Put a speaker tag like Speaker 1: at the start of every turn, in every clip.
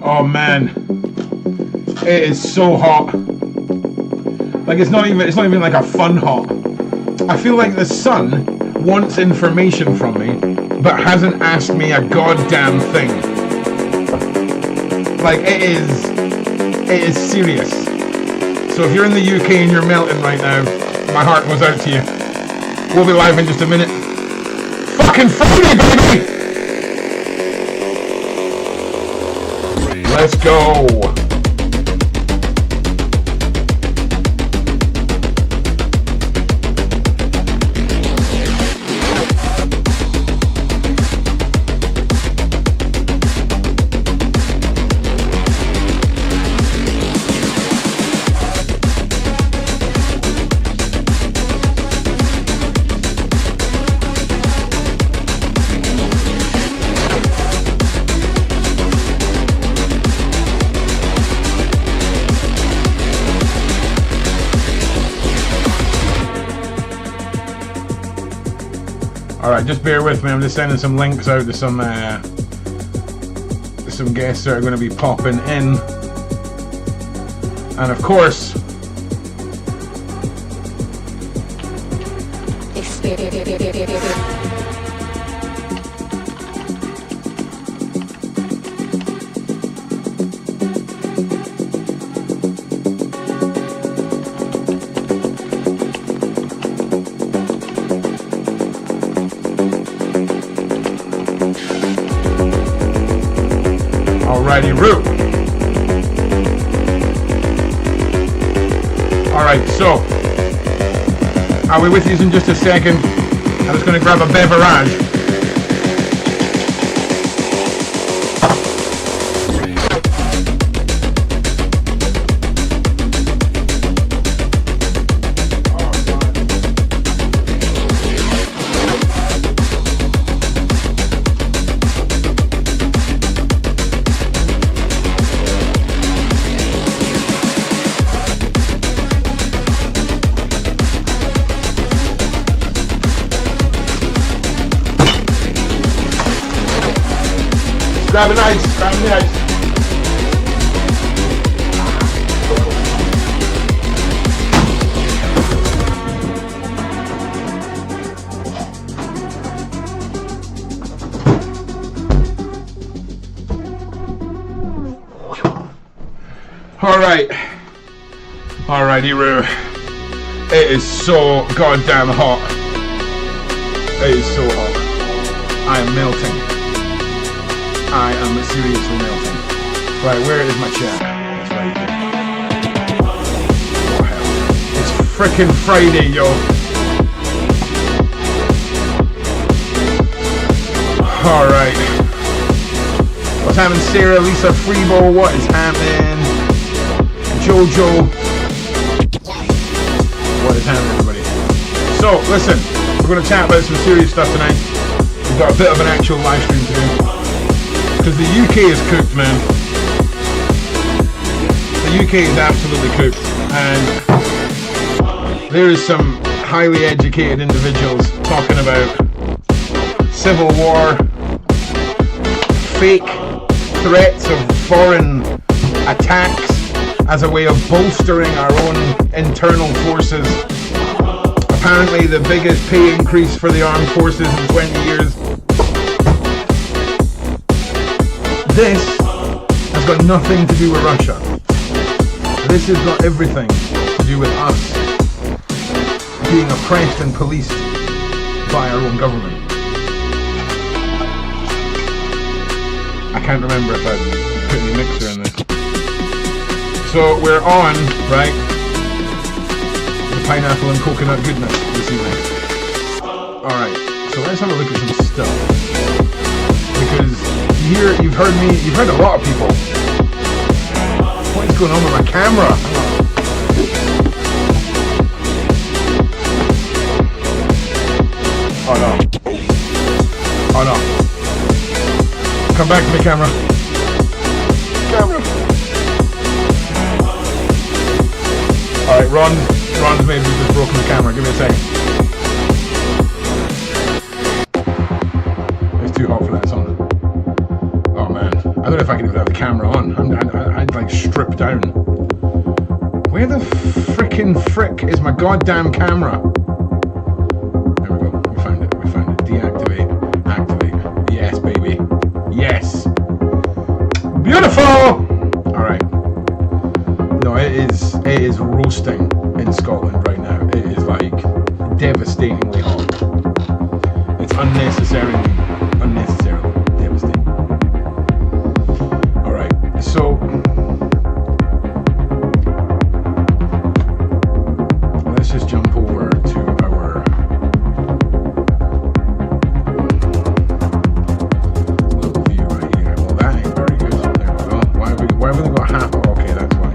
Speaker 1: Oh man, it is so hot. Like it's not even like a fun hot. I feel like the sun wants information from me, but hasn't asked me a goddamn thing. Like it is serious. So if you're in the UK and you're melting right now, my heart goes out to you. We'll be live in just a minute. Fucking Freebie, baby! Let's go. Alright, just bear with me, I'm just sending some links out to some guests that are going to be popping in. And of course, ProjectROOQ. Alright, so I'll be with you in just a second. I'm just going to grab a beverage. Grab an ice, grab the ice. Alrighty, Roo. It is so goddamn hot. It is so hot. I am melting. I am seriously melting. Right, where is my chair? It's right here. Oh hell. It's frickin' Friday, yo. Alright. What's happening, Sarah, Lisa, Freebie? What is happening? Jojo. What is happening, everybody? So, listen, we're going to chat about some serious stuff tonight. We've got a bit of an actual live stream to do. Because the UK is cooked, man. The UK is absolutely cooked. And there is some highly educated individuals talking about civil war, fake threats of foreign attacks as a way of bolstering our own internal forces. Apparently the biggest pay increase for the armed forces in 20 years. This has got nothing to do with Russia. This has got everything to do with us being oppressed and policed by our own government. I can't remember if I put the mixer in this. So we're on, right, the pineapple and coconut goodness this evening. Alright, so let's have a look at some stuff. Because here, you've heard a lot of people. What is going on with my camera? Oh no. Oh no. Come back to me, camera. Camera. Alright, Ron's maybe just broken the camera. Give me a second. It's too hot for that song. Oh man. I don't know if I can even have the camera on. I'd like strip down. Where the frickin' frick is my goddamn camera? There we go. We found it. We found it. Deactivate. Activate. Yes, baby. Yes. Beautiful. All right. No, it is roasting in Scotland right now. It is like devastatingly hot. It's unnecessarily devastating. All right. So let's just jump over to our little view right here. Well, that ain't very good. There we go. Why have we got half? Okay, that's why.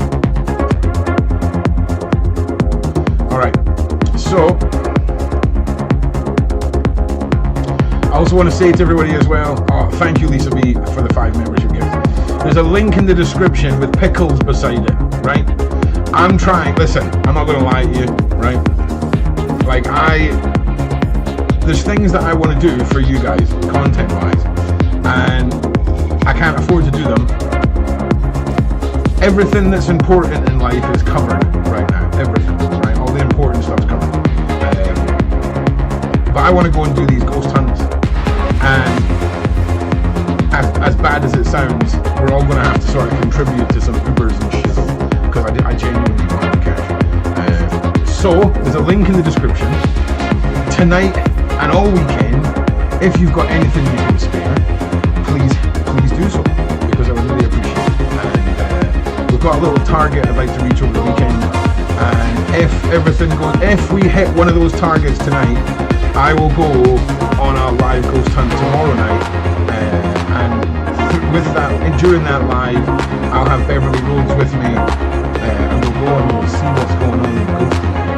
Speaker 1: All right. So I also want to say to everybody as well, thank you, Lisa B, for the 5 membership gifts. There's a link in the description with pickles beside it, right? I'm trying, listen, I'm not going to lie to you, right? Like, there's things that I want to do for you guys, content-wise, and I can't afford to do them. Everything that's important in life is covered right now, everything, right? All the important stuff's covered. But I want to go and do these ghost hunts. And as bad as it sounds, we're all going to have to sort of contribute to some Ubers and shizzle, because I genuinely don't have the cash. So there's a link in the description. Tonight and all weekend, if you've got anything you can spare, please do so, because I would really appreciate it. And we've got a little target I'd like to reach over the weekend, and if everything goes, if we hit one of those targets tonight, I will go on a live ghost hunt tomorrow night, and with that, and during that live, I'll have Beverly Rhodes with me, and we'll go and we'll see what's going on in ghost hunting.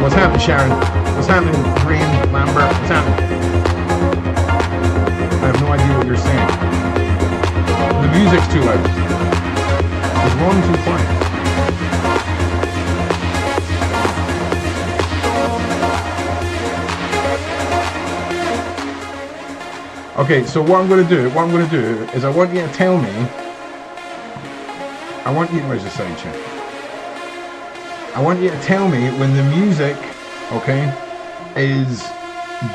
Speaker 1: What's happening, Sharon? What's happening, Green, Lambert? What's happening? I have no idea what you're saying. The music's too loud. Is Ron too quiet? Okay, so what I'm going to do is I want you to tell me, where's the sound check? I want you to tell me when the music, okay, is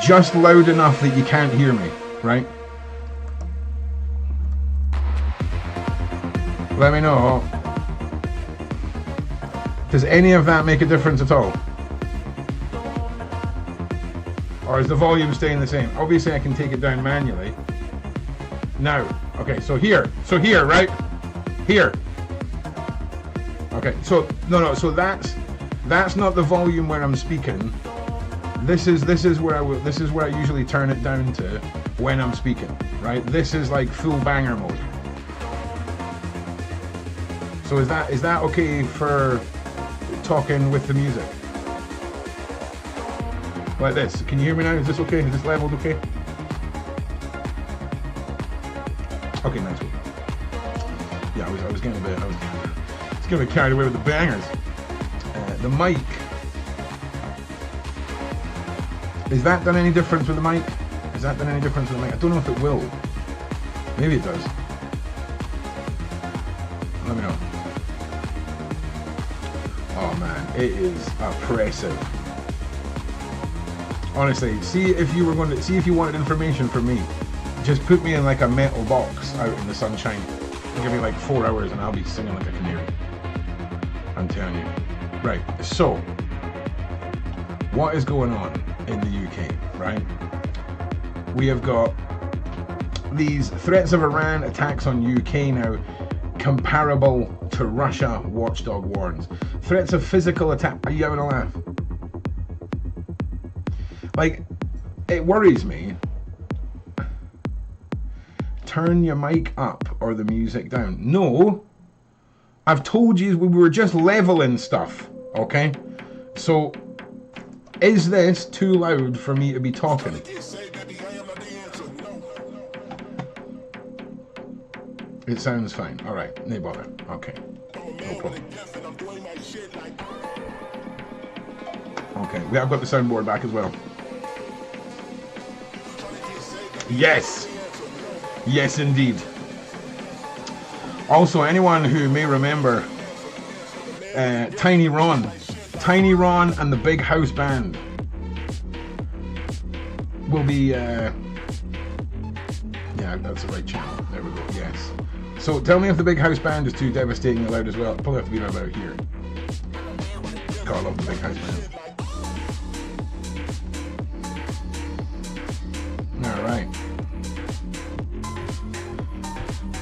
Speaker 1: just loud enough that you can't hear me, right? Let me know. Does any of that make a difference at all? Or is the volume staying the same? Obviously I can take it down manually. Now, okay, so here, right? Here. Okay, so no, so that's not the volume where I'm speaking. This is where I usually turn it down to when I'm speaking, right? This is like full banger mode. So is that okay for talking with the music? Like this. Can you hear me now? Is this okay? Is this leveled okay? Okay, nice one. Yeah, I was getting a bit carried away with the bangers. The mic. Is that done any difference with the mic? I don't know if it will. Maybe it does. Let me know. Oh man, it is oppressive. Honestly, see if you wanted information from me, just put me in like a metal box out in the sunshine. Give me like 4 hours and I'll be singing like a canary. I'm telling you. Right, so what is going on in the UK, right? We have got these threats of Iran attacks on UK now, comparable to Russia, watchdog warns. Threats of physical attack. Are you having a laugh? Like, it worries me. Turn your mic up or the music down. No, I've told you we were just leveling stuff, okay? So, is this too loud for me to be talking? It sounds fine. All right, no bother. Okay, no problem. Okay, I've got the soundboard back as well. Yes. Yes, indeed. Also, anyone who may remember Tiny Ron and the Big House Band will be, yeah, that's the right channel. There we go, yes. So tell me if the Big House Band is too devastatingly loud as well. It'll probably have to be right about here. God, I love the Big House Band.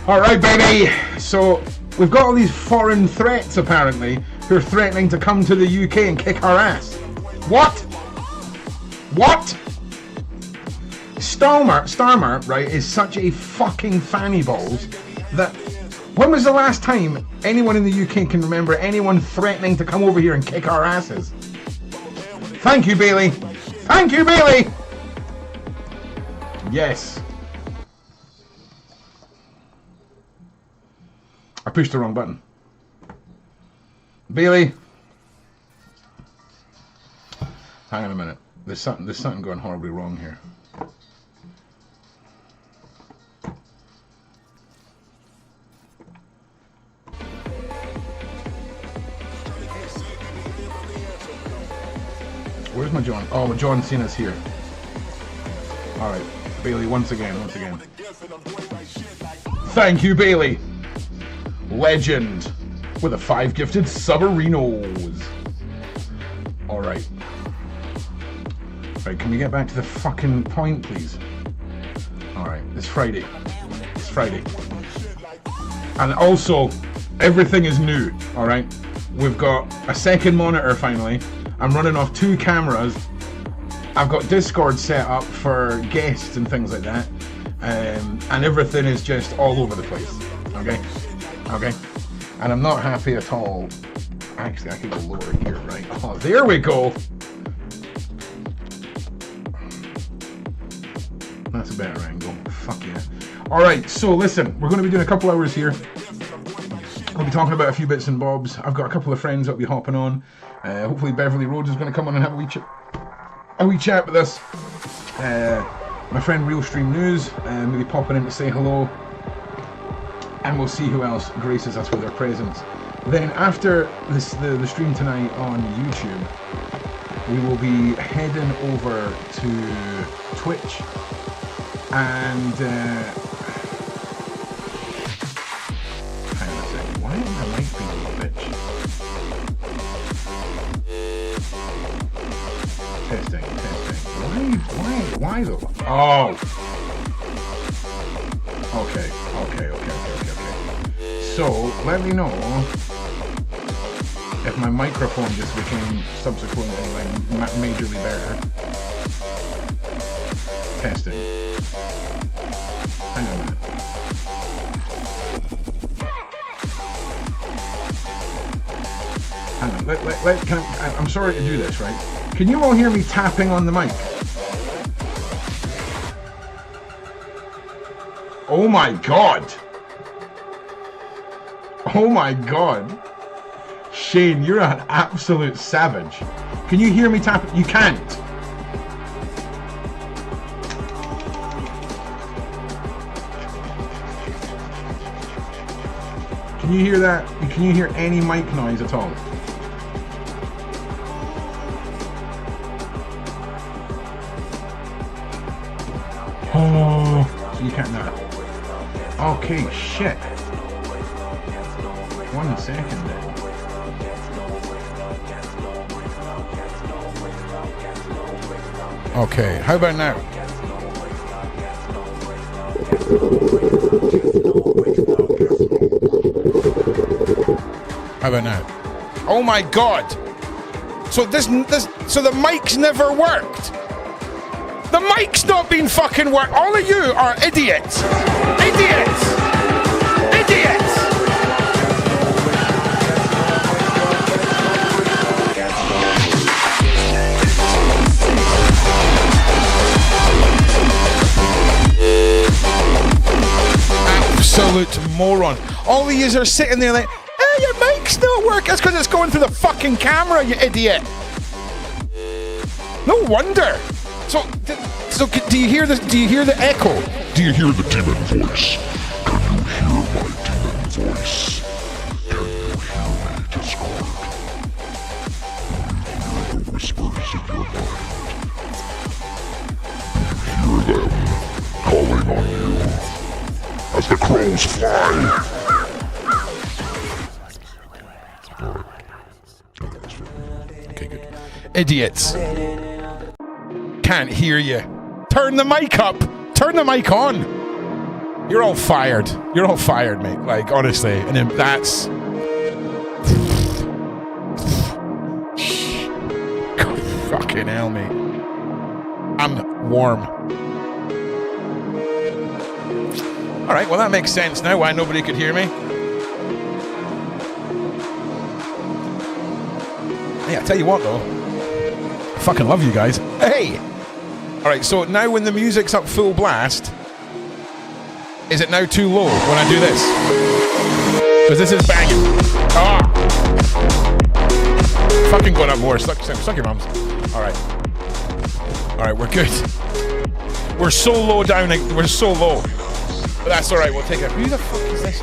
Speaker 1: Alright, baby! So, we've got all these foreign threats, apparently, who are threatening to come to the UK and kick our ass. What? What? Starmer, right, is such a fucking fanny balls that... When was the last time anyone in the UK can remember anyone threatening to come over here and kick our asses? Thank you, Bailey! Thank you, Bailey! Yes. I pushed the wrong button. Bailey. Hang on a minute. There's something going horribly wrong here. Where's my John? Oh, John Cena's here. Alright. Bailey, once again. Thank you, Bailey. Legend with a 5 gifted subarinos. Alright. Right, can we get back to the fucking point, please? Alright, it's Friday. And also, everything is new, alright? We've got a second monitor finally. I'm running off 2 cameras. I've got Discord set up for guests and things like that. And everything is just all over the place. Okay? And I'm not happy at all. Actually, I could go lower here, right? Oh, there we go! That's a better angle. Fuck yeah. Alright, so listen, we're going to be doing a couple hours here. We'll be talking about a few bits and bobs. I've got a couple of friends that'll be hopping on. Hopefully Beverly Rhodes is going to come on and have a wee chat with us. My friend Real Stream News maybe popping in to say hello. And we'll see who else graces us with their presence. Then after the stream tonight on YouTube, we will be heading over to Twitch and hang on a second, why am I mic being a little bitch? Testing. Why though? Oh! Okay. So, let me know if my microphone just became subsequently like majorly better. Testing. Hang on a minute. Hang on, I'm sorry to do this, right? Can you all hear me tapping on the mic? Oh my god! Oh my god. Shane, you're an absolute savage. Can you hear me tapping? You can't. Can you hear that? Can you hear any mic noise at all? Oh, so you can't now. Okay, shit. 1 second then. Okay, how about now? How about now? Oh my god! So so the mic's never worked. The mic's not been fucking worked. All of you are idiots. Idiots. Absolute moron. All of yous are sitting there like, your mic's not working. That's because it's going through the fucking camera, you idiot. No wonder.
Speaker 2: So do you hear this? Do you hear the echo?
Speaker 3: Do you hear the demon voice? Can you hear my demon voice? Can you hear me, Discord? Do you hear the whispers in your mind? Do you hear them calling on you as the crows fly?
Speaker 2: Okay, good. Idiots. Can't hear you. Turn the mic up. Turn the mic on. You're all fired. You're all fired, mate. Like, honestly. And then that's... God, fucking hell, mate. I'm warm. Alright, well that makes sense now why nobody could hear me. Hey, I tell you what though. I fucking love you guys. Hey! Alright, so now when the music's up full blast, is it now too low when I do this? Because this is banging. Ah! Fucking going up more. Suck your mums. Alright. Alright, we're good. We're so low down. We're so low. But that's alright, we'll take it. Who the fuck is this?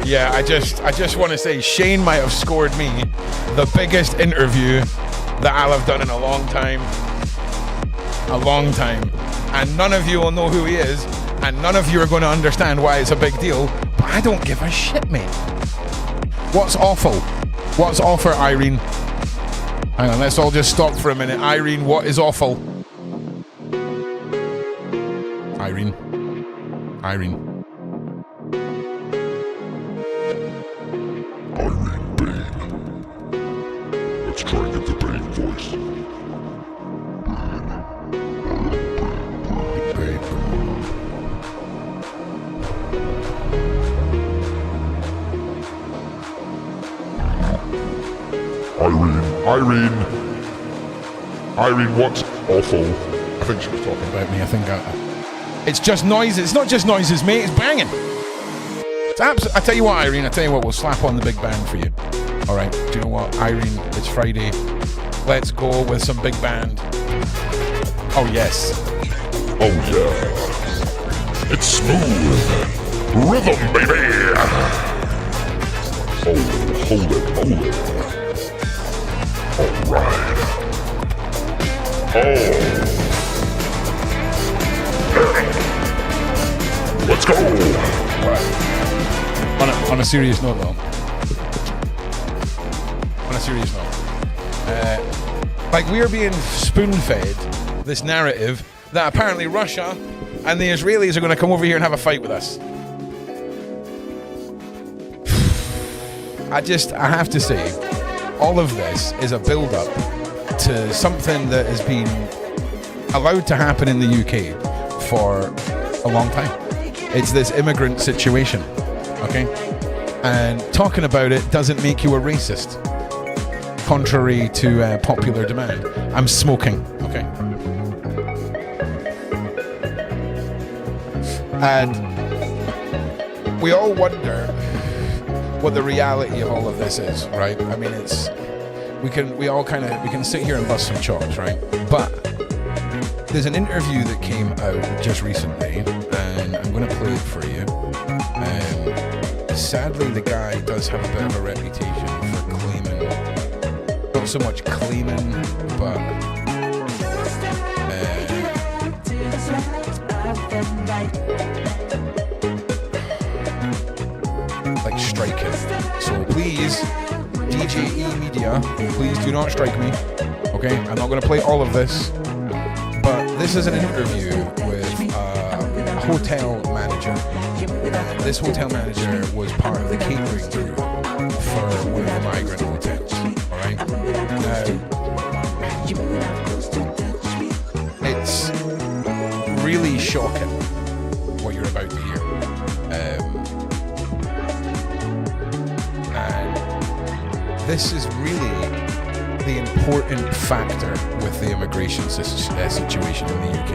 Speaker 2: Yeah, I just want to say Shane might have scored me the biggest interview that I'll have done in a long time. A long time. And none of you will know who he is, and none of you are going to understand why it's a big deal, but I don't give a shit, mate. What's awful? What's awful, Irene? Hang on, let's all just stop for a minute. Irene, what is awful? Irene.
Speaker 3: Irene Bane. Let's try and get the Bane voice. Bane. Irene, what's awful? I think she was talking about me.
Speaker 2: I think it's just noises. It's not just noises, mate. It's banging. I tell you what, Irene. I tell you what. We'll slap on the big band for you. All right. Do you know what, Irene? It's Friday. Let's go with some big band. Oh yes.
Speaker 3: Oh yeah. It's smooth rhythm, baby. Oh, hold it. All right. Oh. Let's go!
Speaker 2: Right. On a serious note, though. On a serious note. Like, we're being spoon-fed this narrative that apparently Russia and the Israelis are going to come over here and have a fight with us. I have to say, all of this is a build-up to something that has been allowed to happen in the UK for a long time. It's this immigrant situation, okay? And talking about it doesn't make you a racist, contrary to popular demand. I'm smoking, okay? And we all wonder what the reality of all of this is, right? I mean, we can sit here and bust some chops, right? But there's an interview that came out just recently, and I'm going to play it for you. Sadly, the guy does have a bit of a reputation for claiming, not so much claiming, but like striking. So please, DJE Media, please do not strike me. Okay, I'm not going to play all of this. But this is an interview with a hotel manager. This hotel manager was part of the catering crew for one of the migrant hotels. Alright? It's really shocking what you're about to hear. And this is really the important factor with the immigration situation in the UK.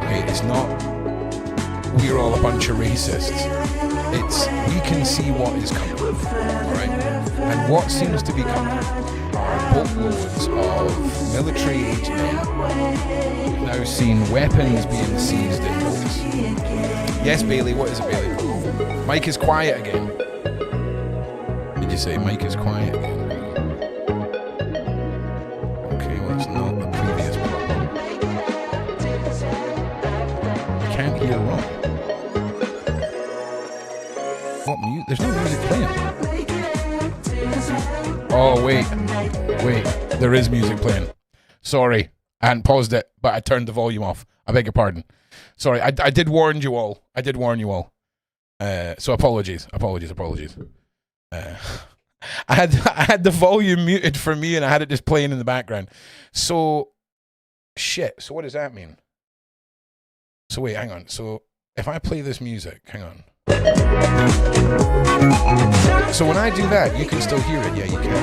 Speaker 2: Okay, it's not we're all a bunch of racists. It's we can see what is coming, alright? And what seems to be coming are are boatloads of military-aged men. We've now seen weapons being seized in boats. Yes, Bailey, what is it, Bailey? Mike is quiet again. Did you say Mike is quiet again? Okay, well, it's not the previous problem. I can't hear wrong. What mute? There's no music playing. Oh, wait. There is music playing. Sorry. I hadn't paused it, but I turned the volume off. I beg your pardon. Sorry. I did warn you all. So apologies. I had the volume muted for me and I had it just playing in the background. So, shit. So what does that mean? So wait, hang on. So if I play this music, hang on. So when I do that, you can still hear it. Yeah, you can.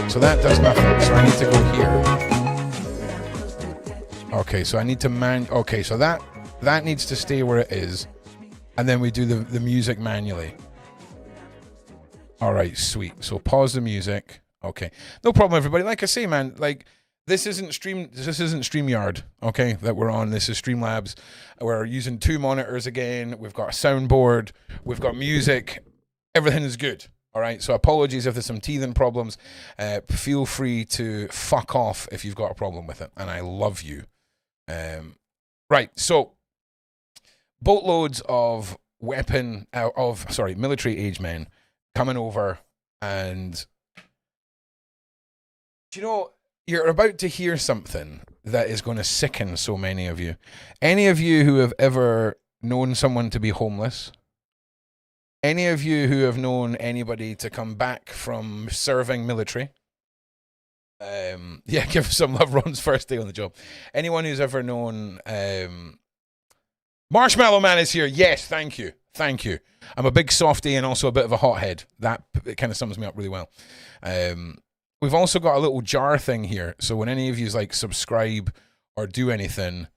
Speaker 2: So that does nothing. So I need to go here. Okay, so I need to okay, so that needs to stay where it is. And then we do the music manually. All right, sweet. So pause the music. Okay. No problem, everybody. Like I say, man, like this isn't StreamYard, okay, that we're on. This is Streamlabs. We're using 2 monitors again. We've got a soundboard. We've got music. Everything is good. All right. So apologies if there's some teething problems. Feel free to fuck off if you've got a problem with it. And I love you. Right. So boatloads of military age men coming over, and do you know, you're about to hear something that is going to sicken so many of you. Any of you who have ever known someone to be homeless, any of you who have known anybody to come back from serving military, yeah, give some love. Ron's first day on the job. Anyone who's ever known, Marshmallow Man is here. Yes, thank you. I'm a big softie and also a bit of a hothead. That kind of sums me up really well. We've also got a little jar thing here, so when any of you like subscribe or do anything,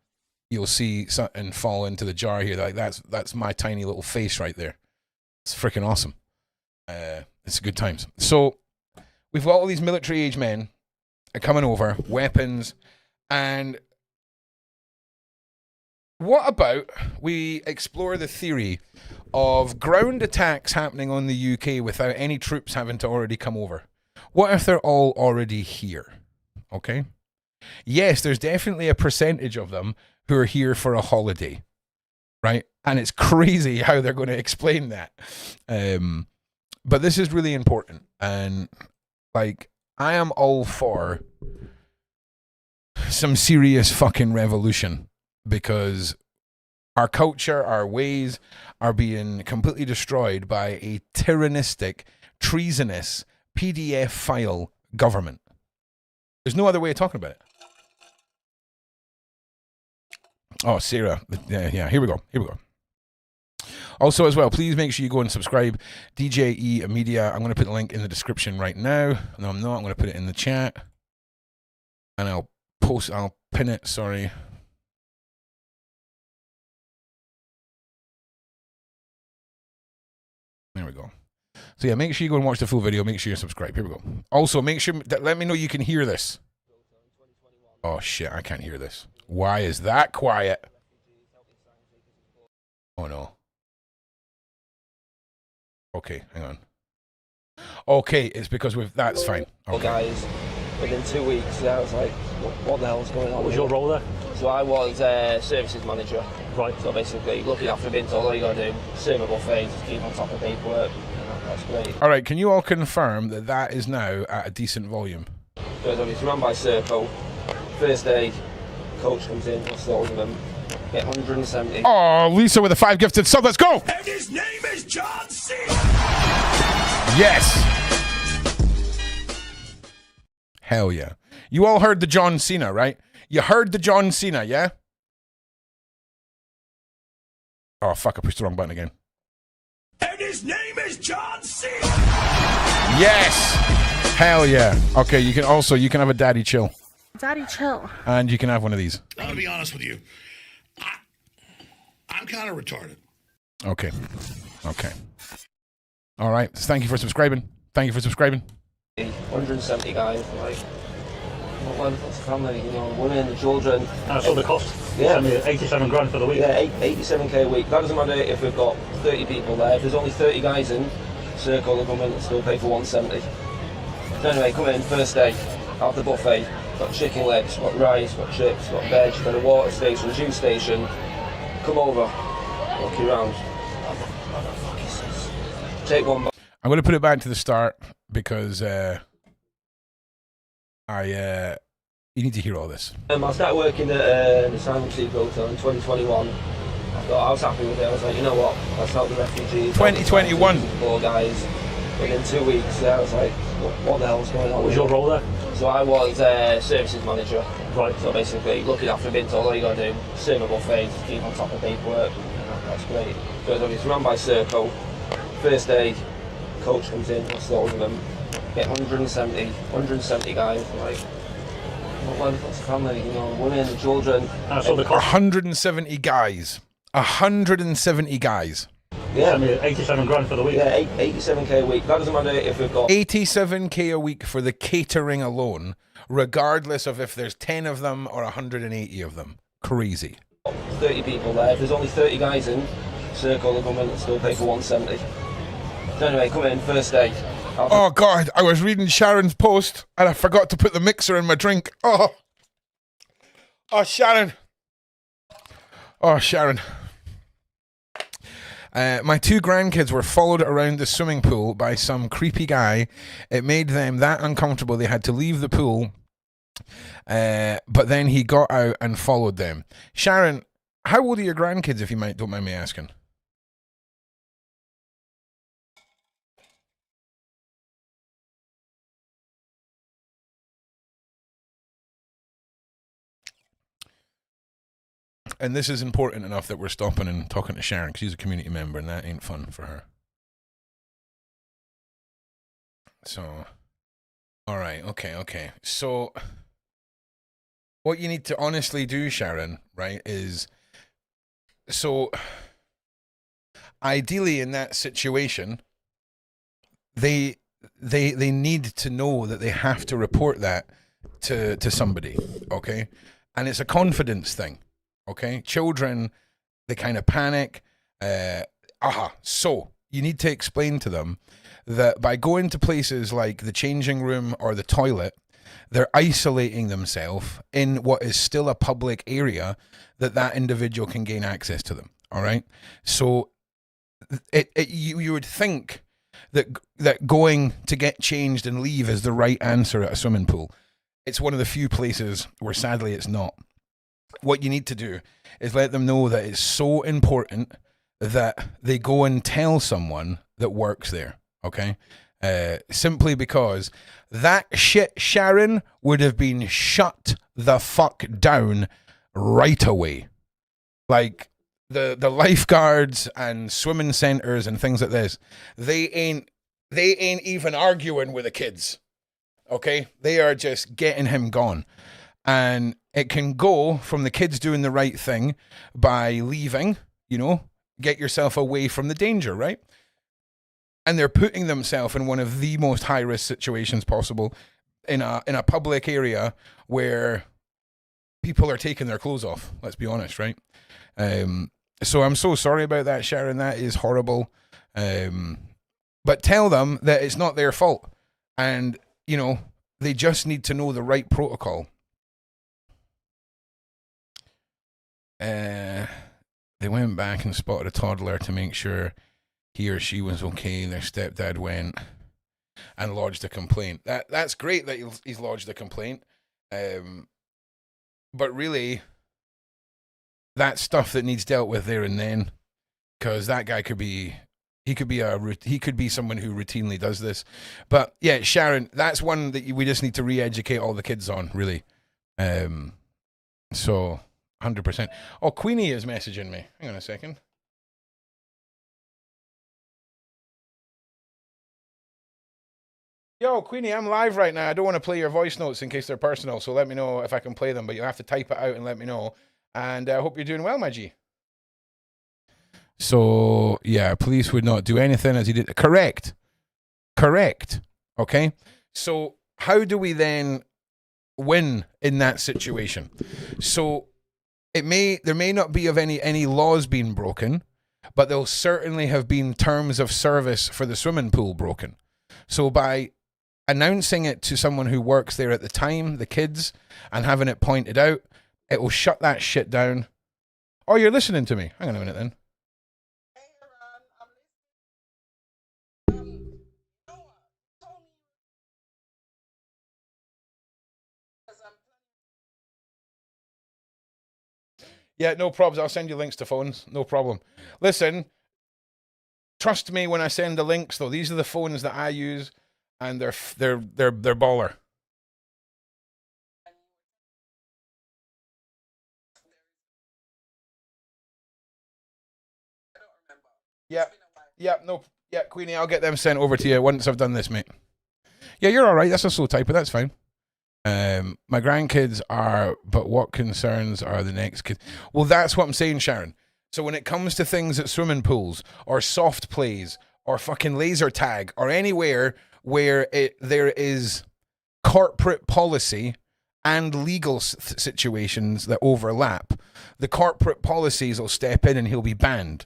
Speaker 2: you'll see something fall into the jar here. Like that's my tiny little face right there. It's freaking awesome. It's good times. So we've got all these military-age men coming over, weapons, and what about we explore the theory of ground attacks happening on the UK without any troops having to already come over? What if they're all already here? Okay. Yes, there's definitely a percentage of them who are here for a holiday, right? And it's crazy how they're going to explain that. But this is really important. And like, I am all for some serious fucking revolution, because our culture, our ways are being completely destroyed by a tyrannistic, treasonous PDF file government. There's no other way of talking about it. Oh, Sarah. Yeah, here we go. Also, as well, please make sure you go and subscribe. DJE Media. I'm going to put the link in the description right now. No, I'm not. I'm going to put it in the chat. And I'll pin it. Sorry. There we go. So yeah, make sure you go and watch the full video. Make sure you subscribe. Here we go. Also, make sure let me know you can hear this. Oh shit, I can't hear this. Why is that quiet? Oh no. Okay, hang on. Okay, it's because that's fine. Okay.
Speaker 4: Well, guys, within 2 weeks, I was like, what the hell's going on?
Speaker 5: What was your role there?
Speaker 4: So I was services manager.
Speaker 5: Right.
Speaker 4: So basically, looking after bins, all you got to do, serve a buffet, just keep on top of paperwork. That's great.
Speaker 2: All right, can you all confirm that is now at a decent volume?
Speaker 4: So it's run by Circle. First day, coach comes in, what's all of them? Get 170.
Speaker 2: Oh, Lisa with the 5 gifted sub. Let's go.
Speaker 6: And his name is John Cena.
Speaker 2: Yes. Hell yeah. You all heard the John Cena, right? You heard the John Cena, yeah? Oh, fuck, I pushed the wrong button again.
Speaker 6: And his name is John Cena.
Speaker 2: Yes. Hell yeah. Okay, you can have a daddy chill.
Speaker 7: Daddy chill.
Speaker 2: And you can have one of these.
Speaker 6: I'm going to be honest with you. I'm kind of retarded.
Speaker 2: Okay. All right. Thank you for subscribing. Thank you for subscribing.
Speaker 4: 170 guys, like, why the fuck's the family, you know, women, the children.
Speaker 5: And I saw the cost.
Speaker 4: Yeah.
Speaker 5: 87 grand for the week.
Speaker 4: Yeah, 87k a week. That doesn't matter if we've got 30 people there. If there's only 30 guys in, circle the government and still pay for 170. So anyway, come in, first day, have the buffet. Got chicken legs, got rice, got chips, got veg, got a water station, juice station. Come over, walk you around. Take one bite.
Speaker 2: I'm going to put it back to the start because you need to hear all this.
Speaker 4: I started working at the Asylum Seekers hotel in 2021. I was happy with it. I was like, you know what, let's help the refugees.
Speaker 2: 2021.
Speaker 4: Poor guys. Within 2 weeks, I was like, what the hell's going on?
Speaker 5: What was your role there?
Speaker 4: So I was services manager.
Speaker 5: Right.
Speaker 4: So basically, looking after bins, all you got to do, serve a buffet, keep on top of paperwork. That's great. So it's run by Serco. First day, coach comes in, I start with them. Get 170 guys, like, why the fuck's the family, you know, women, the children.
Speaker 5: And I saw the cost.
Speaker 2: 170 guys. 170 guys.
Speaker 4: Yeah.
Speaker 5: 87 grand for the week.
Speaker 4: Yeah, 87k a week. That doesn't matter if we've got
Speaker 2: 87k a week for the catering alone, regardless of if there's 10 of them or 180 of them. Crazy.
Speaker 4: 30 people there. If there's only 30 guys in, circle the government and still pay for 170. So anyway, come in, first day.
Speaker 2: Oh God, I was reading Sharon's post and I forgot to put the mixer in my drink. Oh Sharon. Oh, Sharon. My 2 grandkids were followed around the swimming pool by some creepy guy. It made them that uncomfortable they had to leave the pool. But then he got out and followed them. Sharon, how old are your grandkids, if you don't mind me asking? And this is important enough that we're stopping and talking to Sharon because she's a community member and that ain't fun for her. So, all right, okay. So, what you need to honestly do, Sharon, right, is, so, ideally in that situation, they need to know that they have to report that to somebody, okay? And it's a confidence thing. Okay, children, they kind of panic. So you need to explain to them that by going to places like the changing room or the toilet, they're isolating themselves in what is still a public area that individual can gain access to them. All right, so you would think that going to get changed and leave is the right answer at a swimming pool. It's one of the few places where sadly it's not. What you need to do is let them know that it's so important that they go and tell someone that works there, okay? Simply because that shit, Sharon, would have been shut the fuck down right away. Like, the lifeguards and swimming centers and things like this, they ain't even arguing with the kids, okay? They are just getting him gone. And it can go from the kids doing the right thing by leaving, get yourself away from the danger, right? And they're putting themselves in one of the most high-risk situations possible in a public area where people are taking their clothes off, let's be honest, right? So I'm so sorry about that, Sharon. That is horrible. But tell them that it's not their fault. And, they just need to know the right protocol. They went back and spotted a toddler to make sure he or she was okay. Their stepdad went and lodged a complaint. That's great that he's lodged a complaint. But really, that's stuff that needs dealt with there and then, because that guy could be someone who routinely does this. But yeah, Sharon, that's one that we just need to re-educate all the kids on, really. So 100%. Oh, Queenie is messaging me. Hang on a second. Yo, Queenie, I'm live right now. I don't want to play your voice notes in case they're personal, so let me know if I can play them, but you'll have to type it out and let me know. And I hope you're doing well, my G. So, yeah, police would not do anything as he did. Correct. Correct. Okay? So how do we then win in that situation? So there may not be of any laws being broken, but there'll certainly have been terms of service for the swimming pool broken. So by announcing it to someone who works there at the time, the kids, and having it pointed out, it will shut that shit down. Oh, you're listening to me. Hang on a minute then. Yeah, no problems. I'll send you links to phones. No problem. Listen, trust me when I send the links, though. These are the phones that I use, and they're baller. Yeah, Queenie, I'll get them sent over to you once I've done this, mate. Yeah, you're all right. That's a slow typer. That's fine. My grandkids are, but what concerns are the next kids? Well, that's what I'm saying, Sharon. So when it comes to things at swimming pools or soft plays or fucking laser tag or anywhere where there is corporate policy and legal situations that overlap, the corporate policies will step in and he'll be banned.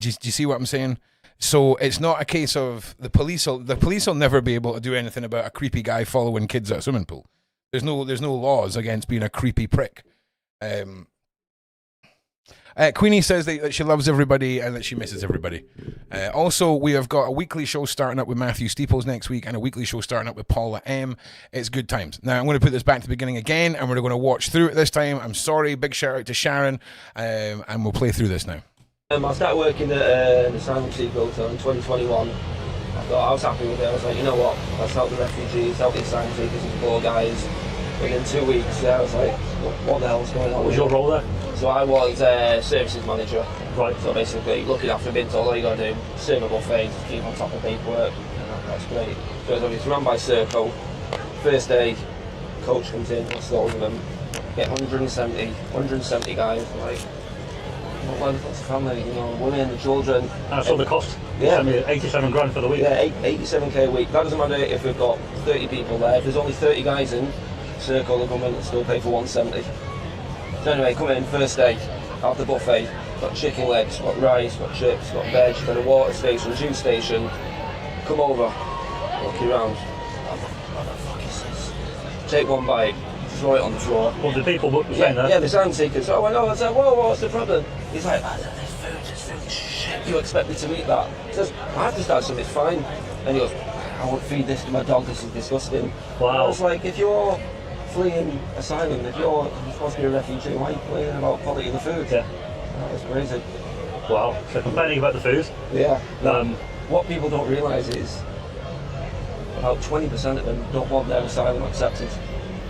Speaker 2: Do you see what I'm saying? So it's not a case of the police will never be able to do anything about a creepy guy following kids at a swimming pool. There's no laws against being a creepy prick. Queenie says that she loves everybody and that she misses everybody. Also, we have got a weekly show starting up with Matthew Steeples next week and a weekly show starting up with Paula M. It's good times. Now, I'm going to put this back to the beginning again and we're going to watch through it this time. I'm sorry. Big shout out to Sharon. And we'll play through this now.
Speaker 4: I started working at the Asylum Seekers in 2021. I was happy with it. I was like, you know what, let's help the refugees, help the Asylum Seekers, these poor guys. Within 2 weeks, I was like, what the hell's going on?
Speaker 5: What was your role there?
Speaker 4: So I was services manager.
Speaker 5: Right.
Speaker 4: So basically, looking after bids, all you got to do, serve a buffet, keep on top of paperwork, and that's great. So it's run by Serco. First day, coach comes in, I stole them, get 170 guys, like, well, what's the family, you know, women, the children.
Speaker 5: And I saw the cost.
Speaker 4: Yeah.
Speaker 5: 87 grand for the week.
Speaker 4: Yeah, 87k a week. That doesn't matter if we've got 30 people there. If there's only 30 guys in, Circle will come in and still pay for 170. So anyway, come in, first day, have the buffet. Got chicken legs, got rice, got chips, got veg, got a water station, juice station. Come over, walk you around. What the fuck is this? Take one bite, throw it on the floor.
Speaker 5: What the people were saying there?
Speaker 4: Yeah, the Asylum Seekers. So I went over and said, whoa, what's the problem? He's like, this food is shit. You expect me to eat that? He says, I've just had some, it's fine. And he goes, I won't feed this to my dog, this is disgusting.
Speaker 5: Wow.
Speaker 4: And I was like, if you're fleeing asylum, if you're supposed to be a refugee, why are you complaining about quality of the food?
Speaker 5: Yeah.
Speaker 4: That was crazy.
Speaker 5: Wow. So complaining about the food.
Speaker 4: Yeah. What people don't realise is about 20% of them don't want their asylum accepted.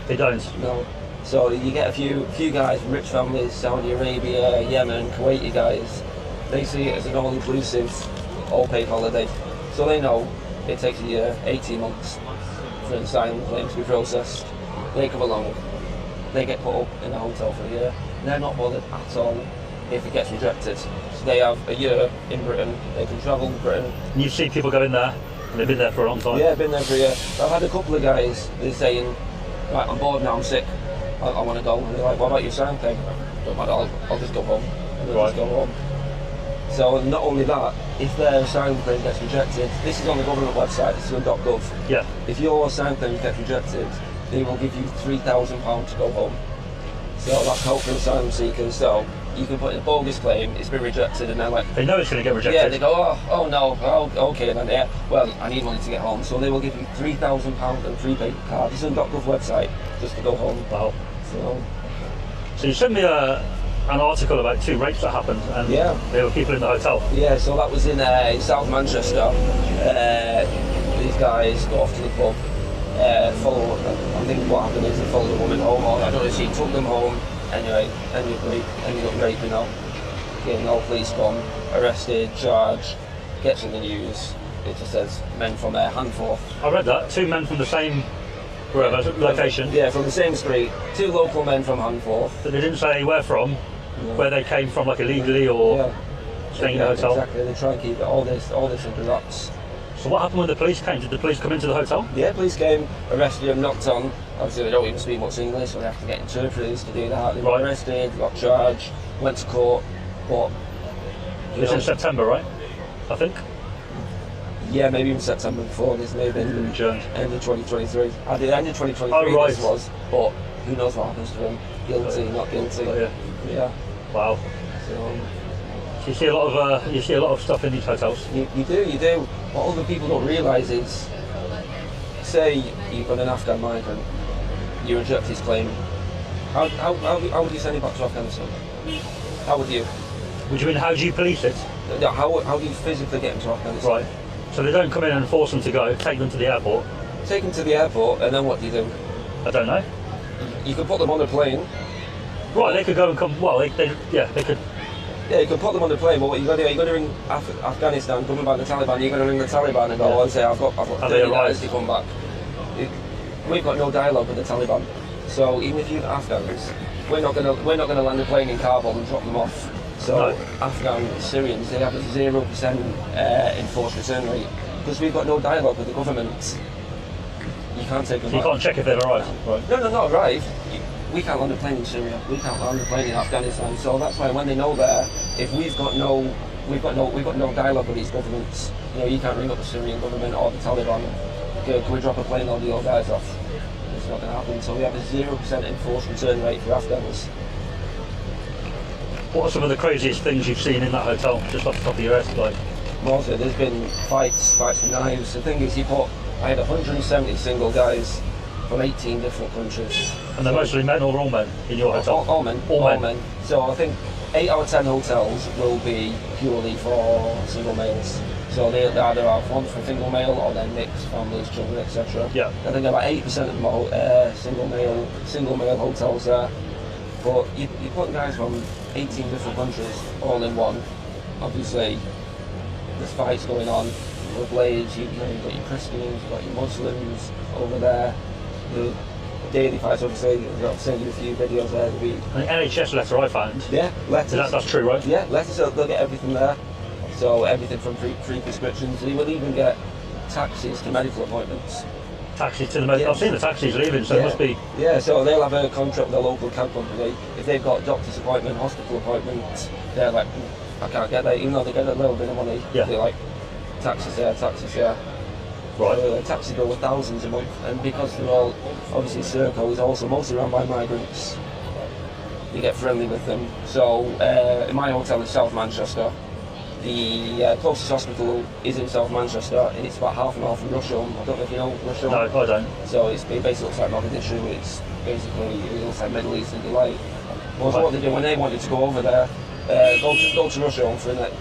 Speaker 5: They don't.
Speaker 4: No. So you get a few guys from rich families, Saudi Arabia, Yemen, Kuwaiti guys, they see it as an all-inclusive, all-paid holiday. So they know it takes a year, 18 months for an asylum claim to be processed. They come along, they get put up in a hotel for a year. They're not bothered at all if it gets rejected. So they have a year in Britain, they can travel Britain.
Speaker 5: And you see people go in there, and they've been there for a long time.
Speaker 4: Yeah, been there for a year. I've had a couple of guys, they're saying, right, I'm bored now, I'm sick, I want to go. And they're like, what about your asylum claim? Don't matter, I'll just go home. And they'll just go home. So not only that, if their asylum claim gets rejected, this is on the government website, this is on .gov.
Speaker 5: Yeah.
Speaker 4: If your asylum claim gets rejected, they will give you £3,000 to go home. So that's help for asylum seekers. So you can put in a bogus claim, it's been rejected, and they're like,
Speaker 5: they know it's going to get rejected.
Speaker 4: Yeah, they go, oh no, okay, then yeah, well, I need money to get home. So they will give you £3,000 and free paper card. This is on .gov website, just to go home.
Speaker 5: Wow.
Speaker 4: So
Speaker 5: you sent me an article about 2 rapes that happened, and they were people in the hotel.
Speaker 4: Yeah, so that was in South Manchester. These guys go off to the pub, I think what happened is they followed the woman home, or I don't know if she took them home. Anyway, ended up raping her. Getting all police come, arrested, charged, gets in the news. It just says men from Handforth.
Speaker 5: I read that, 2 men from the same location.
Speaker 4: Yeah, from the same street. 2 local men from Handforth.
Speaker 5: But they didn't say where from, where they came from, like illegally or staying in a hotel.
Speaker 4: Exactly, they try and keep all this under wraps.
Speaker 5: So what happened when the police came? Did the police come into the hotel?
Speaker 4: Yeah, police came, arrested him, knocked on. Obviously they don't even speak much English, so they have to get interpreters to do that. They got arrested, got charged, went to court, but...
Speaker 5: It's in September, right? I think?
Speaker 4: Yeah, maybe even September before this, maybe end of 2023. At the end of 2023 this was, but who knows what happens to him. Guilty, not guilty. Yeah.
Speaker 5: Wow.
Speaker 4: So,
Speaker 5: you see a lot of stuff in these hotels.
Speaker 4: You do. What other people don't realise is, say you've got an Afghan migrant, you reject his claim. How would you send him back to Afghanistan? How would you?
Speaker 5: Would you mean how do you police it?
Speaker 4: Yeah, how do you physically get him to Afghanistan?
Speaker 5: Right. So they don't come in and force them to go, take them to the airport?
Speaker 4: Take them to the airport, and then what do you do?
Speaker 5: I don't know.
Speaker 4: You could put them on a plane.
Speaker 5: Right, they could go and come, well, they could...
Speaker 4: Yeah, you can put them on the plane, but what you got to do, you got to ring Afghanistan, coming back the Taliban, you got to ring the Taliban and go, and say, I've got 30 guys to come back. We've got no dialogue with the Taliban, so even if you're Afghans, we're not gonna land a plane in Kabul and drop them off. So Afghan Syrians, they have a 0% enforced return rate because we've got no dialogue with the government. You can't take them.
Speaker 5: You can't check if they've arrived. Right.
Speaker 4: No, not arrived. We can't land a plane in Syria. We can't land a plane in Afghanistan. So that's why when they know there, if we've got no dialogue with these governments, you can't ring up the Syrian government or the Taliban. Can we drop a plane load of your guys off? It's not going to happen. So we have a 0% enforced return rate for Afghans.
Speaker 5: What are some of the craziest things you've seen in that hotel, just off the top of your head? Like,
Speaker 4: also, there's been fights with knives. The thing is, I had 170 single guys from 18 different countries. And
Speaker 5: they're mostly men or all men in your hotel?
Speaker 4: All men. All men. So I think 8 out of 10 hotels will be purely for single males. So they either have one for single male or they're mixed families, children, etc.
Speaker 5: Yeah.
Speaker 4: I think about 80% of them are single male hotels there. But you put guys from 18 different countries all in one. Obviously, there's fights going on with blades. You've got your Christians, you've got your Muslims over there. The daily fights, obviously, I've sent you a few videos there.
Speaker 5: An NHS letter I found.
Speaker 4: Yeah, letters.
Speaker 5: That's true, right?
Speaker 4: Yeah, letters. They'll get everything there. So everything from free prescriptions. They will even get taxis to medical appointments.
Speaker 5: Taxis to the medical. I've seen the taxis leaving, so it must be.
Speaker 4: Yeah, so they'll have a contract with a local cab company. If they've got a doctor's appointment, hospital appointment, they're like, I can't get that, even though they get a little bit of money.
Speaker 5: Yeah.
Speaker 4: They're like, taxis here.
Speaker 5: Right.
Speaker 4: So a taxi bill with thousands a month, and because they're all, obviously Circle is also mostly run by migrants, you get friendly with them. So in my hotel in South Manchester, the closest hospital is in South Manchester, and it's about half an hour from Rusholme. I don't know if you know Rusholme.
Speaker 5: No, I don't.
Speaker 4: So it basically looks like Mogadishu. It's basically, it looks like Middle Eastern delight. Well, so what they do when they wanted to go over there, go to Rusholme for a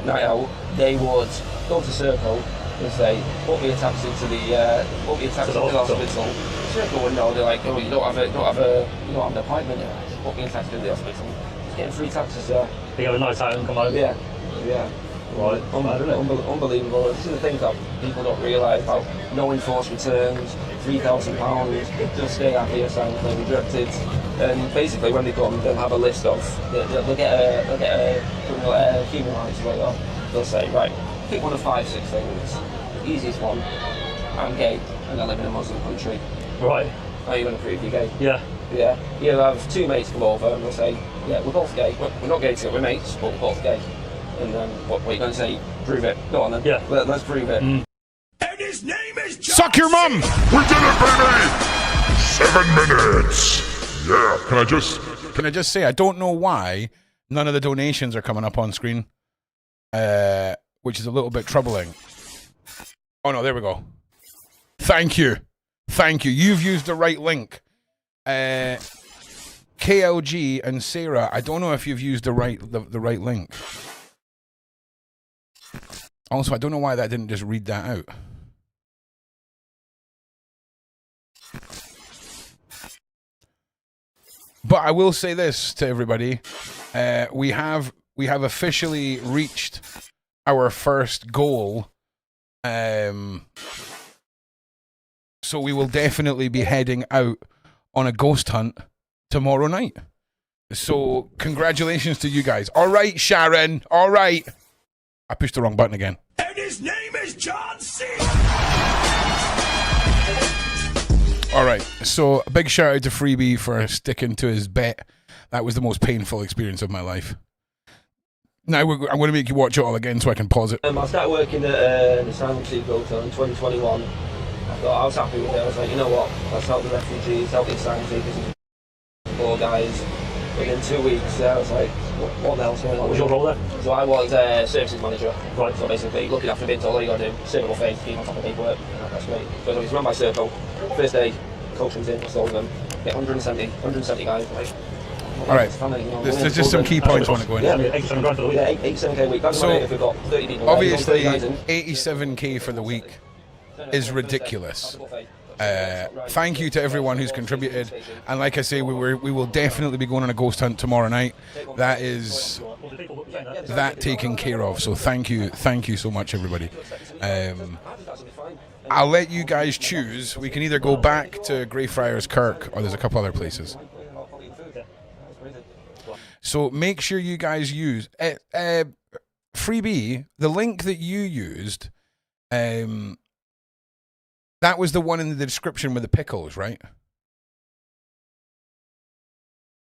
Speaker 4: night out, they would go to Circle and say, book me a taxi to the hospital. Circle would know. They're like, oh, you don't have an appointment yet. Book me a taxi to the hospital. Just getting free taxis there.
Speaker 5: You have a night out and come home.
Speaker 4: Yeah.
Speaker 5: Right.
Speaker 4: Unbelievable. This is the thing that people don't realise about no enforced returns, £3,000, just stay out here, silently rejected. And basically, when they come, they'll have a list of. They'll get a criminal human rights lawyer. They'll say, right, pick one of 5-6 things. The easiest one, I'm gay and I live in a Muslim country.
Speaker 5: Right.
Speaker 4: How are you going to prove you're gay?
Speaker 5: Yeah.
Speaker 4: Yeah. You'll have 2 mates come over and they'll say, yeah, we're both gay. We're not gay together, we're mates, but we're both gay. And then what are you going to say? Prove it. Go on then.
Speaker 5: Yeah.
Speaker 4: Let's prove it.
Speaker 6: And his name is John
Speaker 2: Suck your mum!
Speaker 3: We did it, baby! 7 minutes! Yeah,
Speaker 2: Can I just say, I don't know why none of the donations are coming up on screen, which is a little bit troubling. Oh no, there we go. Thank you. You've used the right link. KLG and Sarah, I don't know if you've used the right link. Also, I don't know why that didn't just read that out. But I will say this to everybody: we have officially reached our first goal. So we will definitely be heading out on a ghost hunt tomorrow night. So congratulations to you guys. All right, Sharon. All right. I pushed the wrong button again.
Speaker 6: And his name is John Cena.
Speaker 2: All right, so a big shout out to Freebie for sticking to his bet. That was the most painful experience of my life. Now I'm going to make you watch it all again so I can pause it.
Speaker 4: I started working at an Asylum Seekers hotel in 2021. I was happy with it. I was like, you know what? Let's help the refugees, help the Asylum Seekers, and poor guys. Within 2 weeks, I was like, what the hell's going on?
Speaker 5: What was your role there?
Speaker 4: So I was services manager. Right. So basically, looking after bins, all you got to do, serve all things, keep on top of paperwork. That's great. So it's run by Circle. First day, coach comes in, install them. Get 170 guys. Like,
Speaker 2: all right, there's just some key points I want to go into.
Speaker 5: Yeah, 87 grand for the week.
Speaker 4: Yeah, 87k a week. That's
Speaker 2: So,
Speaker 4: if we've got 30 people.
Speaker 2: Obviously, 87k for the week is ridiculous. Thank you to everyone who's contributed, and like I say, we will definitely be going on a ghost hunt tomorrow night. That is that taken care of. So thank you so much, everybody. I'll let you guys choose. We can either go back to Greyfriars Kirk, or there's a couple other places. So make sure you guys use Freebie. The link that you used, that was the one in the description with the pickles, right?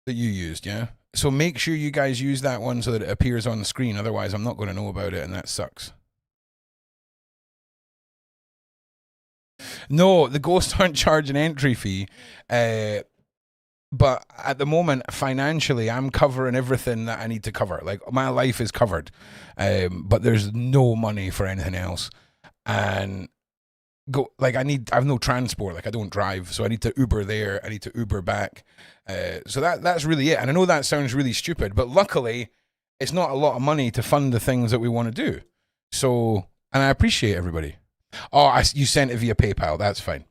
Speaker 2: That you used, yeah? So make sure you guys use that one so that it appears on the screen. Otherwise, I'm not going to know about it, and that sucks. No, the ghosts aren't charging entry fee. But at the moment, financially, I'm covering everything that I need to cover. Like, my life is covered. But there's no money for anything else. And I have no transport. Like, I don't drive. So I need to Uber there. I need to Uber back. So that's really it. And I know that sounds really stupid, but luckily, it's not a lot of money to fund the things that we want to do. So, and I appreciate everybody. Oh, you sent it via PayPal. That's fine.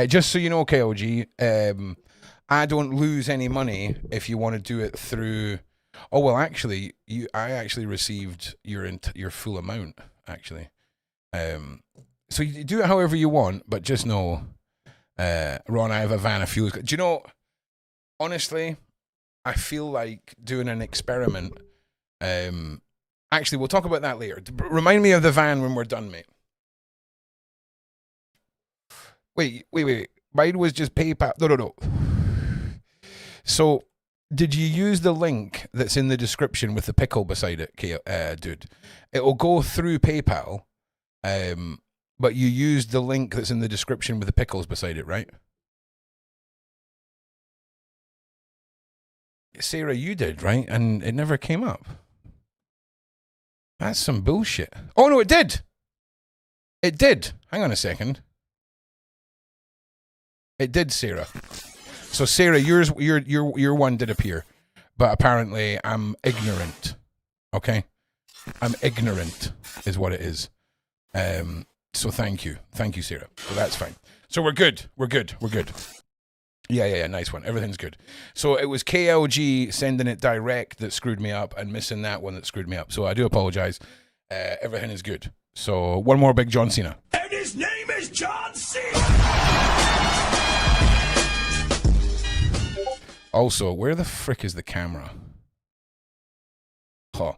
Speaker 2: Just so you know, KOG, I don't lose any money if you want to do it through. Oh well, actually, I actually received your full amount actually. So you do it however you want, but just know, Ron, I have a van of fuel. Do you know? Honestly, I feel like doing an experiment. Actually, we'll talk about that later. Remind me of the van when we're done, mate. Wait. Mine was just PayPal. No. So, did you use the link that's in the description with the pickle beside it, dude? It will go through PayPal, but you used the link that's in the description with the pickles beside it, right? Sarah, you did, right? And it never came up. That's some bullshit. Oh, no, it did. It did. Hang on a second. It did, Sarah. So Sarah, your one did appear, but apparently I'm ignorant. Okay, I'm ignorant is what it is. So thank you, Sarah. So that's fine. So we're good. Yeah. Nice one. Everything's good. So it was KLG sending it direct that screwed me up, and missing that one that screwed me up. So I do apologize. Everything is good. So one more big John Cena.
Speaker 6: And his name is John Cena.
Speaker 2: Also, where the frick is the camera? Huh.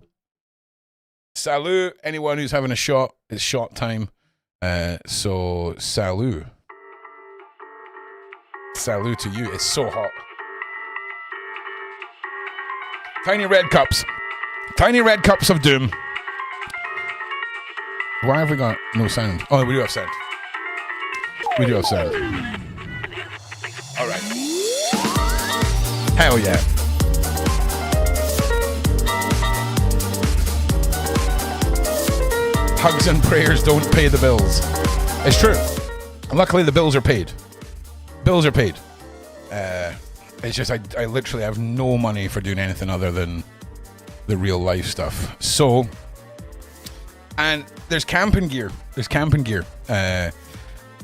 Speaker 2: Salut, anyone who's having a shot. It's shot time. So, salut. Salut to you. It's so hot. Tiny red cups. Tiny red cups of doom. Why have we got no sound? Oh, we do have sound. We do have sound. All right. Hell yeah. Hugs and prayers don't pay the bills. It's true. Luckily, the bills are paid. Bills are paid. It's just I literally have no money for doing anything other than the real life stuff. So, and there's camping gear.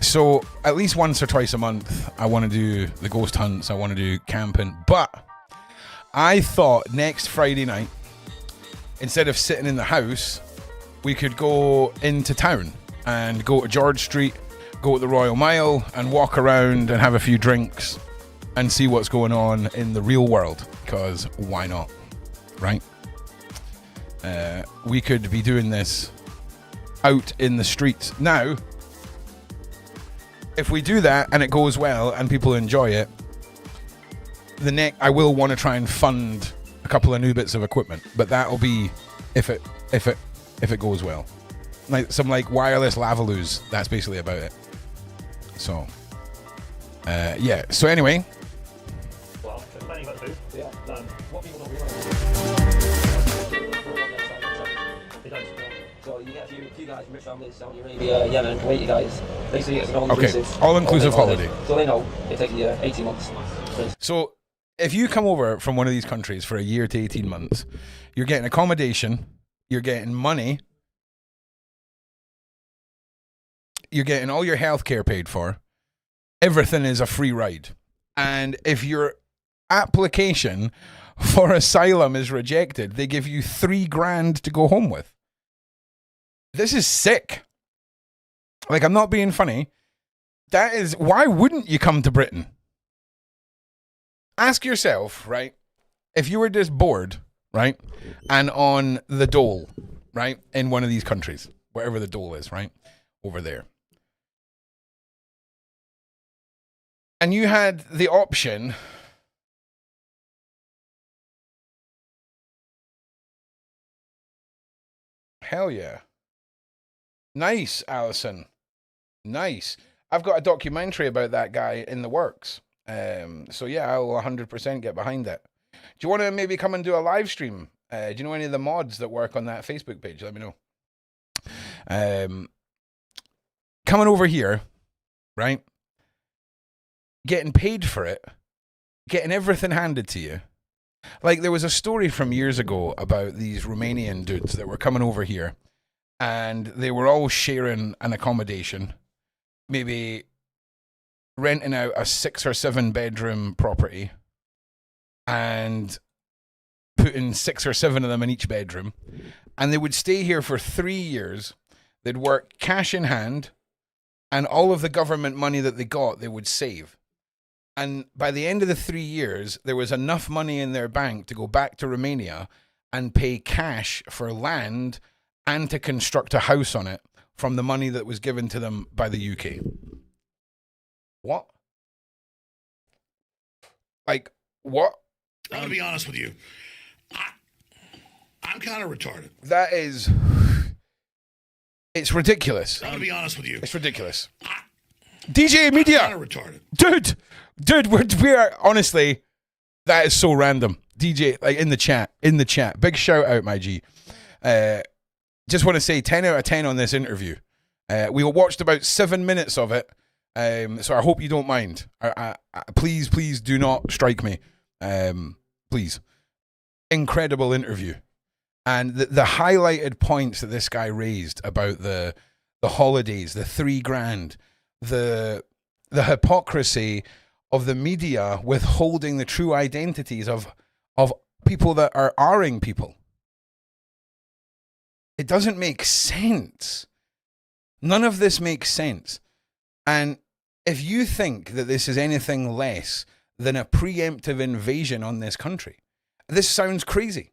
Speaker 2: So at least once or twice a month, I want to do the ghost hunts. I want to do camping. But I thought next Friday night, instead of sitting in the house, we could go into town and go to George Street, go to the Royal Mile, and walk around and have a few drinks and see what's going on in the real world. Because why not? Right? we could be doing this out in the streets. Now, if we do that and it goes well and people enjoy it, I will want to try and fund a couple of new bits of equipment, but that'll be if it goes well. Like some wireless lavaloos. That's basically about it. So, yeah. So anyway.
Speaker 5: Well, plenty about food.
Speaker 4: Yeah. What people don't realise. So you get a few guys from rich families, Saudi Arabia, Yemen, Kuwaiti guys. They see it as an all-inclusive.
Speaker 2: All-inclusive holiday.
Speaker 4: So they know it takes a year, 18 months.
Speaker 2: So if you come over from one of these countries for a year to 18 months, you're getting accommodation, you're getting money, you're getting all your healthcare paid for. Everything is a free ride. And if your application for asylum is rejected, they give you $3,000 to go home with. This is sick. Like, I'm not being funny. Why wouldn't you come to Britain? Ask yourself, right? If you were just bored, right? And on the dole, right? In one of these countries, wherever the dole is, right? Over there. And you had the option hell yeah. Nice, Alison. Nice. I've got a documentary about that guy in the works. So yeah, I'll 100% get behind it. Do you want to maybe come and do a live stream? Do you know any of the mods that work on that Facebook page? Let me know. Coming over here, right? Getting paid for it. Getting everything handed to you. Like, there was a story from years ago about these Romanian dudes that were coming over here, and they were all sharing an accommodation, maybe renting out a 6 or 7 bedroom property and putting 6 or 7 of them in each bedroom. And they would stay here for 3 years. They'd work cash in hand, and all of the government money that they got, they would save. And by the end of the 3 years, there was enough money in their bank to go back to Romania and pay cash for land and to construct a house on it from the money that was given to them by the UK. What? Like, what?
Speaker 6: I'm going to be honest with you. I'm kind of retarded.
Speaker 2: That is... It's ridiculous.
Speaker 6: I'm going to be honest with you.
Speaker 2: It's ridiculous. DJ Media!
Speaker 6: I'm kind of retarded.
Speaker 2: Dude, we're honestly, that is so random. DJ, like, in the chat. Big shout out, my G. Just want to say 10 out of 10 on this interview. We watched about 7 minutes of it. So I hope you don't mind. Please do not strike me. Please. Incredible interview. And the highlighted points that this guy raised about the holidays, the $3,000, the hypocrisy of the media withholding the true identities of people that are R-ing people. It doesn't make sense. None of this makes sense. And if you think that this is anything less than a preemptive invasion on this country, this sounds crazy.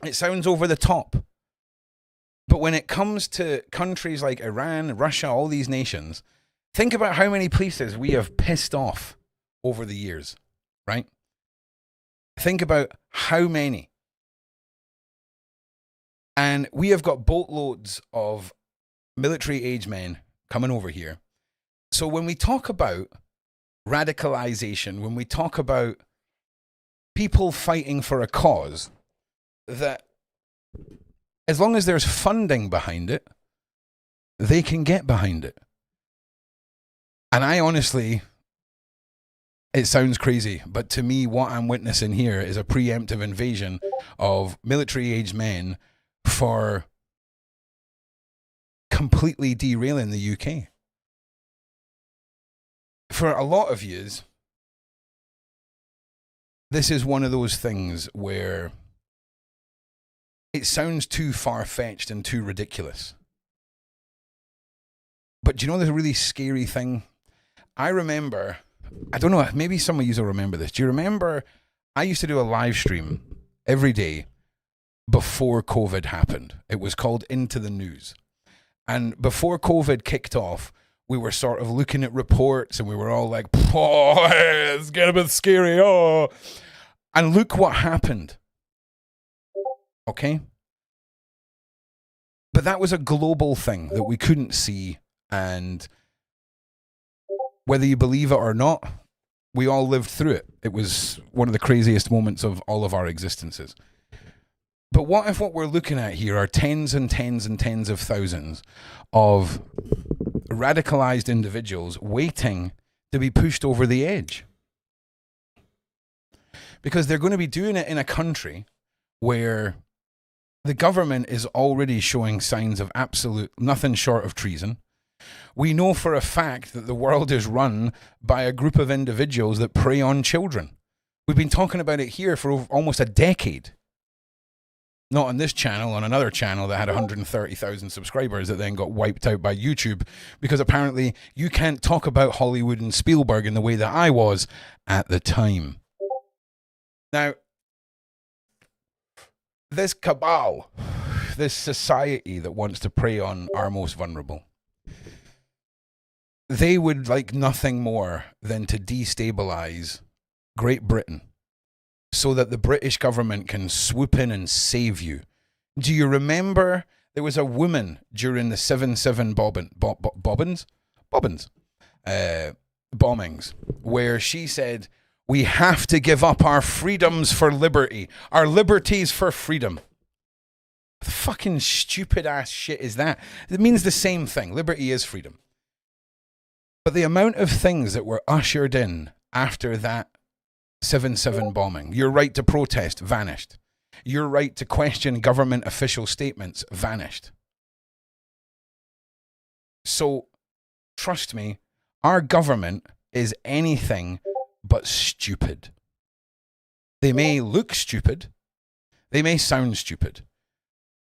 Speaker 2: It sounds over the top. But when it comes to countries like Iran, Russia, all these nations, think about how many places we have pissed off over the years, right? Think about how many. And we have got boatloads of military-age men coming over here. So when we talk about radicalization, when we talk about people fighting for a cause, that as long as there's funding behind it, they can get behind it. And I honestly, it sounds crazy, but to me, what I'm witnessing here is a preemptive invasion of military-age men for completely derailing the UK. For a lot of yous, this is one of those things where it sounds too far-fetched and too ridiculous. But do you know the really scary thing? I remember, I don't know, maybe some of you will remember this. Do you remember I used to do a live stream every day before COVID happened. It was called Into the News. And before COVID kicked off, we were sort of looking at reports and we were all like, oh, it's getting a bit scary. Oh, and look what happened. Okay? But that was a global thing that we couldn't see. And whether you believe it or not, we all lived through it. It was one of the craziest moments of all of our existences. But what if what we're looking at here are tens and tens and tens of thousands of radicalized individuals waiting to be pushed over the edge? Because they're going to be doing it in a country where the government is already showing signs of absolute nothing short of treason. We know for a fact that the world is run by a group of individuals that prey on children. We've been talking about it here for almost a decade. Not on this channel, on another channel that had 130,000 subscribers that then got wiped out by YouTube because apparently you can't talk about Hollywood and Spielberg in the way that I was at the time. Now, this cabal, this society that wants to prey on our most vulnerable, they would like nothing more than to destabilize Great Britain so that the British government can swoop in and save you. Do you remember there was a woman during the 7/7 bombings where she said, we have to give up our freedoms for liberty, our liberties for freedom. What the fucking stupid ass shit is that? It means the same thing. Liberty is freedom. But the amount of things that were ushered in after that 7/7 bombing, your right to protest vanished. Your right to question government official statements vanished. So, trust me, our government is anything but stupid. They may look stupid, they may sound stupid,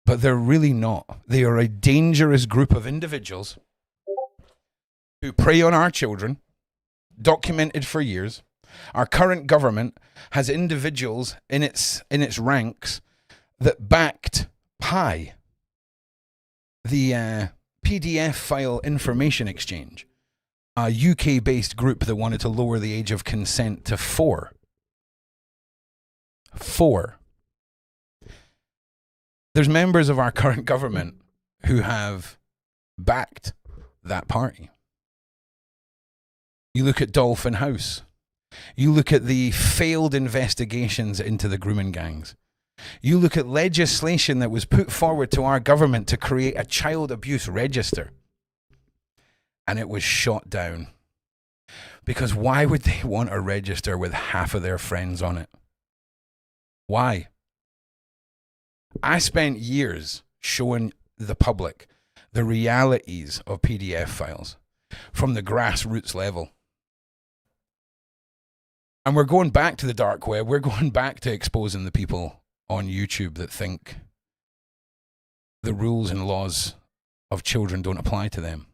Speaker 2: but they're really not. They are a dangerous group of individuals who prey on our children, documented for years. Our current government has individuals in its ranks that backed PI, the PDF file information exchange, a UK-based group that wanted to lower the age of consent to 4. 4. There's members of our current government who have backed that party. You look at Dolphin House. You look at the failed investigations into the grooming gangs. You look at legislation that was put forward to our government to create a child abuse register. And it was shot down. Because why would they want a register with half of their friends on it? Why? I spent years showing the public the realities of PDF files from the grassroots level. And we're going back to the dark web. We're going back to exposing the people on YouTube that think the rules and laws of children don't apply to them.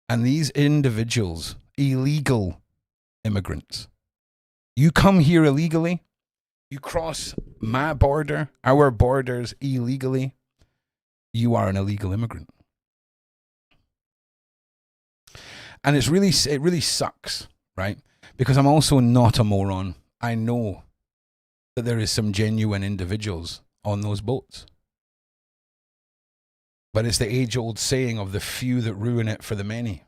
Speaker 2: And these individuals, illegal immigrants, you come here illegally, you cross my border, our borders illegally, you are an illegal immigrant. And it really sucks, right? Because I'm also not a moron. I know that there is some genuine individuals on those boats. But it's the age-old saying of the few that ruin it for the many.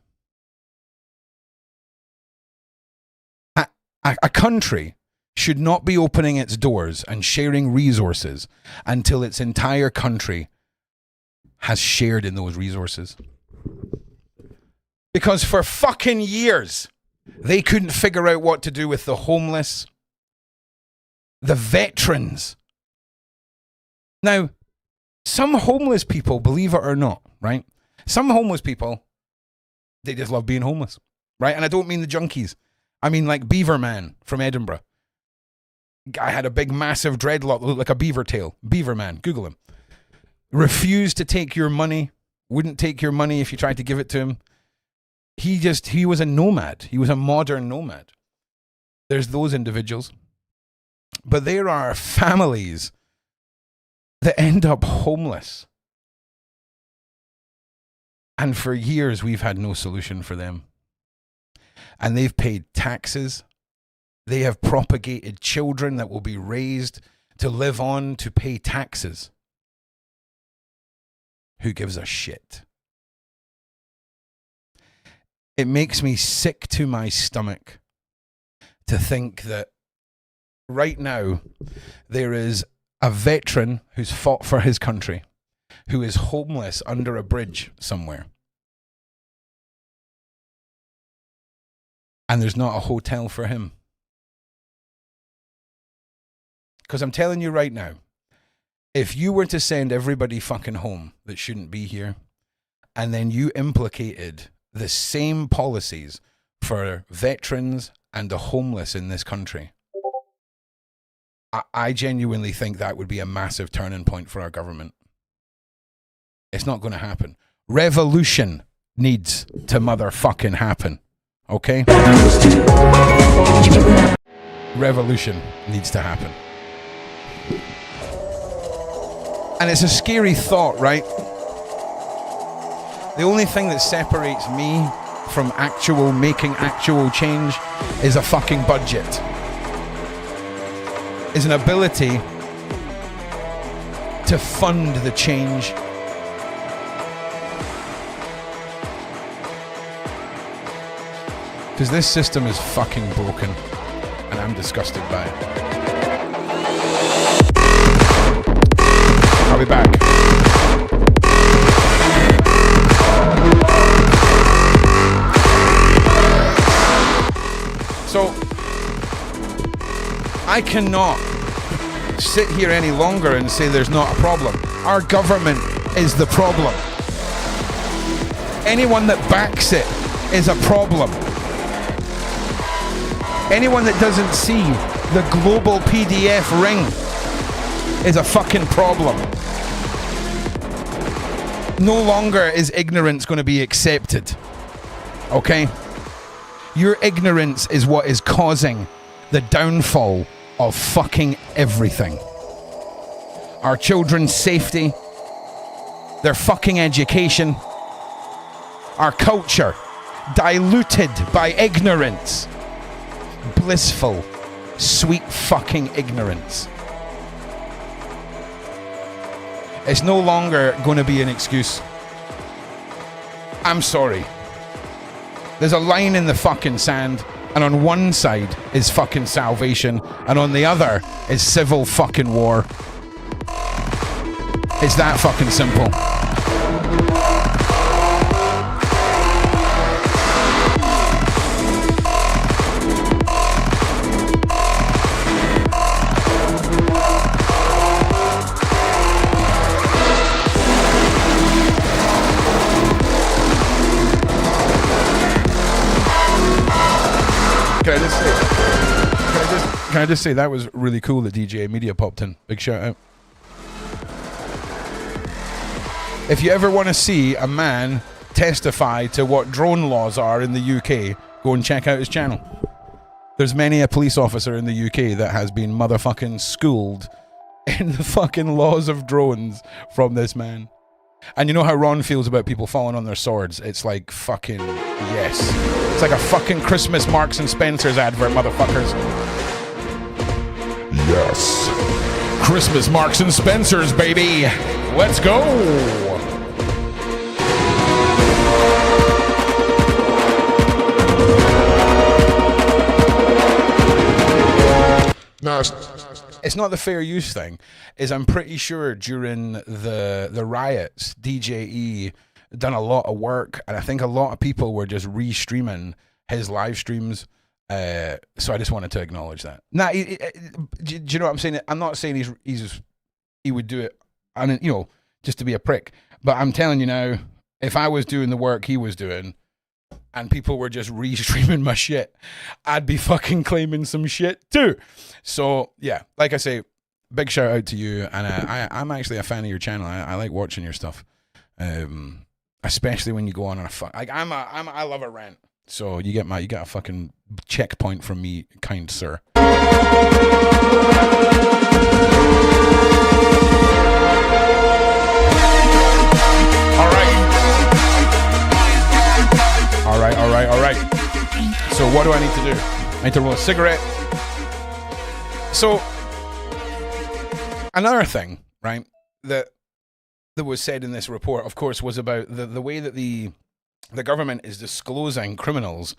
Speaker 2: A country should not be opening its doors and sharing resources until its entire country has shared in those resources. Because for fucking years, they couldn't figure out what to do with the homeless, the veterans. Now, some homeless people, believe it or not, right? Some homeless people, they just love being homeless, right? And I don't mean the junkies. I mean like Beaver Man from Edinburgh. Guy had a big, massive dreadlock that looked like a beaver tail. Beaver Man, Google him. Refused to take your money, wouldn't take your money if you tried to give it to him. He was a nomad. He was a modern nomad. There's those individuals. But there are families that end up homeless. And for years, we've had no solution for them. And they've paid taxes. They have propagated children that will be raised to live on to pay taxes. Who gives a shit? It makes me sick to my stomach to think that right now there is a veteran who's fought for his country who is homeless under a bridge somewhere. And there's not a hotel for him. Because I'm telling you right now, if you were to send everybody fucking home that shouldn't be here, and then you implicated the same policies for veterans and the homeless in this country, I genuinely think that would be a massive turning point for our government. It's not going to happen. Revolution needs to motherfucking happen. Okay? Revolution needs to happen. And it's a scary thought, right? The only thing that separates me from making actual change is a fucking budget. Is an ability to fund the change. Because this system is fucking broken, and I'm disgusted by it. I'll be back. So, I cannot sit here any longer and say there's not a problem. Our government is the problem. Anyone that backs it is a problem. Anyone that doesn't see the global PDF ring is a fucking problem. No longer is ignorance going to be accepted. Okay? Your ignorance is what is causing the downfall of fucking everything. Our children's safety, their fucking education, our culture, diluted by ignorance. Blissful, sweet fucking ignorance. It's no longer going to be an excuse. I'm sorry. There's a line in the fucking sand, and on one side is fucking salvation, and on the other is civil fucking war. It's that fucking simple. Can I just say that was really cool that DJ Media popped in. Big shout out. If you ever want to see a man testify to what drone laws are in the UK, go and check out his channel. There's many a police officer in the UK that has been motherfucking schooled in the fucking laws of drones from this man. And you know how Ron feels about people falling on their swords? It's like fucking yes. It's like a fucking Christmas Marks and Spencer's advert, motherfuckers.
Speaker 3: Yes.
Speaker 2: Christmas Marks and Spencer's, baby. Let's go.
Speaker 3: No,
Speaker 2: it's not the fair use thing. Is I'm pretty sure during the riots, DJE done a lot of work, and I think a lot of people were just restreaming his live streams. So I just wanted to acknowledge that. Now, do you know what I'm saying? I'm not saying he would do it, and you know, just to be a prick. But I'm telling you now, if I was doing the work he was doing, and people were just restreaming my shit, I'd be fucking claiming some shit too. So yeah, like I say, big shout out to you, and I'm actually a fan of your channel. I like watching your stuff, especially when you go on a I love a rant. So you got a fucking checkpoint from me, kind sir. So what do I need to do? I need to roll a cigarette. So another thing, right, that was said in this report, of course, was about the way that the government is disclosing criminals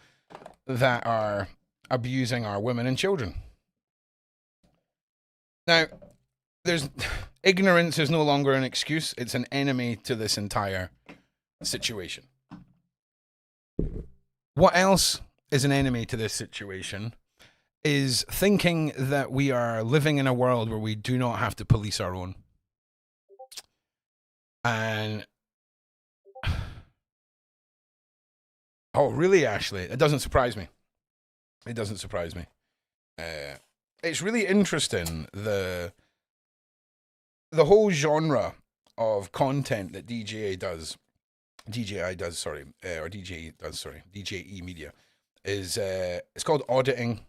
Speaker 2: that are abusing our women and children. Now, ignorance is no longer an excuse. It's an enemy to this entire situation. What else is an enemy to this situation is thinking that we are living in a world where we do not have to police our own. And oh, really, Ashley? It doesn't surprise me. It doesn't surprise me. It's really interesting, the whole genre of content that DJE does, DJE Media, is it's called auditing.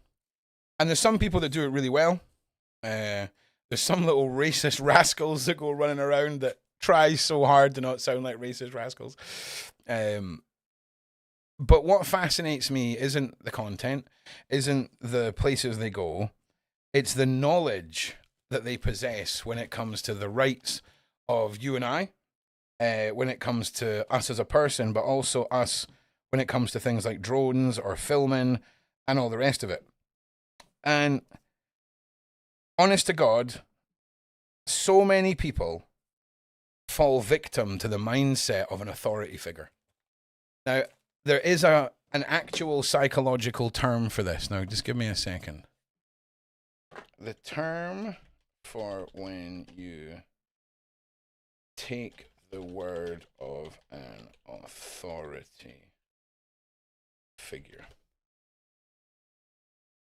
Speaker 2: And there's some people that do it really well. There's some little racist rascals that go running around that try so hard to not sound like racist rascals. But what fascinates me isn't the content, isn't the places they go. It's the knowledge that they possess when it comes to the rights of you and I, when it comes to us as a person, but also us when it comes to things like drones or filming and all the rest of it. And honest to God, so many people fall victim to the mindset of an authority figure. Now, there is an actual psychological term for this. Now, just give me a second. The term for when you take the word of an authority figure.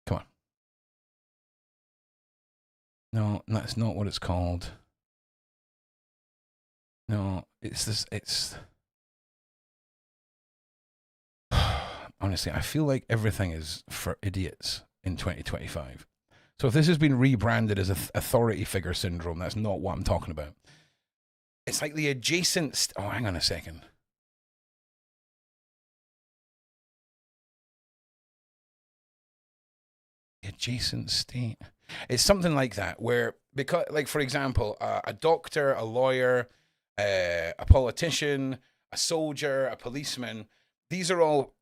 Speaker 2: Come on. No, that's not what it's called. No, it's this, it's... Honestly, I feel like everything is for idiots in 2025. So if this has been rebranded as authority figure syndrome, that's not what I'm talking about. It's like the adjacent... oh, hang on a second. The adjacent state. It's something like that, where, because, like, for example, a doctor, a lawyer, a politician, a soldier, a policeman, these are all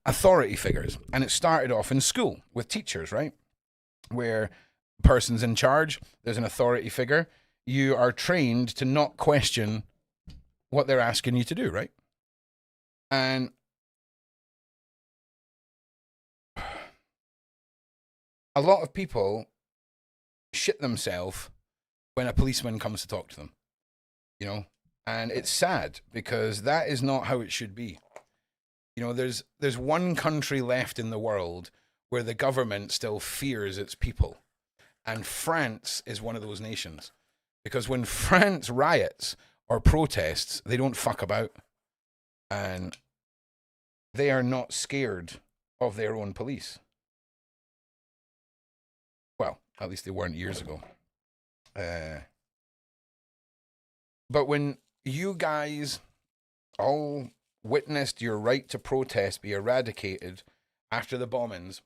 Speaker 2: authority figures. And it started off in school with teachers, right? Where a person's in charge, there's an authority figure. You are trained to not question what they're asking you to do, right? And a lot of people shit themselves when a policeman comes to talk to them, you know? And it's sad, because that is not how it should be. You know, there's one country left in the world where the government still fears its people. And France is one of those nations. Because when France riots or protests, they don't fuck about. And they are not scared of their own police. Well, at least they weren't years ago. But when you guys all witnessed your right to protest be eradicated after the bombings,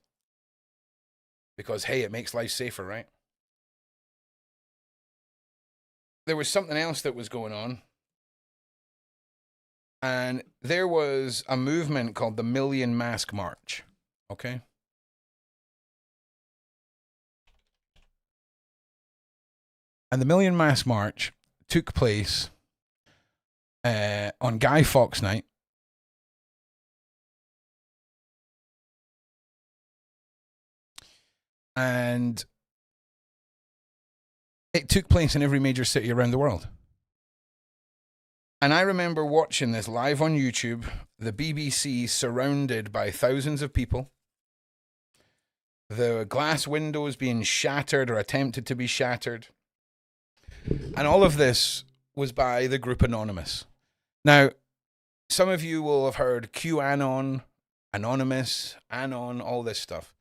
Speaker 2: because, hey, it makes life safer, right? There was something else that was going on. And there was a movement called the Million Mask March, okay? And the Million Mask March took place on Guy Fawkes night. And it took place in every major city around the world. And I remember watching this live on YouTube, the BBC surrounded by thousands of people, the glass windows being shattered or attempted to be shattered. And all of this was by the group Anonymous. Now, some of you will have heard QAnon, Anonymous, Anon, all this stuff.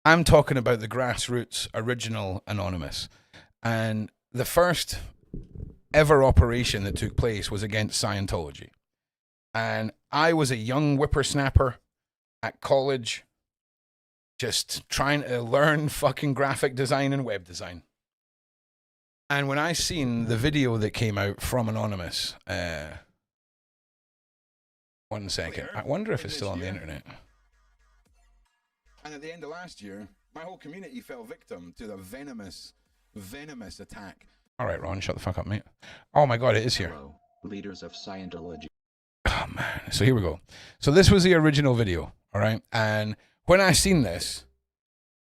Speaker 2: I'm talking about the grassroots original Anonymous. And the first ever operation that took place was against Scientology. And I was a young whippersnapper at college, just trying to learn fucking graphic design and web design. And when I seen the video that came out from Anonymous, 1 second, I wonder if it's still on the internet. And at the end of last year, my whole community fell victim to the venomous attack. All right, Ron, shut the fuck up, mate. Oh my God, it is here.
Speaker 7: Hello, leaders of Scientology.
Speaker 2: Oh man, so here we go. So this was the original video, all right? And when I seen this,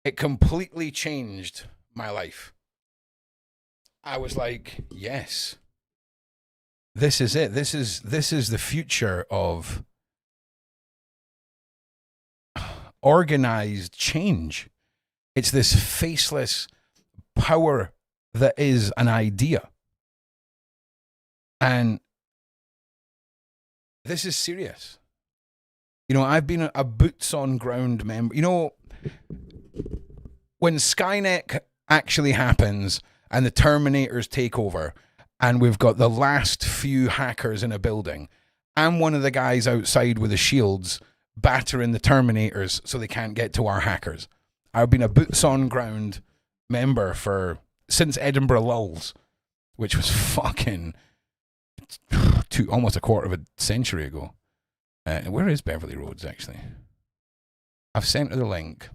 Speaker 2: it completely changed my life. I was like, yes, this is it. This is the future of organized change. It's this faceless power that is an idea. And this is serious. You know, I've been a boots on ground member. You know, when Skynet actually happens and the Terminators take over and we've got the last few hackers in a building, I'm one of the guys outside with the shields battering the Terminators so they can't get to our hackers. I've been a boots on ground member since Edinburgh Lulls, which was fucking almost a quarter of a century ago. Where is Beverly Roads, actually? I've sent her the link.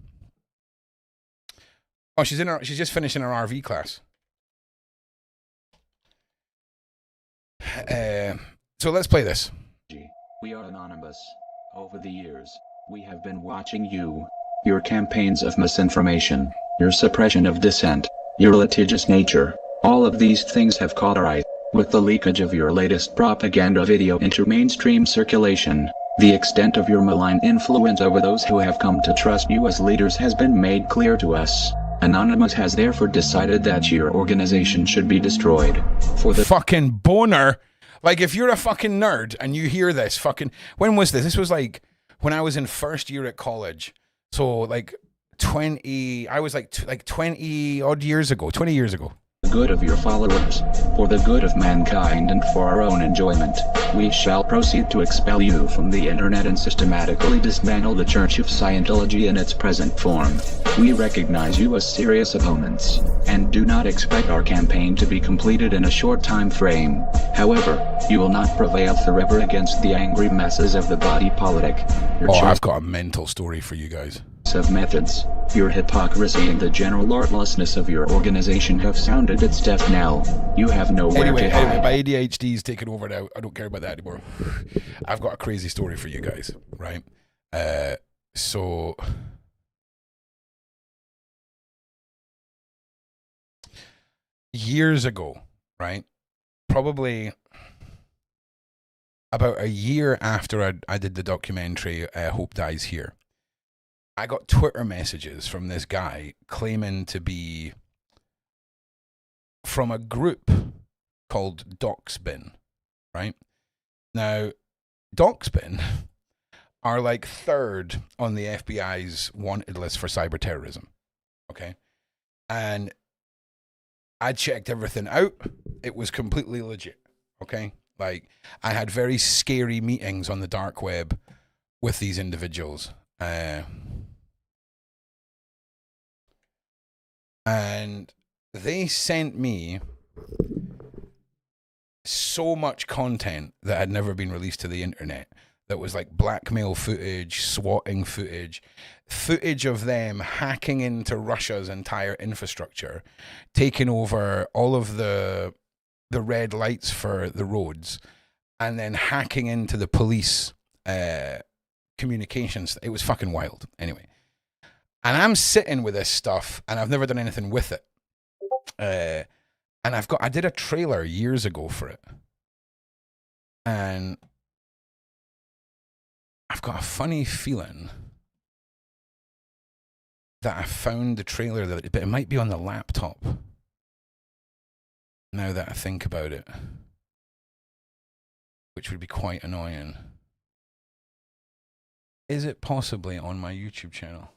Speaker 2: Oh, she's just finishing her RV class. So let's play this.
Speaker 7: We are Anonymous. Over the years, we have been watching you. Your campaigns of misinformation, your suppression of dissent, your litigious nature, all of these things have caught our eye. With the leakage of your latest propaganda video into mainstream circulation, the extent of your malign influence over those who have come to trust you as leaders has been made clear to us. Anonymous has therefore decided that your organization should be destroyed. For the
Speaker 2: fucking boner. Like, if you're a fucking nerd and you hear this fucking... When was this? This was like when I was in first year at college. So like 20... I was like 20 odd years ago. 20 years ago.
Speaker 7: The good of your followers, for the good of mankind and for our own enjoyment, we shall proceed to expel you from the internet and systematically dismantle the Church of Scientology in its present form. We recognize you as serious opponents, and do not expect our campaign to be completed in a short time frame. However, you will not prevail forever against the angry masses of the body politic.
Speaker 2: I've got a mental story for you guys.
Speaker 7: Of methods, your hypocrisy and the general artlessness of your organization have sounded its death knell. You have nowhere to hide.
Speaker 2: Anyway, my ADHD's taken over now. I don't care about that anymore. I've got a crazy story for you guys, right? So years ago, right? Probably about a year after I did the documentary Hope Dies Here, I got Twitter messages from this guy claiming to be from a group called Doxbin, right? Now, Doxbin are like third on the FBI's wanted list for cyber terrorism, okay? And I checked everything out. It was completely legit, okay? Like, I had very scary meetings on the dark web with these individuals. And they sent me so much content that had never been released to the internet. That was like blackmail footage, swatting footage of them hacking into Russia's entire infrastructure, taking over all of the red lights for the roads, and then hacking into the police communications. It was fucking wild. Anyway. And I'm sitting with this stuff, and I've never done anything with it. And I did a trailer years ago for it. And I've got a funny feeling that I found the trailer, but it might be on the laptop. Now that I think about it. Which would be quite annoying. Is it possibly on my YouTube channel?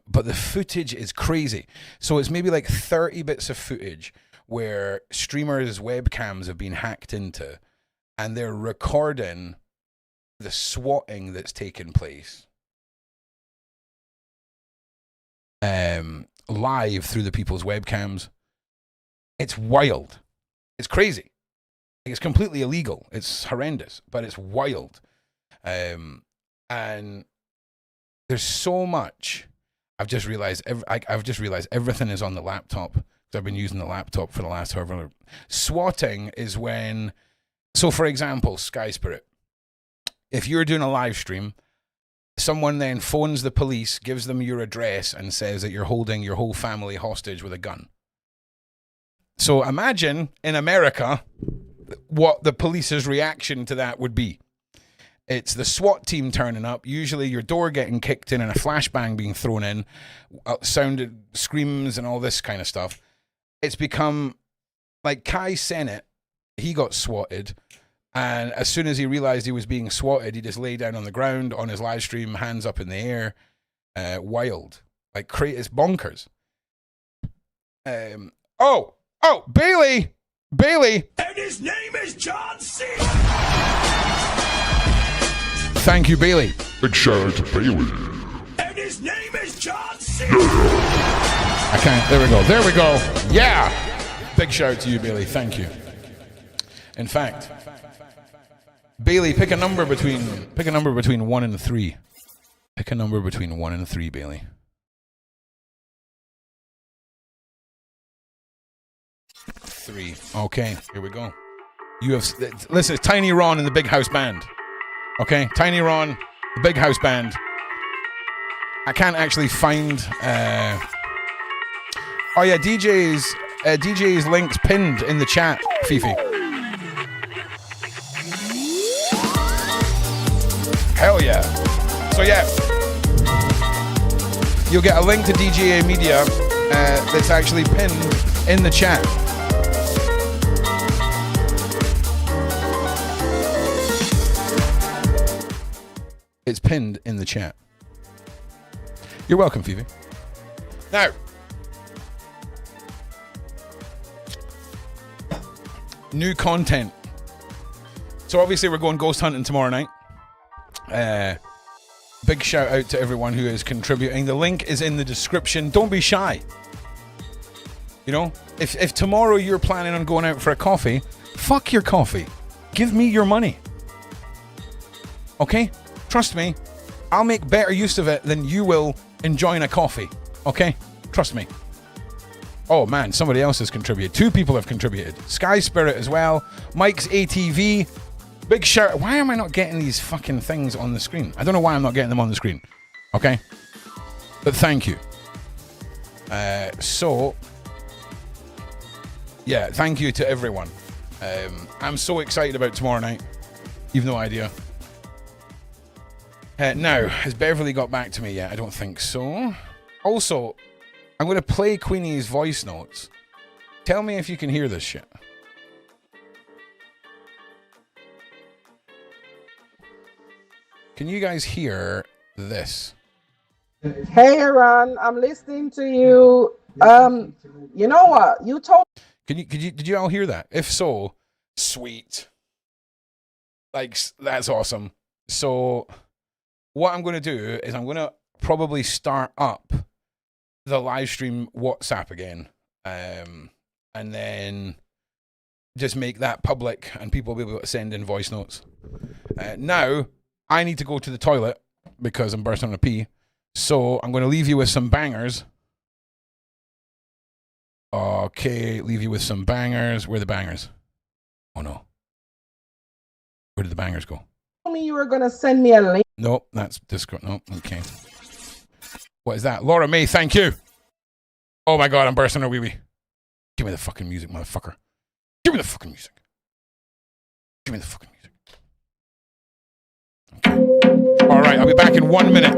Speaker 2: But the footage is crazy. So it's maybe like 30 bits of footage where streamers' webcams have been hacked into, and they're recording the swatting that's taken place live through the people's webcams. It's wild. It's crazy. It's completely illegal. It's horrendous, but it's wild. And there's so much. I've just realized everything is on the laptop. I've been using the laptop for the last however. Swatting is when, so for example, Sky Spirit. If you're doing a live stream, someone then phones the police, gives them your address, and says that you're holding your whole family hostage with a gun. So imagine in America what the police's reaction to that would be. It's the SWAT team turning up, usually your door getting kicked in and a flashbang being thrown in, sounded screams and all this kind of stuff. It's become like Kai Sennett, he got swatted, and as soon as he realized he was being swatted, he just lay down on the ground on his live stream, hands up in the air, wild. Like, it's bonkers. Oh, Bailey!
Speaker 6: And his name is John Cena!
Speaker 2: Thank you, Bailey.
Speaker 3: Big shout out to Bailey.
Speaker 6: And his name is John Cena!
Speaker 2: I can't. There we go. Yeah! Big shout out to you, Bailey. Thank you. In fact, Bailey, pick a number between 1 and 3. Pick a number between 1 and 3, Bailey. 3. Okay, here we go. Listen, it's Tiny Ron and the Big House Band. Okay, Tiny Ron, the Big House Band. I can't actually find. Oh yeah, DJ's links pinned in the chat, Fifi. Hell yeah! So yeah, you'll get a link to DJA Media that's actually pinned in the chat. It's pinned in the chat. You're welcome, Phoebe. Now, new content. So obviously we're going ghost hunting tomorrow night. Big shout out to everyone who is contributing. The link is in the description. Don't be shy. You know, if tomorrow you're planning on going out for a coffee, fuck your coffee. Give me your money. Okay? Trust me, I'll make better use of it than you will enjoying a coffee. Okay? Trust me. Oh man, somebody else has contributed. 2 people have contributed. Sky Spirit as well. Mike's ATV. Big shout. Why am I not getting these fucking things on the screen? I don't know why I'm not getting them on the screen. Okay? But thank you. So, yeah, thank you to everyone. I'm so excited about tomorrow night. You've no idea. Now, has Beverly got back to me yet? I don't think so. Also, I'm going to play Queenie's voice notes. Tell me if you can hear this shit. Can you guys hear this?
Speaker 8: Hey, Aaron, I'm listening to you. You know what? You told.
Speaker 2: Did you all hear that? If so, sweet. Like, that's awesome. So, what I'm going to do is I'm going to probably start up the live stream WhatsApp again, and then just make that public and people will be able to send in voice notes. Now, I need to go to the toilet because I'm bursting on a pee, so I'm going to leave you with some bangers. Okay, leave you with some bangers. Where are the bangers? Oh no. Where did the bangers go?
Speaker 8: Me you were going to send me a link.
Speaker 2: Nope, that's Discord. Nope, okay. What is that? Laura May, thank you. Oh my god, I'm bursting a wee-wee. Give me the fucking music, motherfucker. Give me the fucking music. Give me the fucking music. Okay. Alright, I'll be back in 1 minute.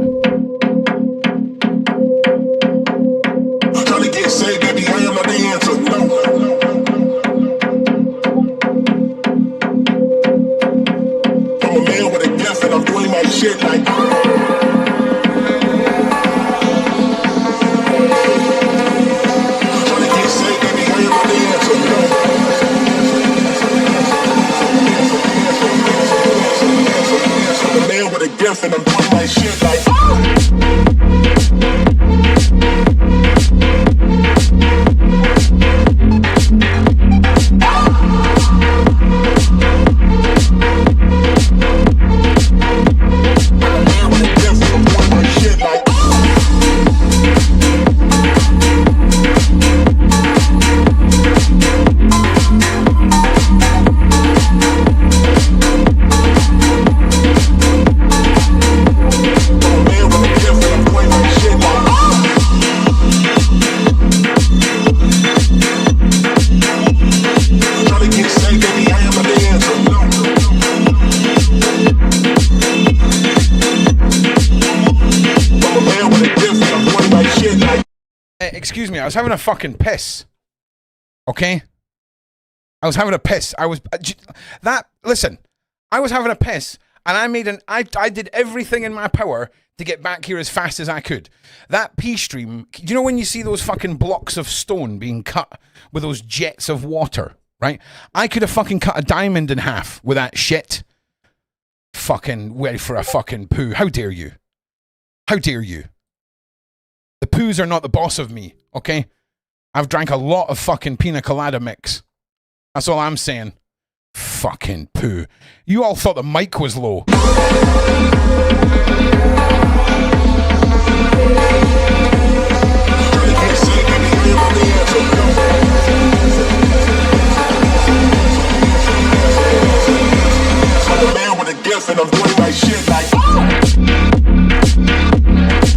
Speaker 3: I'm trying to get saved, baby. I am not the answer. No. I'm a man with a gift and I'm doing my shit like. And I'm doing my shit like
Speaker 2: Excuse me, I was having a fucking piss. Okay? I was having a piss. Listen, I was having a piss, and I did everything in my power to get back here as fast as I could. That pee stream, do you know when you see those fucking blocks of stone being cut with those jets of water, right? I could have fucking cut a diamond in half with that shit. Fucking ready for a fucking poo. How dare you? How dare you? The poos are not the boss of me, okay? I've drank a lot of fucking pina colada mix. That's all I'm saying. Fucking poo. You all thought the mic was low.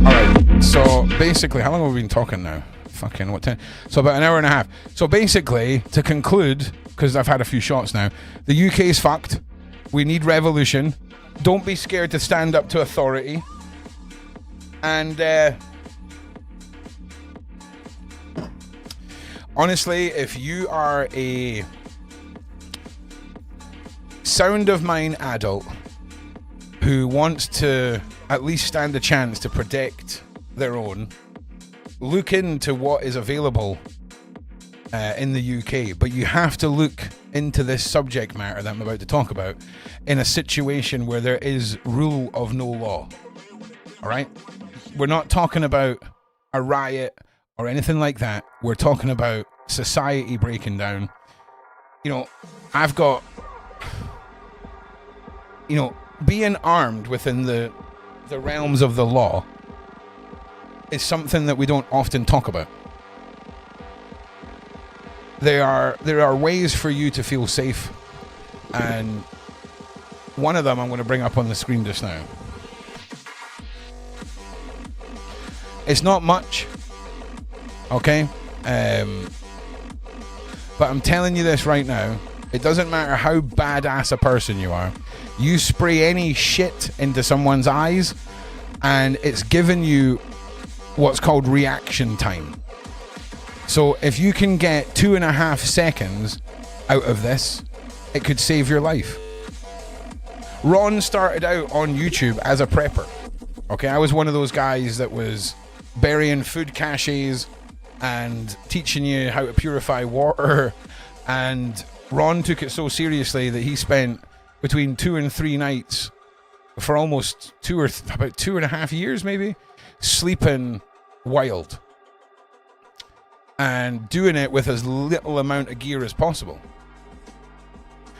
Speaker 2: Alright, so basically, how long have we been talking now? Fucking what time? So about an hour and a half. So basically, to conclude, because I've had a few shots now, the UK is fucked. We need revolution. Don't be scared to stand up to authority. And honestly, if you are a sound of mind adult who wants to at least stand a chance to protect their own, look into what is available in the UK, but you have to look into this subject matter that I'm about to talk about in a situation where there is rule of no law. All right? We're not talking about a riot or anything like that. We're talking about society breaking down. You know, I've got, you know, being armed within the realms of the law is something that we don't often talk about. There are ways for you to feel safe, and one of them I'm going to bring up on the screen just now. It's not much, okay? But I'm telling you this right now, it doesn't matter how badass a person you are. You spray any shit into someone's eyes, and it's giving you what's called reaction time. So if you can get 2.5 seconds out of this, it could save your life. Ron started out on YouTube as a prepper. Okay, I was one of those guys that was burying food caches and teaching you how to purify water. And Ron took it so seriously that he spent between 2 and 3 nights for almost about 2.5 years maybe, sleeping wild. And doing it with as little amount of gear as possible.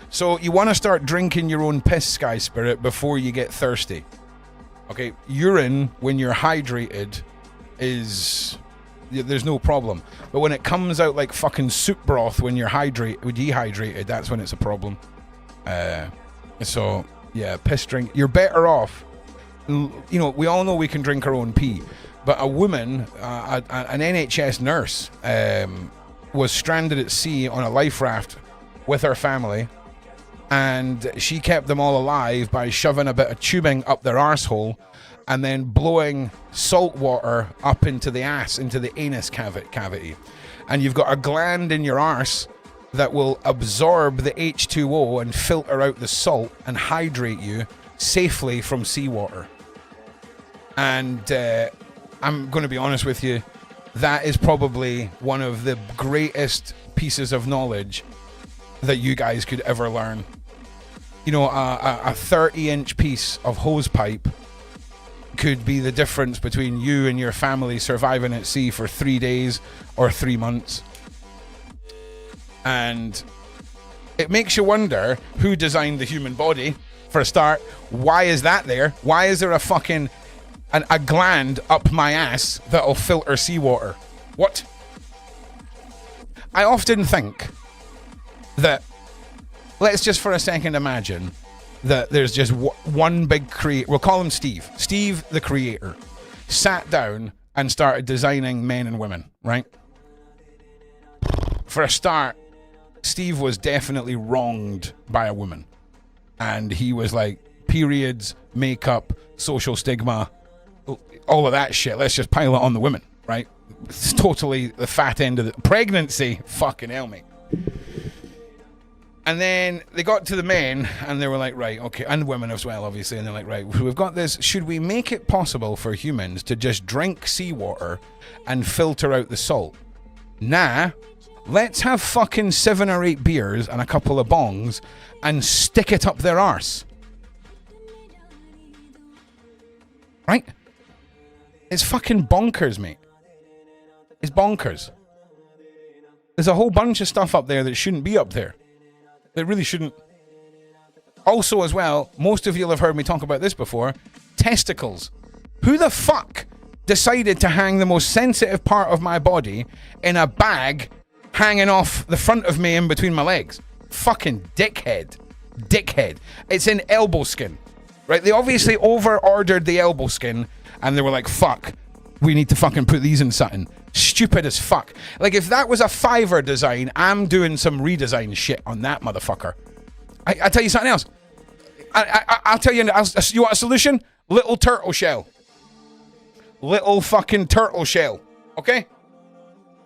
Speaker 2: So you want to start drinking your own piss, Sky Spirit, before you get thirsty. Okay, urine when you're hydrated there's no problem. But when it comes out like fucking soup broth when you're dehydrated, that's when it's a problem. So yeah, piss drink. You're better off. You know, we all know we can drink our own pee. But a woman, an NHS nurse, was stranded at sea on a life raft with her family, and she kept them all alive by shoving a bit of tubing up their arsehole and then blowing salt water up into the ass, into the anus cavity. And you've got a gland in your arse that will absorb the H2O and filter out the salt and hydrate you safely from seawater. And I'm going to be honest with you, that is probably one of the greatest pieces of knowledge that you guys could ever learn. You know, a 30-inch piece of hose pipe could be the difference between you and your family surviving at sea for 3 days or 3 months. And it makes you wonder who designed the human body, for a start. Why is that there? Why is there a fucking a gland up my ass that'll filter seawater? What? I often think that, let's just for a second imagine that there's just one big creator. We'll call him Steve. Steve, the creator, sat down and started designing men and women, right? For a start, Steve was definitely wronged by a woman. And he was like, periods, makeup, social stigma, all of that shit, let's just pile it on the women, right? It's totally the fat end of the pregnancy. Fucking hell, mate. And then they got to the men, and they were like, right, okay, and women as well, obviously, and they're like, right, we've got this. Should we make it possible for humans to just drink seawater and filter out the salt? Nah, let's have fucking 7 or 8 beers and a couple of bongs and stick it up their arse. Right? It's fucking bonkers, mate. It's bonkers. There's a whole bunch of stuff up there that shouldn't be up there. That really shouldn't. Also, as well, most of you will have heard me talk about this before. Testicles. Who the fuck decided to hang the most sensitive part of my body in a bag hanging off the front of me in between my legs? Fucking dickhead. Dickhead. It's in elbow skin. Right? They obviously over-ordered the elbow skin, and they were like, fuck, we need to fucking put these in something. Stupid as fuck. Like, if that was a Fiverr design, I'm doing some redesign shit on that motherfucker. I'll tell you something else. I'll tell you, you want a solution? Little turtle shell. Little fucking turtle shell. Okay?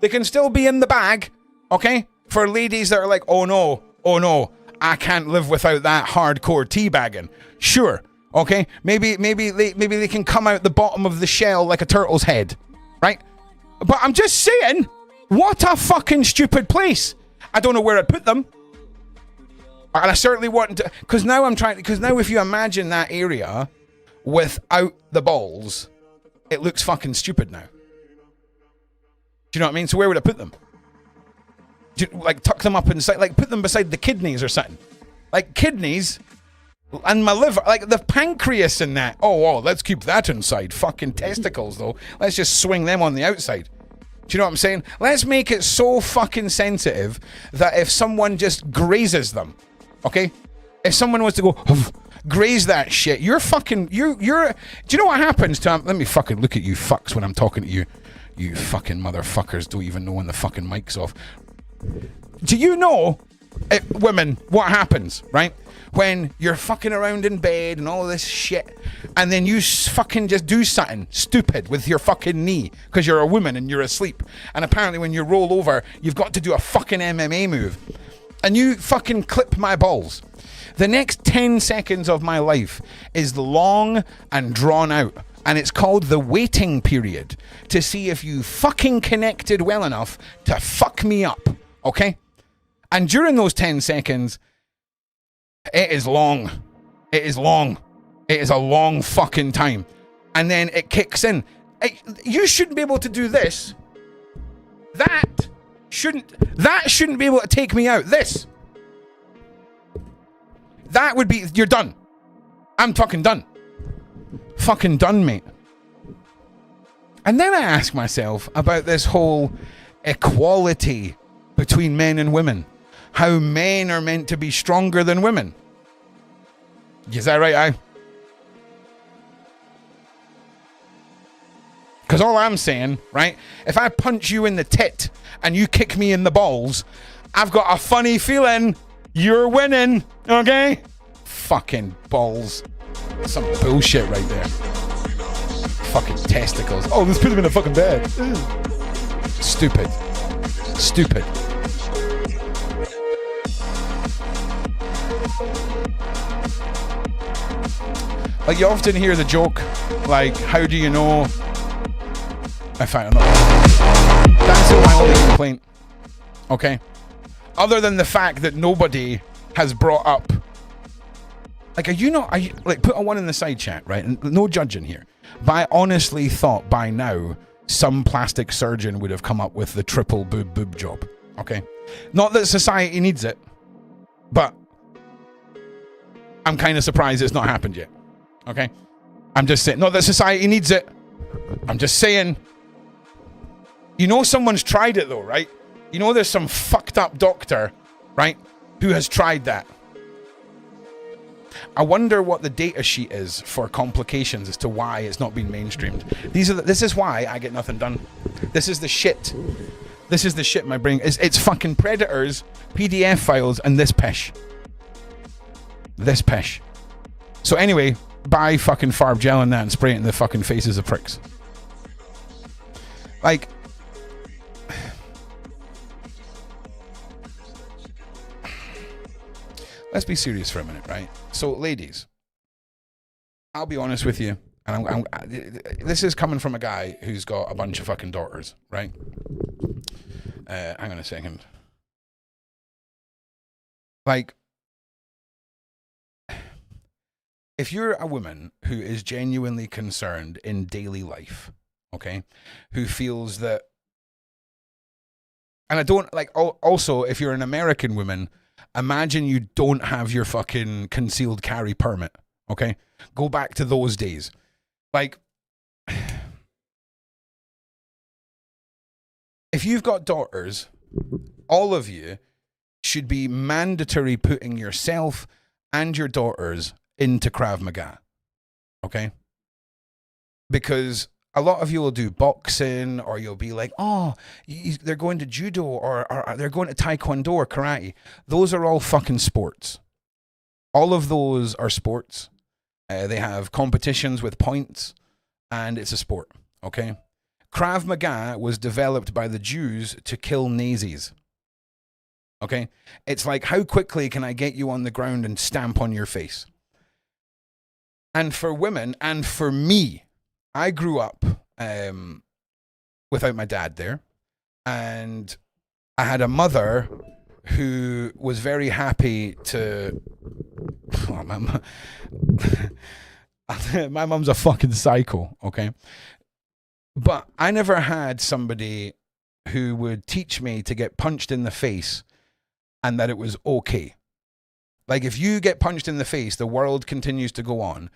Speaker 2: They can still be in the bag. Okay? For ladies that are like, oh no, I can't live without that hardcore teabagging. Sure. Okay? Maybe they can come out the bottom of the shell like a turtle's head. Right? But I'm just saying, what a fucking stupid place. I don't know where I'd put them. And I certainly want to, because now if you imagine that area without the balls, it looks fucking stupid now. Do you know what I mean? So where would I put them? Like tuck them up inside, like put them beside the kidneys or something. Like kidneys and my liver, like the pancreas in that. Oh, let's keep that inside. Fucking testicles though. Let's just swing them on the outside. Do you know what I'm saying? Let's make it so fucking sensitive that if someone just grazes them, okay? If someone was to go graze that shit, you're fucking, you're. Do you know what happens to? Let me fucking look at you fucks when I'm talking to you. You fucking motherfuckers don't even know when the fucking mic's off. Do you know, women, what happens, right? When you're fucking around in bed and all of this shit, and then you fucking just do something stupid with your fucking knee because you're a woman and you're asleep, and apparently when you roll over, you've got to do a fucking MMA move, and you fucking clip my balls. The next 10 seconds of my life is long and drawn out, and it's called the waiting period to see if you fucking connected well enough to fuck me up, okay? And during those 10 seconds, it is long. It is long. It is a long fucking time. And then it kicks in. You shouldn't be able to do this. That shouldn't be able to take me out. This. That would be, you're done. I'm fucking done. Fucking done, mate. And then I ask myself about this whole equality between men and women. How men are meant to be stronger than women. Is that right, Because all I'm saying, right, if I punch you in the tit and you kick me in the balls, I've got a funny feeling you're winning, okay? Fucking balls. Some bullshit right there. Fucking testicles. Oh, let's put them in a fucking bag. Stupid. Stupid. Like, you often hear the joke, like, how do you know if I'm not? That's my only complaint. Okay? Other than the fact that nobody has brought up, like, like, put a 1 in the side chat, right? And no judging here. But I honestly thought by now some plastic surgeon would have come up with the triple boob job. Okay? Not that society needs it, but I'm kind of surprised it's not happened yet. Okay? I'm just saying, not that society needs it. I'm just saying, you know someone's tried it though, right? You know there's some fucked up doctor, right, who has tried that. I wonder what the data sheet is for complications as to why it's not been mainstreamed. This is why I get nothing done. This is the shit. This is the shit my brain... It's fucking Predators, PDF files, and this pesh. This pesh. So anyway, buy fucking Farb gel and that and spray it in the fucking faces of pricks. Like, let's be serious for a minute, right? So, ladies, I'll be honest with you, and this is coming from a guy who's got a bunch of fucking daughters, right? Hang on a second. Like, if you're a woman who is genuinely concerned in daily life, okay, who feels that, and I don't, like, also, if you're an American woman, imagine you don't have your fucking concealed carry permit, okay? Go back to those days. Like, if you've got daughters, all of you should be mandatory putting yourself and your daughters into Krav Maga, okay? Because a lot of you will do boxing, or you'll be like, oh, they're going to judo, or they're going to taekwondo or karate. Those are all fucking sports. All of those are sports. They have competitions with points, and it's a sport, okay? Krav Maga was developed by the Jews to kill Nazis. Okay? It's like, how quickly can I get you on the ground and stamp on your face? And for women, and for me, I grew up without my dad there. And I had a mother who was very happy to... Oh, my mum's a fucking psycho, okay? But I never had somebody who would teach me to get punched in the face and that it was okay. Like, if you get punched in the face, the world continues to go on,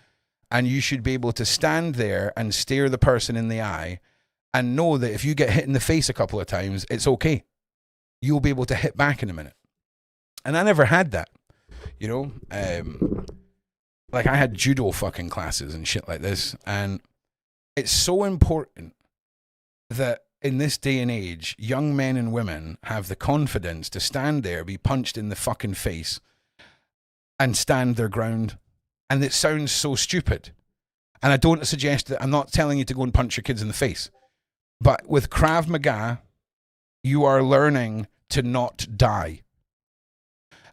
Speaker 2: and you should be able to stand there and stare the person in the eye and know that if you get hit in the face a couple of times, it's okay. You'll be able to hit back in a minute. And I never had that, you know? Like, I had judo fucking classes and shit like this, and it's so important that in this day and age, young men and women have the confidence to stand there, be punched in the fucking face, and stand their ground. And it sounds so stupid. And I don't suggest that, I'm not telling you to go and punch your kids in the face. But with Krav Maga, you are learning to not die.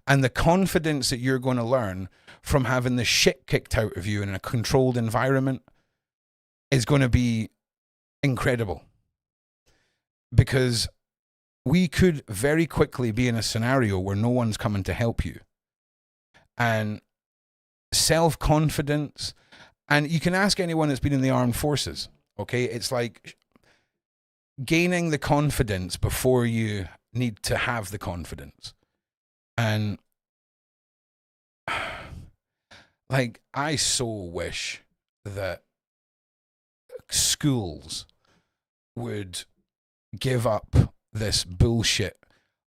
Speaker 2: And the confidence that you're going to learn from having the shit kicked out of you in a controlled environment is going to be incredible. Because we could very quickly be in a scenario where no one's coming to help you. And self-confidence, and you can ask anyone that's been in the armed forces, okay? It's like gaining the confidence before you need to have the confidence. And like, I so wish that schools would give up this bullshit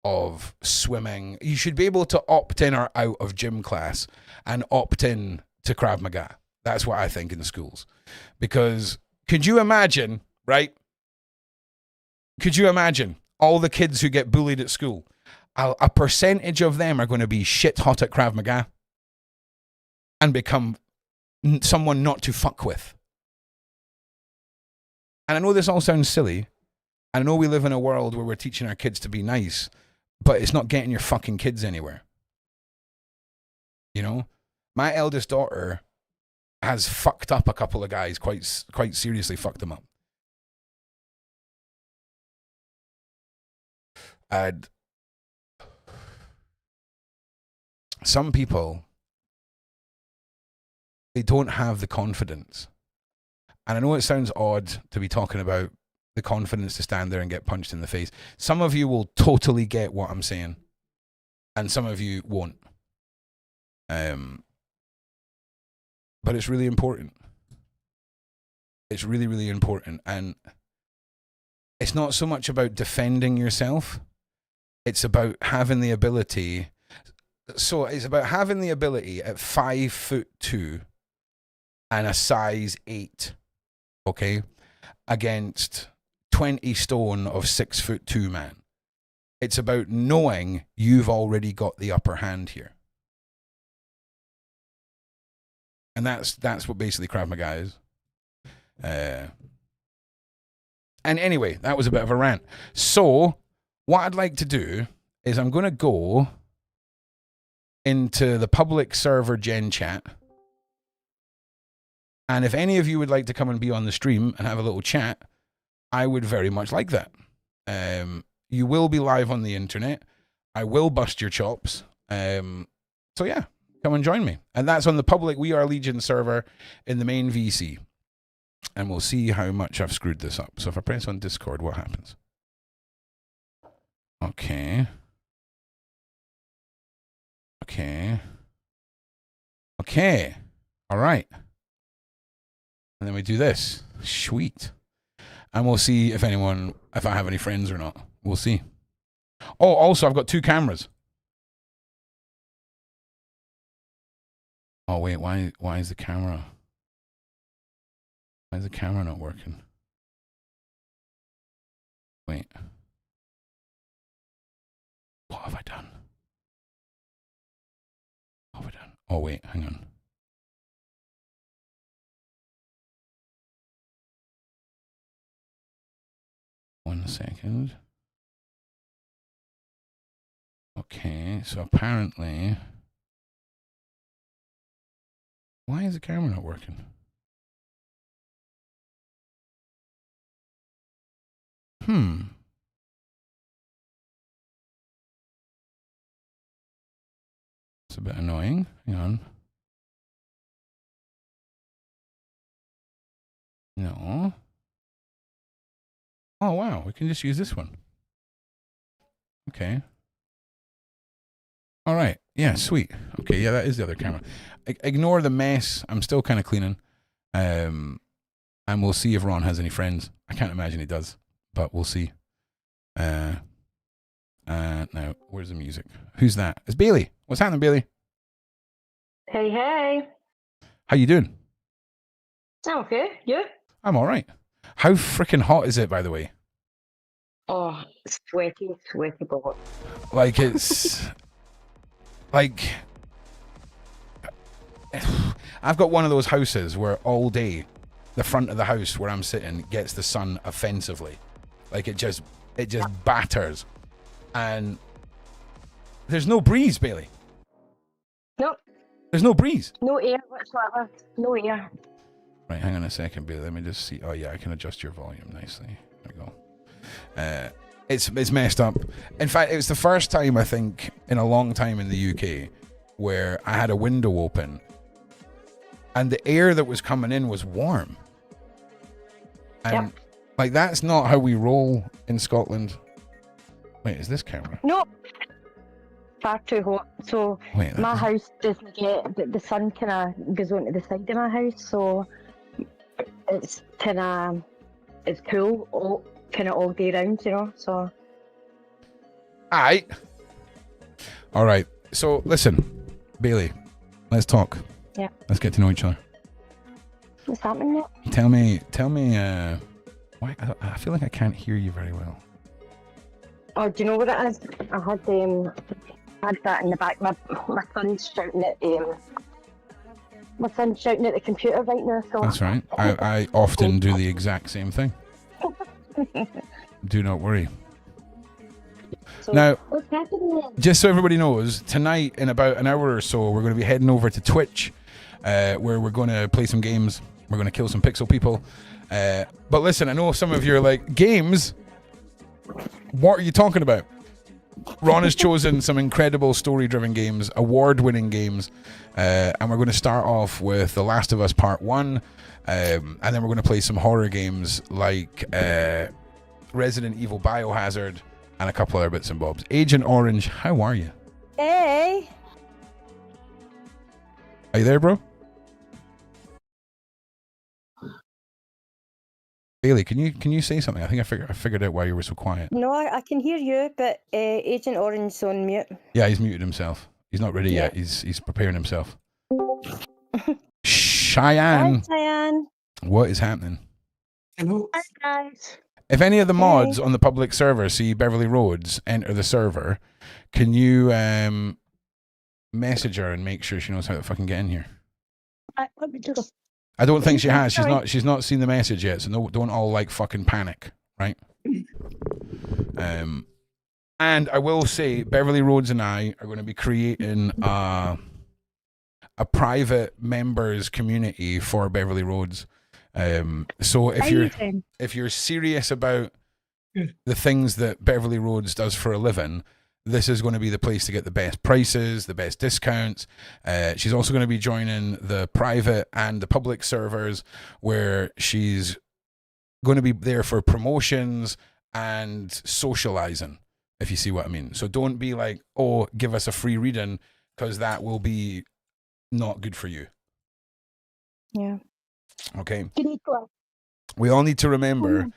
Speaker 2: of swimming. You should be able to opt in or out of gym class and opt in to Krav Maga. That's what I think in schools. Because could you imagine, right? Could you imagine all the kids who get bullied at school? A percentage of them are going to be shit hot at Krav Maga and become someone not to fuck with. And I know this all sounds silly. I know we live in a world where we're teaching our kids to be nice, but it's not getting your fucking kids anywhere. You know? My eldest daughter has fucked up a couple of guys, quite seriously fucked them up. And some people, they don't have the confidence. And I know it sounds odd to be talking about the confidence to stand there and get punched in the face. Some of you will totally get what I'm saying, and some of you won't. But it's really important. It's really, really important. And it's not so much about defending yourself. It's about having the ability. So it's about having the ability at 5'2" and a size 8, okay, against 20 stone of 6'2" man. It's about knowing you've already got the upper hand here. And that's what basically Krav Maga is. And anyway, that was a bit of a rant. So what I'd like to do is I'm going to go into the public server Gen Chat. And if any of you would like to come and be on the stream and have a little chat, I would very much like that. You will be live on the internet. I will bust your chops. So yeah, come and join me. And that's on the public We Are Legion server in the main VC. And we'll see how much I've screwed this up. So if I press on Discord, what happens? Okay. All right. And then we do this. Sweet. And we'll see if I have any friends or not. We'll see. Oh, also, I've got 2 cameras. Oh, wait, why is the camera? Why is the camera not working? Wait. What have I done? Oh, wait, hang on. One second. Okay, so apparently... Why is the camera not working? It's a bit annoying. Hang on. No. Oh, wow. We can just use this one. Okay. All right. Yeah, sweet. Okay, yeah, that is the other camera. Ignore the mess. I'm still kind of cleaning. And we'll see if Ron has any friends. I can't imagine he does, but we'll see. Now, where's the music? Who's that? It's Bailey. What's happening, Bailey?
Speaker 9: Hey, hey.
Speaker 2: How you doing?
Speaker 9: I'm okay. You?
Speaker 2: I'm all right. How freaking hot is it, by the way?
Speaker 9: Oh, sweaty bot.
Speaker 2: Like, it's... like... I've got one of those houses where all day, the front of the house where I'm sitting gets the sun offensively. Like, it just batters. And there's no breeze, Bailey.
Speaker 9: Nope.
Speaker 2: There's no breeze.
Speaker 9: No air whatsoever. No air.
Speaker 2: Right, hang on a second, Bailey. Let me just see. Oh, yeah, I can adjust your volume nicely. There we go. It's messed up. In fact, it was the first time, I think, in a long time in the UK where I had a window open and the air that was coming in was warm. And, like, that's not how we roll in Scotland. Wait, is this camera?
Speaker 9: No. Far too hot. So
Speaker 2: wait,
Speaker 9: my house doesn't get the sun kind of goes onto the side of my house, so it's kind of it's cool all day round, you know. So.
Speaker 2: All right. So listen, Bailey, let's talk.
Speaker 9: Yeah.
Speaker 2: Let's get to know each other.
Speaker 9: What's happening now?
Speaker 2: Tell me. Why? I feel like I can't hear you very well.
Speaker 9: Oh, do you know what it is? I had that in the back. My son's shouting at the computer right now. So
Speaker 2: that's right. I often do the exact same thing. Do not worry.
Speaker 9: So
Speaker 2: now,
Speaker 9: what's happening?
Speaker 2: Just so everybody knows, tonight in about an hour or so, we're going to be heading over to Twitch, where we're going to play some games. We're going to kill some pixel people. But listen, I know some of you are like, games? What are you talking about? Ron has chosen some incredible story-driven games, award-winning games, and we're going to start off with The Last of Us Part 1, and then we're going to play some horror games like Resident Evil Biohazard and a couple other bits and bobs. Agent Orange, how are you?
Speaker 9: Hey.
Speaker 2: Are you there, bro? Bailey, can you say something? I think I figured out why you were so quiet.
Speaker 9: No, I can hear you, but Agent Orange's on mute.
Speaker 2: Yeah, he's muted himself. He's not ready yet. He's preparing himself. Cheyenne.
Speaker 9: Hi, Cheyenne.
Speaker 2: What is happening?
Speaker 9: Hello. Hi, guys.
Speaker 2: If any of the mods on the public server see Beverly Rhodes enter the server, can you message her and make sure she knows how to fucking get in here?
Speaker 9: Let me just...
Speaker 2: I don't think she has. She's not seen the message yet, so don't all like fucking panic, right? And I will say, Beverly Rhodes and I are going to be creating a private members community for Beverly Rhodes. So if you're serious about the things that Beverly Rhodes does for a living, this is going to be the place to get the best prices, the best discounts. She's also going to be joining the private and the public servers, where she's going to be there for promotions and socializing, if you see what I mean. So don't be like, oh, give us a free reading, because that will be not good for you.
Speaker 9: Yeah.
Speaker 2: Okay. We all need to remember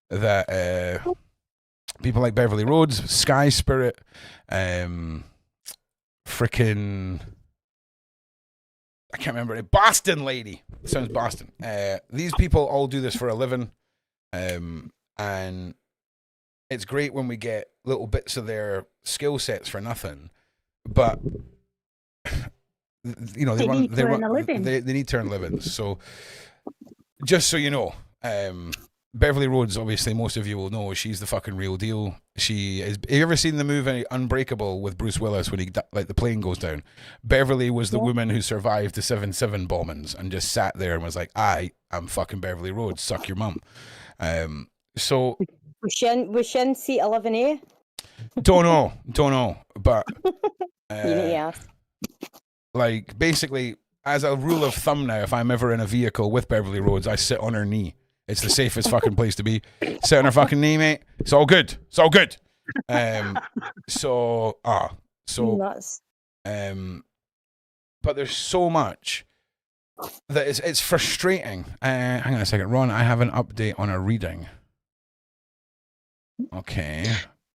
Speaker 2: that people like Beverly Rhodes, Sky Spirit, freaking, I can't remember it. Boston Lady. Sounds Boston. These people all do this for a living. And it's great when we get little bits of their skill sets for nothing. But you know, they need to earn livings. So just so you know, Beverly Rhodes, obviously most of you will know, she's the fucking real deal. She is. Have you ever seen the movie Unbreakable with Bruce Willis when the plane goes down? Beverly was the woman who survived the 7/7 bombings and just sat there and was like, I'm fucking Beverly Rhodes, suck your mum. So
Speaker 10: was she in seat 11A?
Speaker 2: Don't know, but
Speaker 10: you need to ask.
Speaker 2: Like, basically, as a rule of thumb now, if I'm ever in a vehicle with Beverly Rhodes, I sit on her knee. It's the safest fucking place to be. Sit on her fucking knee, mate. It's all good. It's all good. So
Speaker 10: nuts.
Speaker 2: But there's so much that it's frustrating. Hang on a second, Ron. I have an update on a reading. Okay.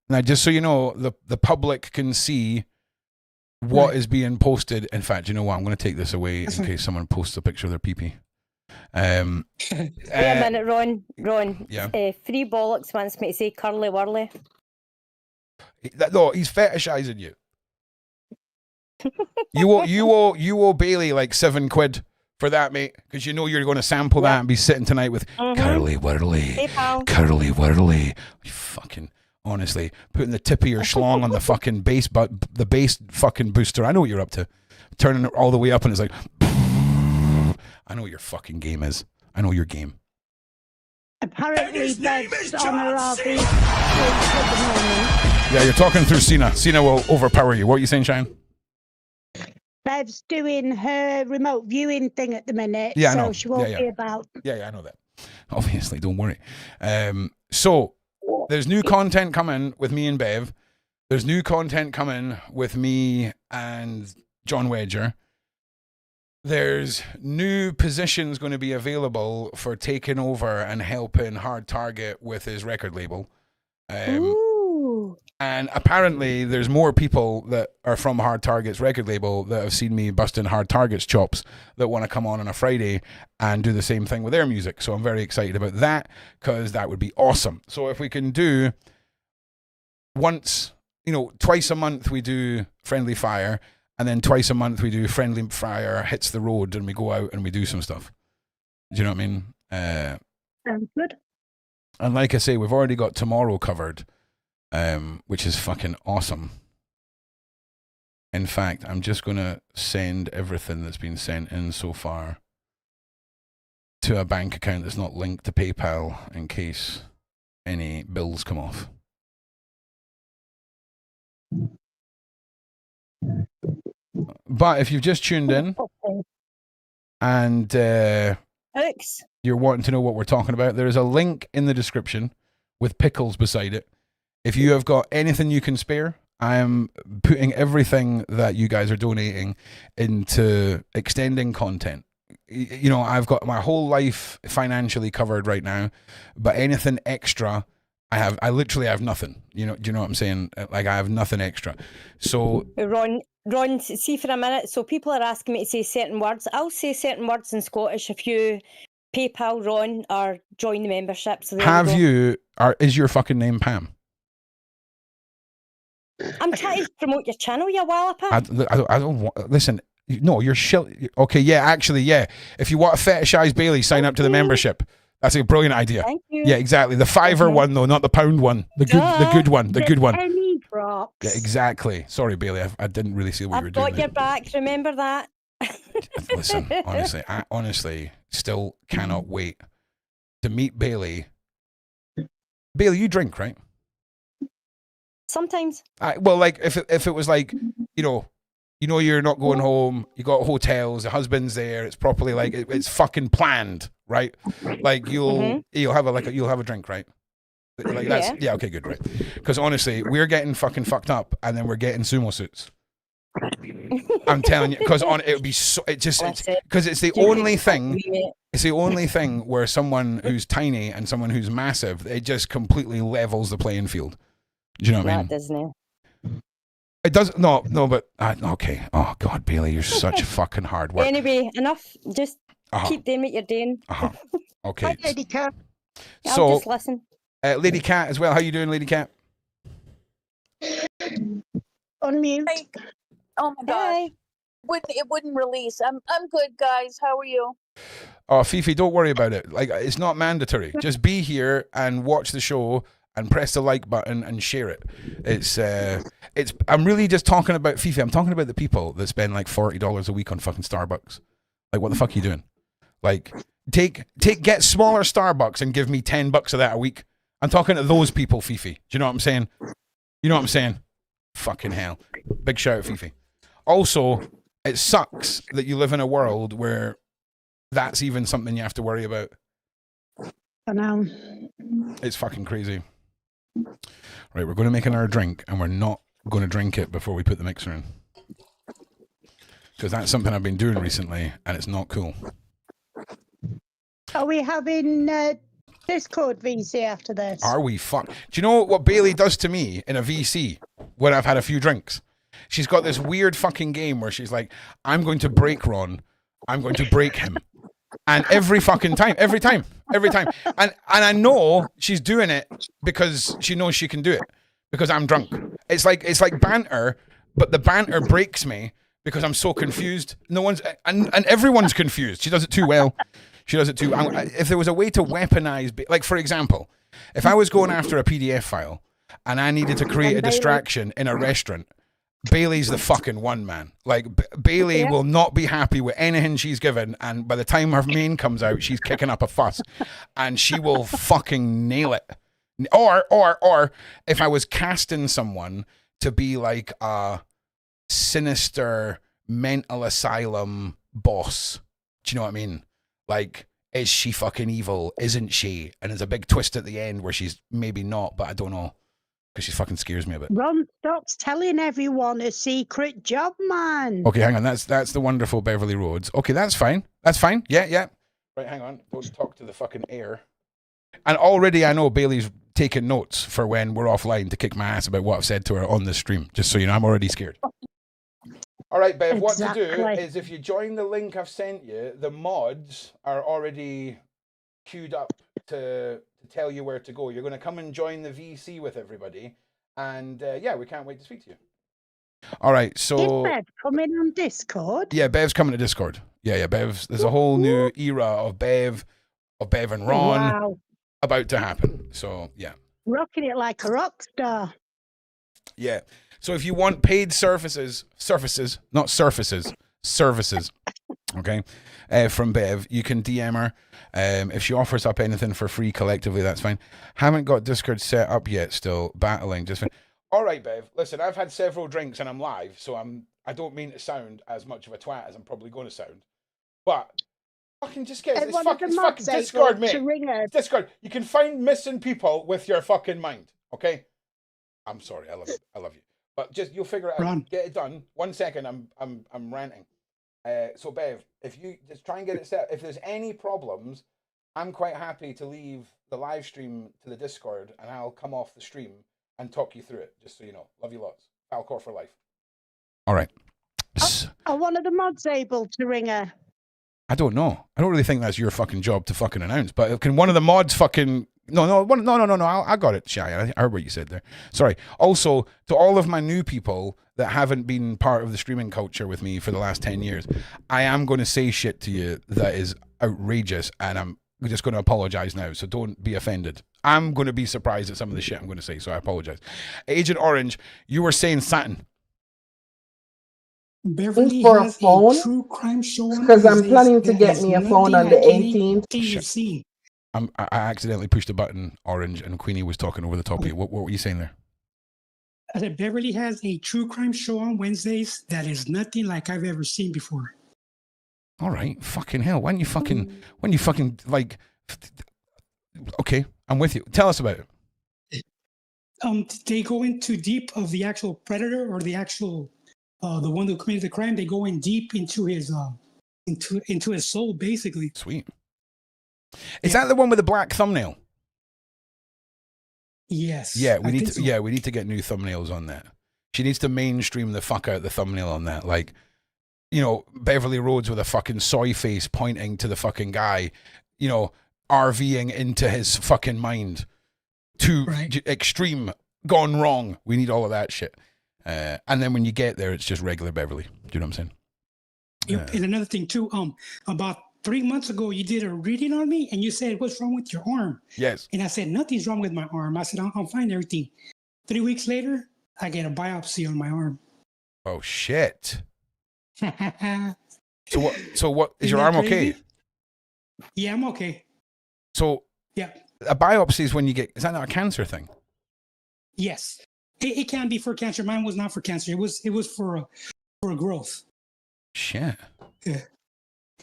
Speaker 2: Now, just so you know, the public can see what is being posted. In fact, you know what? I'm going to take this away in case someone posts a picture of their pee-pee.
Speaker 10: Wait a minute, Ron.
Speaker 2: Yeah.
Speaker 10: Free Bollocks wants me to say curly whirly.
Speaker 2: No, he's fetishizing you. You owe Bailey like £7 for that, mate, because you know you're going to sample that and be sitting tonight with curly whirly,
Speaker 10: hey,
Speaker 2: curly whirly. You fucking. Honestly, putting the tip of your schlong on the fucking bass, the bass fucking booster. I know what you're up to. Turning it all the way up, and it's like, I know what your fucking game is. I know your game.
Speaker 11: Apparently, Bev's on her RV.
Speaker 2: Yeah, you're talking through Cena. Cena will overpower you. What are you saying, Shine?
Speaker 11: Bev's doing her remote viewing thing at the minute,
Speaker 2: yeah,
Speaker 11: so
Speaker 2: I know.
Speaker 11: She won't be about.
Speaker 2: Yeah, I know that. Obviously, don't worry. So. There's new content coming with me and Bev. There's new content coming with me and John Wedger. There's new positions going to be available for taking over and helping Hard Target with his record label. And apparently there's more people that are from Hard Target's record label that have seen me busting Hard Target's chops that want to come on a Friday and do the same thing with their music. So I'm very excited about that, because that would be awesome. So if we can do twice a month we do Friendly Fire, and then twice a month we do Friendly Fire Hits the Road, and we go out and we do some stuff. Do you know what I mean?
Speaker 11: Sounds good.
Speaker 2: And like I say, we've already got tomorrow covered. Which is fucking awesome. In fact, I'm just going to send everything that's been sent in so far to a bank account that's not linked to PayPal in case any bills come off. But if you've just tuned in and you're wanting to know what we're talking about, there is a link in the description with pickles beside it. If you have got anything you can spare, I am putting everything that you guys are donating into extending content. You know, I've got my whole life financially covered right now, but anything extra, I literally have nothing. Do you know what I'm saying? Like, I have nothing extra. So
Speaker 10: Ron, see for a minute. So people are asking me to say certain words. I'll say certain words in Scottish if you PayPal Ron or join the membership. So
Speaker 2: is your fucking name Pam?
Speaker 10: I'm trying to promote your channel, you wallopper.
Speaker 2: I don't want. Listen, no, you're shit. Okay, yeah, actually, yeah. If you want to fetishize Bailey, sign up to the membership. That's a brilliant idea.
Speaker 10: Thank you.
Speaker 2: Yeah, exactly. The £5 one though, not the £1 one. The good one. The good one.
Speaker 11: Any props.
Speaker 2: Yeah, exactly. Sorry, Bailey, I didn't really see what you were
Speaker 10: I've
Speaker 2: doing.
Speaker 10: got your back. Remember that.
Speaker 2: Listen, honestly, I honestly still cannot wait to meet Bailey. Bailey, you drink, right?
Speaker 10: Sometimes.
Speaker 2: Well, like if it was like, you know you're not going home, you got hotels, the husband's there, it's properly like it's fucking planned, right? Like you'll have a drink, right? Like that's yeah, okay, good, right? Because honestly, we're getting fucking fucked up, and then we're getting sumo suits. I'm telling you, because it would be so. Because it's the only thing. It's the only thing where someone who's tiny and someone who's massive, it just completely levels the playing field. Do you know what I mean?
Speaker 10: Disney.
Speaker 2: It does but okay. Oh God, Bailey, you're such fucking hard work.
Speaker 10: Anyway, enough. Just keep doing what you're doing.
Speaker 2: Okay.
Speaker 11: Hi, Lady Cat.
Speaker 10: I'll just listen.
Speaker 2: Lady Cat as well. How you doing, Lady Cat?
Speaker 11: Unmute.
Speaker 12: Oh my god. It wouldn't release. I'm good, guys. How are you?
Speaker 2: Oh, Fifi, don't worry about it. Like, it's not mandatory. Just be here and watch the show and press the like button and share it. It's I'm really just talking about Fifi. I'm talking about the people that spend like $40 a week on fucking Starbucks. Like, what the fuck are you doing? Like, get smaller Starbucks and give me $10 of that a week. I'm talking to those people, Fifi. Do you know what I'm saying? You know what I'm saying? Fucking hell. Big shout out, Fifi. Also, it sucks that you live in a world where that's even something you have to worry about.
Speaker 11: I know.
Speaker 2: It's fucking crazy. Right, we're going to make another drink, and we're not going to drink it before we put the mixer in. Because that's something I've been doing recently, and it's not cool.
Speaker 11: Are we having Discord VC after this?
Speaker 2: Are we? Fuck. Do you know what Bailey does to me in a VC when I've had a few drinks? She's got this weird fucking game where she's like, I'm going to break Ron. I'm going to break him. And every time. And I know she's doing it because she knows she can do it. Because I'm drunk. It's like banter, but the banter breaks me because I'm so confused. No one's and everyone's confused. She does it too well. If there was a way to weaponize, like for example, if I was going after a PDF file and I needed to create a distraction in a restaurant, Bailey's the fucking one, man. Like Bailey will not be happy with anything she's given, and by the time her main comes out, she's kicking up a fuss, and she will fucking nail it. Or if I was casting someone to be like a sinister mental asylum boss, do you know what I mean? Like, is she fucking evil? Isn't she? And there's a big twist at the end where she's maybe not, but I don't know. Because she fucking scares me a bit.
Speaker 11: Ron stops telling everyone a secret job, man.
Speaker 2: Okay, hang on. That's the wonderful Beverly Rhodes. Okay, that's fine. Yeah. Right, hang on. Don't talk to the fucking air. And already I know Bailey's taking notes for when we're offline to kick my ass about what I've said to her on the stream. Just so you know, I'm already scared. All right, Bev,
Speaker 11: Exactly.
Speaker 2: What to do is if you join the link I've sent you, the mods are already queued up to tell you where to go. You're going to come and join the VC with everybody. And yeah, we can't wait to speak to you. All right, so...
Speaker 11: Is Bev coming on Discord?
Speaker 2: Yeah, Bev's coming to Discord. Yeah, Bev's... There's a whole new era of Bev and Ron about to happen. So, yeah.
Speaker 11: Rocking it like a rock star.
Speaker 2: Yeah. So if you want paid services, okay, from Bev, you can DM her. If she offers up anything for free collectively, that's fine. Haven't got Discord set up yet, still battling. Just fine. All right, Bev. Listen, I've had several drinks and I'm live, so I don't mean to sound as much of a twat as I'm probably going to sound, but fucking just get it's fucking Discord, mate. Discord. You can find missing people with your fucking mind. Okay. I'm sorry. I love you. But just you'll figure it out.
Speaker 13: Ron.
Speaker 2: Get it done. 1 second. I'm ranting. So Bev, if you just try and get it set, if there's any problems, I'm quite happy to leave the live stream to the Discord, and I'll come off the stream and talk you through it. Just so you know. Love you lots. Falcor for life. All right.
Speaker 11: Are one of the mods able to ring her?
Speaker 2: I don't know. I don't really think that's your fucking job to fucking announce. But can one of the mods fucking? No. I got it, Shy. I heard what you said there. Sorry. Also, to all of my new people that haven't been part of the streaming culture with me for the last 10 years, I am going to say shit to you that is outrageous, and just going to apologize now, so don't be offended. I'm going to be surprised at some of the shit I'm going to say, so I apologize. Agent Orange, you were saying something.
Speaker 13: Beverly
Speaker 8: For a
Speaker 13: has
Speaker 8: phone?
Speaker 13: a true crime show on
Speaker 8: Because I'm
Speaker 13: Wednesdays
Speaker 8: planning to
Speaker 13: that
Speaker 8: get
Speaker 13: is
Speaker 8: me a phone
Speaker 13: nothing
Speaker 8: on the
Speaker 13: like
Speaker 8: 18th.
Speaker 13: anything you've seen.
Speaker 2: I accidentally pushed the button, Orange, and Queenie was talking over the top of you. What were you saying there?
Speaker 13: I said Beverly has a true crime show on Wednesdays that is nothing like I've ever seen before.
Speaker 2: All right, fucking hell. When you fucking like, okay, I'm with you. Tell us about it.
Speaker 13: They go into deep of the actual predator or the actual, the one who committed the crime. They go in deep into his, into his soul, basically.
Speaker 2: Sweet. Is that the one with the black thumbnail?
Speaker 13: Yes.
Speaker 2: Yeah, we need to get new thumbnails on that. She needs to mainstream the fuck out the thumbnail on that. Like, you know, Beverly Rhodes with a fucking soy face pointing to the fucking guy, you know, RVing into his fucking mind. Too extreme, gone wrong. We need all of that shit. And then when you get there, it's just regular Beverly. Do you know what I'm saying?
Speaker 13: Yep. And another thing too, about 3 months ago, you did a reading on me and you said, "What's wrong with your arm?"
Speaker 2: Yes.
Speaker 13: And I said, "Nothing's wrong with my arm." I said, "I'll find everything." 3 weeks later, I get a biopsy on my arm.
Speaker 2: Oh shit. So what is your arm
Speaker 13: crazy?
Speaker 2: okay?
Speaker 13: Yeah, I'm okay.
Speaker 2: So
Speaker 13: yeah,
Speaker 2: a biopsy is when you get, is that not a cancer thing?
Speaker 13: Yes. It can be for cancer. Mine was not for cancer. It was for a growth.
Speaker 2: Shit.
Speaker 13: Yeah.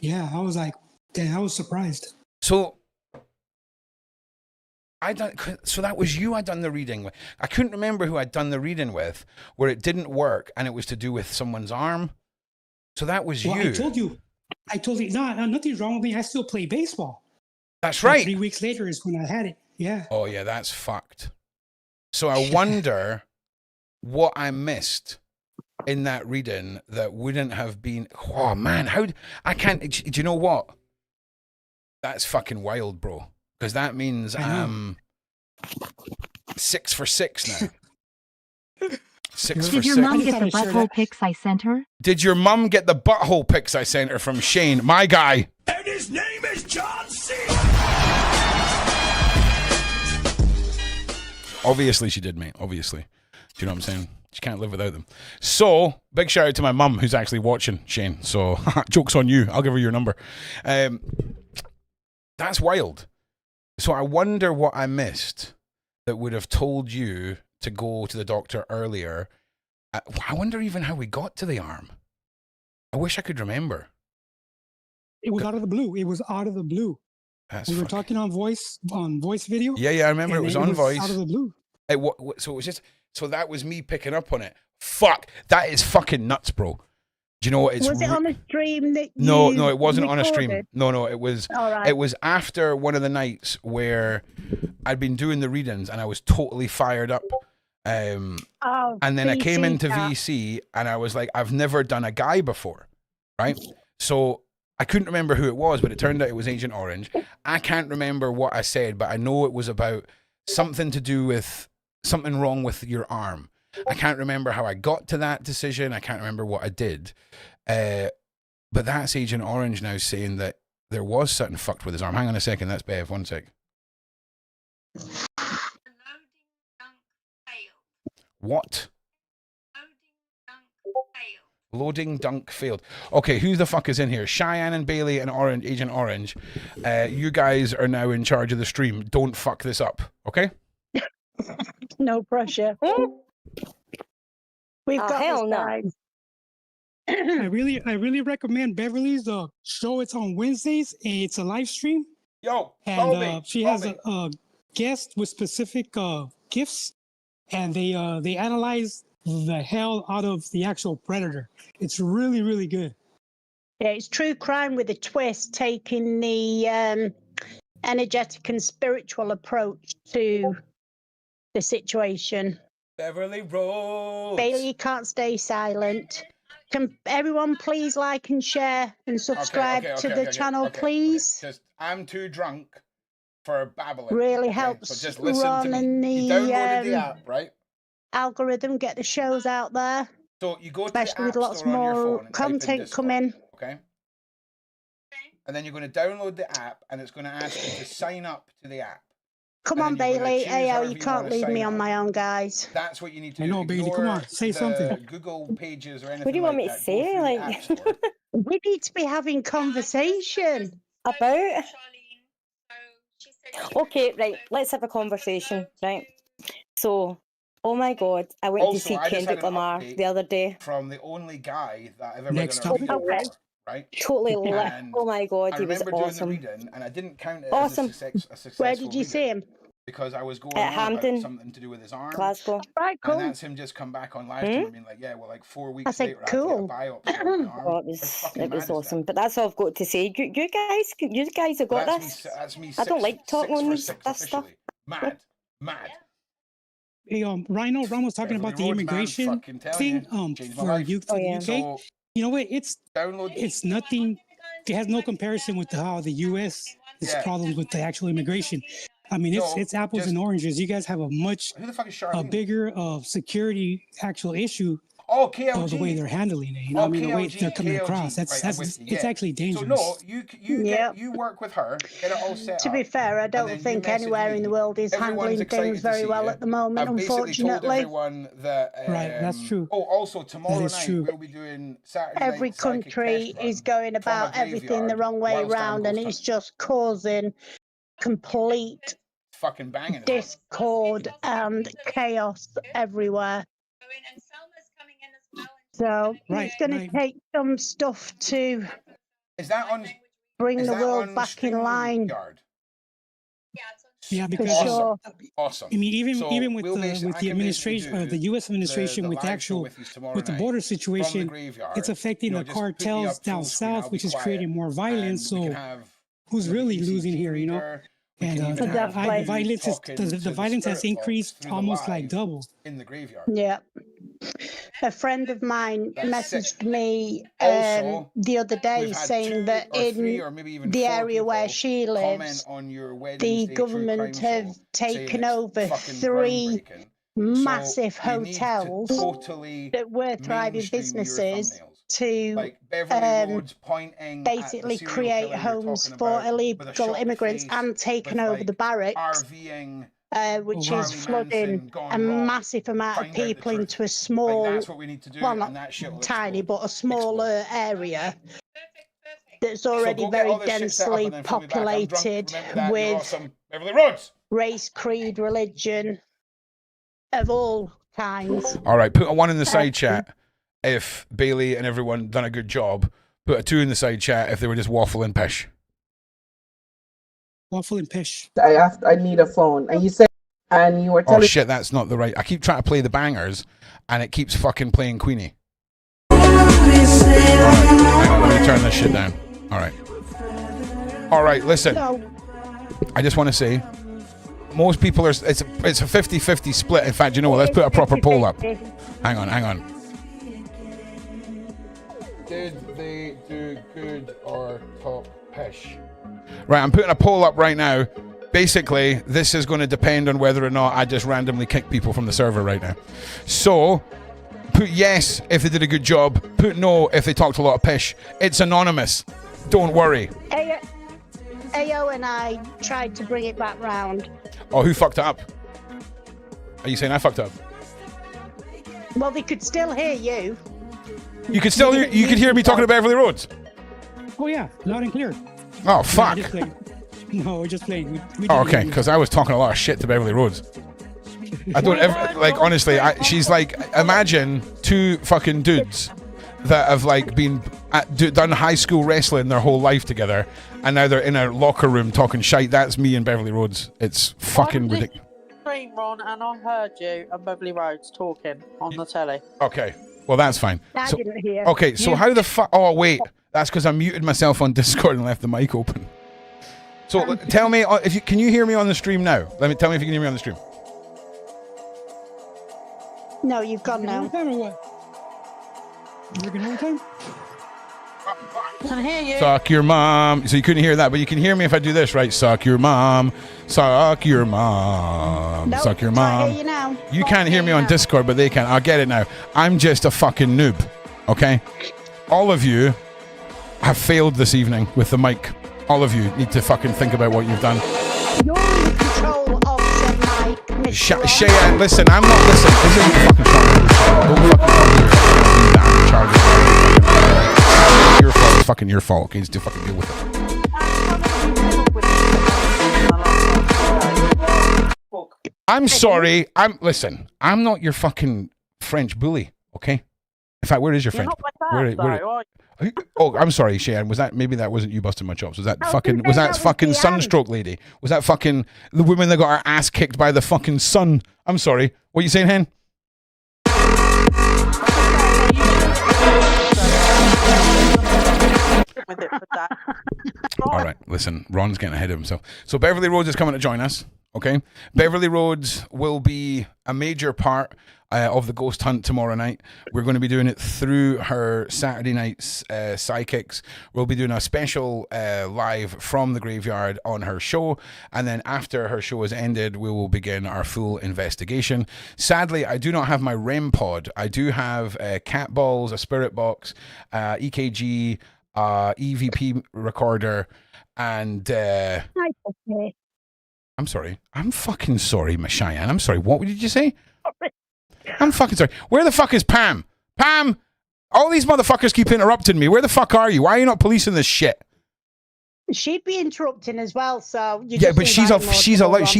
Speaker 13: Yeah, I was like, damn, I was surprised.
Speaker 2: So that was you I'd done the reading with. I couldn't remember who I'd done the reading with, where it didn't work and it was to do with someone's arm. So that was you.
Speaker 13: I told you, no, nothing's wrong with me. I still play baseball.
Speaker 2: That's right.
Speaker 13: 3 weeks later is when I had it. Yeah.
Speaker 2: Oh yeah, that's fucked. So I wonder what I missed in that reading that wouldn't have been. Oh man, I can't. Do you know what? That's fucking wild, bro. Because that means I'm 6 for 6 now. 6 for 6.
Speaker 14: Did your mom get the butthole pics I sent her?
Speaker 2: Did your mum get the butthole pics I sent her from Shane, my guy?
Speaker 6: And his name is John Cena.
Speaker 2: Obviously she did, mate. Obviously. Do you know what I'm saying? She can't live without them. So, big shout out to my mum who's actually watching, Shane. So, joke's on you. I'll give her your number. That's wild. So I wonder what I missed that would have told you to go to the doctor earlier. I wonder even how we got to the arm. I wish I could remember.
Speaker 13: It was out of the blue. It was out of the blue. We were talking on voice video.
Speaker 2: Yeah, I remember it was on voice.
Speaker 13: Out of the blue.
Speaker 2: So it was just, so that was me picking up on it. Fuck, that is fucking nuts, bro. Do you know what?
Speaker 11: Was it on a stream that you
Speaker 2: No, it wasn't on a stream.
Speaker 11: recorded?
Speaker 2: No, it was.
Speaker 11: All right.
Speaker 2: It was after one of the nights where I'd been doing the readings and I was totally fired up. And then I came into VC and I was like, I've never done a guy before, right? So I couldn't remember who it was, but it turned out it was Agent Orange. I can't remember what I said, but I know it was about something to do with something wrong with your arm. I can't remember how I got to that decision. I can't remember what I did. But that's Agent Orange now saying that there was something fucked with his arm. Hang on a second. That's Bev. 1 sec. What? Loading dunk failed. Okay, who the fuck is in here? Cheyenne and Bailey and Orange, Agent Orange. You guys are now in charge of the stream. Don't fuck this up, okay?
Speaker 11: No pressure. We've got
Speaker 10: hell
Speaker 11: this,
Speaker 10: no.
Speaker 11: guys.
Speaker 13: I really recommend Beverly's show. It's on Wednesdays and it's a live stream.
Speaker 2: Yo,
Speaker 13: and she has a guest with specific gifts, and they analyze the hell out of the actual predator. It's really, really good.
Speaker 11: Yeah, it's true crime with a twist, taking the energetic and spiritual approach to the situation.
Speaker 2: Beverly Rhodes.
Speaker 11: Bailey, you can't stay silent. Can everyone please like and share and subscribe to the channel, please?
Speaker 2: Just, I'm too drunk for babbling.
Speaker 11: Really helps
Speaker 2: So just listen
Speaker 11: Ron
Speaker 2: to me.
Speaker 11: and
Speaker 2: You
Speaker 11: the
Speaker 2: downloaded the app, right?
Speaker 11: algorithm, get the shows out there.
Speaker 2: So you go to
Speaker 11: especially
Speaker 2: the app
Speaker 11: with lots
Speaker 2: store on your
Speaker 11: more
Speaker 2: phone and type in
Speaker 11: content
Speaker 2: Discord,
Speaker 11: coming.
Speaker 2: okay? and then you're going to download the app, and it's going to ask you to sign up to the app.
Speaker 11: Come on, Bailey. Ayo, you can't leave me on my own, guys.
Speaker 2: That's what you need to
Speaker 13: I
Speaker 2: do.
Speaker 13: know, Bailey. Come on, say something.
Speaker 2: Google pages or anything.
Speaker 10: What do you want me to
Speaker 2: that.
Speaker 10: say? Like,
Speaker 11: we need to be having conversation
Speaker 10: about. Okay, right. Let's have a conversation, right? So, oh my God, I went to see Kendrick Lamar the other day.
Speaker 2: From the only guy that I've ever
Speaker 13: Next
Speaker 2: done a
Speaker 13: topic.
Speaker 2: reading for, right?
Speaker 10: Totally lit.
Speaker 2: And
Speaker 10: Oh my God,
Speaker 2: I
Speaker 10: he was
Speaker 2: remember
Speaker 10: awesome.
Speaker 2: doing the reading, and I didn't count it
Speaker 10: Awesome.
Speaker 2: as a successful
Speaker 11: Where did you see him?
Speaker 2: Because I was going
Speaker 10: At
Speaker 2: on
Speaker 10: Hampton,
Speaker 2: about something to do with his arm.
Speaker 10: Glasgow.
Speaker 11: Right, cool.
Speaker 2: And that's him just come back on live stream and being like, yeah, well, like 4 weeks
Speaker 11: I said,
Speaker 2: later,
Speaker 11: cool.
Speaker 2: I had to get a biopsy on my arm.
Speaker 10: Oh, it was awesome. But that's all I've got to say. You guys have got
Speaker 2: That's
Speaker 10: this.
Speaker 2: me, that's me
Speaker 10: I don't
Speaker 2: six-
Speaker 10: like talking
Speaker 2: six
Speaker 10: on
Speaker 2: for
Speaker 10: this
Speaker 2: six
Speaker 10: stuff.
Speaker 2: officially. Mad.
Speaker 13: Hey, Rhino, Ron was talking
Speaker 2: Beverly
Speaker 13: about the
Speaker 2: Roads, man,
Speaker 13: immigration
Speaker 2: fucking telling
Speaker 13: thing
Speaker 2: you, changed my
Speaker 13: for
Speaker 2: life.
Speaker 13: youth
Speaker 10: Oh,
Speaker 13: in
Speaker 10: yeah.
Speaker 13: the UK.
Speaker 2: So,
Speaker 13: You know what? It's
Speaker 2: download.
Speaker 13: nothing. It has no comparison with how the U.S. has
Speaker 2: Yeah.
Speaker 13: problems with the actual immigration. I mean,
Speaker 2: No,
Speaker 13: it's apples
Speaker 2: just-
Speaker 13: and oranges. You guys have a much
Speaker 2: Who the fuck is Charlene?
Speaker 13: bigger security actual issue
Speaker 2: Oh,
Speaker 13: of
Speaker 2: KLG.
Speaker 13: the way they're handling it. You know, I mean, the way they're coming across. That's
Speaker 2: Right, I'm with you,
Speaker 13: it's
Speaker 2: yeah.
Speaker 13: actually dangerous.
Speaker 2: So no, you work with her, get it all set
Speaker 11: To
Speaker 2: up.
Speaker 11: be fair, I
Speaker 2: and
Speaker 11: don't
Speaker 2: then you
Speaker 11: think
Speaker 2: message
Speaker 11: anywhere
Speaker 2: me.
Speaker 11: in the world is
Speaker 2: Everyone's
Speaker 11: handling
Speaker 2: excited
Speaker 11: things
Speaker 2: to
Speaker 11: very
Speaker 2: see
Speaker 11: well
Speaker 2: you.
Speaker 11: at the moment,
Speaker 2: I've basically told
Speaker 11: unfortunately.
Speaker 2: everyone that
Speaker 13: Right, that's true.
Speaker 2: Oh, also tomorrow
Speaker 13: is
Speaker 2: night
Speaker 13: true.
Speaker 2: we'll be doing Saturday
Speaker 11: Every
Speaker 2: night psychic
Speaker 11: country
Speaker 2: test
Speaker 11: is
Speaker 2: run
Speaker 11: going
Speaker 2: from a
Speaker 11: about everything the
Speaker 2: graveyard
Speaker 11: wrong way
Speaker 2: whilst I'm
Speaker 11: round, and
Speaker 2: ghost
Speaker 11: it's
Speaker 2: hunting.
Speaker 11: just causing complete
Speaker 2: Fucking banging.
Speaker 11: discord and chaos everywhere. So
Speaker 13: Right,
Speaker 11: it's going
Speaker 13: right.
Speaker 11: to take some stuff to
Speaker 2: Is that on?
Speaker 11: bring
Speaker 2: is
Speaker 11: the
Speaker 2: that
Speaker 11: world
Speaker 2: on
Speaker 11: back in line.
Speaker 2: StreamYard?
Speaker 13: Yeah,
Speaker 11: For
Speaker 13: because
Speaker 11: sure.
Speaker 2: Awesome.
Speaker 13: I mean, even
Speaker 2: So
Speaker 13: even with
Speaker 2: we'll
Speaker 13: the
Speaker 2: basically- I can
Speaker 13: administration,
Speaker 2: basically
Speaker 13: the
Speaker 2: do
Speaker 13: U.S. administration,
Speaker 2: the
Speaker 13: with the
Speaker 2: live show
Speaker 13: actual
Speaker 2: with you tomorrow
Speaker 13: with the
Speaker 2: night
Speaker 13: border
Speaker 2: from the
Speaker 13: situation,
Speaker 2: graveyard.
Speaker 13: it's affecting
Speaker 2: You know,
Speaker 13: the
Speaker 2: just put me
Speaker 13: cartels
Speaker 2: up
Speaker 13: down
Speaker 2: full screen, I'll
Speaker 13: south,
Speaker 2: be
Speaker 13: which is
Speaker 2: quiet,
Speaker 13: creating more violence.
Speaker 2: and we
Speaker 13: So
Speaker 2: can have,
Speaker 13: who's
Speaker 2: you know, the
Speaker 13: really losing
Speaker 2: ECT
Speaker 13: here? You know,
Speaker 2: reader, we
Speaker 13: and
Speaker 2: can even have
Speaker 11: Definitely.
Speaker 2: you
Speaker 13: violence is
Speaker 2: talking
Speaker 13: the
Speaker 2: to
Speaker 13: violence has
Speaker 2: spirit box
Speaker 13: increased
Speaker 2: through the
Speaker 13: almost like
Speaker 2: live
Speaker 13: double.
Speaker 2: in the graveyard.
Speaker 11: Yeah. A friend of mine
Speaker 2: That's
Speaker 11: messaged me
Speaker 2: Also,
Speaker 11: the other day
Speaker 2: We've had
Speaker 11: saying
Speaker 2: 2
Speaker 11: that
Speaker 2: or 3
Speaker 11: in
Speaker 2: or maybe even
Speaker 11: the
Speaker 2: 4
Speaker 11: area where
Speaker 2: people
Speaker 11: she
Speaker 2: comment
Speaker 11: lives,
Speaker 2: on your
Speaker 11: the
Speaker 2: Wednesday true
Speaker 11: government
Speaker 2: crime
Speaker 11: have
Speaker 2: show
Speaker 11: taken
Speaker 2: saying it's
Speaker 11: over
Speaker 2: fucking
Speaker 11: 3
Speaker 2: groundbreaking.
Speaker 11: massive
Speaker 2: So you need to
Speaker 11: hotels
Speaker 2: totally
Speaker 11: that were thriving
Speaker 2: mainstream your
Speaker 11: businesses
Speaker 2: thumbnails.
Speaker 11: to
Speaker 2: Like Beverly Roads pointing
Speaker 11: basically
Speaker 2: at the serial
Speaker 11: create
Speaker 2: killer you're
Speaker 11: homes
Speaker 2: talking
Speaker 11: for
Speaker 2: about with a
Speaker 11: illegal
Speaker 2: shot
Speaker 11: immigrants
Speaker 2: face,
Speaker 11: and taken
Speaker 2: with
Speaker 11: over
Speaker 2: like
Speaker 11: the barracks,
Speaker 2: RVing
Speaker 11: which
Speaker 2: Charlie
Speaker 11: is flooding
Speaker 2: Manson gone
Speaker 11: a
Speaker 2: wrong.
Speaker 11: massive amount of
Speaker 2: Find out the
Speaker 11: people
Speaker 2: truth.
Speaker 11: into a
Speaker 2: Like
Speaker 11: small,
Speaker 2: that's what we need to do,
Speaker 11: well,
Speaker 2: and
Speaker 11: not
Speaker 2: that shit will
Speaker 11: tiny,
Speaker 2: explode.
Speaker 11: but a smaller area that's
Speaker 2: So
Speaker 11: already
Speaker 2: go get
Speaker 11: very
Speaker 2: all this shit set up
Speaker 11: densely
Speaker 2: and then phone me back. I'm drunk.
Speaker 11: populated
Speaker 2: Remember that. You're
Speaker 11: with
Speaker 2: awesome. Beverly Roads.
Speaker 11: race, creed, religion of all kinds.
Speaker 2: All right, put a 1 in the side chat if Bailey and everyone done a good job. Put a 2 in the side chat if they were just waffling pish.
Speaker 13: Waffle and pish.
Speaker 8: I need a phone, and you said, and you were
Speaker 2: Oh
Speaker 8: telling.
Speaker 2: shit, that's not the right. I keep trying to play the bangers, and it keeps fucking playing Queenie. Hang on, let me turn this shit down. All right, listen. I just want to say, most people are. It's a 50-50 split. In fact, you know what? Let's put a proper poll up. Hang on. Did they do good or talk pish? Right, I'm putting a poll up right now. Basically, this is going to depend on whether or not I just randomly kick people from the server right now. So, put yes if they did a good job. Put no if they talked a lot of pish. It's anonymous. Don't worry.
Speaker 11: Ayo and I tried to bring it back round.
Speaker 2: Oh, who fucked up? Are you saying I fucked up?
Speaker 11: Well, they could still hear you.
Speaker 2: You could still hear. You could hear me talking about Beverly Roads.
Speaker 13: Oh yeah, loud and clear.
Speaker 2: Oh fuck.
Speaker 13: No, we're just playing. We
Speaker 2: Oh,
Speaker 13: didn't hear
Speaker 2: okay,
Speaker 13: you.
Speaker 2: because I was talking a lot of shit to Beverly Roads. I don't ever, like, honestly, she's like, imagine 2 fucking dudes that have like been done high school wrestling their whole life together, and now they're in a locker room talking shite. That's me and Beverly Roads. It's fucking ridiculous.
Speaker 15: Stream, Ron, and I heard you and Beverly Roads talking on the telly.
Speaker 2: Okay, well that's fine.
Speaker 11: I
Speaker 2: So,
Speaker 11: didn't hear.
Speaker 2: okay, so how the fuck? Oh wait, that's because I muted myself on Discord and left the mic open. So tell me if you can you hear me on the stream now? Tell me if you can hear me on the stream.
Speaker 11: No, you've gone now.
Speaker 13: Overtime or what? Working overtime?
Speaker 15: Can hear you.
Speaker 2: Suck your mom. So you couldn't hear that, but you can hear me if I do this, right? Suck your mom. Suck your mom.
Speaker 11: Nope,
Speaker 2: Suck your
Speaker 11: can't
Speaker 2: mom.
Speaker 11: hear you now.
Speaker 2: You can't hear me on Discord, but they can. I'll get it now. I'm just a fucking noob. Okay? All of you have failed this evening with the mic. All of you need to fucking think about what you've done.
Speaker 11: You're in control of said mic, Mr. Ross.
Speaker 2: Cheyenne, listen, I'm not listening. This isn't fucking Don't fucking I'm in charge of your fault. It's fucking your fault. Okay, just to fucking deal with it. I'm sorry. Listen. I'm not your fucking French bully. Okay. In fact, where is your French? Oh, I'm sorry, Cheyenne. Maybe that wasn't you busting my chops? Was that fucking Sunstroke lady? Was that fucking the woman that got her ass kicked by the fucking sun? I'm sorry. What are you saying, Hen? All right, listen, Ron's getting ahead of himself. So Beverly Rhodes is coming to join us, okay? Beverly Rhodes will be a major part of the ghost hunt tomorrow night. We're going to be doing it through her Saturday night's Psychics. We'll be doing a special live from the graveyard on her show, and then after her show is ended, we will begin our full investigation. Sadly, I do not have my REM pod. I do have cat balls, a spirit box, EKG, EVP recorder, and I'm sorry. I'm fucking sorry, Miss Cheyenne. I'm sorry. What did you say? I'm fucking sorry. Where the fuck is Pam? Pam! All these motherfuckers keep interrupting me. Where the fuck are you? Why are you not policing this shit?
Speaker 11: She'd be interrupting as well, so
Speaker 2: yeah, but she's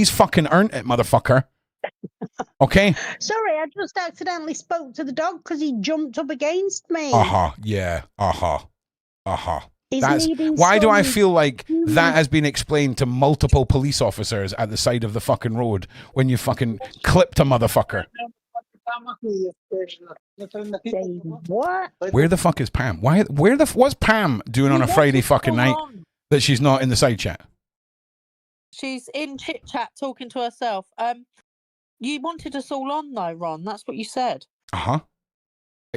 Speaker 2: fucking earned it, motherfucker. Okay.
Speaker 11: Sorry, I just accidentally spoke to the dog because he jumped up against me.
Speaker 2: Yeah.
Speaker 11: That's
Speaker 2: why do I feel like that has been explained to multiple police officers at the side of the fucking road when you fucking clipped a motherfucker?
Speaker 11: What?
Speaker 2: Where the fuck is Pam? What's Pam doing on a Friday fucking night that she's not in the side chat?
Speaker 15: She's in chit chat talking to herself. You wanted us all on though, Ron. That's what you said.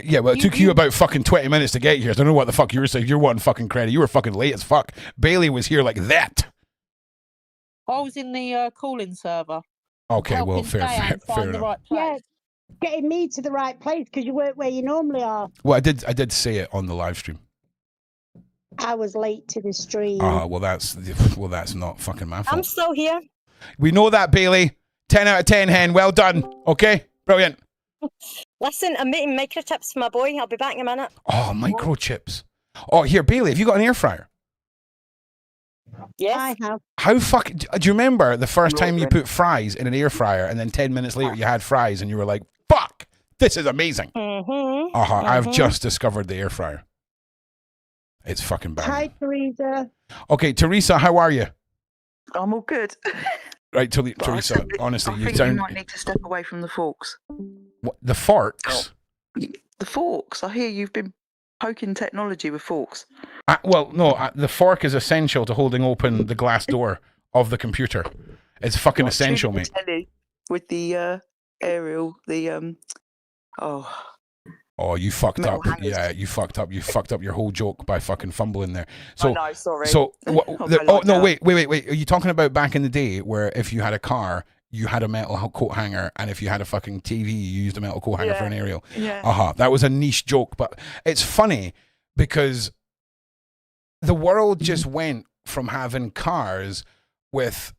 Speaker 2: Yeah, well, it took you about fucking 20 minutes to get here. So I don't know what the fuck you were saying. You're wanting fucking credit. You were fucking late as fuck. Bailey was here like that.
Speaker 15: I was in the call-in server.
Speaker 2: Okay, well, fair enough.
Speaker 15: Right place.
Speaker 11: Yeah, getting me to the right place because you weren't where you normally are.
Speaker 2: Well, I did say it on the live stream.
Speaker 11: I was late to the stream.
Speaker 2: Well, that's not fucking my fault.
Speaker 10: I'm still here.
Speaker 2: We know that, Bailey. 10 out of 10, Hen. Well done. Okay, brilliant.
Speaker 10: Listen, I'm making microchips for my boy. I'll be back in a minute.
Speaker 2: Oh, microchips. Oh, here, Bailey, have you got an air fryer?
Speaker 10: Yes.
Speaker 11: I have.
Speaker 2: How fucking... Do you remember the first time you put fries in an air fryer and then 10 minutes later you had fries and you were like, fuck, this is amazing. I've just discovered the air fryer. It's fucking bad.
Speaker 11: Hi, Teresa.
Speaker 2: Okay, Teresa, how are you?
Speaker 16: I'm all good.
Speaker 2: Right, Teresa, honestly,
Speaker 16: I think you might need to step away from the forks.
Speaker 2: What, the forks?
Speaker 16: The forks. I hear you've been poking technology with forks.
Speaker 2: The fork is essential to holding open the glass door of the computer. It's fucking essential, mate.
Speaker 16: With the aerial,
Speaker 2: Oh, you fucked up. Yeah, you fucked up. You fucked up your whole joke by fucking fumbling there. So,
Speaker 16: I know, sorry.
Speaker 2: So, wait. Are you talking about back in the day where if you had a car, you had a metal coat hanger, and if you had a fucking TV, you used a metal coat hanger for an aerial?
Speaker 16: Yeah.
Speaker 2: That was a niche joke, but it's funny because the world just went from having cars with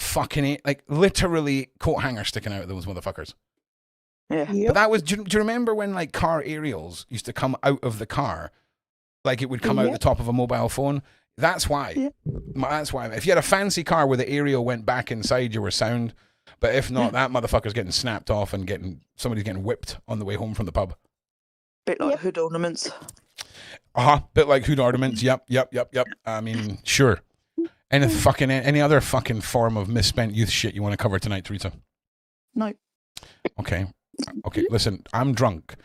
Speaker 2: fucking, like, literally coat hangers sticking out of those motherfuckers.
Speaker 16: Yeah.
Speaker 2: But that was, do you remember when like car aerials used to come out of the car? Like it would come out the top of a mobile phone? That's why. Yeah. That's why. If you had a fancy car where the aerial went back inside, you were sound. But if not, that motherfucker's getting snapped off and somebody's getting whipped on the way home from the pub.
Speaker 16: Bit like hood ornaments.
Speaker 2: Bit like hood ornaments. Yep. I mean, sure. Any other fucking form of misspent youth shit you want to cover tonight, Teresa?
Speaker 16: No.
Speaker 2: Okay, listen, I'm drunk.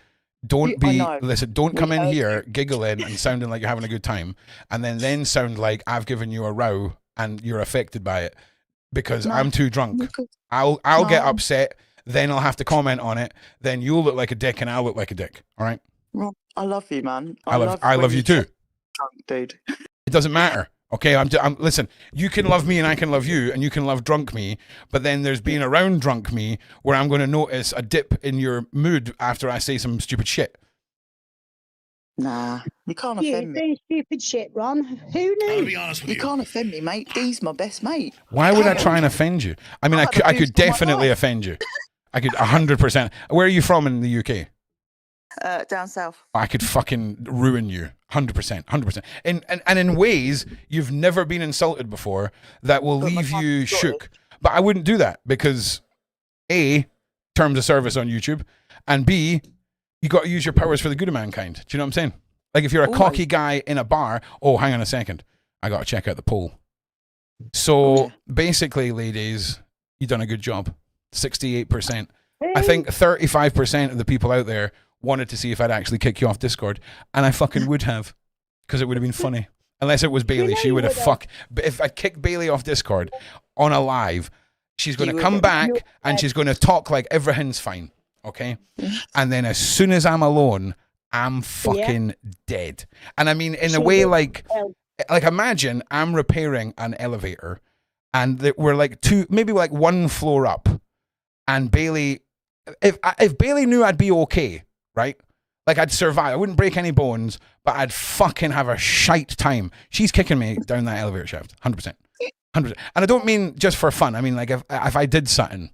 Speaker 2: Don't come in here giggling and sounding like you're having a good time, and then sound like I've given you a row and you're affected by it because I'm too drunk. I'll get upset, then I'll have to comment on it, then you'll look like a dick and I'll look like a dick. All right?
Speaker 16: Rob, I love you, man.
Speaker 2: I love you too.
Speaker 16: Drunk, dude.
Speaker 2: It doesn't matter. Okay, listen, you can love me and I can love you and you can love drunk me, but then there's being around drunk me where I'm going to notice a dip in your mood after I say some stupid shit.
Speaker 16: Nah, you can't
Speaker 11: You
Speaker 16: offend me.
Speaker 11: saying stupid shit, Ron. Who knew?
Speaker 6: I'll be honest with
Speaker 16: You
Speaker 6: you.
Speaker 16: can't offend me, mate. Dee's my best mate.
Speaker 2: Why would I try and offend you? I mean, I could definitely offend you. I could 100%. Where are you from in the UK?
Speaker 16: Down south.
Speaker 2: I could fucking ruin you. 100%. 100%. And in ways you've never been insulted before that will leave you shook. But I wouldn't do that because A, terms of service on YouTube, and B, you got to use your powers for the good of mankind. Do you know what I'm saying? Like if you're a cocky guy in a bar, oh, hang on a second. I got to check out the poll. So basically, ladies, you've done a good job. 68%. I think 35% of the people out there wanted to see if I'd actually kick you off Discord, and I fucking would have, because it would have been funny. Unless it was Bailey, she would have But if I kicked Bailey off Discord on a live, she's going to come back and she's going to talk like everything's fine, okay? And then as soon as I'm alone, I'm fucking dead. And I mean, in a way, like imagine I'm repairing an elevator, and we're like maybe like one floor up, and Bailey, if Bailey knew I'd be okay, right? Like I'd survive. I wouldn't break any bones, but I'd fucking have a shite time. She's kicking me down that elevator shaft, 100%. 100%. And I don't mean just for fun. I mean, like if I did something,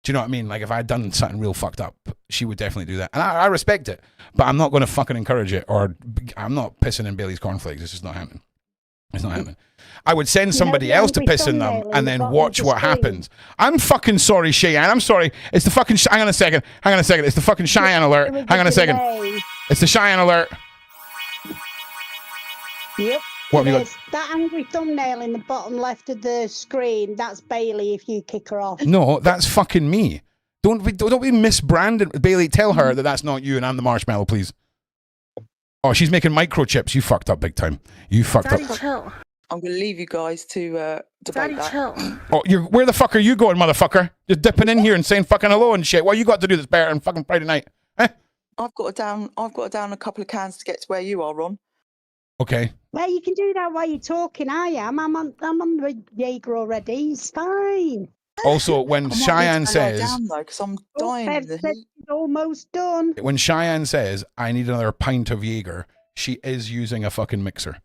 Speaker 2: do you know what I mean? Like if I had done something real fucked up, she would definitely do that. And I respect it, but I'm not going to fucking encourage it, or I'm not pissing in Bailey's cornflakes. It's just not happening. It's not happening. I would send somebody else to piss in them and then watch what happens. I'm fucking sorry, Cheyenne. I'm sorry. It's the fucking... Hang on a second. It's the fucking Cheyenne alert. Hang on a second. It's the Cheyenne alert.
Speaker 11: Yep.
Speaker 2: What have you got?
Speaker 11: That angry thumbnail in the bottom left of the screen, that's Bailey if you kick her off.
Speaker 2: No, that's fucking me. Don't be misbranded. Bailey, tell her that that's not you and I'm the marshmallow, please. Oh, she's making microchips. You fucked up big time. You fucked up.
Speaker 16: Chill. I'm going to leave you guys to debate that.
Speaker 12: Chill.
Speaker 2: Oh, where the fuck are you going, motherfucker? Just dipping in here and saying fucking hello and shit. What you got to do that's better than fucking Friday night? Eh?
Speaker 16: I've got to down a couple of cans to get to where you are, Ron.
Speaker 2: Okay.
Speaker 11: Well, you can do that while you're talking. I am. I'm on the Jaeger already. It's fine.
Speaker 2: Also, when Cheyenne says...
Speaker 16: because I'm dying.
Speaker 11: It's almost done.
Speaker 2: When Cheyenne says, I need another pint of Jaeger, she is using a fucking mixer.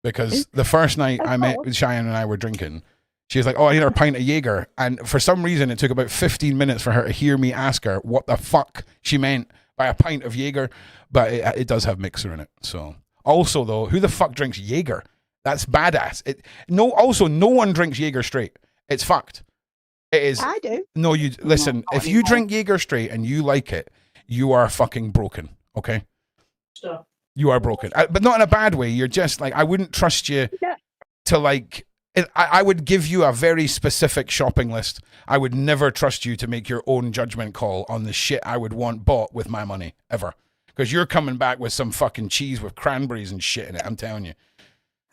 Speaker 2: Because the first night I met with Cheyenne and I were drinking, she was like, oh, I need another pint of Jaeger. And for some reason, it took about 15 minutes for her to hear me ask her what the fuck she meant by a pint of Jaeger. But it does have mixer in it. So, also, though, who the fuck drinks Jaeger? That's badass. Also, no one drinks Jaeger straight. It's fucked. It is.
Speaker 11: I do.
Speaker 2: No, you listen. If you drink Jaeger straight and you like it, you are fucking broken. Okay.
Speaker 15: Stop.
Speaker 2: You are broken, but not in a bad way. You're just like, I wouldn't trust you to like. I would give you a very specific shopping list. I would never trust you to make your own judgment call on the shit I would want bought with my money ever, because you're coming back with some fucking cheese with cranberries and shit in it. I'm telling you.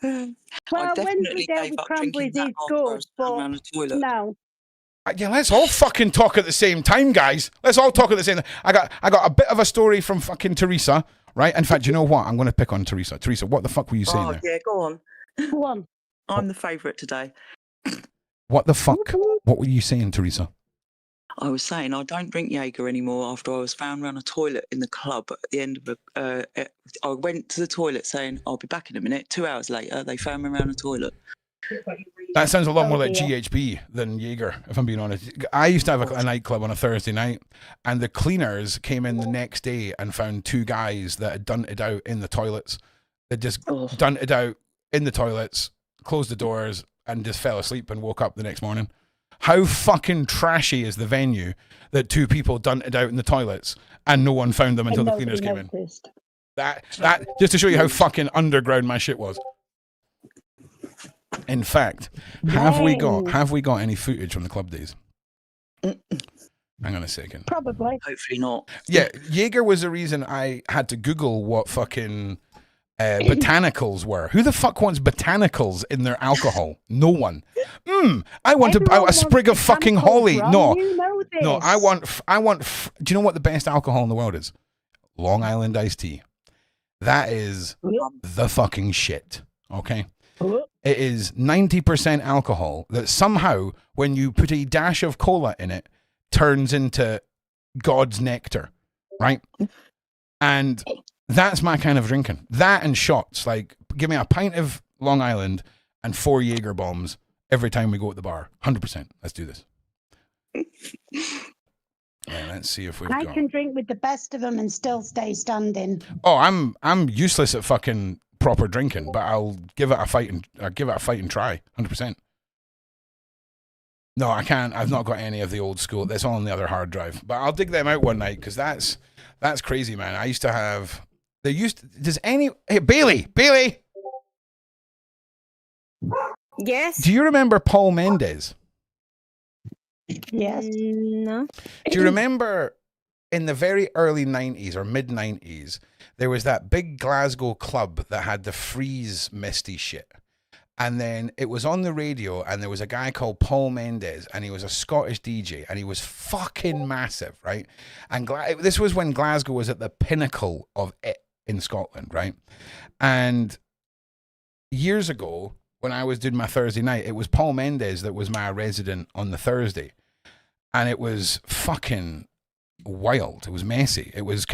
Speaker 11: Well, Wednesday day with cranberries is good, but no.
Speaker 2: Yeah, let's all fucking talk at the same time, guys. Let's all talk at the same time. I got a bit of a story from fucking Teresa, right? In fact, you know what? I'm going to pick on Teresa. Teresa, what the fuck were you saying there?
Speaker 16: Yeah, go on.
Speaker 11: Go on.
Speaker 16: I'm the favourite today.
Speaker 2: What the fuck? What were you saying, Teresa?
Speaker 16: I was saying I don't drink Jaeger anymore after I was found around a toilet in the club at the end of I went to the toilet saying, I'll be back in a minute. 2 hours later, they found me around a toilet.
Speaker 2: That sounds a lot more like GHB than Jaeger, if I'm being honest. I used to have a nightclub on a Thursday night, and the cleaners came in the next day and found two guys that had done it out in the toilets. They just done it out in the toilets, closed the doors, and just fell asleep and woke up the next morning. How fucking trashy is the venue that two people done it out in the toilets and no one found them until the cleaners came in? That just to show you how fucking underground my shit was. In fact, have we got any footage from the club days? Hang on a second.
Speaker 11: Probably.
Speaker 16: Hopefully not.
Speaker 2: Yeah, Jaeger was the reason I had to Google what fucking botanicals were. Who the fuck wants botanicals in their alcohol? No one. I want a sprig of fucking holly. No, no. I want. Do you know what the best alcohol in the world is? Long Island iced tea. That is the fucking shit. Okay. It is 90% alcohol that somehow, when you put a dash of cola in it, turns into God's nectar, right? And That's my kind of drinking. That and shots. Like, give me a pint of Long Island and 4 Jaeger bombs every time we go at the bar. 100%. Let's do this. Right, let's see if we've
Speaker 11: I
Speaker 2: got...
Speaker 11: can drink with the best of them and still stay standing.
Speaker 2: Oh, I'm useless at fucking proper drinking, but I'll give it a fight and try. 100%. No, I can't. I've not got any of the old school. That's all on the other hard drive. But I'll dig them out one night because that's crazy, man. I used to have... Hey, Bailey!
Speaker 10: Yes?
Speaker 2: Do you remember Paul Mendes?
Speaker 11: Yes.
Speaker 10: No.
Speaker 2: Do you remember in the very early 90s or mid-90s, there was that big Glasgow club that had the freeze misty shit? And then it was on the radio, and there was a guy called Paul Mendes, and he was a Scottish DJ, and he was fucking massive, right? And this was when Glasgow was at the pinnacle of it in Scotland, right? And years ago, when I was doing my Thursday night, it was Paul Mendes that was my resident on the Thursday. And it was fucking wild. It was messy. It was...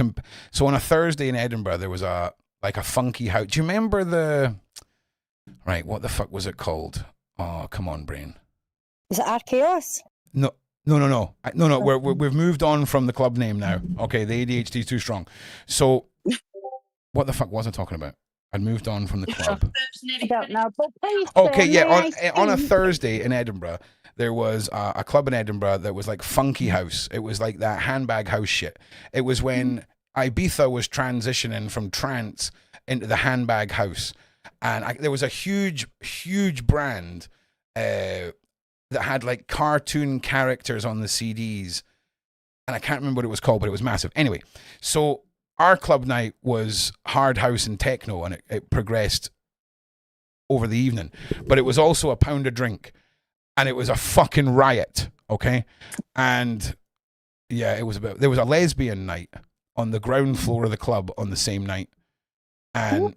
Speaker 2: So on a Thursday in Edinburgh, there was a funky house. Do you remember the... Right, what the fuck was it called? Oh, come on, brain.
Speaker 10: Is it Archaeos?
Speaker 2: No. We've moved on from the club name now. Okay, the ADHD is too strong. So, what the fuck was I talking about? I'd moved on from the club.
Speaker 11: I don't know, but please,
Speaker 2: Okay, yeah.
Speaker 11: may I
Speaker 2: On a
Speaker 11: speak?
Speaker 2: Thursday in Edinburgh, there was a club in Edinburgh that was like funky house. It was like that handbag house shit. It was when Ibiza was transitioning from trance into the handbag house. And there was a huge brand that had like cartoon characters on the CDs. And I can't remember what it was called, but it was massive. Anyway, so our club night was hard house and techno, and it progressed over the evening. But it was also a pound a drink. And it was a fucking riot, okay? And yeah, there was a lesbian night on the ground floor of the club on the same night. And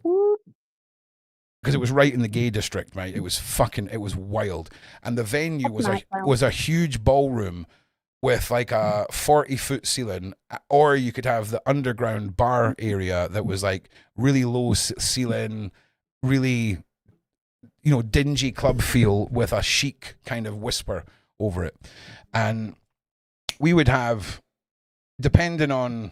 Speaker 2: because it was right in the gay district, right? It was wild. And the venue was a huge ballroom with like a 40-foot ceiling, or you could have the underground bar area that was like really low ceiling, really, dingy club feel with a chic kind of whisper over it. And we would have, depending on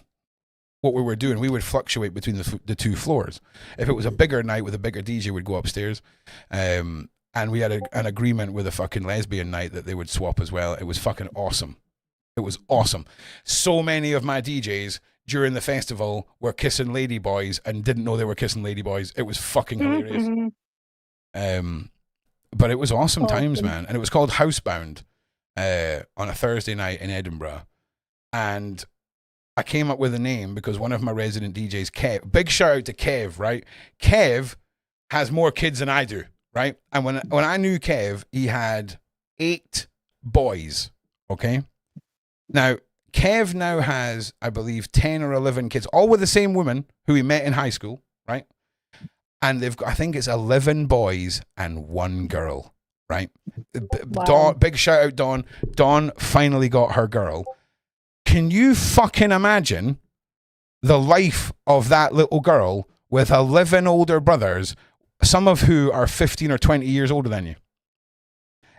Speaker 2: what we were doing, we would fluctuate between the two floors. If it was a bigger night with a bigger DJ, we'd go upstairs. And we had an agreement with a fucking lesbian night that they would swap as well. It was fucking awesome. It was awesome. So many of my DJs during the festival were kissing ladyboys and didn't know they were kissing ladyboys. It was fucking hilarious. But it was awesome times, man. And it was called Housebound on a Thursday night in Edinburgh. And I came up with a name because one of my resident DJs, Kev, big shout out to Kev, right? Kev has more kids than I do, right? And when I knew Kev, he had 8 boys, okay? Now, Kev now has, I believe, 10 or 11 kids, all with the same woman who he met in high school, right? And they've got, I think it's 11 boys and 1 girl, right?
Speaker 11: Wow.
Speaker 2: Dawn, big shout out, Dawn. Dawn finally got her girl. Can you fucking imagine the life of that little girl with 11 older brothers, some of who are 15 or 20 years older than you?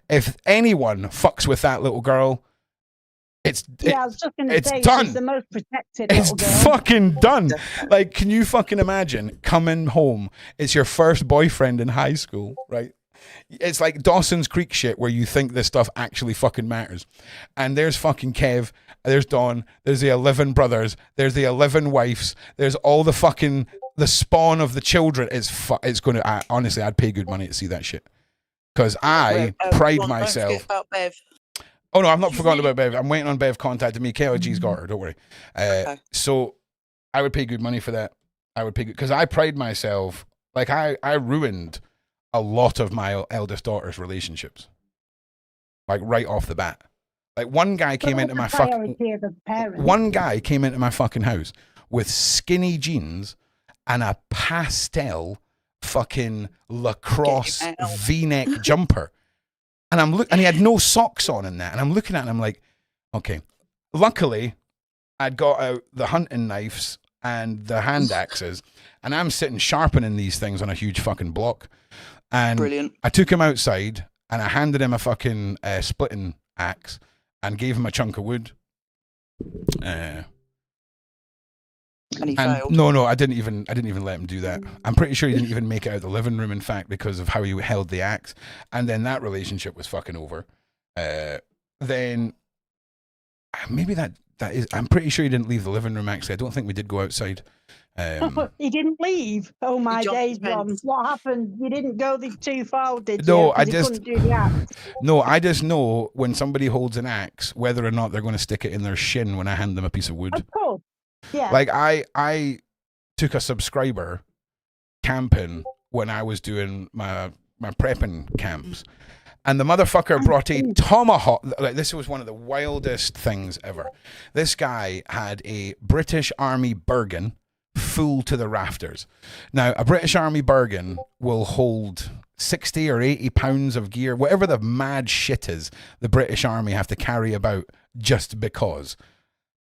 Speaker 2: If anyone fucks with that little girl,
Speaker 11: I was just going to say,
Speaker 2: done.
Speaker 11: she's the most protected
Speaker 2: It's
Speaker 11: little girl.
Speaker 2: fucking done. Like, can you fucking imagine coming home? It's your first boyfriend in high school, right? It's like Dawson's Creek shit where you think this stuff actually fucking matters. And there's fucking Kev, there's Dawn, there's the 11 brothers, there's the 11 wives, there's all the fucking, the spawn of the children. It's going to, honestly, I'd pay good money to see that shit. Because I pride myself.
Speaker 16: Don't forget about Bev.
Speaker 2: Oh no, I've not forgotten about Bev. I'm waiting on Bev contacting me. KLG's got her, don't worry.
Speaker 16: Okay.
Speaker 2: So I would pay good money for that. I would pay good, because I pride myself, like I ruined a lot of my eldest daughter's relationships. Like right off the bat. Like one guy came into my fucking house with skinny jeans and a pastel fucking lacrosse V-neck jumper. And and he had no socks on in that. And I'm looking at it and I'm like, okay. Luckily, I'd got out the hunting knives and the hand axes, and I'm sitting sharpening these things on a huge fucking block. And
Speaker 16: Brilliant.
Speaker 2: I took him outside and I handed him a fucking splitting axe and gave him a chunk of wood.
Speaker 16: And he failed.
Speaker 2: No, I didn't even let him do that. I'm pretty sure he didn't even make it out the living room, in fact, because of how he held the axe. And then that relationship was fucking over. Then maybe that is. I'm pretty sure he didn't leave the living room. Actually, I don't think we did go outside.
Speaker 11: He didn't leave. Oh my
Speaker 16: jumped
Speaker 11: days,
Speaker 16: the
Speaker 11: Ron!
Speaker 16: fence.
Speaker 11: What happened? You didn't go too far, did
Speaker 2: No,
Speaker 11: you? 'Cause
Speaker 2: I
Speaker 11: you
Speaker 2: just
Speaker 11: couldn't do the act.
Speaker 2: no, I just know when somebody holds an axe, whether or not they're going to stick it in their shin when I hand them a piece of wood.
Speaker 11: Of course. Yeah.
Speaker 2: Like I took a subscriber camping when I was doing my prepping camps, and the motherfucker brought a tomahawk. Like, this was one of the wildest things ever. This guy had a British Army Bergen full to the rafters. Now, a British Army Bergen will hold 60 or 80 pounds of gear, whatever the mad shit is the British Army have to carry about just because.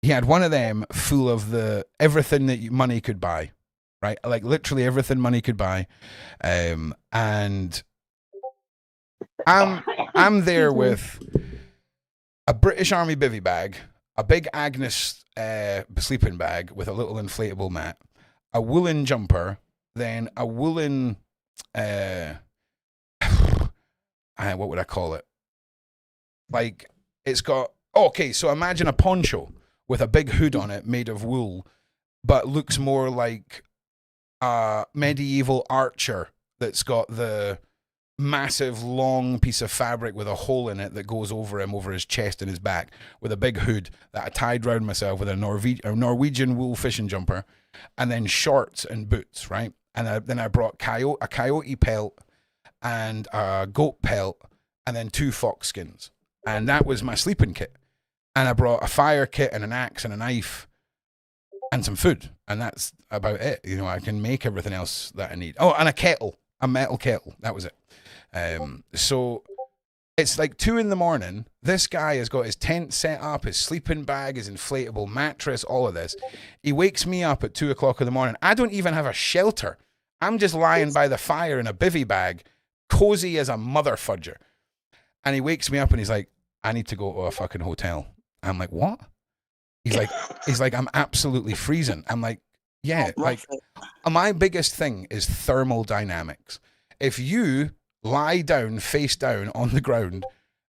Speaker 2: He had one of them full of everything that money could buy, right? Like literally everything money could buy. And I'm there with a British Army bivvy bag, a big Agnes sleeping bag with a little inflatable mat, a woolen jumper, then a woolen what would I call it? Like, it's got, okay, so imagine a poncho with a big hood on it made of wool, but looks more like a medieval archer that's got the massive long piece of fabric with a hole in it that goes over him, over his chest and his back, with a big hood that I tied round myself with a Norwegian wool fishing jumper, and then shorts and boots, right? And then I brought a coyote pelt and a goat pelt, and then 2 fox skins. And that was my sleeping kit. And I brought a fire kit and an axe and a knife and some food. And that's about it. You know, I can make everything else that I need. Oh, and a kettle, a metal kettle. That was it. So it's like 2 a.m. This guy has got his tent set up, his sleeping bag, his inflatable mattress, all of this. He wakes me up at 2 o'clock in the morning. I don't even have a shelter. I'm just lying by the fire in a bivvy bag, cozy as a mother fudger. And he wakes me up and he's like, I need to go to a fucking hotel. I'm like, what? He's like, I'm absolutely freezing. I'm like, yeah, like my biggest thing is thermodynamics. If you lie down, face down on the ground,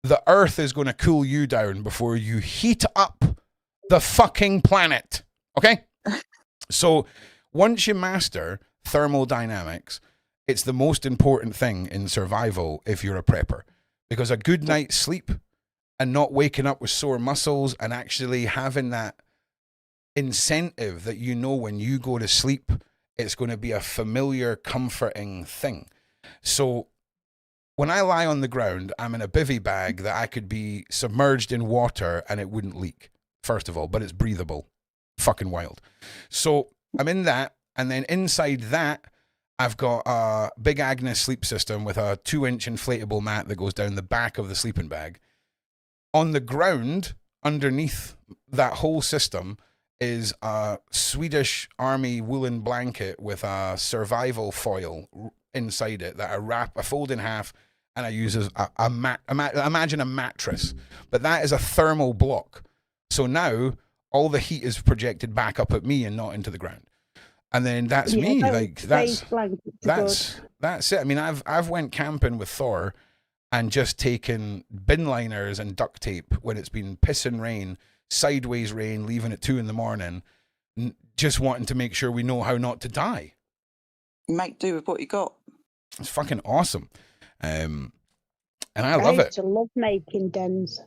Speaker 2: the earth is going to cool you down before you heat up the fucking planet. Okay? So once you master thermodynamics, it's the most important thing in survival if you're a prepper. Because a good night's sleep and not waking up with sore muscles and actually having that incentive that you know when you go to sleep, it's going to be a familiar, comforting thing. So when I lie on the ground, I'm in a bivvy bag that I could be submerged in water and it wouldn't leak, first of all, but it's breathable. Fucking wild. So I'm in that, and then inside that, I've got a big Agnes sleep system with a 2-inch inflatable mat that goes down the back of the sleeping bag. On the ground, underneath that whole system, is a Swedish Army woolen blanket with a survival foil inside it that I fold in half, and I use as imagine a mattress. But that is a thermal block. So now all the heat is projected back up at me and not into the ground. And then that's me. Like that's it. I mean, I've went camping with Thor and just taken bin liners and duct tape when it's been pissing rain, sideways rain, leaving at 2 a.m, just wanting to make sure we know how not to die.
Speaker 16: Make do with what you got.
Speaker 2: It's fucking awesome. And I love it.
Speaker 11: I love making dens.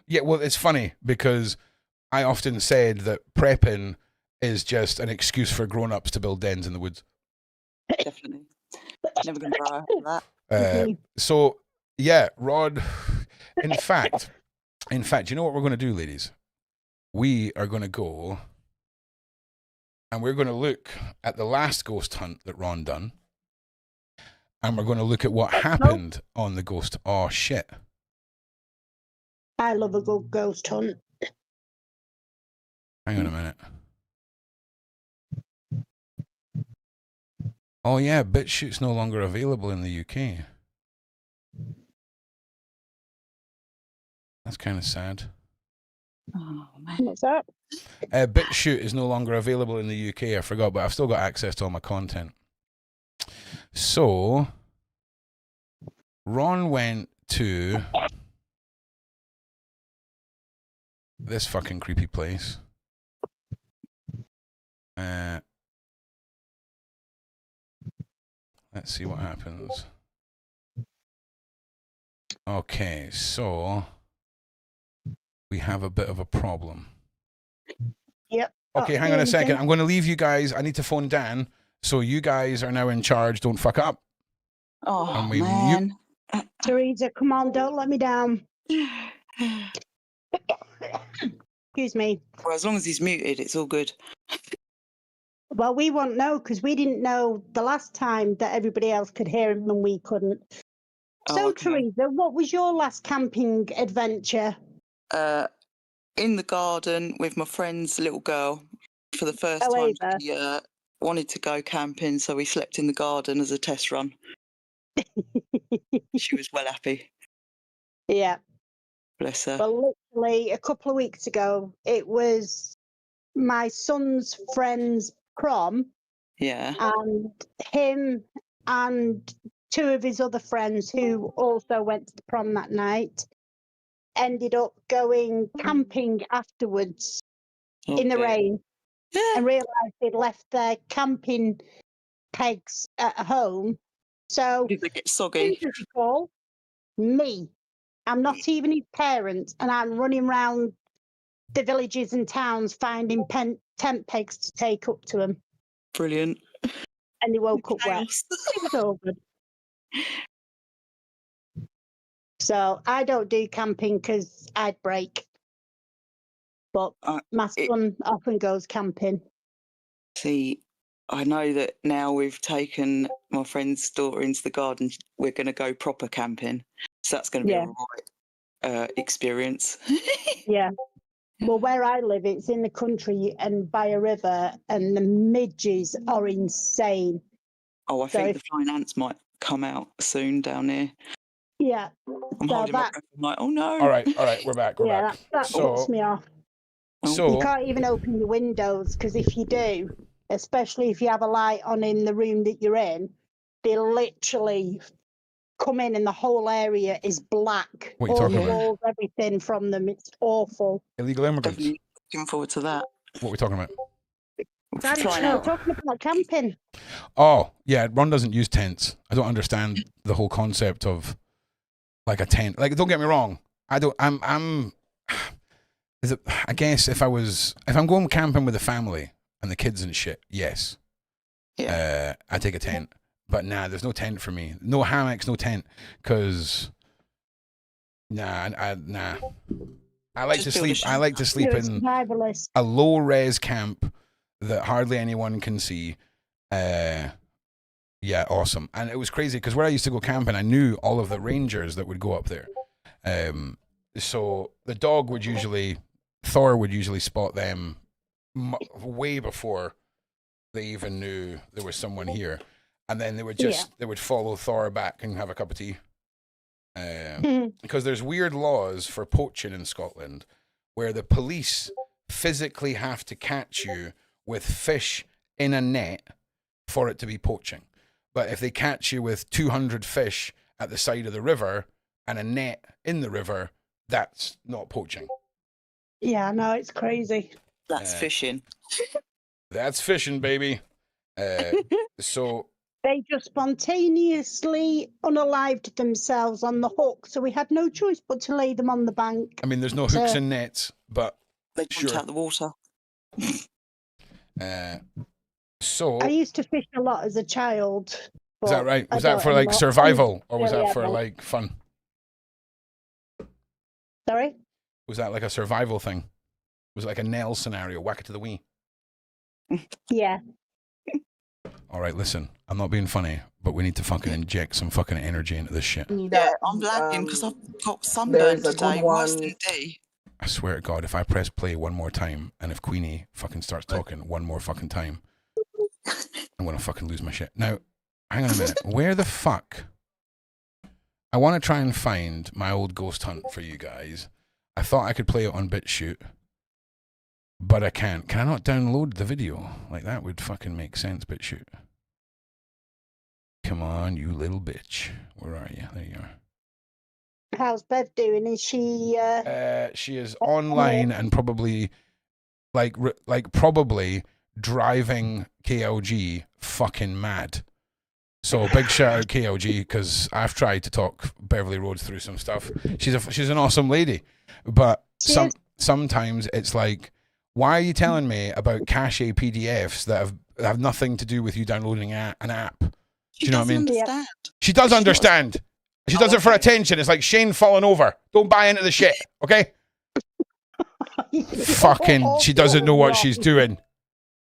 Speaker 2: Yeah, well, it's funny because I often said that prepping is just an excuse for grown-ups to build dens in the woods.
Speaker 16: Definitely. Never going to cry after that.
Speaker 2: So, yeah, Rod, in fact, you know what we're going to do, ladies? We are going to go and we're going to look at the last ghost hunt that Ron done. And we're going to look at what happened on the ghost. Oh, shit.
Speaker 11: I love a good ghost hunt.
Speaker 2: Hang on a minute. Oh yeah, BitChute's no longer available in the UK. That's kind of sad.
Speaker 11: Oh man, what's that?
Speaker 2: BitChute is no longer available in the UK. I forgot, but I've still got access to all my content. So, Ron went to this fucking creepy place. Let's see what happens. Okay, so we have a bit of a problem.
Speaker 11: Yep.
Speaker 2: Okay, hang on a second. I'm going to leave you guys. I need to phone Dan. So you guys are now in charge. Don't fuck up.
Speaker 16: Oh,
Speaker 2: and we
Speaker 16: man.
Speaker 11: Teresa, come on, don't let me down. Excuse me.
Speaker 16: Well, as long as he's muted, it's all good.
Speaker 11: Well, we won't know because we didn't know the last time that everybody else could hear him and we couldn't. So, Teresa, what was your last camping adventure?
Speaker 16: In the garden with my friend's little girl. For the first time, she wanted to go camping, so we slept in the garden as a test run. She was well happy.
Speaker 11: Yeah.
Speaker 16: Bless her.
Speaker 11: Well, literally a couple of weeks ago, it was my son's friend's prom.
Speaker 16: Yeah.
Speaker 11: And him and two of his other friends who also went to the prom that night ended up going camping afterwards in the rain and realised they'd left their camping pegs at home. So,
Speaker 16: did they get soggy?
Speaker 11: Me. I'm not even his parents, and I'm running around the villages and towns finding tent pegs to take up to them.
Speaker 16: Brilliant.
Speaker 11: And they woke up wet. It was all good. So I don't do camping because I'd break. But my son often goes camping.
Speaker 16: See, I know that now we've taken my friend's daughter into the garden, we're going to go proper camping. So that's going to be a right experience.
Speaker 11: Yeah. Well, where I live, it's in the country and by a river, and the midges are insane.
Speaker 16: Oh, I think the flying ants might come out soon down here.
Speaker 11: Yeah.
Speaker 16: I'm holding my breath. I'm like, oh no.
Speaker 2: All right, we're back. We're back.
Speaker 11: That puts me off.
Speaker 2: So
Speaker 11: you can't even open your windows because if you do, especially if you have a light on in the room that you're in, they literally come in and the whole area is black.
Speaker 2: What are you talking about?
Speaker 11: Walls, everything from them. It's awful.
Speaker 2: Illegal immigrants.
Speaker 16: Definitely looking forward to that.
Speaker 2: What are we talking about?
Speaker 11: We're talking about camping.
Speaker 2: Oh, yeah, Ron doesn't use tents. I don't understand the whole concept of like a tent. Like, don't get me wrong. I guess if I'm going camping with the family and the kids and shit, yes.
Speaker 16: Yeah.
Speaker 2: I take a tent. But nah, there's no tent for me. No hammocks, no tent. Cause nah. I like to sleep in a low res camp that hardly anyone can see. Yeah, awesome. And it was crazy because where I used to go camping, I knew all of the rangers that would go up there. So the dog would Thor would usually spot them way before they even knew there was someone here. And then they would follow Thor back and have a cup of tea. Because there's weird laws for poaching in Scotland where the police physically have to catch you with fish in a net for it to be poaching. But if they catch you with 200 fish at the side of the river and a net in the river, that's not poaching.
Speaker 11: Yeah, no, it's crazy.
Speaker 16: That's fishing.
Speaker 2: That's fishing, baby. So
Speaker 11: they just spontaneously unalived themselves on the hook, so we had no choice but to lay them on the bank.
Speaker 2: I mean, there's no hooks and nets, but
Speaker 16: they jumped out the water.
Speaker 2: So
Speaker 11: I used to fish a lot as a child.
Speaker 2: Is that right? Was that for like survival, or was that for like fun?
Speaker 11: Sorry?
Speaker 2: Was that like a survival thing? Was it like a Nell scenario? Whack it to the wee.
Speaker 11: Yeah.
Speaker 2: All right, listen. I'm not being funny, but we need to fucking inject some fucking energy into this shit.
Speaker 16: Yeah, I'm lagging because I've got sunburn today, worse than D.
Speaker 2: I swear to God, if I press play one more time, and if Queenie fucking starts talking one more fucking time, I'm gonna fucking lose my shit. Now, Hang on a minute. Where the fuck? I want to try and find my old ghost hunt for you guys. I thought I could play it on BitChute, but I can't. Can I not download the video? Like, that would fucking make sense, BitChute. Come on, you little bitch. Where are you? There you are.
Speaker 11: How's Bev doing? Is she?
Speaker 2: She is online and probably, like probably driving KLG fucking mad. So big shout out KLG, because I've tried to talk Beverly Rhodes through some stuff. She's an awesome lady, but sometimes it's like, why are you telling me about cache PDFs that have nothing to do with you downloading an app? Do you know what I mean?
Speaker 16: Understand.
Speaker 2: She does understand. She does it for attention. It's like Shane falling over. Don't buy into the shit, okay? Fucking, she doesn't know what she's doing.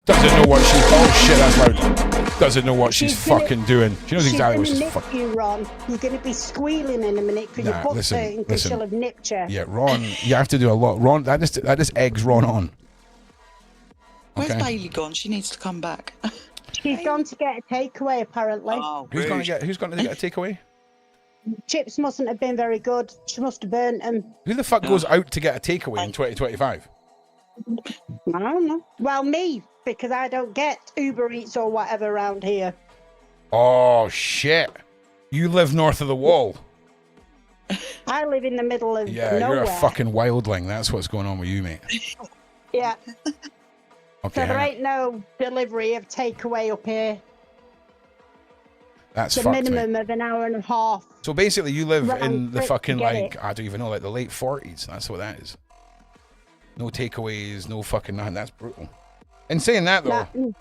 Speaker 2: Doesn't know what she's... Oh shit, that's loud. Doesn't know what she's fucking doing. She knows exactly what she's fucking...
Speaker 11: you, Ron. You're going to be squealing in a minute because your butt's hurting because she'll have nipped you.
Speaker 2: Yeah, Ron, you have to do a lot. Ron, that just eggs Ron on.
Speaker 16: Where's Bailey gone? She needs to come back.
Speaker 11: She's gone to get a takeaway, apparently.
Speaker 16: Oh,
Speaker 2: who's going to get a takeaway?
Speaker 11: Chips mustn't have been very good. She must have burnt them.
Speaker 2: Who the fuck goes out to get a takeaway in 2025?
Speaker 11: I don't know. Well, me, because I don't get Uber Eats or whatever around here.
Speaker 2: Oh, shit. You live north of the wall.
Speaker 11: I live in the middle of nowhere.
Speaker 2: You're a fucking wildling. That's what's going on with you, mate.
Speaker 11: Yeah.
Speaker 2: Okay,
Speaker 11: so there ain't no delivery of takeaway up here.
Speaker 2: That's
Speaker 11: the
Speaker 2: fucked,
Speaker 11: minimum
Speaker 2: mate.
Speaker 11: of an hour and a half.
Speaker 2: So basically you live in the fucking, like,
Speaker 11: it.
Speaker 2: I don't even know, like the late 40s. That's what that is. No takeaways, no fucking nothing. That's brutal. In saying that, though,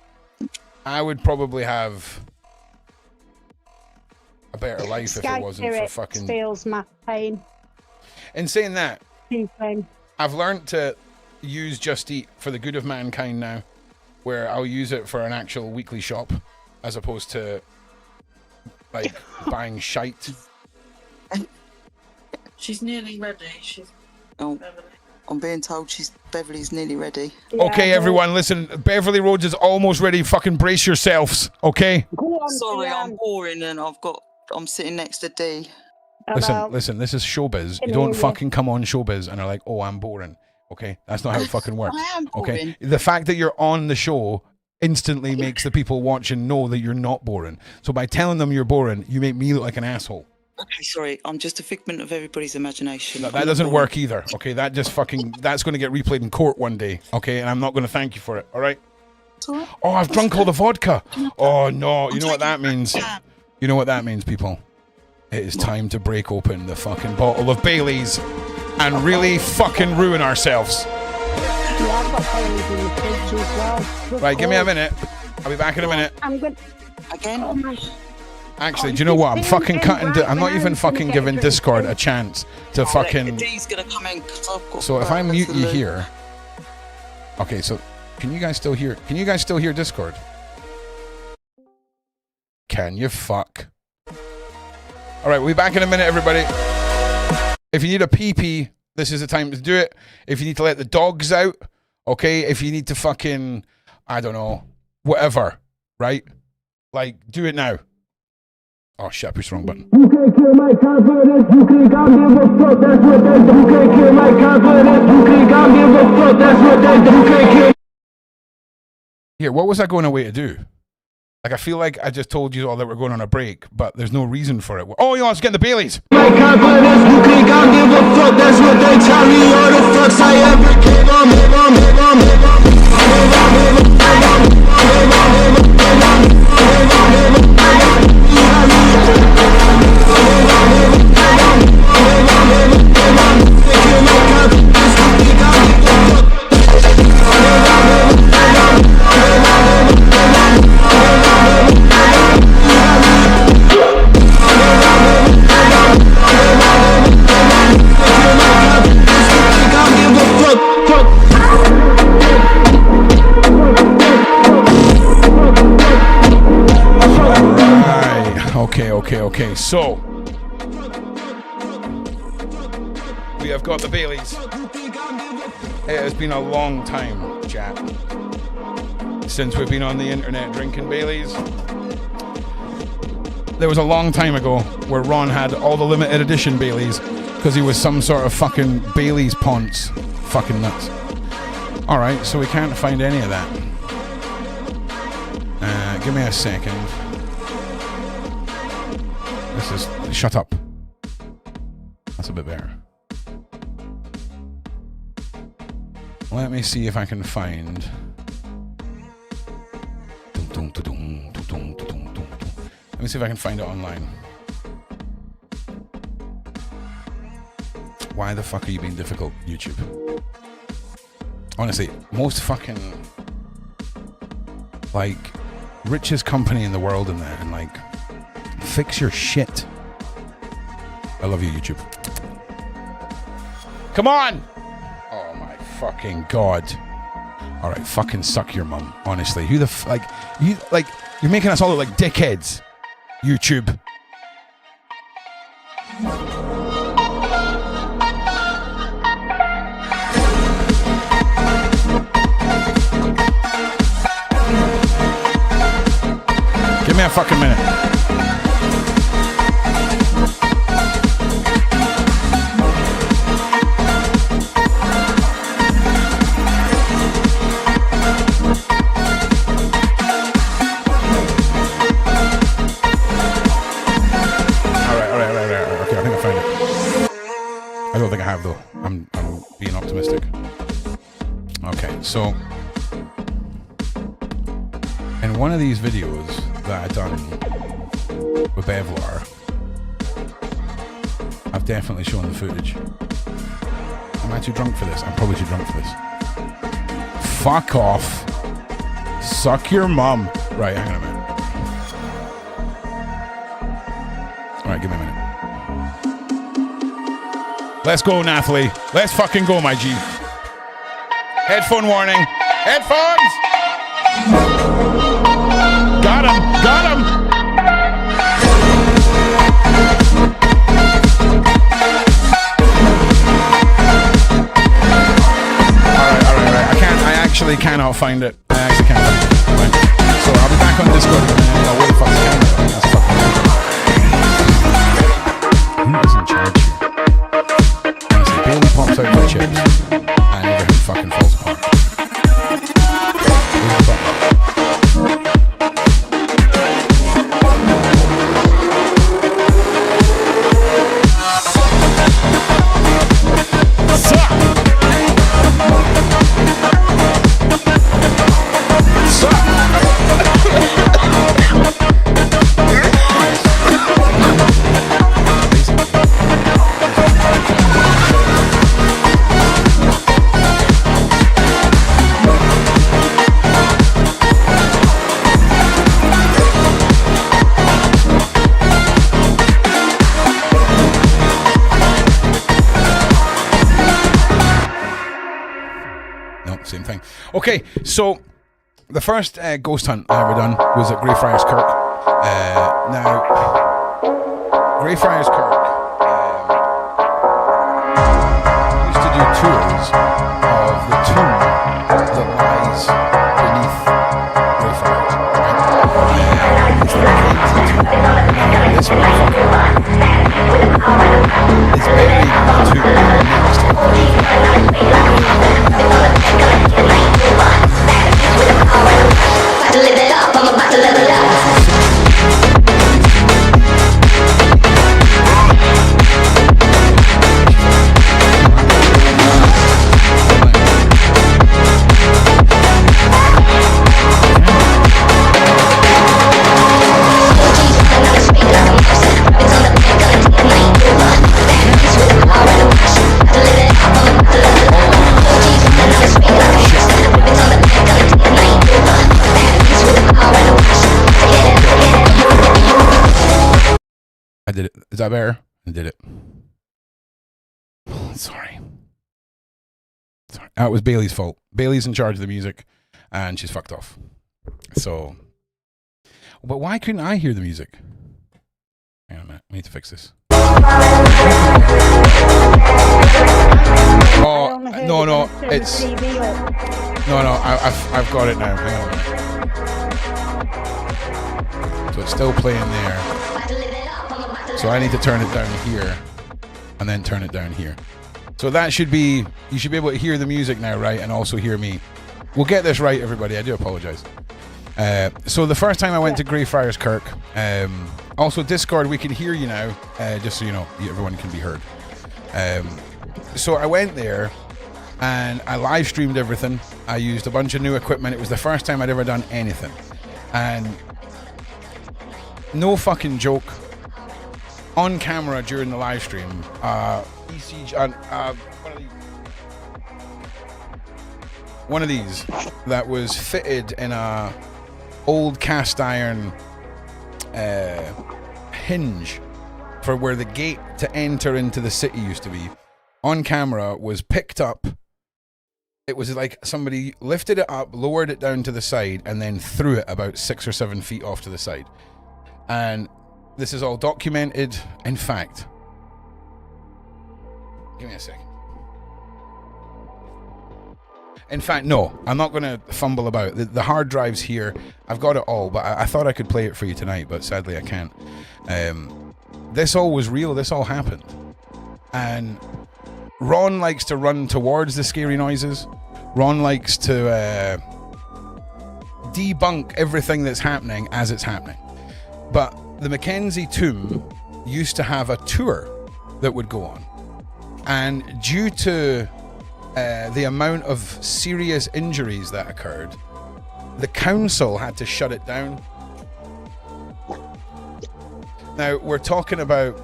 Speaker 2: I would probably have a better life if it wasn't for fucking...
Speaker 11: feels my pain.
Speaker 2: In saying that,
Speaker 11: Pain.
Speaker 2: I've learned to use Just Eat for the good of mankind now, where I'll use it for an actual weekly shop as opposed to like buying shite.
Speaker 15: She's nearly ready.
Speaker 16: I'm being told Beverly's nearly ready.
Speaker 2: Okay, everyone, listen. Beverly Rhodes is almost ready. Fucking brace yourselves, okay?
Speaker 16: Sorry, I'm boring and I'm sitting next to D.
Speaker 2: Listen. This is showbiz. You don't fucking come on showbiz and are like, "Oh, I'm boring." Okay, that's not how it fucking works.
Speaker 16: I am boring.
Speaker 2: Okay, the fact that you're on the show instantly makes the people watching know that you're not boring. So by telling them you're boring, you make me look like an asshole.
Speaker 16: Okay, sorry, I'm just a figment of everybody's imagination.
Speaker 2: That doesn't work either. Okay, that just fucking that's going to get replayed in court one day. Okay, and I'm not going to thank you for it. All right. Oh, I've drunk all the vodka. Oh no, you know what that means? You know what that means, people? It is time to break open the fucking bottle of Bailey's and really fucking ruin ourselves.
Speaker 11: Yeah, I've got Bailey's in the fridge as well.
Speaker 2: Right, give me a minute. I'll be back in a minute.
Speaker 11: I'm good.
Speaker 16: Again?
Speaker 11: Oh my.
Speaker 2: Actually, do you know what? I'm fucking cutting. I'm not even fucking giving Discord a chance to fucking.
Speaker 16: D's gonna come in 'cause I've got.
Speaker 2: So if I mute you here, okay. So can you guys still hear? Can you guys still hear Discord? Can you fuck? All right, we'll be back in a minute, everybody. If you need a pee-pee, this is the time to do it. If you need to let the dogs out, okay. If you need to fucking, I don't know, whatever, right? Like, do it now. Oh shit, I pushed the wrong button.
Speaker 17: You can't kill my confidence, you can't give a fuck, that's what they do. You can't kill my confidence, you can't give a fuck, that's what they do. You can't kill.
Speaker 2: Here, what was I going away to do? Like, I feel like I just told you all that we're going on a break, but there's no reason for it. Oh, you know, let's get the Baileys.
Speaker 17: My confidence, you can't give a fuck, that's what they tell me. All the fucks I ever gave
Speaker 2: Okay, so we have got the Baileys. It has been a long time, chat, since we've been on the internet drinking Baileys. there was a long time ago where Ron had all the limited edition Baileys because he was some sort of fucking Baileys ponce. Fucking nuts. Alright, so we can't find any of that. Give me a second. This is... Shut up. That's a bit better. Let me see if I can find... Let me see if I can find it online. Why the fuck are you being difficult, YouTube? Honestly, most fucking... like... richest company in the world in there, and like... fix your shit. I love you, YouTube. Come on! Oh my fucking god. Alright, fucking suck your mum. Honestly, who the you're making us all look like dickheads. YouTube. Give me a fucking minute. I don't think I have though. I'm being optimistic. Okay, so in one of these videos that I've done with Bevlar, I've definitely shown the footage. Am I too drunk for this? I'm probably too drunk for this. Fuck off. Suck your mum. Right, hang on a minute. Alright, give me a minute. Let's go, Nathalie. Let's fucking go, my G. Headphone warning. Headphones! Got him! Got him! Alright. I actually cannot find it. I actually can't find it. Right. So I'll be back on Discord. Where the fuck's the camera? That's fucking... Who is in charge here? Bailey pops out my chips and everything fucking falls apart. Okay, so the first ghost hunt I ever done was at Greyfriars Kirk. Now, Greyfriars Kirk used to do tours of the tomb that lies beneath Greyfriars. This motherfucker is buried in the tomb next to I did it. Is that better? I did it. Sorry. It was Bailey's fault. Bailey's in charge of the music, and she's fucked off. So, but why couldn't I hear the music? Hang on a minute. We need to fix this. Oh no! It's no. I've got it now. Hang on a minute. So it's still playing there. So I need to turn it down here and then turn it down here. So that should be, you should be able to hear the music now, right? And also hear me. We'll get this right, everybody. I do apologize. So the first time I went to Greyfriars Kirk, also Discord, we can hear you now, just so you know, everyone can be heard. So I went there and I live streamed everything. I used a bunch of new equipment. It was the first time I'd ever done anything. And no fucking joke, on camera during the live stream, one of these that was fitted in a old cast iron hinge for where the gate to enter into the city used to be, on camera was picked up. It was like somebody lifted it up, lowered it down to the side, and then threw it about 6 or 7 feet off to the side. And this is all documented. In fact, give me a second. In fact, no, I'm not going to fumble about. The hard drive's here. I've got it all, but I thought I could play it for you tonight, but sadly I can't. This all was real. This all happened. And Ron likes to run towards the scary noises. Ron likes to debunk everything that's happening as it's happening. But the Mackenzie Tomb used to have a tour that would go on. And due to the amount of serious injuries that occurred, the council had to shut it down. Now, we're talking about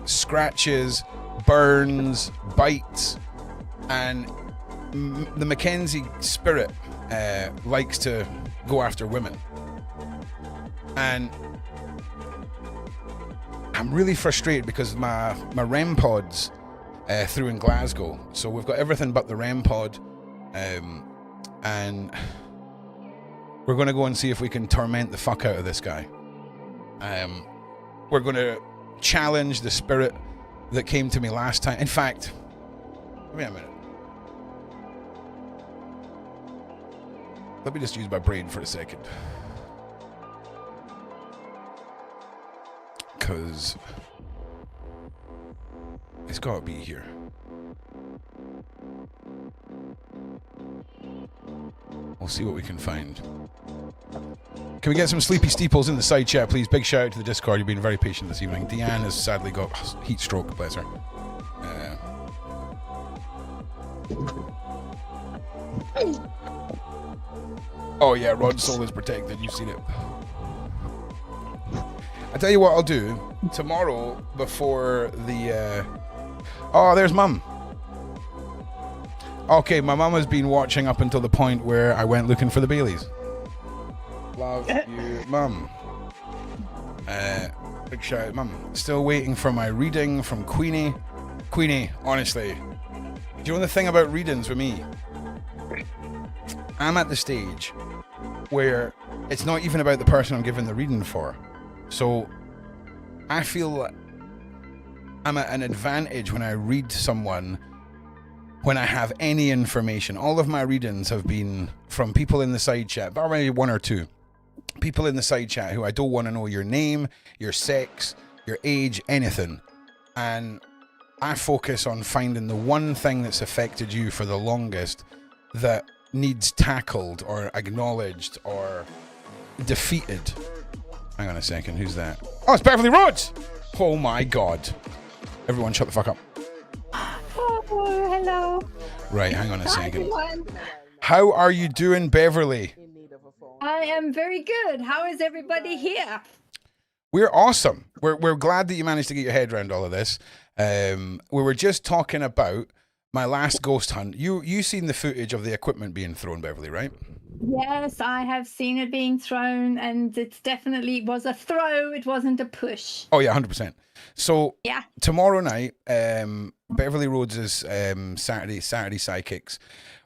Speaker 2: scratches, burns, bites, and the Mackenzie spirit likes to go after women. And I'm really frustrated because my REM pods through in Glasgow, so we've got everything but the REM pod, and we're going to go and see if we can torment the fuck out of this guy. We're going to challenge the spirit that came to me last time. In fact, wait a minute. Let me just use my brain for a second. Because it's got to be here. We'll see what we can find. Can we get some sleepy steeples in the side chat, please? Big shout out to the Discord. You've been very patient this evening. Deanne has sadly got heat stroke, bless her. Oh yeah, Rod's soul is protected. You've seen it. I tell you what I'll do tomorrow before the oh, there's Mum. Okay, my mum has been watching up until the point where I went looking for the Baileys. Love you, Mum. Big shout out, Mum. Still waiting for my reading from Queenie. Queenie, honestly, do you know the thing about readings with me? I'm at the stage where it's not even about the person I'm giving the reading for. So I feel I'm at an advantage when I read someone when I have any information. All of my readings have been from people in the side chat, but maybe one or two. People in the side chat who I don't want to know your name, your sex, your age, anything. And I focus on finding the one thing that's affected you for the longest that needs tackled or acknowledged or defeated. Hang on a second, who's that? Oh, it's Beverly Rhodes! Oh my god. Everyone shut the fuck up.
Speaker 18: Oh, hello.
Speaker 2: Right, hang on a second.
Speaker 18: Everyone.
Speaker 2: How are you doing, Beverly?
Speaker 18: I am very good. How is everybody here?
Speaker 2: We're awesome. We're glad that you managed to get your head around all of this. We were just talking about my last ghost hunt. You seen the footage of the equipment being thrown, Beverly, right?
Speaker 18: Yes, I have seen it being thrown, and it definitely was a throw. It wasn't a push.
Speaker 2: Oh yeah, 100%. So
Speaker 18: yeah,
Speaker 2: tomorrow night, Beverly Rhodes' Saturday Psychics.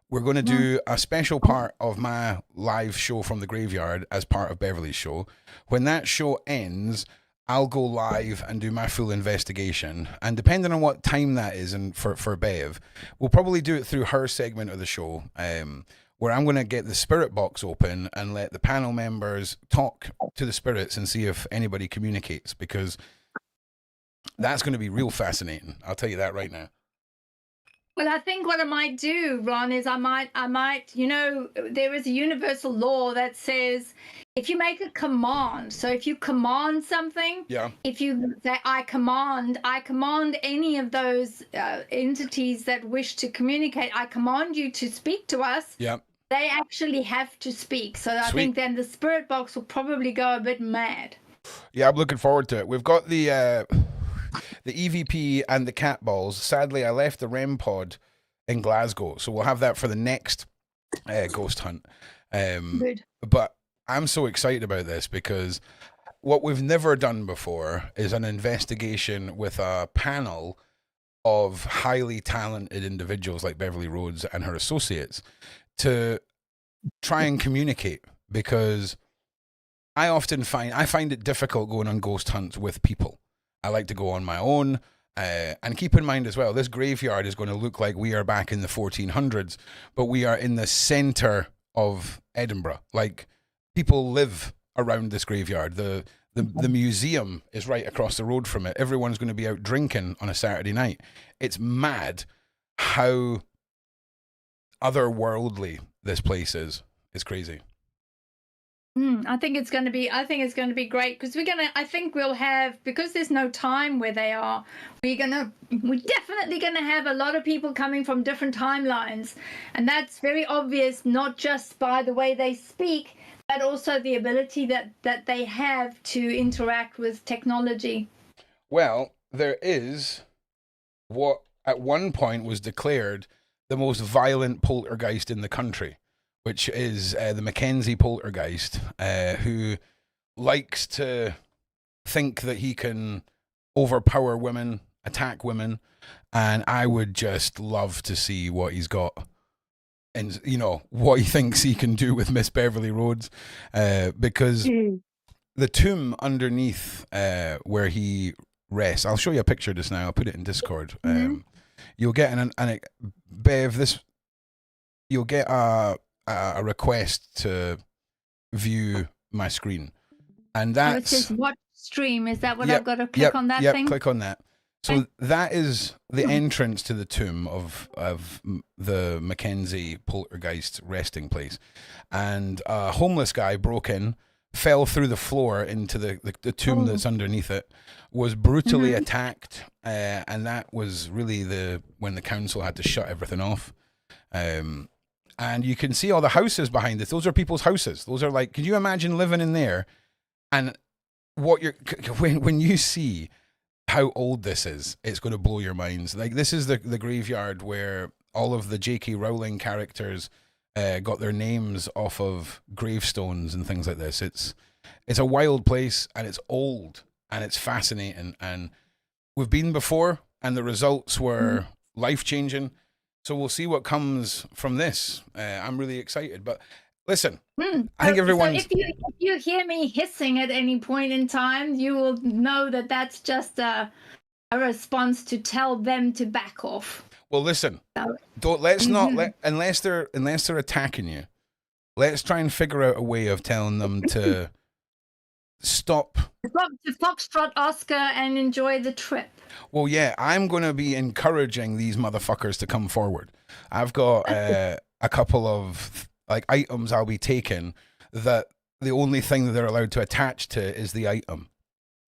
Speaker 2: We're going to do a special part of my live show from the graveyard as part of Beverly's show. When that show ends, I'll go live and do my full investigation. And depending on what time that is, and for Bev, we'll probably do it through her segment of the show, where I'm going to get the spirit box open and let the panel members talk to the spirits and see if anybody communicates. Because That's going to be real fascinating. I'll tell you that right now.
Speaker 18: Well, I think what I might do, Ron, is I might, you know, there is a universal law that says if you make a command, so if you command something, if you say, I command any of those entities that wish to communicate, I command you to speak to us.
Speaker 2: Yeah.
Speaker 18: They actually have to speak. So I think then the spirit box will probably go a bit mad.
Speaker 2: Yeah, I'm looking forward to it. We've got the EVP and the cat balls. Sadly, I left the REM pod in Glasgow, so we'll have that for the next ghost hunt.
Speaker 18: Good.
Speaker 2: But I'm so excited about this because what we've never done before is an investigation with a panel of highly talented individuals like Beverly Rhodes and her associates to try and communicate, because I find it difficult going on ghost hunts with people. I like to go on my own. And keep in mind as well, this graveyard is going to look like we are back in the 1400s, but we are in the center of Edinburgh. Like, people live around this graveyard. The museum is right across the road from it. Everyone's going to be out drinking on a Saturday night. It's mad how otherworldly this place is. It's crazy.
Speaker 18: I think it's going to be great, because I think we'll have, because there's no time where they are, we're definitely going to have a lot of people coming from different timelines, and that's very obvious, not just by the way they speak, but also the ability that they have to interact with technology. Well,
Speaker 2: there is what at one point was declared the most violent poltergeist in the country, which is the Mackenzie poltergeist, who likes to think that he can overpower women, attack women, and I would just love to see what he's got, and what he thinks he can do with Miss Beverly Rhodes, because the tomb underneath where he rests, I'll show you a picture just now. I'll put it in Discord. You'll get Bev, you'll get a request to view my screen, and that's
Speaker 18: it says watch stream. Is that what I've got to click on that thing?
Speaker 2: Click on that. So that is the entrance to the tomb of the Mackenzie poltergeist resting place, and a homeless guy broke in, fell through the floor into the tomb that's underneath it, was brutally attacked, and that was really when the council had to shut everything off. And you can see all the houses behind this. Those are people's houses. Those are like, can you imagine living in there? And when you see how old this is, it's going to blow your minds. Like, this is the graveyard where all of the J.K. Rowling characters got their names off of gravestones and things like this. It's a wild place, and it's old, and it's fascinating. And we've been before, and the results were life-changing. So we'll see what comes from this. I'm really excited. But listen, I think everyone's...
Speaker 18: So if you hear me hissing at any point in time, you will know that that's just a response to tell them to back off.
Speaker 2: Well, listen, unless they're attacking you, let's try and figure out a way of telling them to stop.
Speaker 18: To foxtrot Oscar and enjoy the trip.
Speaker 2: Well, yeah, I'm going to be encouraging these motherfuckers to come forward. I've got a couple of items I'll be taking that the only thing that they're allowed to attach to is the item.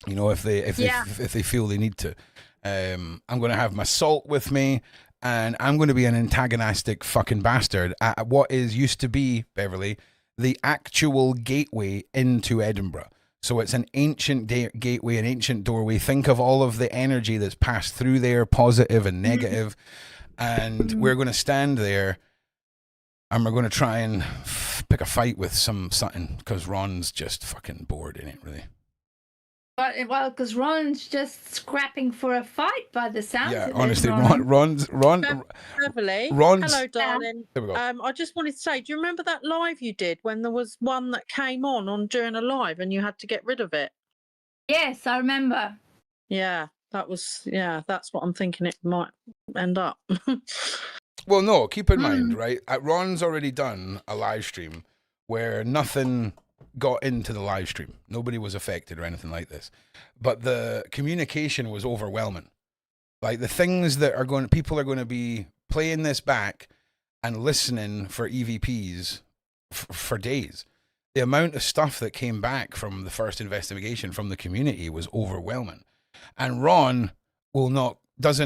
Speaker 2: If they feel they need to. I'm going to have my salt with me, and I'm going to be an antagonistic fucking bastard at what used to be, Beverly, the actual gateway into Edinburgh. So it's an ancient gateway, an ancient doorway. Think of all of the energy that's passed through there, positive and negative. And we're going to stand there, and we're going to try and pick a fight with something, because Ron's just fucking bored in it, really.
Speaker 18: Well, because Ron's just scrapping for a fight by the sounds of it.
Speaker 2: Yeah, honestly,
Speaker 15: Beverly.
Speaker 2: Ron's...
Speaker 15: Hello, darling.
Speaker 2: There we go.
Speaker 15: I just wanted to say, do you remember that live you did when there was one that came on during a live and you had to get rid of it?
Speaker 18: Yes, I remember.
Speaker 15: Yeah, that's what I'm thinking it might end up.
Speaker 2: Well, no, keep in mind, right? Ron's already done a live stream where nothing got into the live stream. Nobody was affected or anything like this. But the communication was overwhelming. Like the things that people are going to be playing this back and listening for EVPs for days. The amount of stuff that came back from the first investigation from the community was overwhelming. And Ron there's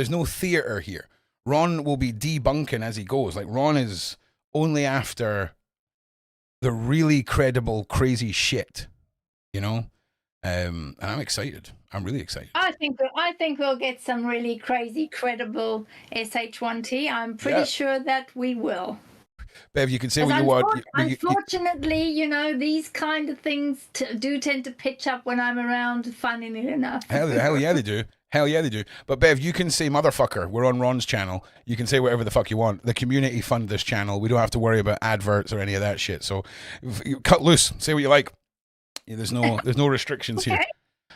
Speaker 2: no theater here. Ron will be debunking as he goes. Like Ron is only after the really credible, crazy shit, you know? And I'm excited. I'm really excited.
Speaker 18: I think we'll get some really crazy, credible SH1T. I'm pretty sure that we will.
Speaker 2: Bev, you can say what you want.
Speaker 18: Unfortunately, you know, these kind of things do tend to pitch up when I'm around, funnily enough.
Speaker 2: Hell yeah, they do. Hell yeah, they do. But Bev, you can say motherfucker. We're on Ron's channel. You can say whatever the fuck you want. The community fund this channel. We don't have to worry about adverts or any of that shit. So you cut loose. Say what you like. There's no restrictions here.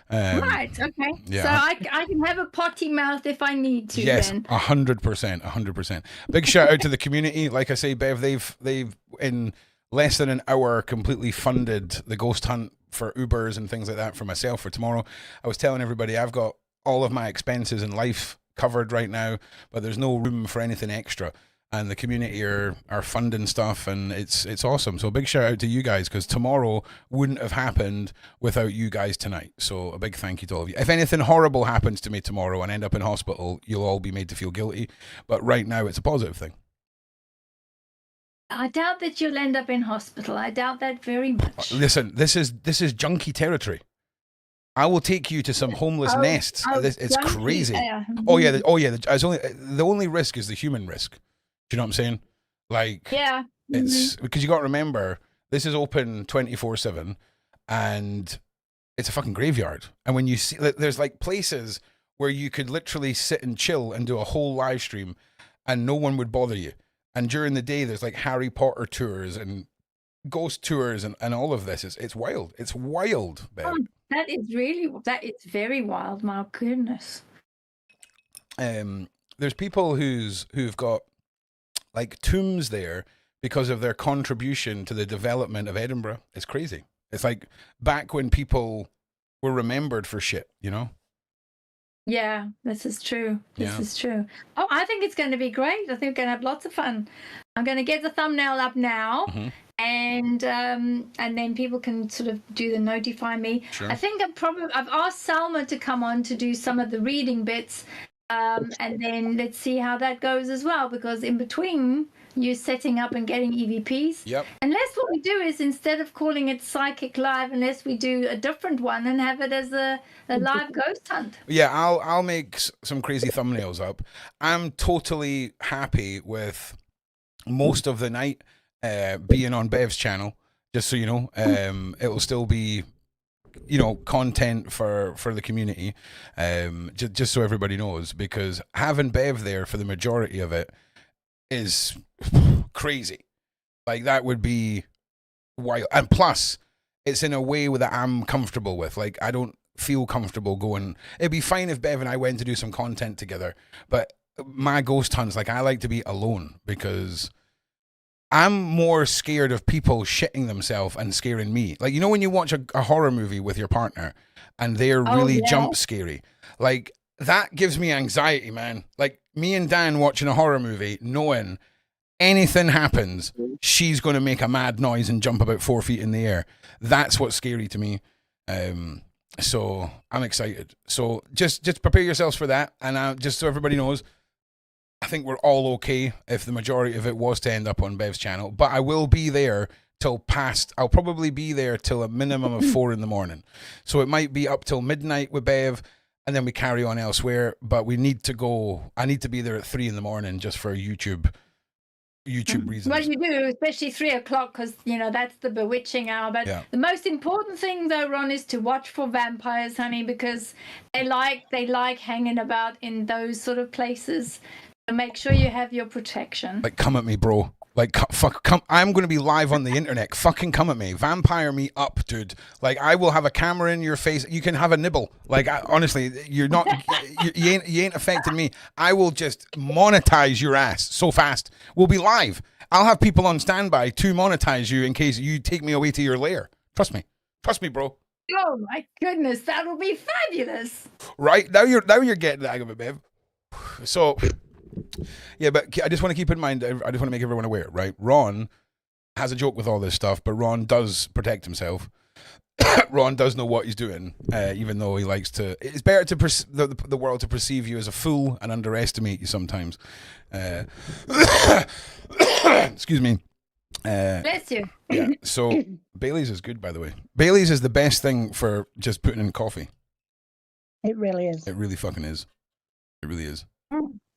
Speaker 18: Right. Okay.
Speaker 2: Yeah.
Speaker 18: So I can have a potty mouth if I need to.
Speaker 2: Yes,
Speaker 18: then.
Speaker 2: 100%. Big shout out to the community. Like I say, Bev, they've in less than an hour completely funded the ghost hunt for Ubers and things like that for myself for tomorrow. I was telling everybody I've got all of my expenses in life covered right now, but there's no room for anything extra. And the community are funding stuff, and it's awesome. So a big shout out to you guys, because tomorrow wouldn't have happened without you guys tonight. So a big thank you to all of you. If anything horrible happens to me tomorrow and I end up in hospital, you'll all be made to feel guilty. But right now, it's a positive thing.
Speaker 18: I doubt that you'll end up in hospital. I doubt that very much.
Speaker 2: Listen, this is junkie territory. I will take you to some homeless nests. It's junkie, crazy. Yeah. Oh yeah. The only risk is the human risk. You know what I'm saying? Like,
Speaker 18: yeah,
Speaker 2: it's because you got to remember this is open 24/7, and it's a fucking graveyard. And when you see, there's like places where you could literally sit and chill and do a whole live stream, and no one would bother you. And during the day, there's like Harry Potter tours and ghost tours and all of this. It's wild. It's wild, babe.
Speaker 18: Oh, that is very wild. My goodness.
Speaker 2: There's people who've got like tombs there because of their contribution to the development of Edinburgh. It's crazy. It's like back when people were remembered for shit, you know?
Speaker 18: Yeah, this is true. This is true. Oh, I think it's going to be great. I think we're going to have lots of fun. I'm going to get the thumbnail up now, and then people can sort of do the notify me.
Speaker 2: Sure.
Speaker 18: I think I've asked Salma to come on to do some of the reading bits. And then let's see how that goes as well, because in between you setting up and getting EVPs, unless what we do is, instead of calling it Psychic Live, unless we do a different one and have it as a live ghost hunt.
Speaker 2: Yeah, I'll make some crazy thumbnails up. I'm totally happy with most of the night being on Bev's channel, just so you know. It will still be, you know, content for the community, just so everybody knows, because having Bev there for the majority of it is crazy. Like, that would be wild. And plus, it's in a way that I'm comfortable with. Like, I don't feel comfortable going. It'd be fine if Bev and I went to do some content together, but my ghost hunts, like, I like to be alone, because I'm more scared of people shitting themselves and scaring me. Like, you know, when you watch a horror movie with your partner and they're really jump scary, like, that gives me anxiety, man. Like, me and Dan watching a horror movie, knowing anything happens, she's going to make a mad noise and jump about 4 feet in the air. That's what's scary to me. So I'm excited. So just prepare yourselves for that. And just so everybody knows, I think we're all okay if the majority of it was to end up on Bev's channel, but I will be there I'll probably be there till a minimum of 4 in. So it might be up till midnight with Bev, and then we carry on elsewhere, but I need to be there at 3 in just for YouTube reasons.
Speaker 18: Well, you do, especially 3 o'clock, because, you know, that's the bewitching hour. But the most important thing, though, Ron, is to watch for vampires, honey, because they like hanging about in those sort of places. So make sure you have your protection.
Speaker 2: Like, come at me, bro. Like, come. I'm going to be live on the internet. Fucking come at me. Vampire me up, dude. Like, I will have a camera in your face. You can have a nibble. Like, honestly, you're not, you ain't affecting me. I will just monetize your ass so fast. We'll be live. I'll have people on standby to monetize you in case you take me away to your lair. Trust me, bro.
Speaker 18: Oh my goodness, that'll be fabulous.
Speaker 2: Right now you're getting the hang of it, babe. So, yeah, but I just want to keep in mind. I just want to make everyone aware, right? Ron has a joke with all this stuff, but Ron does protect himself. Ron does know what he's doing, even though he likes to. It's better to the world to perceive you as a fool and underestimate you sometimes. Excuse me.
Speaker 18: Bless you.
Speaker 2: Yeah. So Bailey's is good, by the way. Bailey's is the best thing for just putting in coffee.
Speaker 11: It really is.
Speaker 2: It really fucking is. It really is.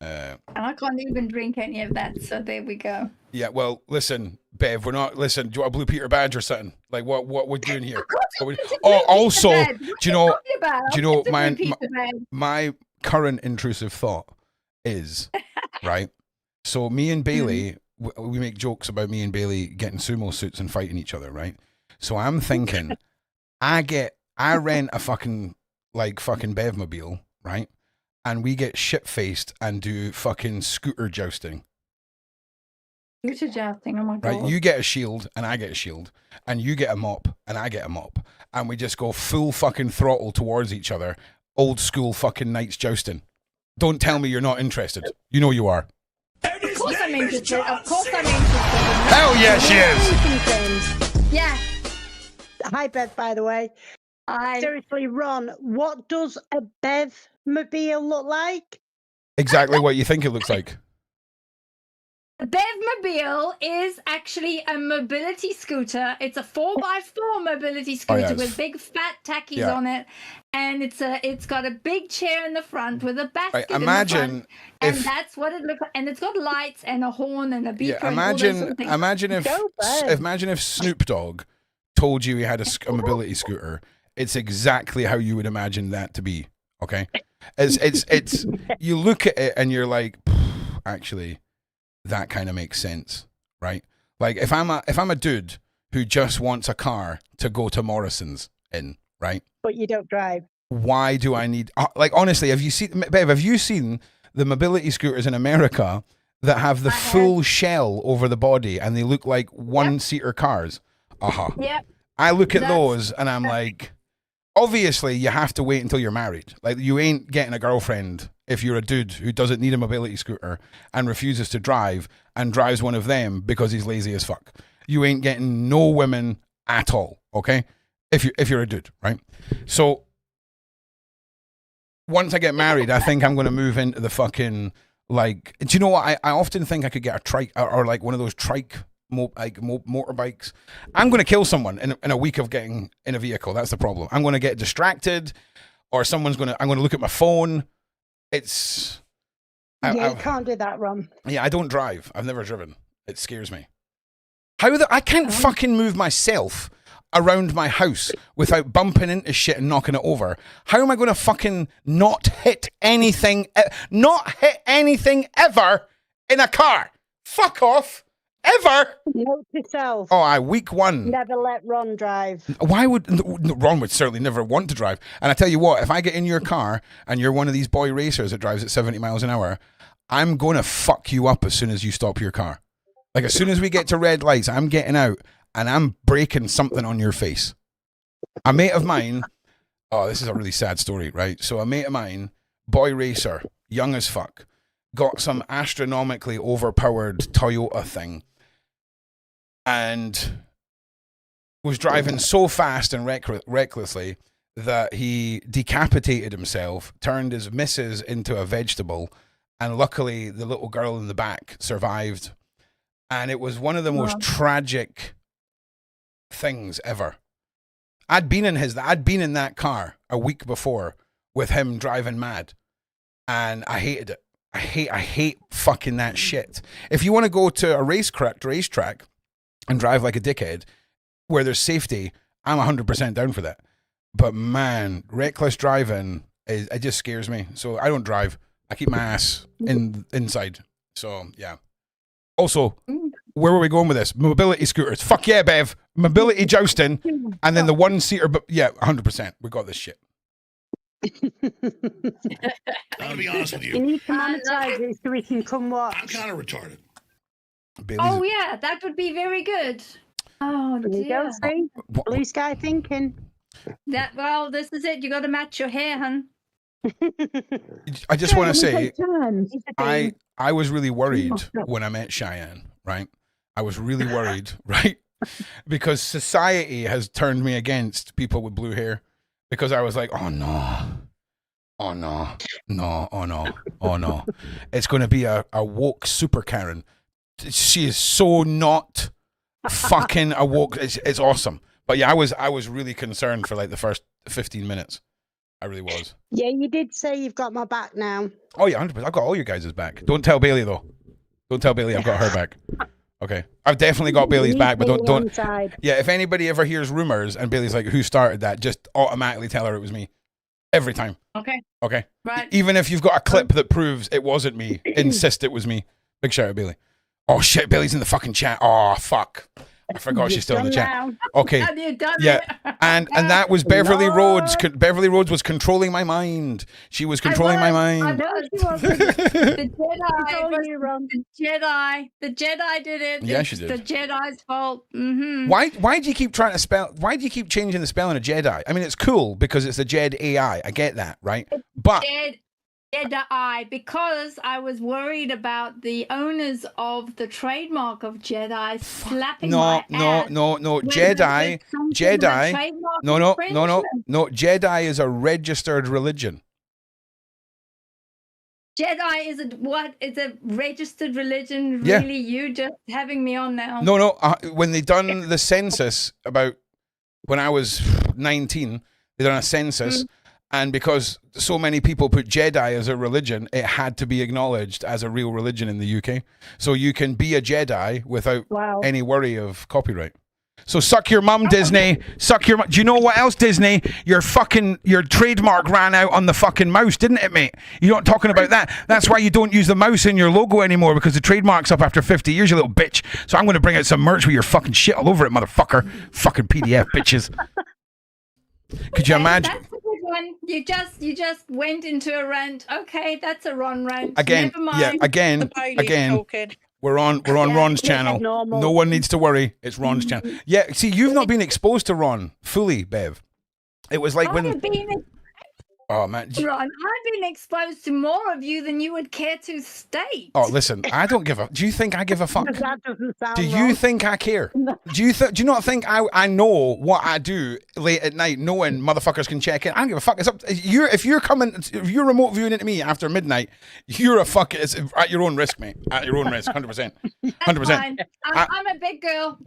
Speaker 18: And I can't even drink any of that, so there we go.
Speaker 2: Yeah, well, listen, Bev, we're not. Listen, do you want a Blue Peter badge or something? Like, what we're doing here? Also, do you know my current intrusive thought is right. So me and Bailey, we make jokes about me and Bailey getting sumo suits and fighting each other, right? So I'm thinking, I rent a fucking Bevmobile, right? And we get shit-faced and do fucking scooter jousting.
Speaker 18: Scooter jousting, oh my God.
Speaker 2: Right, you get a shield and I get a shield. And you get a mop and I get a mop. And we just go full fucking throttle towards each other. Old school fucking knights jousting. Don't tell me you're not interested. You know you are.
Speaker 18: Of course I'm interested. Of course I'm interested.
Speaker 2: Hell yeah, she is.
Speaker 18: Yeah.
Speaker 11: Hi, Bev, by the way. Seriously, Ron, what does a Bevmobile look like?
Speaker 2: Exactly what you think it looks like.
Speaker 18: A Bevmobile is actually a mobility scooter. It's a 4x4 mobility scooter with big fat tackies on it, and it's got a big chair in the front with a basket in the front, and that's what it looks like. And it's got lights and a horn and a beeper.
Speaker 2: Yeah, imagine if Snoop Dogg told you he had a mobility scooter. It's exactly how you would imagine that to be. Okay, it's you look at it and you're like, actually, that kind of makes sense, right? Like if I'm a dude who just wants a car to go to Morrison's in, right?
Speaker 11: But you don't drive.
Speaker 2: Why do I need? Like honestly, have you seen the mobility scooters in America that have the full shell over the body and they look like one-seater cars?
Speaker 18: Yep.
Speaker 2: I look at those and I'm like, obviously you have to wait until you're married. Like you ain't getting a girlfriend if you're a dude who doesn't need a mobility scooter and refuses to drive and drives one of them because he's lazy as fuck. You ain't getting no women at all, okay? If you're a dude, right? So once I get married, I think I'm going to move into the fucking, like, do you know what? I often think I could get a trike or like one of those trike motorbikes. I'm going to kill someone in a week of getting in a vehicle. That's the problem. I'm going to get distracted, or I'm going to look at my phone.
Speaker 11: You can't do that, Ron.
Speaker 2: Yeah, I don't drive. I've never driven. It scares me. I can't fucking move myself around my house without bumping into shit and knocking it over. How am I going to fucking not hit anything ever in a car? Fuck off. Ever?
Speaker 11: Note to self.
Speaker 2: Oh, week one.
Speaker 11: Never let Ron drive.
Speaker 2: Why would Ron would certainly never want to drive? And I tell you what, if I get in your car and you're one of these boy racers that drives at 70 miles an hour, I'm going to fuck you up as soon as you stop your car. Like as soon as we get to red lights, I'm getting out and I'm breaking something on your face. A mate of mine, oh, this is a really sad story, right? So a mate of mine, boy racer, young as fuck, got some astronomically overpowered Toyota thing and was driving so fast and recklessly that he decapitated himself, turned his missus into a vegetable, and luckily the little girl in the back survived. And it was one of the most tragic things ever. I'd been in that car a week before with him driving mad, and I hated it. I hate fucking that shit. If you want to go to a racetrack and drive like a dickhead where there's safety, I'm 100% down for that. But man, reckless driving, it just scares me. So I don't drive. I keep my ass inside. So yeah. Also, where were we going with this? Mobility scooters. Fuck yeah, Bev. Mobility jousting. And then the one-seater. But yeah, 100%. We got this shit.
Speaker 6: I'm gonna be honest with you.
Speaker 11: You need to monetize it so we can come watch.
Speaker 6: I'm kind of retarded.
Speaker 18: Oh yeah, that would be very good. Oh
Speaker 11: There you go,
Speaker 18: dear.
Speaker 11: see? Blue sky thinking.
Speaker 18: Well, this is it. You got to match your hair, hun.
Speaker 2: I just want to say,
Speaker 11: He's a
Speaker 2: I was really worried when I met Cheyenne, right? I was really worried, right? Because society has turned me against people with blue hair. Because I was like, oh no. Oh no. No, oh no. Oh no. It's going to be a woke super Karen. She is so not fucking a woke. It's awesome. But yeah, I was really concerned for like the first 15 minutes. I really was.
Speaker 11: Yeah, you did say you've got my back now.
Speaker 2: Oh yeah, 100%. I've got all you guys' back. Don't tell Bailey though. Don't tell Bailey I've got her back. Okay, I've definitely got Bailey's back, but don't. Yeah, if anybody ever hears rumors and Bailey's like, "Who started that?" Just automatically tell her it was me. Every time.
Speaker 18: Okay.
Speaker 2: Okay.
Speaker 18: Right.
Speaker 2: Even if you've got a clip that proves it wasn't me, insist it was me. Big shout out, Bailey. Oh shit, Bailey's in the fucking chat. Oh fuck. I forgot she's still in the chat. Okay. Yeah. And that was Beverly Rhodes. Beverly Rhodes was controlling my mind. She was controlling my mind.
Speaker 18: The Jedi did it.
Speaker 2: Yeah,
Speaker 18: It's
Speaker 2: she did.
Speaker 18: the Jedi's fault. Mm-hmm.
Speaker 2: Why do you keep trying to spell? Why do you keep changing the spelling of Jedi? I mean, it's cool because it's the Jed AI. I get that, right? But
Speaker 18: Jedi, because I was worried about the owners of the trademark of Jedi slapping my ass.
Speaker 2: No.
Speaker 18: when
Speaker 2: Jedi.
Speaker 18: it's something that
Speaker 2: Jedi.
Speaker 18: trademark
Speaker 2: No.
Speaker 18: infringement.
Speaker 2: Jedi is a registered religion.
Speaker 18: Jedi is a registered religion.
Speaker 2: Yeah.
Speaker 18: Really, you just having me on now?
Speaker 2: No. When they done the census about when I was 19, they done a census. And because so many people put Jedi as a religion, it had to be acknowledged as a real religion in the UK. So you can be a Jedi without any worry of copyright. So suck your mum, Disney. Suck your mum. Do you know what else, Disney? Your trademark ran out on the fucking mouse, didn't it, mate? You're not talking about that. That's why you don't use the mouse in your logo anymore, because the trademark's up after 50 years, you little bitch. So I'm going to bring out some merch with your fucking shit all over it, motherfucker. Fucking PDF, bitches. Could you imagine?
Speaker 18: That's a good one. You just went into a rant. Okay, that's a Ron rant.
Speaker 2: Again,
Speaker 18: Never mind.
Speaker 2: yeah, again. We're on Ron's channel. No one needs to worry. It's Ron's channel. Yeah, see, you've not been exposed to Ron fully, Bev. It was like when. Oh man.
Speaker 18: Ron, I've been exposed to more of you than you would care to state.
Speaker 2: Oh, listen, I don't give a. Do you think I give a fuck?
Speaker 11: That doesn't sound
Speaker 2: Do you think I care? Do you not think I know what I do late at night, knowing motherfuckers can check in? I don't give a fuck. It's up. If you're remote viewing into me after midnight, you're a fuck. It's at your own risk, mate. At your own risk, 100%. 100%.
Speaker 18: I'm a big girl.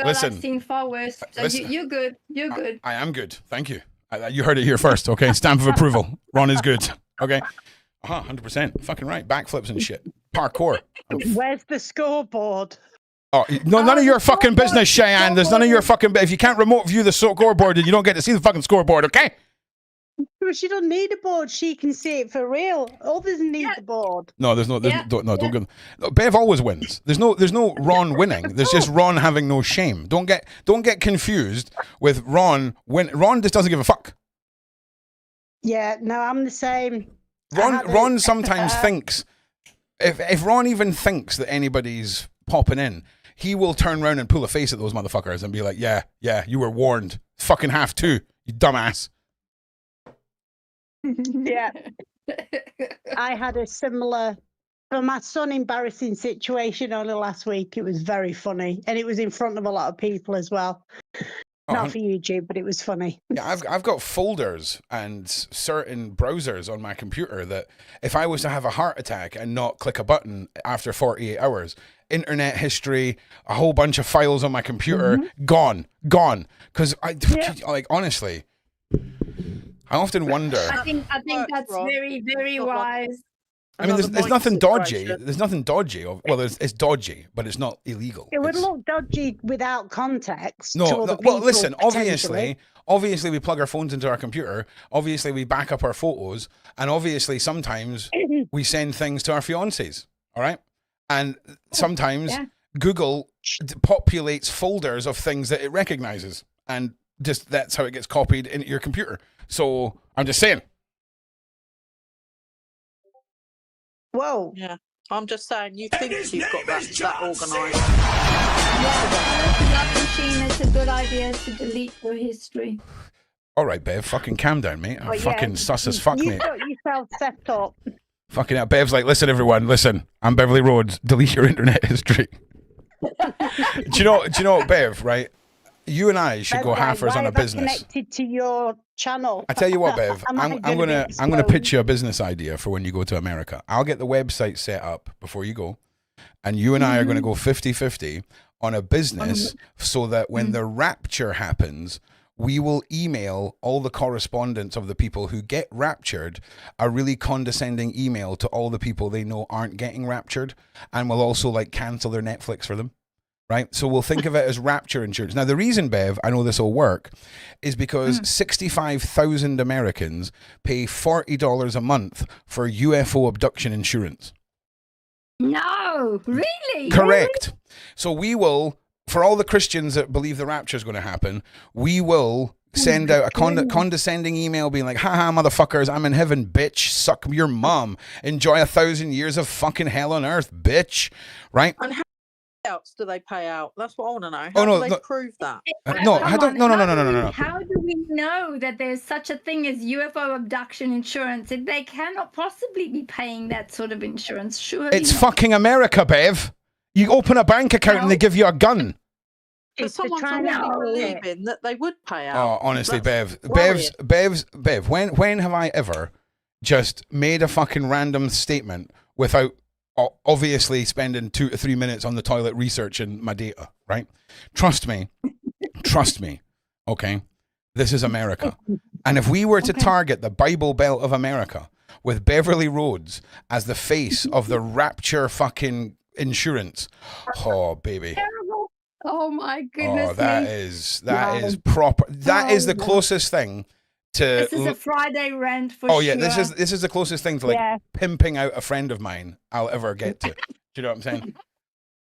Speaker 2: Listen,
Speaker 18: I've seen far worse. So you're good. You're good.
Speaker 2: I am good. Thank you. You heard it here first, okay? Stamp of approval. Ron is good, okay? 100%. Fucking right. Backflips and shit. Parkour.
Speaker 11: Where's the scoreboard?
Speaker 2: Oh, no, none of your fucking business, Cheyenne. There's none of your fucking... If you can't remote view the scoreboard, then you don't get to see the fucking scoreboard, okay?
Speaker 11: Well, she don't need a board. She can see it for real. Others need the board.
Speaker 2: No, don't get... No, Bev always wins. There's no Ron winning. There's just Ron having no shame. Don't get confused with Ron Ron just doesn't give a fuck.
Speaker 11: Yeah, no, I'm the same.
Speaker 2: Ron sometimes thinks, if Ron even thinks that anybody's popping in, he will turn around and pull a face at those motherfuckers and be like, yeah, you were warned. Fucking have to, you dumbass.
Speaker 11: Yeah. I had a similar, for my son, embarrassing situation only last week. It was very funny. And it was in front of a lot of people as well. Not for YouTube, but it was funny.
Speaker 2: Yeah, I've got folders and certain browsers on my computer that if I was to have a heart attack and not click a button after 48 hours, internet history, a whole bunch of files on my computer, gone. Because like, honestly, I often wonder.
Speaker 18: I think that's very, very wise.
Speaker 2: I mean, there's nothing dodgy. There's nothing dodgy. Well, it's dodgy, but it's not illegal.
Speaker 11: It would look dodgy without context.
Speaker 2: No. Well, listen. Obviously, we plug our phones into our computer. Obviously, we back up our photos, and obviously, sometimes we send things to our fiancés. All right, and sometimes Google populates folders of things that it recognizes, and just that's how it gets copied into your computer. So I'm just saying.
Speaker 11: Whoa. Yeah.
Speaker 15: I'm just saying, you think you've got that organised.
Speaker 18: That machine, it's a good idea to delete your history.
Speaker 2: All right, Bev, fucking calm down, mate. I'm
Speaker 11: But
Speaker 2: fucking sus as fuck,
Speaker 11: You've
Speaker 2: mate.
Speaker 11: got yourself set up.
Speaker 2: Fucking hell. Bev's like, listen, everyone, listen. I'm Beverly Rhodes. Delete your internet history. do you know, Bev, right? You and I should go halfers on a business.
Speaker 11: Connected to your channel.
Speaker 2: I tell you what, Bev, I'm gonna pitch you a business idea for when you go to America. I'll get the website set up before you go, and you and I are going to go 50-50 on a business so that when the rapture happens, we will email all the correspondence of the people who get raptured a really condescending email to all the people they know aren't getting raptured, and we'll also like cancel their Netflix for them. Right? So we'll think of it as rapture insurance. Now, the reason, Bev, I know this will work is because 65,000 Americans pay $40 a month for UFO abduction insurance.
Speaker 18: No, really?
Speaker 2: Correct. Really? So we will, for all the Christians that believe the rapture is going to happen, we will send out a condescending email being like, haha, motherfuckers, I'm in heaven, bitch. Suck your mom. Enjoy 1,000 years of fucking hell on earth, bitch. Right?
Speaker 15: And how else do they pay out? That's what I want to know.
Speaker 2: Oh,
Speaker 15: How
Speaker 2: no,
Speaker 15: do they prove that?
Speaker 2: No, I don't. No.
Speaker 18: How do we know that there's such a thing as UFO abduction insurance? If they cannot possibly be paying that sort of insurance, surely
Speaker 2: It's
Speaker 18: not.
Speaker 2: fucking America, Bev. You open a bank account and they give you a gun.
Speaker 15: But someone's already believing that they would pay out.
Speaker 2: Oh, honestly,
Speaker 15: That's
Speaker 2: Bev, when have I ever just made a fucking random statement without obviously spending 2 to 3 minutes on the toilet researching my data, right? Trust me, okay? This is America. And if we were to target the Bible Belt of America with Beverly Rhodes as the face of the rapture fucking insurance, oh, baby.
Speaker 18: Oh my goodness!
Speaker 2: Oh, that is proper. That is the closest thing to.
Speaker 18: This is a Friday rant for
Speaker 2: Oh
Speaker 18: sure.
Speaker 2: yeah, this is the closest thing to like pimping out a friend of mine I'll ever get to. Do you know what I'm saying?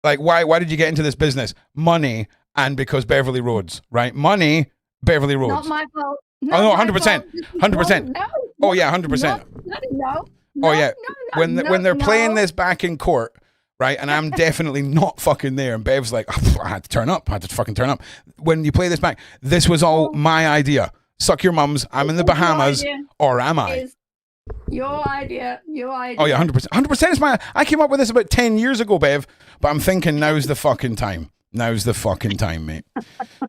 Speaker 2: Like, why did you get into this business? Money, and because Beverly Rhodes, right? Money, Beverly Rhodes.
Speaker 18: Not my fault.
Speaker 2: Oh no, 100%, 100%. Oh yeah, 100%.
Speaker 18: No.
Speaker 2: Oh yeah. When they're playing this back in court. Right, and I'm definitely not fucking there. And Bev's like, oh, I had to turn up. I had to fucking turn up. When you play this back, this was all my idea. Suck your mums. I'm in the Bahamas, or am I?
Speaker 18: Your idea.
Speaker 2: Oh yeah, 100%. 100% is my. I came up with this about 10 years ago, Bev. But I'm thinking now's the fucking time. Now's the fucking time, mate.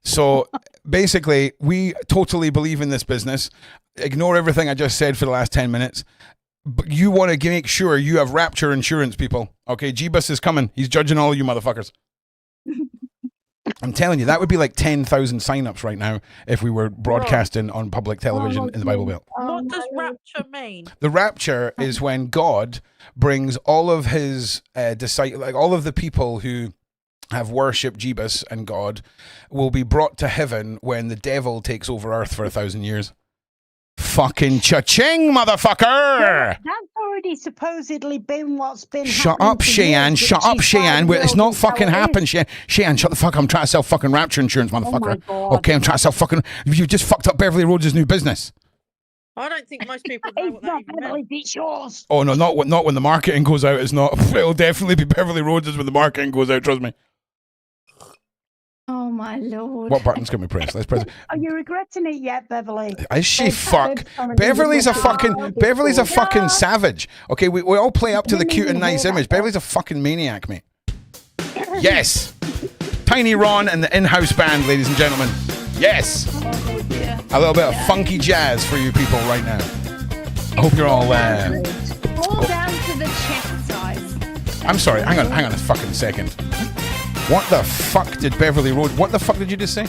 Speaker 2: So basically, we totally believe in this business. Ignore everything I just said for the last 10 minutes. But you want to make sure you have rapture insurance, people. Okay, Jeebus is coming. He's judging all you motherfuckers. I'm telling you, that would be like 10,000 signups right now if we were broadcasting on public television in the Bible Belt.
Speaker 15: What does rapture mean?
Speaker 2: The rapture is when God brings all of his disciples, like all of the people who have worshipped Jeebus and God, will be brought to heaven when the devil takes over earth for 1,000 years. Fucking cha-ching, motherfucker!
Speaker 11: That's already supposedly been what's been
Speaker 2: Shut up, Cheyenne. Shut up, Cheyenne. It's not fucking happened, Cheyenne. Cheyenne, shut the fuck up. I'm trying to sell fucking rapture insurance, motherfucker. Okay, I'm trying to sell fucking... You just fucked up Beverly Rhodes' new business.
Speaker 15: I don't think most people know what that even meant.
Speaker 11: It's yours.
Speaker 2: Oh, no, not when the marketing goes out. It's not... It'll definitely be Beverly Rhodes' when the marketing goes out, trust me.
Speaker 18: Oh my lord!
Speaker 2: What buttons can we press? Let's press.
Speaker 11: Are you regretting it yet, Beverly?
Speaker 2: Is she fuck? Beverly's a fucking savage. Okay, we all play up to the cute and nice image. Beverly's a fucking maniac, mate. Yes, Tiny Ron and the in-house band, ladies and gentlemen. Yes, a little bit of funky jazz for you people right now. I hope you're all
Speaker 18: All down to the chest size.
Speaker 2: I'm sorry. Hang on a fucking second. What the fuck did Beverly Rhodes... What the fuck did you just say?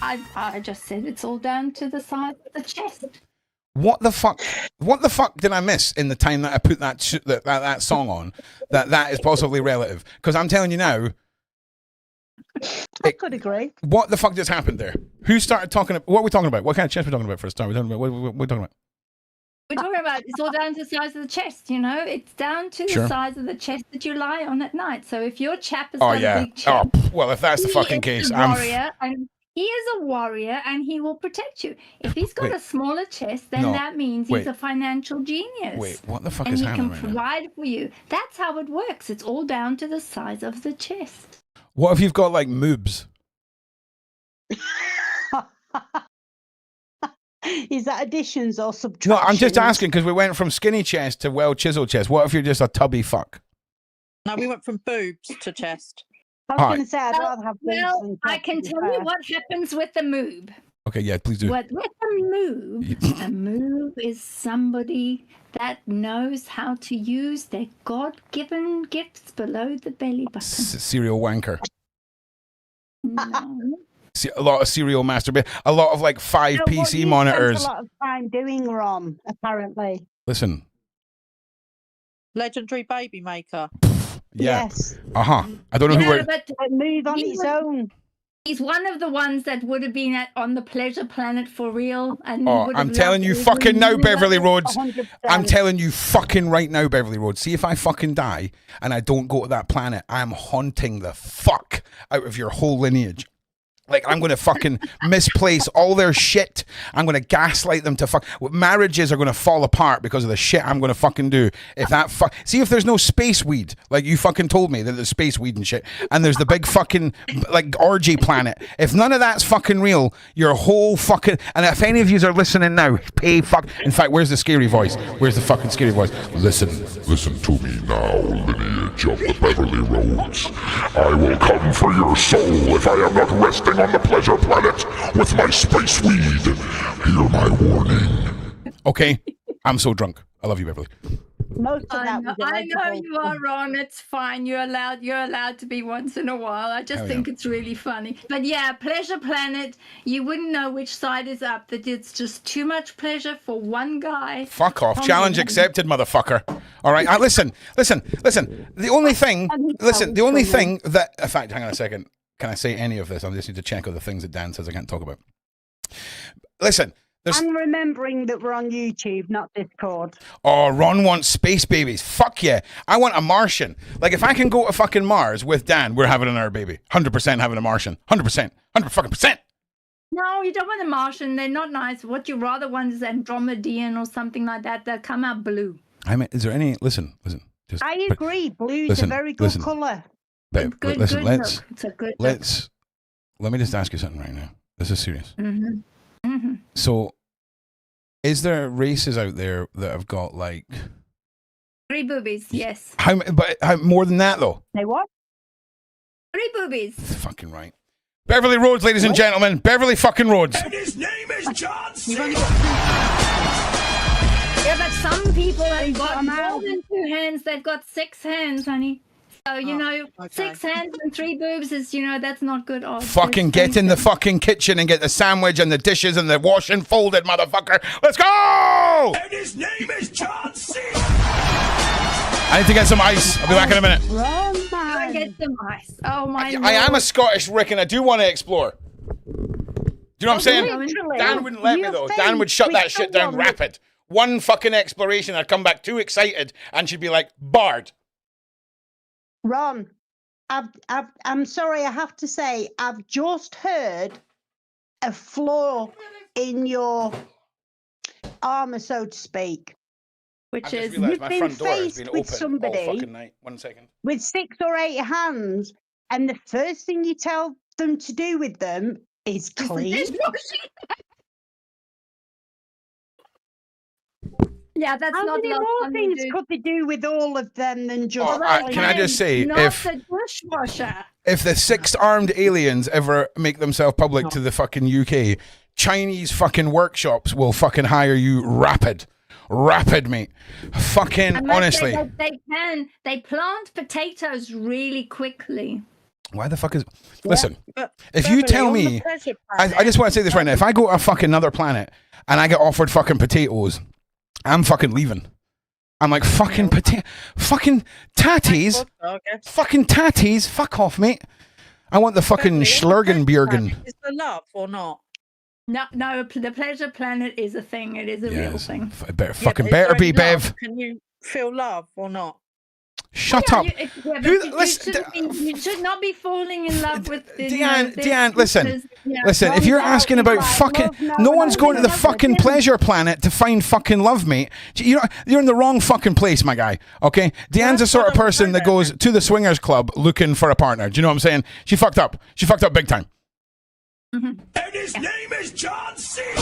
Speaker 18: I just said it's all down to the size of the chest.
Speaker 2: What the fuck did I miss in the time that I put that song on? That is possibly relative. Because I'm telling you now...
Speaker 11: I could agree.
Speaker 2: What the fuck just happened there? Who started talking... What are we talking about? What kind of chest are we talking about for a start? What are we talking about?
Speaker 18: We're talking about it's all down to the size of the chest, you know? It's down to the size of the chest that you lie on at night. So if your chap has got a big chest...
Speaker 2: well, if that's the fucking case,
Speaker 18: warrior, and He is a warrior and he will protect you. If he's got
Speaker 2: Wait.
Speaker 18: a smaller chest, then
Speaker 2: No.
Speaker 18: that means
Speaker 2: Wait.
Speaker 18: he's a financial genius.
Speaker 2: Wait, what the fuck
Speaker 18: and
Speaker 2: is
Speaker 18: he
Speaker 2: happening
Speaker 18: can
Speaker 2: right now?
Speaker 18: provide for you. That's how it works. It's all down to the size of the chest.
Speaker 2: What if you've got like moobs?
Speaker 11: Is that additions or subtractions?
Speaker 2: No, I'm just asking because we went from skinny chest to well chiseled chest. What if you're just a tubby fuck?
Speaker 15: No, we went from boobs to chest.
Speaker 11: I was
Speaker 2: All
Speaker 11: going
Speaker 2: right.
Speaker 11: to say I'd rather have boobs
Speaker 18: Well,
Speaker 11: than
Speaker 18: I
Speaker 11: chest,
Speaker 18: can
Speaker 11: to be
Speaker 18: tell you
Speaker 11: fair.
Speaker 18: what happens with the moob.
Speaker 2: Okay, yeah, please do.
Speaker 18: With a moob is somebody that knows how to use their God-given gifts below the belly button.
Speaker 2: Serial wanker.
Speaker 18: No.
Speaker 2: A lot of serial masturbation. A lot of like 5
Speaker 11: So what
Speaker 2: PC
Speaker 11: you
Speaker 2: monitors.
Speaker 11: spent a lot of time doing, Ron, apparently.
Speaker 2: Listen.
Speaker 15: Legendary baby maker.
Speaker 2: Yeah.
Speaker 11: Yes.
Speaker 2: I don't know who
Speaker 18: Yeah,
Speaker 2: we're.
Speaker 18: but
Speaker 11: move on
Speaker 18: he
Speaker 11: its
Speaker 18: was-
Speaker 11: own.
Speaker 18: He's one of the ones that would have been on the pleasure planet for real. And
Speaker 2: Oh,
Speaker 18: would have
Speaker 2: I'm telling you
Speaker 18: loved
Speaker 2: fucking now, Beverly Rhodes.
Speaker 11: 100%.
Speaker 2: I'm telling you fucking right now, Beverly Rhodes. See if I fucking die and I don't go to that planet, I'm haunting the fuck out of your whole lineage. Like, I'm going to fucking misplace all their shit. I'm going to gaslight them to fuck. Marriages are going to fall apart because of the shit I'm going to fucking do. If that fuck. See if there's no space weed. Like you fucking told me that there's space weed and shit. And there's the big fucking, like, orgy planet. If none of that's fucking real, your whole fucking. And if any of you are listening now, pay fuck. In fact, where's the scary voice? Where's the fucking scary voice? Listen
Speaker 3: to me now, lineage of the Beverly Rhodes. I will come for your soul if I am not resting on the pleasure planet with my space weed. Hear my warning.
Speaker 2: Okay, I'm so drunk. I love you, Beverly.
Speaker 11: Most of that was
Speaker 18: I know
Speaker 11: illegible.
Speaker 18: you are, Ron. It's fine. You're allowed to be once in a while. I just
Speaker 2: Hell
Speaker 18: think
Speaker 2: yeah.
Speaker 18: it's really funny. But yeah, Pleasure Planet, you wouldn't know which side is up. That it's just too much pleasure for one guy.
Speaker 2: Fuck off. Challenge accepted, motherfucker. All right. Listen. The only thing that, in fact, hang on a second. Can I say any of this? I just need to check all the things that Dan says I can't talk about. Listen.
Speaker 11: I'm remembering that we're on YouTube, not Discord.
Speaker 2: Oh, Ron wants space babies. Fuck yeah. I want a Martian. Like, if I can go to fucking Mars with Dan, we're having another baby. 100% having a Martian. 100%. 100%.
Speaker 18: No, you don't want a Martian. They're not nice. What you rather want is Andromedian or something like that. They'll come out blue.
Speaker 2: I mean, is there any... Listen. Just
Speaker 11: I agree. Blue's a very good colour.
Speaker 2: Babe,
Speaker 18: Good,
Speaker 2: listen,
Speaker 18: good look. It's a good look.
Speaker 2: Let me just ask you something right now. This is serious.
Speaker 18: Mm-hmm. Mm-hmm.
Speaker 2: So, is there races out there that have got like
Speaker 18: 3 boobies, yes.
Speaker 2: how more than that though?
Speaker 11: Say what?
Speaker 18: 3 boobies.
Speaker 2: Fucking right. Beverly Rhodes, ladies and gentlemen. Beverly fucking Rhodes.
Speaker 6: And his name is John Cena.
Speaker 18: Yeah, but some people have got more than 2 hands. They've got 6 hands, honey. So, you know, 6 hands and 3 boobs is, that's not good odds.
Speaker 2: Fucking get in the fucking kitchen and get the sandwich and the dishes and the wash and folded, motherfucker. Let's go!
Speaker 6: And his name is John Cena.
Speaker 2: I need to get some ice. I'll be back in a minute.
Speaker 18: Go get some ice. Oh, my
Speaker 2: I am a Scottish Rick and I do want to explore. Do you know what I'm saying?
Speaker 11: Literally,
Speaker 2: Dan wouldn't let me
Speaker 11: you
Speaker 2: though.
Speaker 11: think
Speaker 2: Dan would shut
Speaker 11: with
Speaker 2: that shit down
Speaker 11: someone
Speaker 2: rapid. One fucking exploration, I'd come back too excited and she'd be like, barred.
Speaker 11: Ron, I'm sorry, I have to say, I've just heard a flaw in your armour, so to speak.
Speaker 18: Which
Speaker 2: I just
Speaker 18: is
Speaker 2: realised
Speaker 11: you've
Speaker 2: my
Speaker 11: been
Speaker 2: front door has
Speaker 11: faced
Speaker 2: been
Speaker 11: with
Speaker 2: open
Speaker 11: somebody
Speaker 2: all fucking night. 1 second.
Speaker 11: with 6 or 8 hands, and the first thing you tell them to do with them is clean.
Speaker 18: Yeah, that's
Speaker 11: How
Speaker 18: not
Speaker 11: many
Speaker 18: lost
Speaker 11: more
Speaker 18: on
Speaker 11: things
Speaker 18: you.
Speaker 11: could they do with all of them than just
Speaker 2: can I just say,
Speaker 18: Not
Speaker 2: if
Speaker 18: the dishwasher.
Speaker 2: if the 6-armed aliens ever make themselves public to the fucking UK, Chinese fucking workshops will fucking hire you rapid, mate. Fucking
Speaker 18: And they
Speaker 2: honestly.
Speaker 18: say that they plant potatoes really quickly.
Speaker 2: Why the fuck is... Listen,
Speaker 15: But
Speaker 2: if you
Speaker 15: Beverly,
Speaker 2: tell
Speaker 15: on the
Speaker 2: me...
Speaker 15: pleasure
Speaker 2: I
Speaker 15: planet,
Speaker 2: just want to say this right now. If I go to a fucking another planet and I get offered fucking potatoes, I'm fucking leaving. I'm like, fucking potato... Fucking tatties.
Speaker 15: I guess.
Speaker 2: Fucking tatties. Fuck off, mate. I want the fucking
Speaker 15: Beverly, on the pleasure
Speaker 2: Schlurgenbjergen.
Speaker 15: planet, is the love or not?
Speaker 18: No, the pleasure planet is a thing. It is a real thing.
Speaker 2: It better,
Speaker 15: Yeah,
Speaker 2: fucking
Speaker 15: but is
Speaker 2: better
Speaker 15: there
Speaker 2: be,
Speaker 15: any love?
Speaker 2: Bev.
Speaker 15: Can you feel love or not?
Speaker 2: Shut up.
Speaker 18: You should not be falling in love with
Speaker 2: Deanne, listen, if you're asking about fucking, no one's going to the fucking pleasure planet to find fucking love, mate. You're in the wrong fucking place, my guy, okay? Deanne's the sort of person that goes to the swingers club looking for a partner. Do you know what I'm saying? She fucked up. She fucked up big time.
Speaker 6: And his name is John Cena.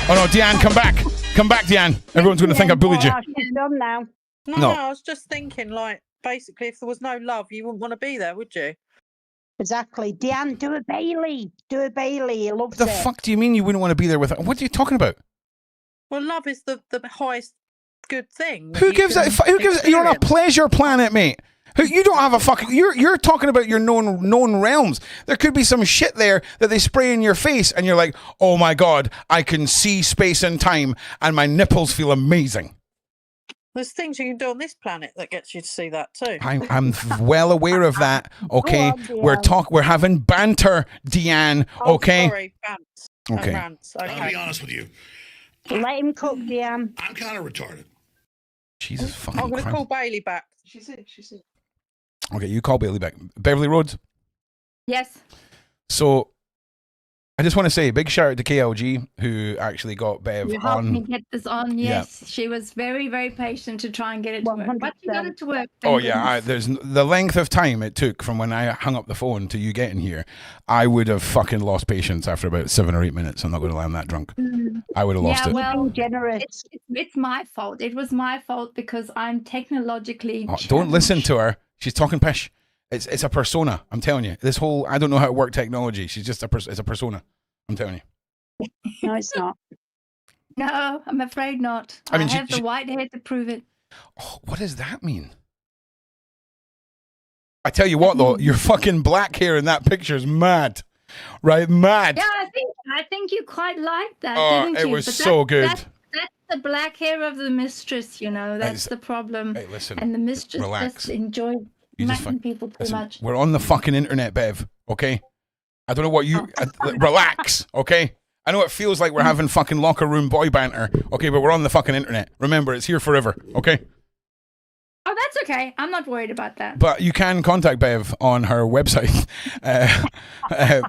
Speaker 2: Oh no, Deanne, come back. Come back, Deanne. Everyone's going to think I bullied you.
Speaker 11: Done now.
Speaker 15: No, I was just thinking, like, basically, if there was no love, you wouldn't want to be there, would you?
Speaker 11: Exactly. Deanne, do a Bailey. Do a Bailey. He loves
Speaker 2: What the fuck do you mean you wouldn't want to be there with her? What are you talking about?
Speaker 15: Well, love is the highest good thing.
Speaker 2: Who gives that? Who gives? You're on a pleasure planet, mate. You don't have a fucking. You're talking about your known realms. There could be some shit there that they spray in your face, and you're like, oh my god, I can see space and time, and my nipples feel amazing.
Speaker 15: There's things you can do on this planet that gets you to see that too.
Speaker 2: I'm well aware of that. Okay, we're having banter, Deanne. Okay.
Speaker 15: Sorry, rants.
Speaker 2: Okay.
Speaker 15: Rants. Okay.
Speaker 6: I'll be honest with you.
Speaker 11: Let him cook, Deanne.
Speaker 6: I'm kind of retarded.
Speaker 2: Jesus fucking
Speaker 15: I'm going to
Speaker 2: Christ.
Speaker 15: call Bailey back. She's in.
Speaker 2: Okay, you call Bailey back. Beverly Rhodes.
Speaker 18: Yes.
Speaker 2: So, I just want to say big shout out to KLG who actually got Bev
Speaker 18: You helped
Speaker 2: on.
Speaker 18: me get this on. Yes, she was very, very patient to try and get it to work. But you got it to work.
Speaker 2: Oh
Speaker 18: thank
Speaker 2: yeah,
Speaker 18: goodness.
Speaker 2: there's the length of time it took from when I hung up the phone to you getting here. I would have fucking lost patience after about 7 or 8 minutes. I'm not going to lie, I'm that drunk. I would have lost it.
Speaker 18: Well, it's my fault. It was my fault because I'm technologically.
Speaker 2: Oh, don't listen to her. She's talking pish. It's a persona. I'm telling you. This whole I don't know how to work technology. She's just it's a persona. I'm telling you.
Speaker 11: No, it's not.
Speaker 18: No, I'm afraid not.
Speaker 2: I mean,
Speaker 18: I have the white hair to prove it.
Speaker 2: Oh, what does that mean? I tell you what, though, your fucking black hair in that picture is mad, right? Mad.
Speaker 18: Yeah, I think you quite liked that,
Speaker 2: Oh,
Speaker 18: didn't
Speaker 2: it
Speaker 18: you?
Speaker 2: was
Speaker 18: But
Speaker 2: so good.
Speaker 18: That's the black hair of the mistress, you know. That's the problem.
Speaker 2: Hey, listen,
Speaker 18: and the mistress
Speaker 2: relax.
Speaker 18: just enjoyed
Speaker 2: You just
Speaker 18: smacking people too
Speaker 2: Listen,
Speaker 18: much.
Speaker 2: we're on the fucking internet, Bev. Okay. I don't know what you. Relax, okay. I know it feels like we're having fucking locker room boy banter, okay, but we're on the fucking internet. Remember, it's here forever, okay.
Speaker 18: Oh, that's okay. I'm not worried about that.
Speaker 2: But you can contact Bev on her website,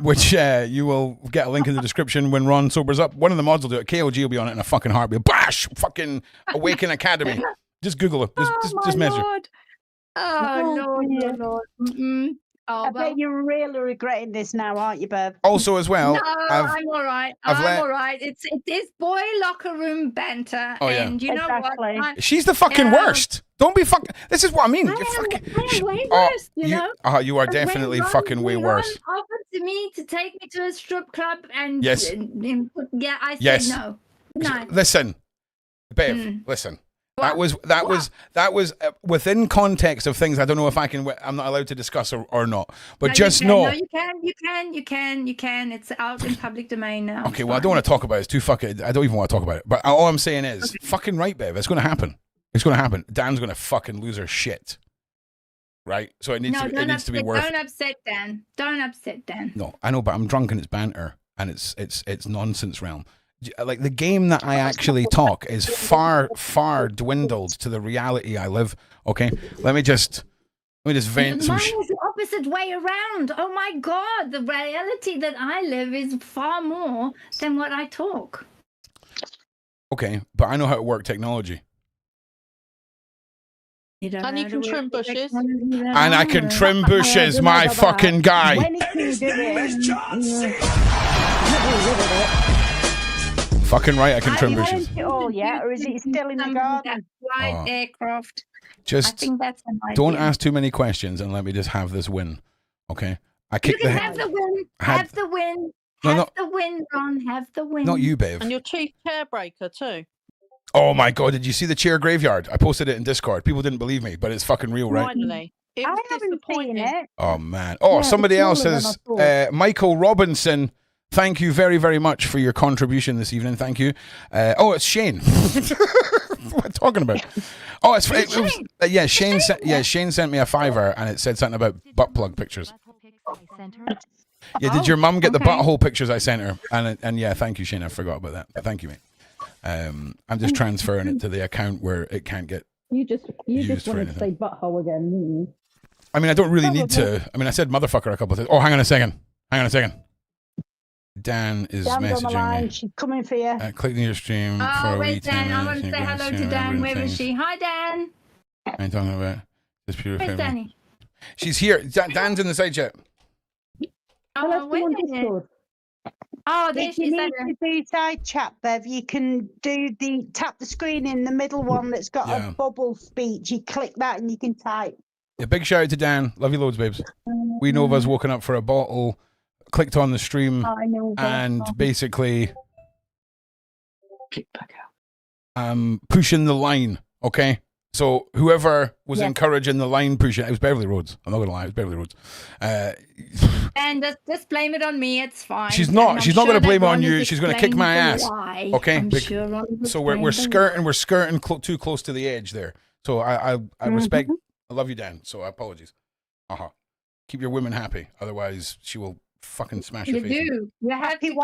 Speaker 2: which you will get a link in the description when Ron sobers up. One of the mods will do it. KLG will be on it in a fucking heartbeat. Bash! Fucking Awaken Academy. Just Google it. Just message her.
Speaker 18: Oh, Lord. Mm-mm. Oh,
Speaker 11: I bet you're really regretting this now, aren't you, Bev?
Speaker 2: Also, as well,
Speaker 18: no, I'm all right. I'm all right. It is boy locker room banter,
Speaker 2: Oh, yeah.
Speaker 18: and you know what?
Speaker 2: She's the fucking worst. Don't be fucking. This is what I mean. You're fucking.
Speaker 18: I'm way worse, you know.
Speaker 2: You are definitely fucking way worse.
Speaker 18: Ron offered to me to take me to a strip club, and
Speaker 2: Yes.
Speaker 18: Yeah, I said
Speaker 2: Yes.
Speaker 18: no. No.
Speaker 2: Listen, Bev. Listen. That was within context of things. I don't know if I'm not allowed to discuss or not. But
Speaker 18: No,
Speaker 2: just
Speaker 18: you
Speaker 2: know.
Speaker 18: No, you can. It's out in public domain now.
Speaker 2: Okay, well, I don't want to talk about it. It's too fucking. I don't even want to talk about it. But all I'm saying is, fucking right, Bev. It's going to happen. It's going to happen. Dan's going to fucking lose her shit. Right? So it needs to be worth.
Speaker 18: Don't upset Dan. Don't upset Dan.
Speaker 2: No, I know, but I'm drunk and it's banter and it's nonsense realm. Like the game that I actually talk is far dwindled to the reality I live. Okay, let me just vent some
Speaker 18: Mine
Speaker 2: shit.
Speaker 18: is the opposite way around. Oh my God, the reality that I live is far more than what I talk.
Speaker 2: Okay, but I know how to work technology.
Speaker 15: And you can trim bushes.
Speaker 2: And I can trim bushes, my fucking guy. Fucking right, I can trim bushes.
Speaker 11: Oh yeah, or is it still in the garden?
Speaker 18: Flight aircraft.
Speaker 2: Just
Speaker 18: I think that's an idea.
Speaker 2: don't ask too many questions and let me just have this win, okay? I
Speaker 18: You
Speaker 2: kicked
Speaker 18: can
Speaker 2: the
Speaker 18: have the win.
Speaker 2: had-
Speaker 18: Have the win.
Speaker 2: No,
Speaker 18: Have
Speaker 2: no.
Speaker 18: the win, Ron. Have the win.
Speaker 2: Not you, Bev.
Speaker 15: And your chief chair breaker too.
Speaker 2: Oh my god, did you see the chair graveyard? I posted it in Discord. People didn't believe me, but it's fucking real, right?
Speaker 15: Finally. It was disappointing.
Speaker 2: Oh man. Oh,
Speaker 15: Yeah,
Speaker 2: somebody
Speaker 15: it's
Speaker 2: else
Speaker 15: smaller
Speaker 2: says,
Speaker 15: than I
Speaker 2: Michael Robinson, thank you very, very much for your contribution this evening. Thank you. It's Shane. What am I talking about? Oh, it was, Shane sent me a $5 and it said something about butt plug pictures. Yeah, did your mum get the butthole pictures I sent her? And yeah, thank you, Shane. I forgot about that. But thank you, mate. I'm just transferring it to the account where it can't get
Speaker 19: You just
Speaker 2: Used for
Speaker 19: wanted to say
Speaker 2: anything.
Speaker 19: butthole again, didn't you?
Speaker 2: I mean, I don't really need to. I mean, I said motherfucker a couple of times. Oh, hang on a second. Dan is
Speaker 11: Dan's on the
Speaker 2: messaging
Speaker 11: line.
Speaker 2: me.
Speaker 11: She's coming for you.
Speaker 2: Click near your stream for
Speaker 18: Oh,
Speaker 2: a wee
Speaker 18: where's
Speaker 2: 10
Speaker 18: Dan? I
Speaker 2: minutes.
Speaker 18: want to
Speaker 2: and
Speaker 18: say
Speaker 2: you're
Speaker 18: hello
Speaker 2: gonna
Speaker 18: to
Speaker 2: see
Speaker 18: Dan.
Speaker 2: my
Speaker 18: Where is
Speaker 2: things.
Speaker 18: she? Hi, Dan.
Speaker 2: I'm talking about this beautiful
Speaker 18: Where's
Speaker 2: family.
Speaker 18: Danny?
Speaker 2: She's here. Dan's in the side chat.
Speaker 18: Oh, wait a minute. Oh, there
Speaker 11: If
Speaker 18: she
Speaker 11: you
Speaker 18: is.
Speaker 11: need to do side chat, Bev, you can tap the screen in the middle one that's got
Speaker 2: Yeah.
Speaker 11: a bubble speech. You click that and you can type.
Speaker 2: Yeah, big shout out to Dan. Love you loads, babes. We Nova's woken up for a bottle, clicked on the stream,
Speaker 11: I know.
Speaker 2: and basically pushing the line, okay? So whoever was encouraging the line pushing, it was Beverly Rhodes. I'm not going to lie, it was Beverly Rhodes.
Speaker 18: And just blame it on me. It's fine.
Speaker 2: She's not going to blame it on you. She's going to kick my ass.
Speaker 18: Why.
Speaker 2: Okay?
Speaker 18: I'm sure Ron will
Speaker 2: So we're
Speaker 18: explain
Speaker 2: skirting too close to the edge there. So I respect, I love you, Dan. So apologies. Keep your women happy. Otherwise, she will fucking smash your
Speaker 18: You
Speaker 2: face.
Speaker 18: do. You have to. You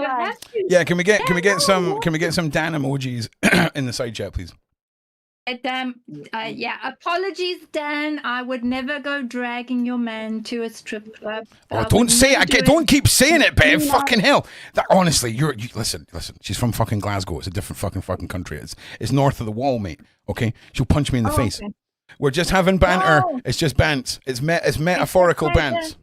Speaker 18: have to.
Speaker 2: Yeah, can we get some Dan emojis in the side chat, please?
Speaker 18: Apologies, Dan. I would never go dragging your man to a strip club.
Speaker 2: Oh, don't say it. Don't keep saying it, Bev. Fucking hell. That honestly, you listen. She's from fucking Glasgow. It's a different fucking country. It's north of the wall, mate. Okay, she'll punch me in the face. Okay. We're just having banter. Oh. It's just bants. It's metaphorical bants.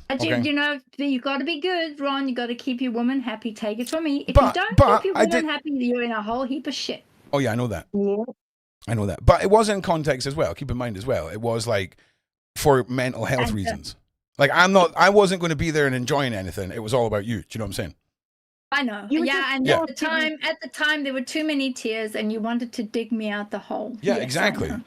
Speaker 18: But
Speaker 2: okay.
Speaker 18: you know, you got to be good, Ron. You got to keep your woman happy. Take it from me. If you don't keep your woman happy, you're in a whole heap of shit.
Speaker 2: Oh yeah, I know that.
Speaker 11: Yeah.
Speaker 2: I know that. But it was in context as well. Keep in mind as well. It was like for mental health reasons. Like I wasn't going to be there and enjoying anything. It was all about you. Do you know what I'm saying?
Speaker 18: I know. At the time there were too many tears and you wanted to dig me out the hole.
Speaker 2: Yeah,
Speaker 18: yes,
Speaker 2: exactly.
Speaker 15: And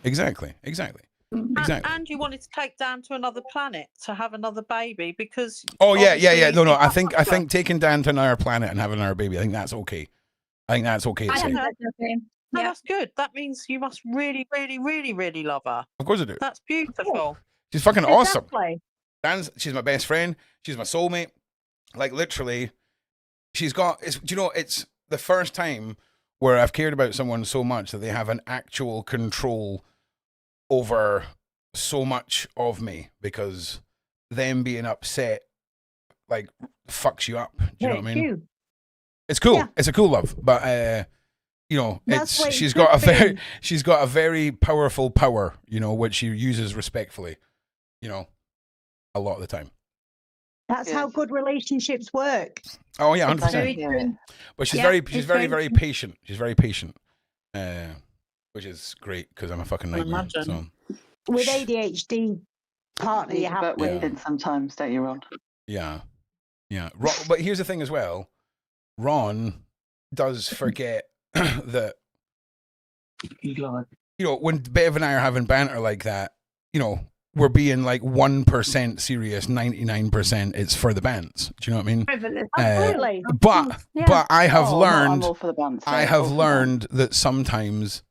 Speaker 15: you wanted to take Dan to another planet to have another baby because.
Speaker 2: Oh yeah. No. I think taking Dan to another planet and having another baby. I think that's okay. To say.
Speaker 15: No, that's good. That means you must really, really, really, really love her.
Speaker 2: Of course I do.
Speaker 15: That's beautiful.
Speaker 2: She's fucking awesome. She's my best friend. She's my soulmate. Like literally, she's got. It's the first time where I've cared about someone so much that they have an actual control over so much of me, because them being upset like fucks you up. Do you know what I mean?
Speaker 11: Cute.
Speaker 2: It's cool. Yeah. It's a cool love, but she's got a very powerful power, which she uses respectfully, a lot of the time.
Speaker 11: That's how good relationships work.
Speaker 2: Oh yeah, 100%. But she's very patient. She's very patient, which is great because I'm a fucking nightmare. So.
Speaker 11: With ADHD partner, you have
Speaker 20: to wait sometimes, don't you, Ron?
Speaker 2: Yeah. But here's the thing as well. Ron does forget that, when Bev and I are having banter like that, we're being like 1% serious, 99% it's for the bands. Do you know what I mean?
Speaker 11: Absolutely.
Speaker 2: But I have learned, that sometimes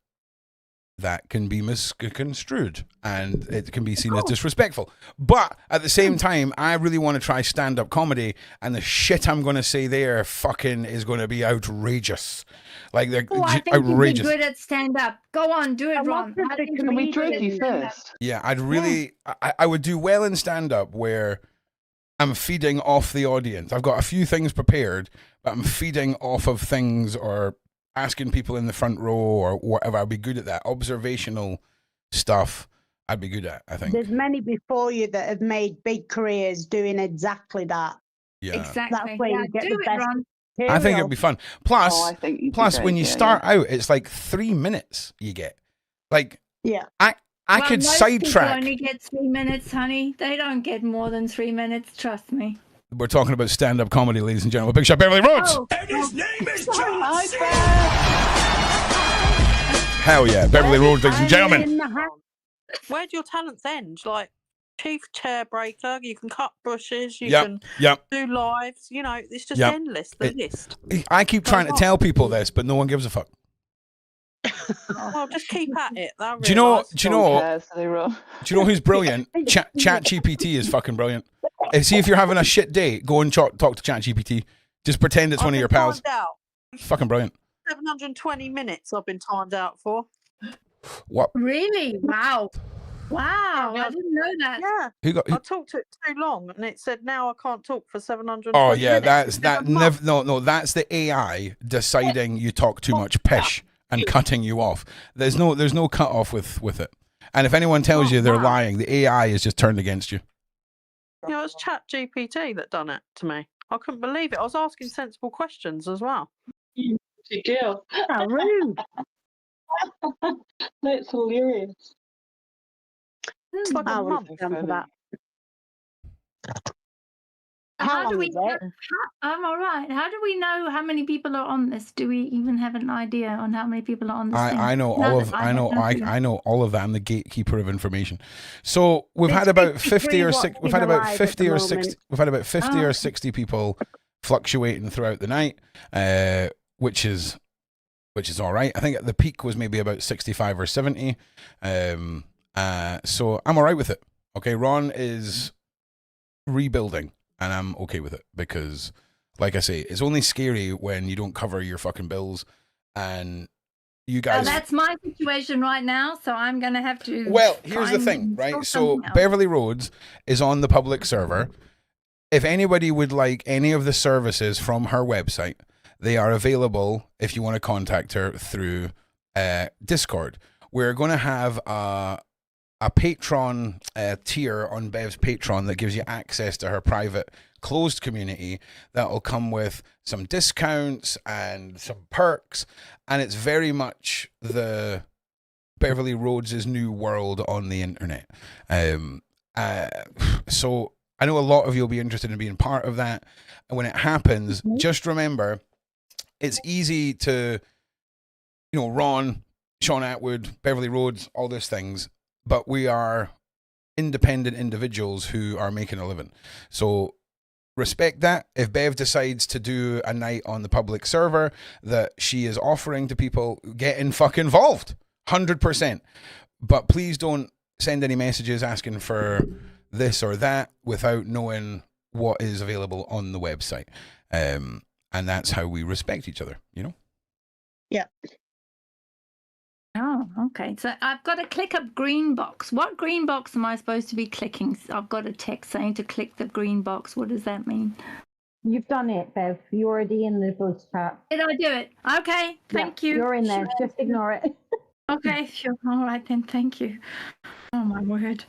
Speaker 2: that can be misconstrued and it can be seen as disrespectful. But at the same time, I really want to try stand-up comedy, and the shit I'm going to say there fucking is going to be outrageous. Like they're
Speaker 18: I think
Speaker 2: outrageous.
Speaker 18: You'd be good at stand-up. Go on, do it, Ron.
Speaker 20: Can we drink you first?
Speaker 2: Yeah, I'd really, I would do well in stand-up where I'm feeding off the audience. I've got a few things prepared, but I'm feeding off of things or asking people in the front row or whatever. I'd be good at that. Observational stuff, I'd be good at, I think.
Speaker 11: There's many before you that have made big careers doing exactly that.
Speaker 2: Yeah.
Speaker 18: Exactly.
Speaker 11: That's where you get the best.
Speaker 2: I think it'd be fun. Plus, when you start out, it's like 3 minutes you get. Like, I could sidetrack.
Speaker 18: People only get 3 minutes, honey. They don't get more than 3 minutes. Trust me.
Speaker 2: We're talking about stand-up comedy, ladies and gentlemen. Big shot, Beverly Rhodes.
Speaker 6: And his name is John Cena.
Speaker 2: Hell yeah, Beverly Rhodes, ladies and gentlemen.
Speaker 15: Where do your talents end? Like chief chair breaker, you can cut bushes, you can do lives. It's just endless. The list.
Speaker 2: I keep trying to tell people this, but no one gives a fuck.
Speaker 15: Well, just keep at it.
Speaker 2: Do you know who's brilliant? ChatGPT is fucking brilliant. See if you're having a shit day, go and talk to ChatGPT. Just pretend it's one of your pals. Fucking brilliant.
Speaker 15: 720 minutes I've been timed out for.
Speaker 2: What?
Speaker 18: Really? Wow. Wow, I didn't know that.
Speaker 15: Yeah.
Speaker 2: Who got?
Speaker 15: I talked to it too long, and it said now I can't talk for 720
Speaker 2: Oh yeah,
Speaker 15: minutes.
Speaker 2: that's the AI deciding you talk too much pish and cutting you off. There's no cut off with it. And if anyone tells you they're lying, the AI is just turned against you.
Speaker 15: You know, it's ChatGPT that done it to me. I couldn't believe it. I was asking sensible questions as well.
Speaker 20: You girl.
Speaker 15: How rude.
Speaker 20: That's hilarious.
Speaker 15: It's like a month
Speaker 11: for that.
Speaker 18: How do we? I'm all right. How do we know how many people are on this? Do we even have an idea on how many people are on this?
Speaker 2: I know all of I know all of that. I'm the gatekeeper of information. So we've had about 50 or 60. We've had about 50 or 60. We've had about 50 or 60 people fluctuating throughout the night, which is all right. I think the peak was maybe about 65 or 70. So I'm all right with it. Okay, Ron is rebuilding, and I'm okay with it because, like I say, it's only scary when you don't cover your fucking bills, and you guys.
Speaker 18: Well, that's my situation right now, so I'm gonna have to.
Speaker 2: Well, here's the thing, right? So Beverly Roads is on the public server. If anybody would like any of the services from her website, they are available if you want to contact her through Discord. We're going to have a Patreon tier on Bev's Patreon that gives you access to her private closed community that will come with some discounts and some perks, and it's very much the Beverly Rhodes' new world on the internet. So I know a lot of you will be interested in being part of that, and when it happens, just remember it's easy to, Ron, Sean Atwood, Beverly Rhodes, all those things, but we are independent individuals who are making a living. So respect that. If Bev decides to do a night on the public server that she is offering to people, get involved, 100%. But please don't send any messages asking for this or that without knowing what is available on the website. And that's how we respect each other,
Speaker 11: Yeah.
Speaker 18: Oh, okay. So I've got to click up green box. What green box am I supposed to be clicking? I've got a text saying to click the green box. What does that mean?
Speaker 9: You've done it, Bev. You're already in the voice chat.
Speaker 18: Did I do it? Okay, thank you.
Speaker 9: You're in there. Just ignore it.
Speaker 18: Okay, sure. All right then, thank you. Oh my word.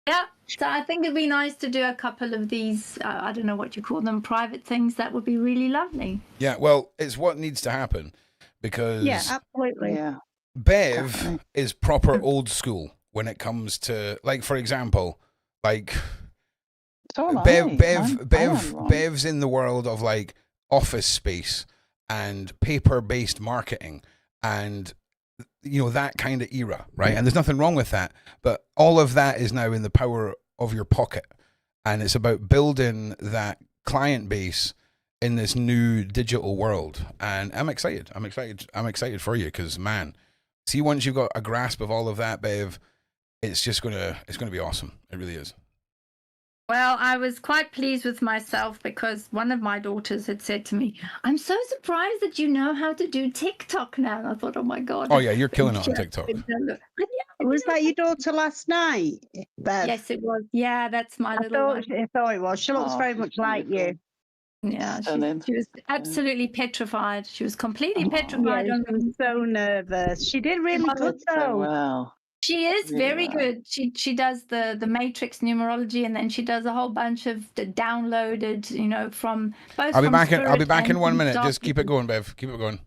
Speaker 18: Yeah, so I think it'd be nice to do a couple of these, I don't know what you call them, private things. That would be really lovely.
Speaker 2: Yeah, well, it's what needs to happen because
Speaker 11: absolutely.
Speaker 20: Yeah.
Speaker 2: Bev is proper old school when it comes to, like, for example, like Bev's in the world of like office space and paper-based marketing and that kind of era, right? And there's nothing wrong with that, but all of that is now in the power of your pocket, and it's about building that client base in this new digital world. And I'm excited for you because, man, see, once you've got a grasp of all of that, Bev, it's gonna be awesome. It really is.
Speaker 18: Well, I was quite pleased with myself because one of my daughters had said to me, "I'm so surprised that you know how to do TikTok now." And I thought, oh my God.
Speaker 2: Oh yeah, you're killing it on TikTok.
Speaker 11: Was that your daughter last night, Bev?
Speaker 18: Yes, it was. Yeah, that's my little one.
Speaker 11: I thought it was. She looks very much like you.
Speaker 18: Yeah, she was absolutely petrified. She was completely petrified.
Speaker 11: Yeah, she was so nervous. She did really good though.
Speaker 20: Wow.
Speaker 18: She is very good. She does the matrix numerology, and then she does a whole bunch of the downloaded, from both.
Speaker 2: I'll be back in 1 minute. Just keep it going, Bev. Keep it going.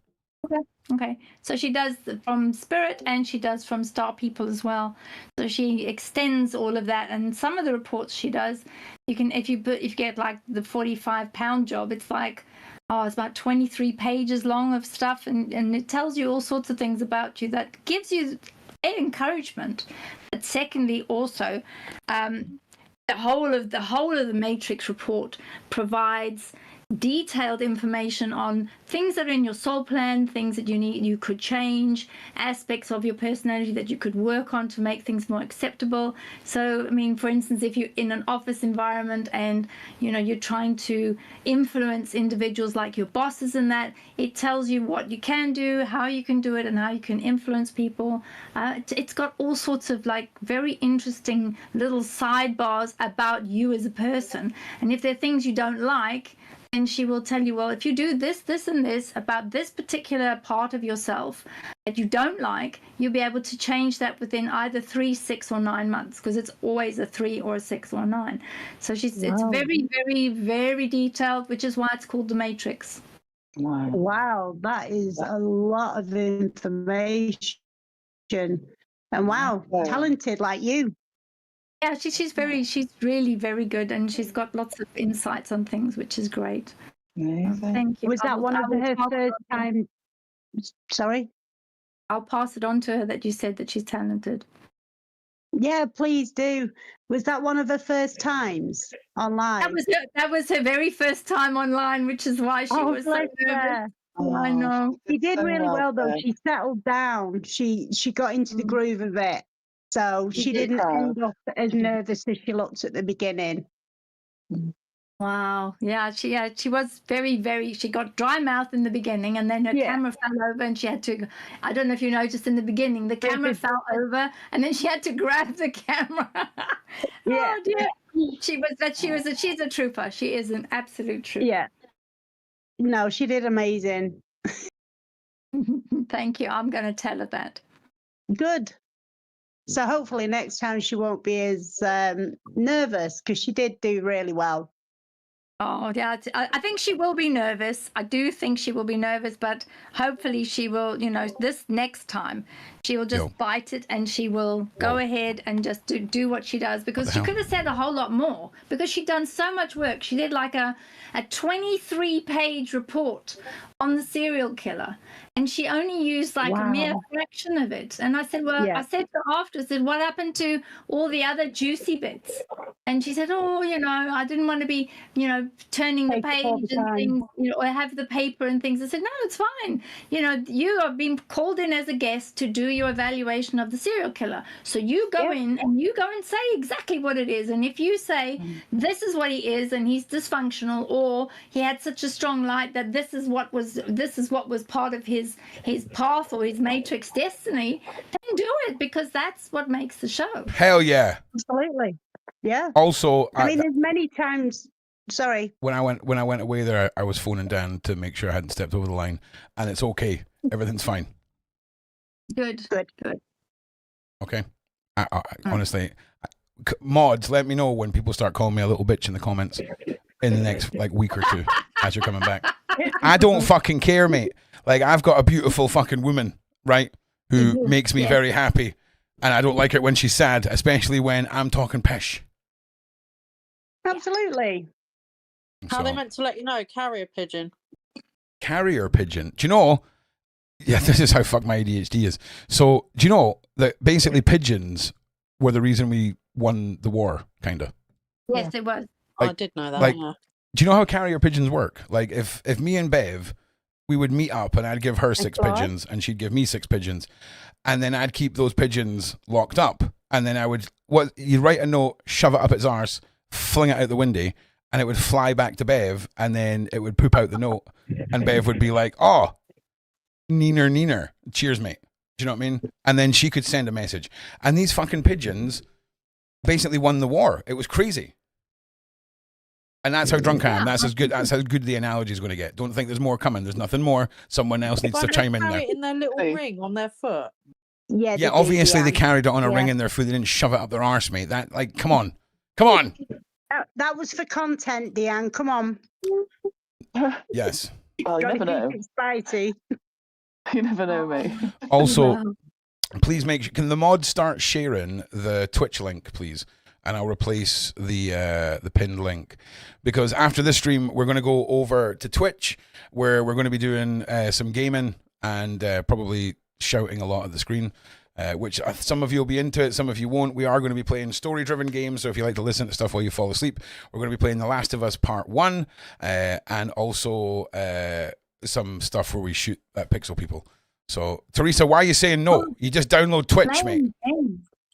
Speaker 18: Okay. So she does from spirit, and she does from star people as well. So she extends all of that, and some of the reports she does, you can if you get like the 45-pound job, it's like, it's about 23 pages long of stuff, and it tells you all sorts of things about you that gives you encouragement. But secondly, also, the whole of the matrix report provides detailed information on things that are in your soul plan, things that you could change, aspects of your personality that you could work on to make things more acceptable. So, I mean, for instance, if you're in an office environment and, you're trying to influence individuals like your bosses and that, it tells you what you can do, how you can do it, and how you can influence people. It's got all sorts of very interesting little sidebars about you as a person. And if there are things you don't like, and she will tell you, well, if you do this, this, and this about this particular part of yourself that you don't like, you'll be able to change that within either 3, 6, or 9 months, because it's always a 3 or a 6 or 9. So it's very, very, very detailed, which is why it's called the Matrix.
Speaker 11: Wow, that is a lot of information. And wow, talented like you.
Speaker 18: Yeah, she's really very good, and she's got lots of insights on things, which is great. Thank you.
Speaker 11: Was that one of her first time? Sorry?
Speaker 18: I'll pass it on to her that you said that she's talented.
Speaker 11: Yeah, please do. Was that one of her first times online?
Speaker 18: That was her very first time online, which is why she was so nervous. I know.
Speaker 11: She did really well though. She settled down. She got into the groove of it. So she didn't end up as nervous as she looked at the beginning.
Speaker 18: Wow. Yeah, she was very, very, she got dry mouth in the beginning, and then her camera fell over and she had to, I don't know if you noticed in the beginning, the camera fell over and then she had to grab the camera. Oh dear. She's a trooper. She is an absolute trooper.
Speaker 11: Yeah. No, she did amazing.
Speaker 18: Thank you. I'm going to tell her that.
Speaker 11: Good. So hopefully next time she won't be as nervous, because she did do really well.
Speaker 18: Oh, yeah. I think she will be nervous. I do think she will be nervous, but hopefully she will, this next time, she will just bite it and she will go ahead and just do what she does, because she could have said a whole lot more, because she'd done so much work. She did like a 23-page report on the serial killer, and she only used a mere fraction of it. And I said, well, I said to her after, I said, what happened to all the other juicy bits? And she said, oh, I didn't want to be, turning the page and things, or have the paper and things. I said, no, it's fine. You are being called in as a guest to do your evaluation of the serial killer. So you go in and you go and say exactly what it is. And if you say this is what he is and he's dysfunctional, or he had such a strong light that this is what was part of his path or his matrix destiny, then do it, because that's what makes the show.
Speaker 2: Hell yeah.
Speaker 11: Absolutely. Yeah.
Speaker 2: Also,
Speaker 11: I mean, there's many times. Sorry.
Speaker 2: When I went away there, I was phoning Dan to make sure I hadn't stepped over the line, and it's okay. Everything's fine.
Speaker 18: Good.
Speaker 2: Okay. Honestly, mods, let me know when people start calling me a little bitch in the comments in the next week or two as you're coming back. I don't fucking care, mate. I've got a beautiful fucking woman, right, who makes me very happy, and I don't like it when she's sad, especially when I'm talking pish.
Speaker 11: Absolutely.
Speaker 15: How are they meant to let you know? Carrier pigeon.
Speaker 2: Carrier pigeon. Do you know? Yeah, this is how fucked my ADHD is. So, do you know that basically pigeons were the reason we won the war, kind of?
Speaker 18: Yes, it was.
Speaker 15: I did know that. Yeah.
Speaker 2: Do you know how carrier pigeons work? If me and Bev, we would meet up and I'd give her 6 pigeons and she'd give me 6 pigeons, and then I'd keep those pigeons locked up, and then you'd write a note, shove it up its arse, fling it out the window, and it would fly back to Bev, and then it would poop out the note, and Bev would be like, oh, neener, cheers, mate. Do you know what I mean? And then she could send a message. And these fucking pigeons basically won the war. It was crazy. And that's how drunk I am. That's how good the analogy is going to get. Don't think there's more coming. There's nothing more. Someone else needs to chime in there.
Speaker 15: It in their little ring on their foot.
Speaker 11: Yeah,
Speaker 2: obviously they carried it on a ring in their foot. They didn't shove it up their arse, mate. Come on.
Speaker 11: That was for content, Deanne. Come on.
Speaker 2: Yes.
Speaker 20: Oh, you never know.
Speaker 11: It's spicy.
Speaker 20: You never know, mate.
Speaker 2: Also, please can the mod start sharing the Twitch link, please? And I'll replace the pinned link, because after this stream we're going to go over to Twitch, where we're going to be doing some gaming and probably shouting a lot at the screen. which some of you will be into it, some of you won't. We are going to be playing story-driven games, so if you like to listen to stuff while you fall asleep, we're going to be playing The Last of Us Part 1, and also some stuff where we shoot at pixel people. So, Teresa, why are you saying no? You just download Twitch, mate.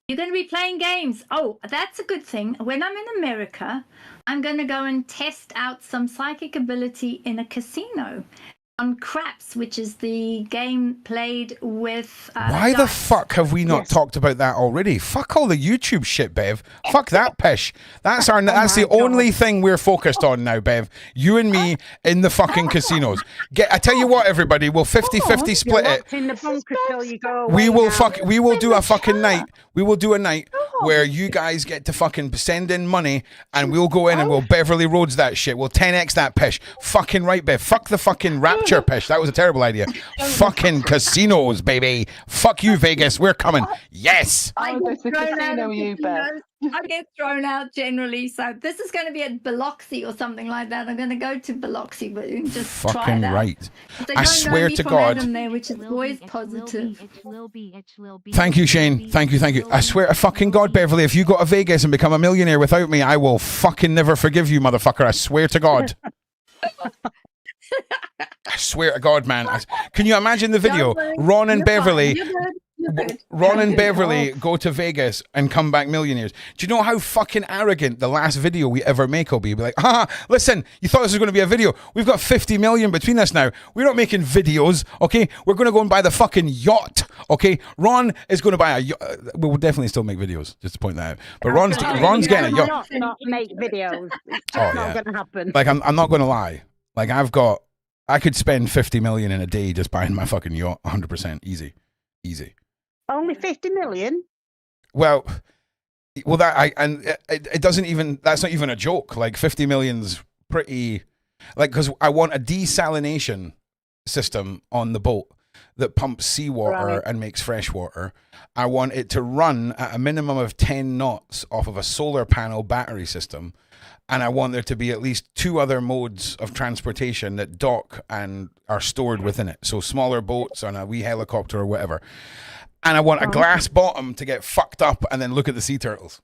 Speaker 18: You're going to be playing games. Oh, that's a good thing. When I'm in America, I'm going to go and test out some psychic ability in a casino on Craps, which is the game played with
Speaker 2: Why the fuck have we not talked about that already? Fuck all the YouTube shit, Bev. Fuck that pish. That's the only thing we're focused on now, Bev. You and me in the fucking casinos. I tell you what, everybody, we'll 50-50 split it.
Speaker 11: In the bunker till you go
Speaker 2: We
Speaker 11: away
Speaker 2: will
Speaker 11: now.
Speaker 2: we will do a fucking night. We will do a night where you guys get to fucking send in money and we'll go in and we'll Beverly Roads that shit. We'll 10x that pish. Fucking right, Bev. Fuck the fucking Rapture pish. That was a terrible idea. Fucking casinos, baby. Fuck you, Vegas. We're coming. Yes.
Speaker 20: I'll go to the casino, you bet.
Speaker 18: I get thrown out generally, so this is going to be at Biloxi or something like that. I'm going to go to Biloxi, but you can just try
Speaker 2: Fucking
Speaker 18: it out.
Speaker 2: right.
Speaker 18: They
Speaker 2: I
Speaker 18: don't
Speaker 2: swear
Speaker 18: know me
Speaker 2: to
Speaker 18: from
Speaker 2: God.
Speaker 18: Adam there, which is always positive.
Speaker 2: Thank you, Shane. Thank you. I swear to fucking God, Beverly, if you go to Vegas and become a millionaire without me, I will fucking never forgive you, motherfucker. I swear to God. I swear to God, man. Can you imagine the video? Ron and Beverly. Ron and Beverly go to Vegas and come back millionaires. Do you know how fucking arrogant the last video we ever make will be? Be like, listen, you thought this was going to be a video. We've got 50 million between us now. We're not making videos, okay? We're going to go and buy the fucking yacht, okay? Ron is going to buy a yacht. We'll definitely still make videos, just to point that out. But Ron's getting a yacht.
Speaker 11: Not make videos. It's
Speaker 2: Oh,
Speaker 11: not
Speaker 2: yeah.
Speaker 11: going to happen.
Speaker 2: Like, I'm not going to lie. Like, I could spend 50 million in a day just buying my fucking yacht. 100%. Easy.
Speaker 11: Only 50 million?
Speaker 2: Well, it doesn't even, that's not even a joke. Like 50 million's pretty, like, because I want a desalination system on the boat that pumps seawater and makes fresh water. I want it to run at a minimum of 10 knots off of a solar panel battery system. And I want there to be at least 2 other modes of transportation that dock and are stored within it. So smaller boats on a wee helicopter or whatever. And I want a glass bottom to get fucked up and then look at the sea turtles.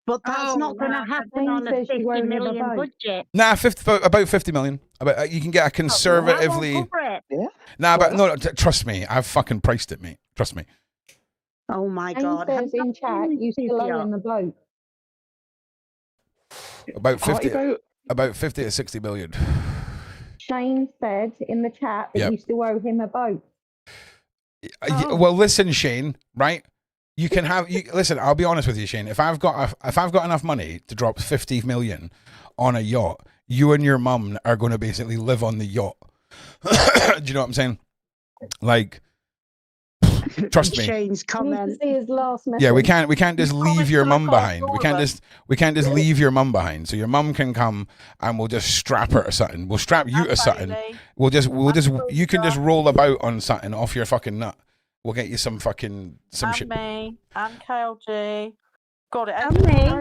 Speaker 11: But that's not going to happen on a 50 million budget.
Speaker 2: Nah, about 50 million. You can get a conservatively. Trust me, I've fucking priced it, mate. Trust me.
Speaker 11: Oh my God.
Speaker 9: Says in chat, you still own the boat.
Speaker 2: About 50 to 60 million.
Speaker 9: Shane said in the chat that you still owe him a boat.
Speaker 2: Well, listen, Shane, right? You can have listen, I'll be honest with you, Shane. If I've got enough money to drop 50 million on a yacht, you and your mum are going to basically live on the yacht. Do you know what I'm saying? Like, trust me.
Speaker 11: Shane's comment.
Speaker 9: His last message.
Speaker 2: Yeah, we can't just leave your mum behind. We can't just leave your mum behind. So your mum can come and we'll just strap her to something. We'll strap you to something. You can just roll about on something off your fucking nut. We'll get you some shit.
Speaker 15: Me and KLG. Got it.
Speaker 11: And me.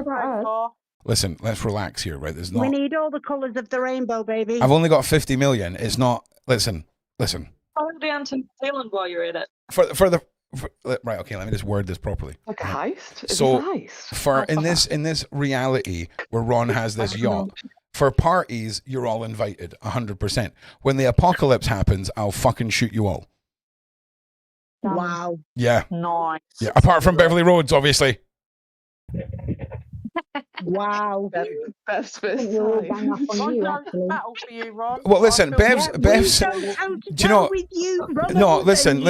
Speaker 2: Listen, let's relax here, right?
Speaker 11: We need all the colours of the rainbow, baby.
Speaker 2: I've only got 50 million. It's not. Listen.
Speaker 19: I'll be on to New Zealand while you're at it.
Speaker 2: Right, okay, let me just word this properly.
Speaker 20: Like a heist?
Speaker 2: So
Speaker 20: Heist?
Speaker 2: in this reality where Ron has this yacht, for parties, you're all invited, 100%. When the apocalypse happens, I'll fucking shoot you all.
Speaker 11: Wow.
Speaker 2: Yeah.
Speaker 15: Nice.
Speaker 2: Yeah, apart from Beverly Roads, obviously.
Speaker 11: Wow.
Speaker 20: Best first
Speaker 9: We'll gang up on you, actually.
Speaker 15: Battle for you, Ron.
Speaker 2: Well, listen, Bev's. Do you know? No, listen.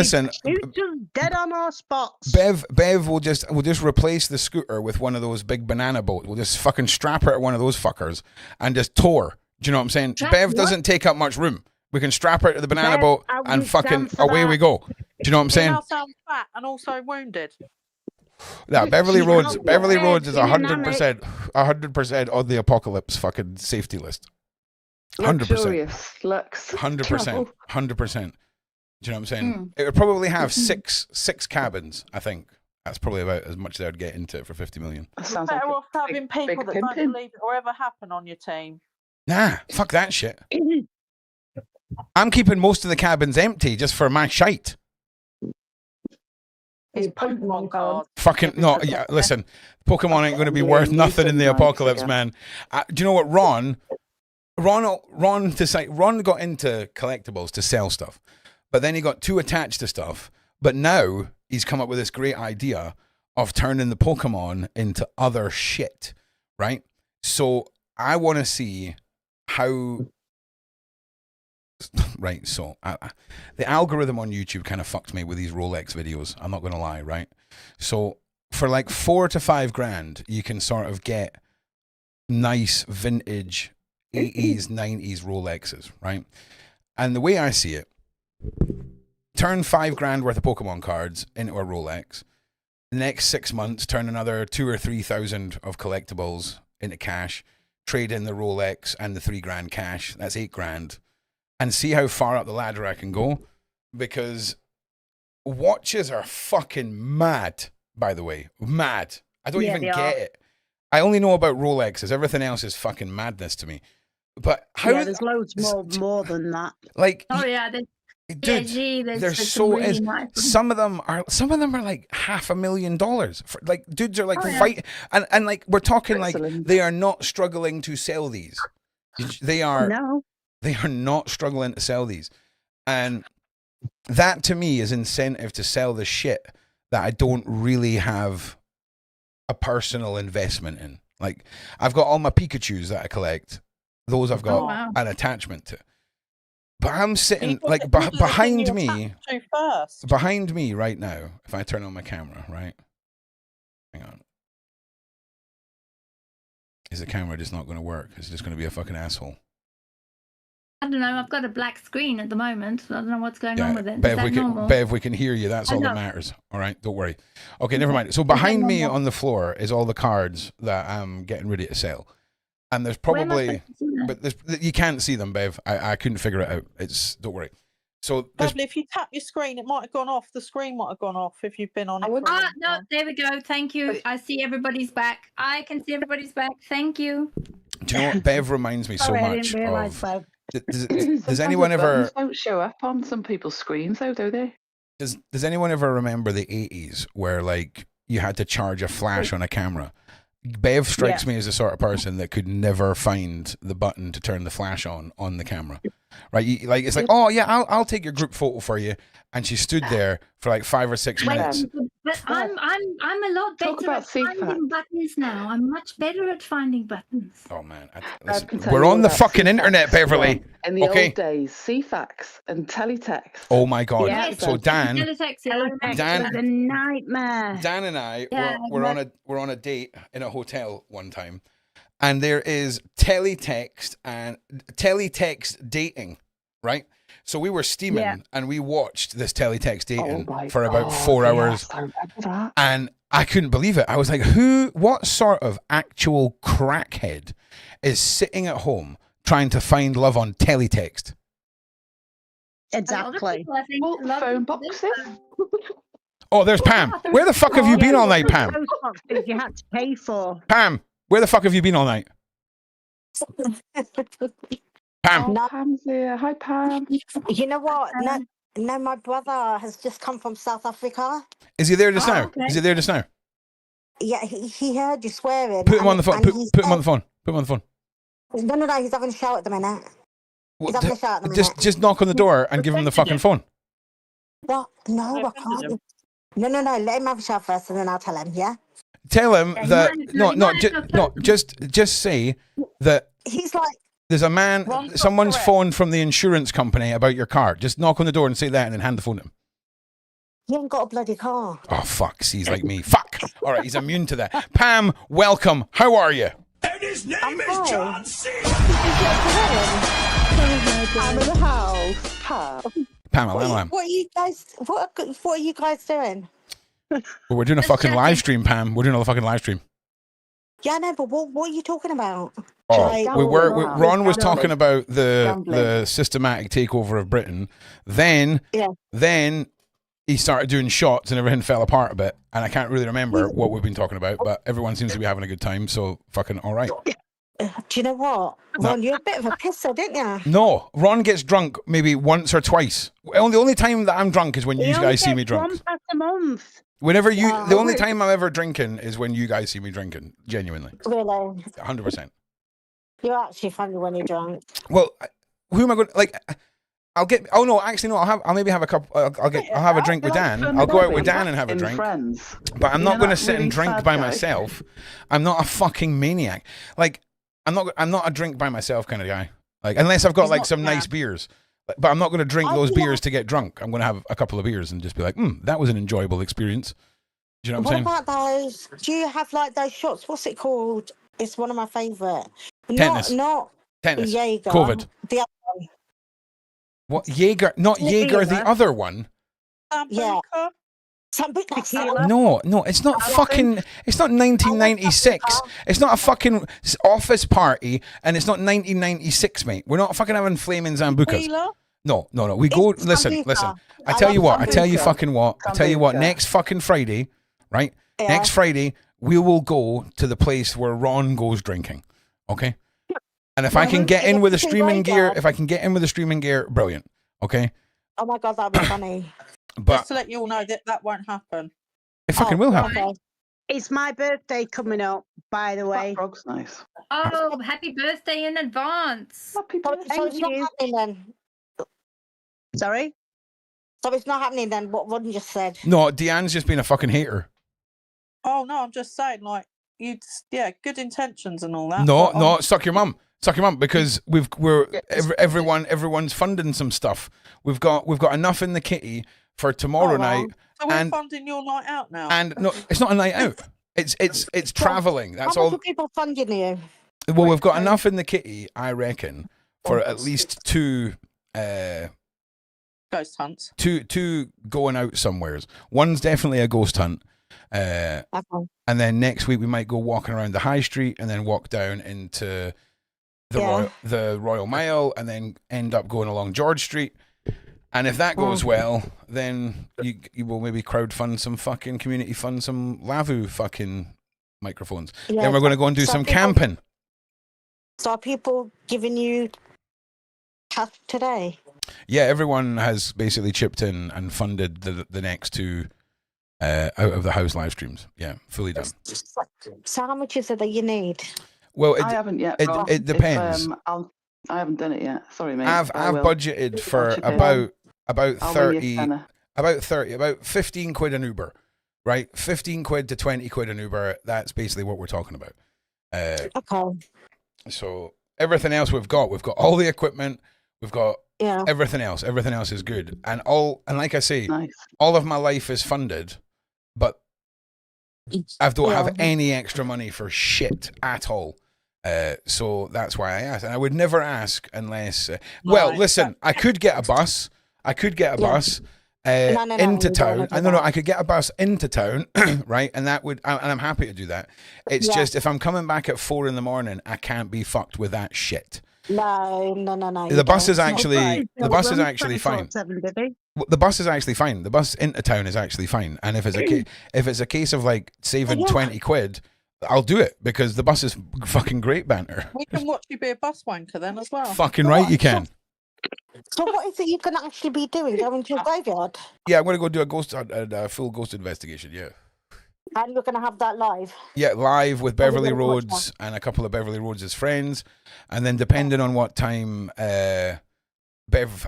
Speaker 11: Dead on our spots.
Speaker 2: Bev will just replace the scooter with one of those big banana boats. We'll just fucking strap her to one of those fuckers and just tow her. Do you know what I'm saying? Bev doesn't take up much room. We can strap her to the banana boat and fucking away we go. Do you know what I'm saying?
Speaker 15: You now sound fat and also wounded.
Speaker 2: Yeah, Beverly Roads is 100% on the apocalypse fucking safety list.
Speaker 20: 100%. Lux.
Speaker 2: 100%. 100%. Do you know what I'm saying? It would probably have six cabins, I think. That's probably about as much they would get into it for 50 million.
Speaker 15: You're better off having people that don't believe it will ever happen on your team.
Speaker 2: Nah, fuck that shit. I'm keeping most of the cabins empty just for my shite.
Speaker 12: His Pokemon card.
Speaker 2: Fucking no, yeah. Listen, Pokemon ain't going to be worth nothing in the apocalypse, man. Do you know what, Ron got into collectibles to sell stuff, but then he got too attached to stuff. But now he's come up with this great idea of turning the Pokemon into other shit, right? So I want to see how. Right, so the algorithm on YouTube kind of fucked me with these Rolex videos. I'm not going to lie, right? So for like $4,000 to $5,000, you can sort of get nice vintage 80s, 90s Rolexes, right? And the way I see it, turn $5,000 worth of Pokemon cards into a Rolex. The next 6 months, turn another 2,000 or 3,000 of collectibles into cash. Trade in the Rolex and the $3,000 cash. That's $8,000. And see how far up the ladder I can go. Because watches are fucking mad, by the way. Mad. I don't even get it. I only know about Rolexes. Everything else is fucking madness to me. But how?
Speaker 11: Yeah, there's loads more than that.
Speaker 2: Like,
Speaker 18: Oh yeah,
Speaker 2: dude,
Speaker 18: there's
Speaker 2: so
Speaker 18: really
Speaker 2: is
Speaker 18: nice ones.
Speaker 2: some of them are like $500,000 for, like, dudes are like fight and like we're talking like they are not struggling to sell these. They are not struggling to sell these, and that to me is incentive to sell the shit that I don't really have a personal investment in. Like, I've got all my Pikachus that I collect; those I've got an attachment to. But I'm sitting like behind me right now. If I turn on my camera, right? Hang on. Is the camera just not going to work? Is it just going to be a fucking asshole?
Speaker 18: I don't know. I've got a black screen at the moment. So I don't know what's going on with it.
Speaker 2: Bev, we can hear you. That's all that matters. All right, don't worry. Okay, never mind. So behind me on the floor is all the cards that I'm getting ready to sell. And there's probably, you can't see them, Bev. I couldn't figure it out. Don't worry. So
Speaker 15: Beverly, if you tap your screen, it might have gone off. The screen might have gone off if you've been on it.
Speaker 18: No, there we go. Thank you. I see everybody's back. I can see everybody's back. Thank you.
Speaker 2: Do you know what Bev reminds me so much of? Does anyone
Speaker 20: ever don't show up on some people's screens though, do they?
Speaker 2: Does anyone ever remember the 80s where like you had to charge a flash on a camera? Bev strikes me as the sort of person that could never find the button to turn the flash on the camera, right? It's like, oh yeah, I'll take your group photo for you, and she stood there for like 5 or 6 minutes.
Speaker 18: But I'm a lot better at finding buttons now. I'm much better at finding buttons.
Speaker 2: Oh man, we're on the fucking internet, Beverly.
Speaker 20: In the old days, CFAX and teletext.
Speaker 2: Oh my god!
Speaker 11: Yeah,
Speaker 2: so Dan
Speaker 11: was a nightmare.
Speaker 2: Dan and I were on a date in a hotel one time, and there is teletext dating, right? So we were steaming and we watched this teletext dating for about 4 hours.
Speaker 20: I remember that.
Speaker 2: And I couldn't believe it. I was like, what sort of actual crackhead is sitting at home trying to find love on teletext?
Speaker 11: Exactly.
Speaker 20: Phone boxes.
Speaker 2: Oh, there's Pam. Where the fuck have you been all night, Pam?
Speaker 11: Those boxes you had to pay for.
Speaker 2: Pam, where the fuck have you been all night? Pam.
Speaker 20: Oh, Pam's here. Hi, Pam.
Speaker 21: You know what? No, my brother has just come from South Africa.
Speaker 2: Is he there just now?
Speaker 21: Okay.
Speaker 2: Is he there just now?
Speaker 21: Yeah, he heard you swearing.
Speaker 2: Put him on the phone. Put him on the phone. Put him on the phone.
Speaker 21: No, he's having a shower at the minute. He's having a shower at the minute.
Speaker 2: Just knock on the door and give him the fucking phone.
Speaker 21: What? No, I can't. No. Let him have a shower first, and then I'll tell him. Yeah.
Speaker 2: Tell him that just say that
Speaker 21: he's like.
Speaker 2: There's a man, someone's phoned from the insurance company about your car. Just knock on the door and say that and then hand the phone to him.
Speaker 21: He ain't got a bloody car.
Speaker 2: Oh, fuck. See, he's like me. Fuck. All right, he's immune to that. Pam, welcome. How are you?
Speaker 6: And his name is John Cena.
Speaker 21: I'm in the house.
Speaker 2: Pam.
Speaker 21: What are you guys? What are you guys doing?
Speaker 2: Well, we're doing a fucking live stream, Pam. We're doing a fucking live stream.
Speaker 21: Yeah, no, but what are you talking about?
Speaker 2: Oh, Ron was talking about the systematic takeover of Britain. Then he started doing shots and everything fell apart a bit. And I can't really remember what we've been talking about, but everyone seems to be having a good time. So fucking all right.
Speaker 21: Do you know what? Ron, you're a bit of a pisser, didn't you?
Speaker 2: No, Ron gets drunk maybe once or twice. The only time that I'm drunk is when you guys see me drunk.
Speaker 11: One pass a month.
Speaker 2: Whenever you, the only time I'm ever drinking is when you guys see me drinking. Genuinely.
Speaker 21: Really?
Speaker 2: 100%.
Speaker 21: You're actually funny when you're drunk.
Speaker 2: Well, who am I going to like? I'll get. Oh no, actually no. I'll maybe have a couple. I'll have a drink with Dan. I'll go out with Dan and have a drink.
Speaker 20: Friends.
Speaker 2: But I'm not going to sit
Speaker 20: really
Speaker 2: and drink
Speaker 20: sad
Speaker 2: by
Speaker 20: guy.
Speaker 2: myself. I'm not a fucking maniac. Like I'm not a drink by myself kind of guy. Like unless I've got like some nice beers. But I'm not going to drink those beers to get drunk. I'm going to have a couple of beers and just be like, that was an enjoyable experience. Do you know what I'm saying?
Speaker 21: What about those? Do you have like those shots? What's it called? It's one of my favourite.
Speaker 2: Tetanus.
Speaker 21: Not
Speaker 2: Tetanus.
Speaker 21: Jaeger.
Speaker 2: COVID.
Speaker 21: The other one.
Speaker 2: What Jaeger? Not Jaeger, the other one.
Speaker 21: Yeah.
Speaker 2: No, it's not fucking. It's not 1996. It's not a fucking office party, and it's not 1996, mate. We're not fucking having flaming Zambucas. No. We go. Listen. I tell you what. I tell you fucking what. I tell you what. Next fucking Friday, right?
Speaker 21: Yeah.
Speaker 2: Next Friday, we will go to the place where Ron goes drinking. Okay. And if I can get in with the streaming gear, brilliant. Okay.
Speaker 21: Oh my god, that'd be funny.
Speaker 2: But
Speaker 15: just to let you all know that won't happen.
Speaker 2: It fucking will happen.
Speaker 21: Okay.
Speaker 11: It's my birthday coming up, by the way.
Speaker 20: Frog's nice.
Speaker 18: Oh, happy birthday in advance.
Speaker 21: So it's not happening then.
Speaker 11: Sorry?
Speaker 21: So it's not happening then, what Ron just said.
Speaker 2: No, Deanne's just been a fucking hater.
Speaker 15: Oh no, I'm just saying, like good intentions and all that.
Speaker 2: No, suck your mum. Suck your mum, because everyone's funding some stuff. We've got enough in the kitty for tomorrow night.
Speaker 15: So we're funding your night out now.
Speaker 2: And no, it's not a night out. It's travelling. That's all.
Speaker 21: How much are people funding you?
Speaker 2: Well, we've got enough in the kitty, I reckon, for at least two
Speaker 15: ghost hunts.
Speaker 2: Two going out somewheres. One's definitely a ghost hunt. And then next week we might go walking around the high street and then walk down into the Royal Mile and then end up going along George Street. And if that goes well, then you will maybe crowdfund some fucking community fund some Lavu fucking microphones.
Speaker 21: Yeah,
Speaker 2: then we're going to go and do some camping.
Speaker 21: So are people giving you cash today?
Speaker 2: Yeah, everyone has basically chipped in and funded the next two out of the house live streams. Yeah, fully done.
Speaker 21: So how much is it that you need?
Speaker 2: Well,
Speaker 20: I haven't yet.
Speaker 2: It depends.
Speaker 20: I haven't done it yet. Sorry, mate.
Speaker 2: I've budgeted for about 15 quid an Uber, right? 15 quid to 20 quid an Uber. That's basically what we're talking about.
Speaker 21: Okay.
Speaker 2: So everything else we've got all the equipment. We've got everything else. Everything else is good. And like I say, all of my life is funded, but I don't have any extra money for shit at all. So that's why I asked. And I would never ask unless... listen, I could get a bus. Into town. I could get a bus into town, right? And that would... And I'm happy to do that. It's just, if I'm coming back at 4 a.m, I can't be fucked with that shit.
Speaker 21: No.
Speaker 2: The bus is actually fine. The bus is actually fine. The bus into town is actually fine. And if it's a case of like saving 20 quid, I'll do it, because the bus is fucking great banter.
Speaker 15: We can watch you be a bus wanker then as well.
Speaker 2: Fucking right, you can.
Speaker 21: So what is it you're going to actually be doing? Going to a graveyard?
Speaker 2: Yeah, I'm going to go do a full ghost investigation, yeah.
Speaker 21: And you're going to have that live?
Speaker 2: Yeah, live with Beverly Rhodes and a couple of Beverly Rhodes' friends. And then depending on what time Bev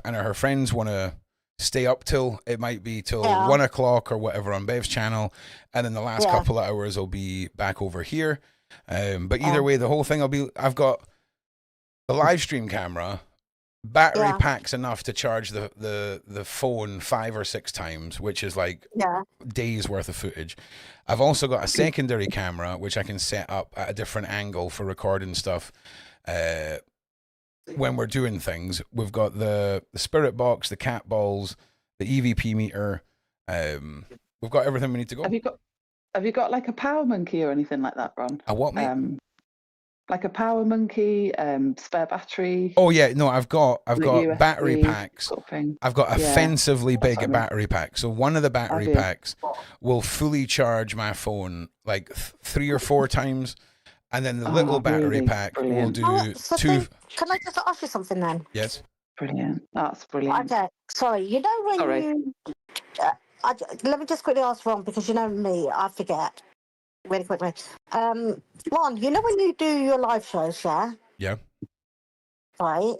Speaker 2: and her friends want to stay up till, it might be till 1 o'clock or whatever on Bev's channel. And then the last couple of hours will be back over here. But either way, the whole thing I've got the live stream camera, battery packs enough to charge the phone 5 or 6 times, which is like days worth of footage. I've also got a secondary camera, which I can set up at a different angle for recording stuff. When we're doing things, we've got the spirit box, the cat balls, the EVP meter. We've got everything we need to go.
Speaker 20: Have you got like a power monkey or anything like that, Ron?
Speaker 2: A what, mate?
Speaker 20: Like a power monkey, spare battery.
Speaker 2: Oh yeah, no, I've got USB battery packs. Sort of thing. I've got offensively big battery packs. So one of the battery packs will fully charge my phone like 3 or 4 times. And then the little battery pack will do 2.
Speaker 21: Can I just ask you something then?
Speaker 2: Yes.
Speaker 20: Brilliant. That's brilliant.
Speaker 21: Okay. Sorry. You know when let me just quickly ask Ron, because you know me, I forget really quickly. Ron, you know when you do your live shows, yeah?
Speaker 2: Yeah.
Speaker 21: Right?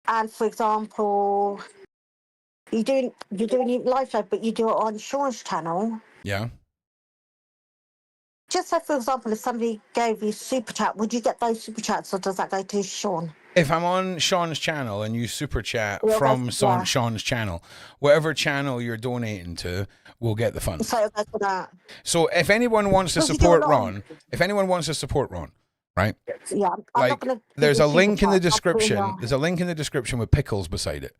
Speaker 21: And for example, you're doing your live show, but you do it on Sean's channel.
Speaker 2: Yeah.
Speaker 21: Just say, for example, if somebody gave you super chat, would you get those super chats, or does that go to Sean?
Speaker 2: If I'm on Sean's channel and you super chat from
Speaker 21: yeah.
Speaker 2: Sean's channel, whatever channel you're donating to will get the funds.
Speaker 21: So it goes to that.
Speaker 2: So if anyone wants to support Ron, right?
Speaker 21: Yeah, I'm not gonna
Speaker 2: there's
Speaker 21: do
Speaker 2: a link in the
Speaker 21: super chats, I'll put
Speaker 2: description. There's a link in the description with pickles beside it.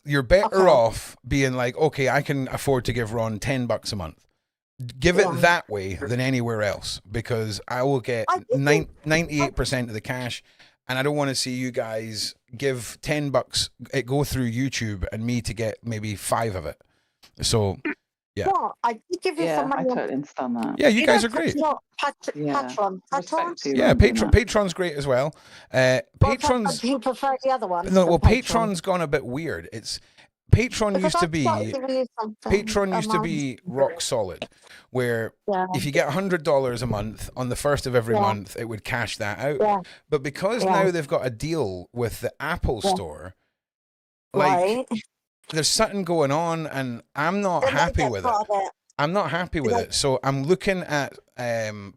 Speaker 2: You're better off being like, okay, I can afford to give Ron $10 a month. Give it that way than anywhere else, because I will get 98% of the cash, and I don't want to see you guys give $10, it go through YouTube, and me to get maybe 5 of it. So, yeah.
Speaker 21: Well, I did give you some money.
Speaker 20: I totally understand that.
Speaker 2: Yeah, you guys are great.
Speaker 21: Patron.
Speaker 2: Yeah, Patron's great as well. Patron's.
Speaker 21: Do you prefer the other one?
Speaker 2: No, well, Patron's gone a bit weird. Patron used to be rock solid, where if you get $100 a month on the first of every month, it would cash that out. But because now they've got a deal with the Apple Store, like there's something going on, and I'm not happy with it. I'm not happy with it. So I'm looking at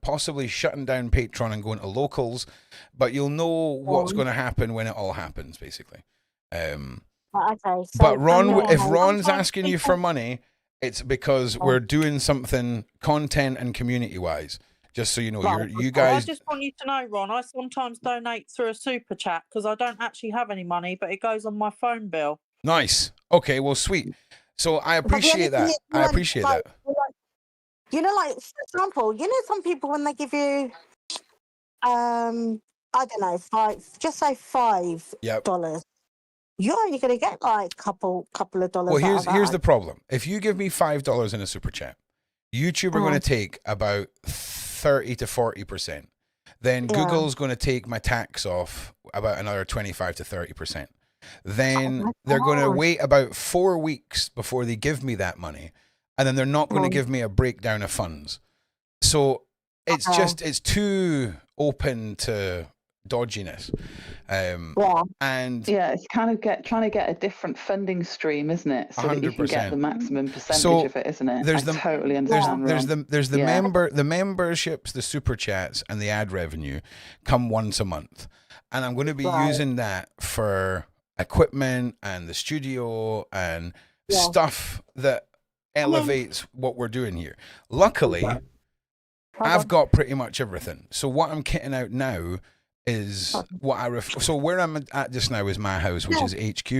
Speaker 2: possibly shutting down Patreon and going to locals, but you'll know what's going to happen when it all happens, basically. But Ron, if Ron's asking you for money, it's because we're doing something content and community-wise. Just so you know, you guys.
Speaker 15: I just want you to know, Ron, I sometimes donate through a super chat because I don't actually have any money, but it goes on my phone bill.
Speaker 2: Nice. Okay, well, sweet. So I appreciate that. I appreciate that.
Speaker 21: You know, like, for example, you know, some people, when they give you, I don't know, just say $5. You're only going to get like a couple of dollars.
Speaker 2: Well, here's the problem. If you give me $5 in a super chat, YouTube are going to take about 30 to 40%. Then Google's going to take my tax off about another 25 to 30%. Then they're going to wait about 4 weeks before they give me that money, and then they're not going to give me a breakdown of funds. So it's too open to dodginess. And
Speaker 20: it's kind of trying to get a different funding stream, isn't it? So 100%. That you can get the maximum percentage of it, isn't it? Totally understand.
Speaker 2: There's the memberships, the super chats, and the ad revenue come once a month, and I'm going to be using that for equipment and the studio and stuff that elevates what we're doing here. Luckily, I've got pretty much everything. So what I'm kitting out now is what so where I'm at just now is my house, which is HQ.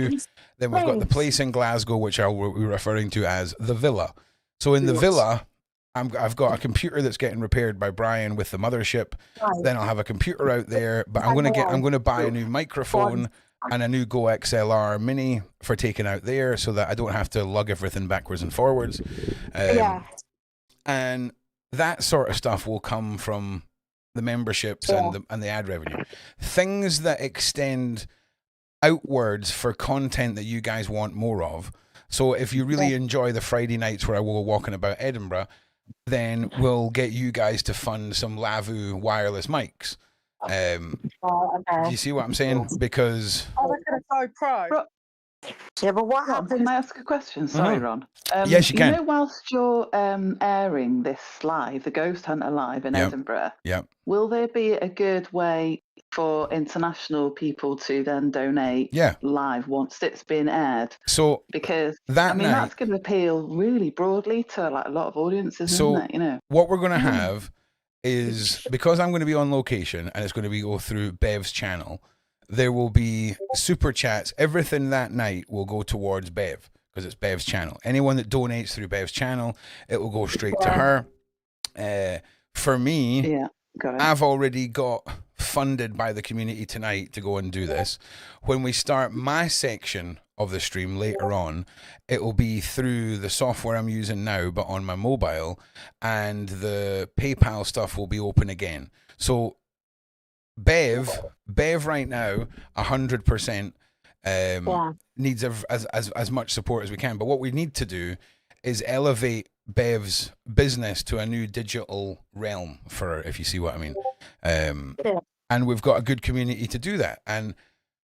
Speaker 2: Then we've got the place in Glasgow, which I'll be referring to as the Villa. So in the Villa, I've got a computer that's getting repaired by Brian with the mothership. Then I'll have a computer out there, but I'm going to buy a new microphone and a new Go XLR Mini for taking out there, so that I don't have to lug everything backwards and forwards. And that sort of stuff will come from the memberships and the ad revenue. Things that extend outwards for content that you guys want more of. So if you really enjoy the Friday nights where I will go walking about Edinburgh, then we'll get you guys to fund some Lavu wireless mics. Do you see what I'm saying? Because
Speaker 15: that's so pro.
Speaker 21: Yeah, but what happens?
Speaker 20: Can I ask a question? Sorry, Ron.
Speaker 2: Yes, you can.
Speaker 20: You know, whilst you're airing this live, the Ghost Hunter live in Edinburgh, will there be a good way for international people to then donate live once it's been aired?
Speaker 2: So
Speaker 20: because
Speaker 2: that's
Speaker 20: going to appeal really broadly to like a lot of audiences, isn't it? You know,
Speaker 2: what we're going to have is, because I'm going to be on location and it's going to go through Bev's channel, there will be super chats. Everything that night will go towards Bev because it's Bev's channel. Anyone that donates through Bev's channel, it will go straight to her. For me, I've already got funded by the community tonight to go and do this. When we start my section of the stream later on, it will be through the software I'm using now, but on my mobile, and the PayPal stuff will be open again. So Bev right now, 100% needs as much support as we can. But what we need to do is elevate Bev's business to a new digital realm, for if you see what I mean. And we've got a good community to do that. And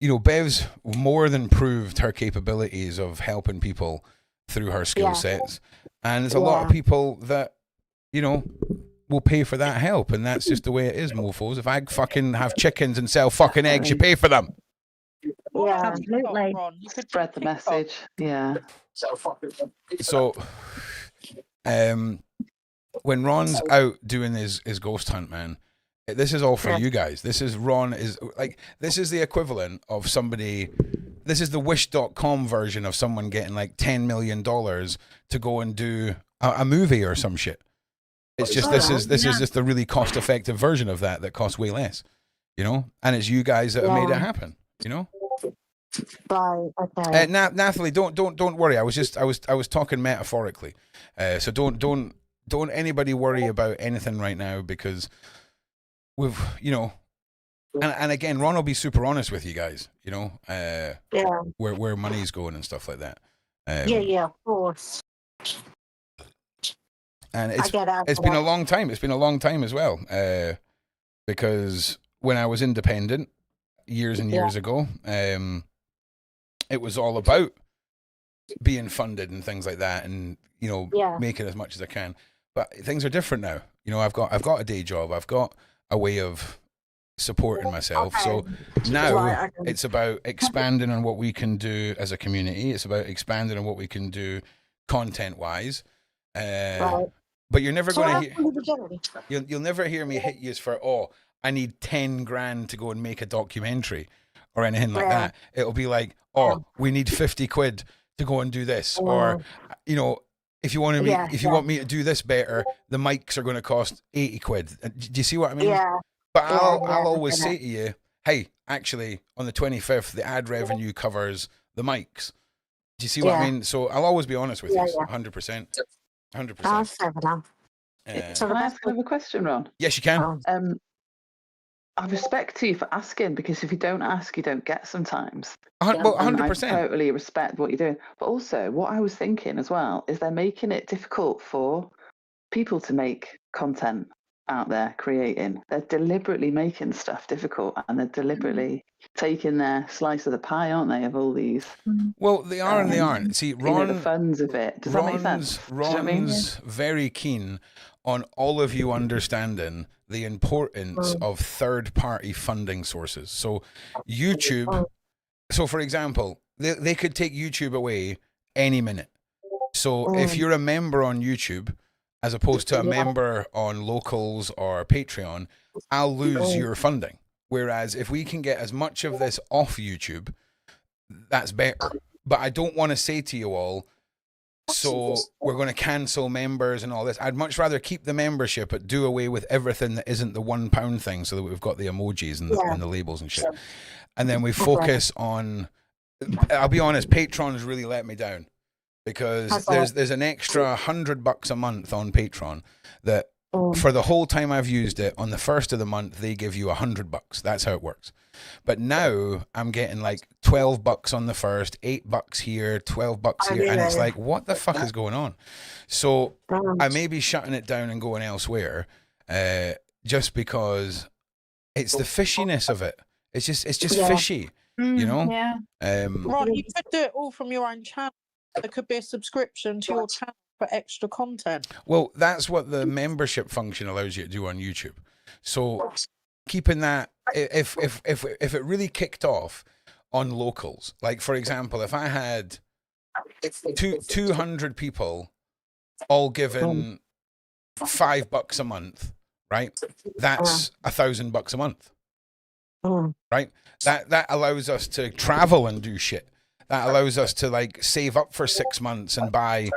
Speaker 2: you know, Bev's more than proved her capabilities of helping people through her skill sets. And there's a lot of people that, you know, will pay for that help. And that's just the way it is, mofos. If I fucking have chickens and sell fucking eggs, you pay for them.
Speaker 21: Yeah, absolutely.
Speaker 20: Spread the message. Yeah.
Speaker 2: So, when Ron's out doing his ghost hunt, man, this is all for you guys. This is this is the equivalent of somebody, this is the wish.com version of someone getting like $10 million to go and do a movie or some shit. It's just, this is just a really cost effective version of that costs way less, you know? And it's you guys that have made it happen, you know?
Speaker 21: Right, okay.
Speaker 2: Nathalie, don't worry. I was talking metaphorically. So don't anybody worry about anything right now, because we've, you know, and again, Ron will be super honest with you guys, you know, where money's going and stuff like that.
Speaker 21: Yeah, of course.
Speaker 2: And it's been a long time. It's been a long time as well, because when I was independent years and years ago, it was all about being funded and things like that, and you know, making as much as I can. But things are different now. You know, I've got a day job. I've got a way of supporting myself. So now it's about expanding on what we can do as a community. It's about expanding on what we can do content-wise. But you're never going to hear. You'll never hear me hit you for I need 10 grand to go and make a documentary or anything like that. It'll be like, we need 50 quid to go and do this, or you know, if you want me to do this better, the mics are going to cost 80 quid. Do you see what I mean? But I'll always say to you, hey, actually, on the 25th, the ad revenue covers the mics. Do you see what I mean? So I'll always be honest with you, 100%. 100%.
Speaker 20: Can I ask another question, Ron?
Speaker 2: Yes, you can.
Speaker 20: I respect you for asking, because if you don't ask, you don't get sometimes.
Speaker 2: Well, 100%.
Speaker 20: I totally respect what you're doing. But also, what I was thinking as well is they're making it difficult for people to make content out there, creating. They're deliberately making stuff difficult, and they're deliberately taking their slice of the pie, aren't they, of all these?
Speaker 2: Well, they are and they aren't. See, Ron,
Speaker 20: the funds of it. Does that make sense?
Speaker 2: Ron's very keen on all of you understanding the importance of third-party funding sources. So YouTube, so for example, they could take YouTube away any minute. So if you're a member on YouTube, as opposed to a member on Locals or Patreon, I'll lose your funding. Whereas if we can get as much of this off YouTube, that's better. But I don't want to say to you all, so we're going to cancel members and all this. I'd much rather keep the membership, but do away with everything that isn't the £1 thing, so that we've got the emojis and the labels and shit. And then we focus on, I'll be honest, Patreon's really let me down, because there's an extra $100 a month on Patreon that for the whole time I've used it, on the first of the month, they give you $100. That's how it works. But now I'm getting like $12 on the first, $8 here, $12 here. And it's like, what the fuck is going on? So I may be shutting it down and going elsewhere, just because it's the fishiness of it. It's just fishy, you know?
Speaker 15: Ron, you could do it all from your own channel. There could be a subscription to your channel for extra content.
Speaker 2: Well, that's what the membership function allows you to do on YouTube. So keeping that, if it really kicked off on Locals, like for example, if I had 200 people all given $5 a month, right? That's $1,000 a month, right? That allows us to travel and do shit. That allows us to like save up for 6 months and buy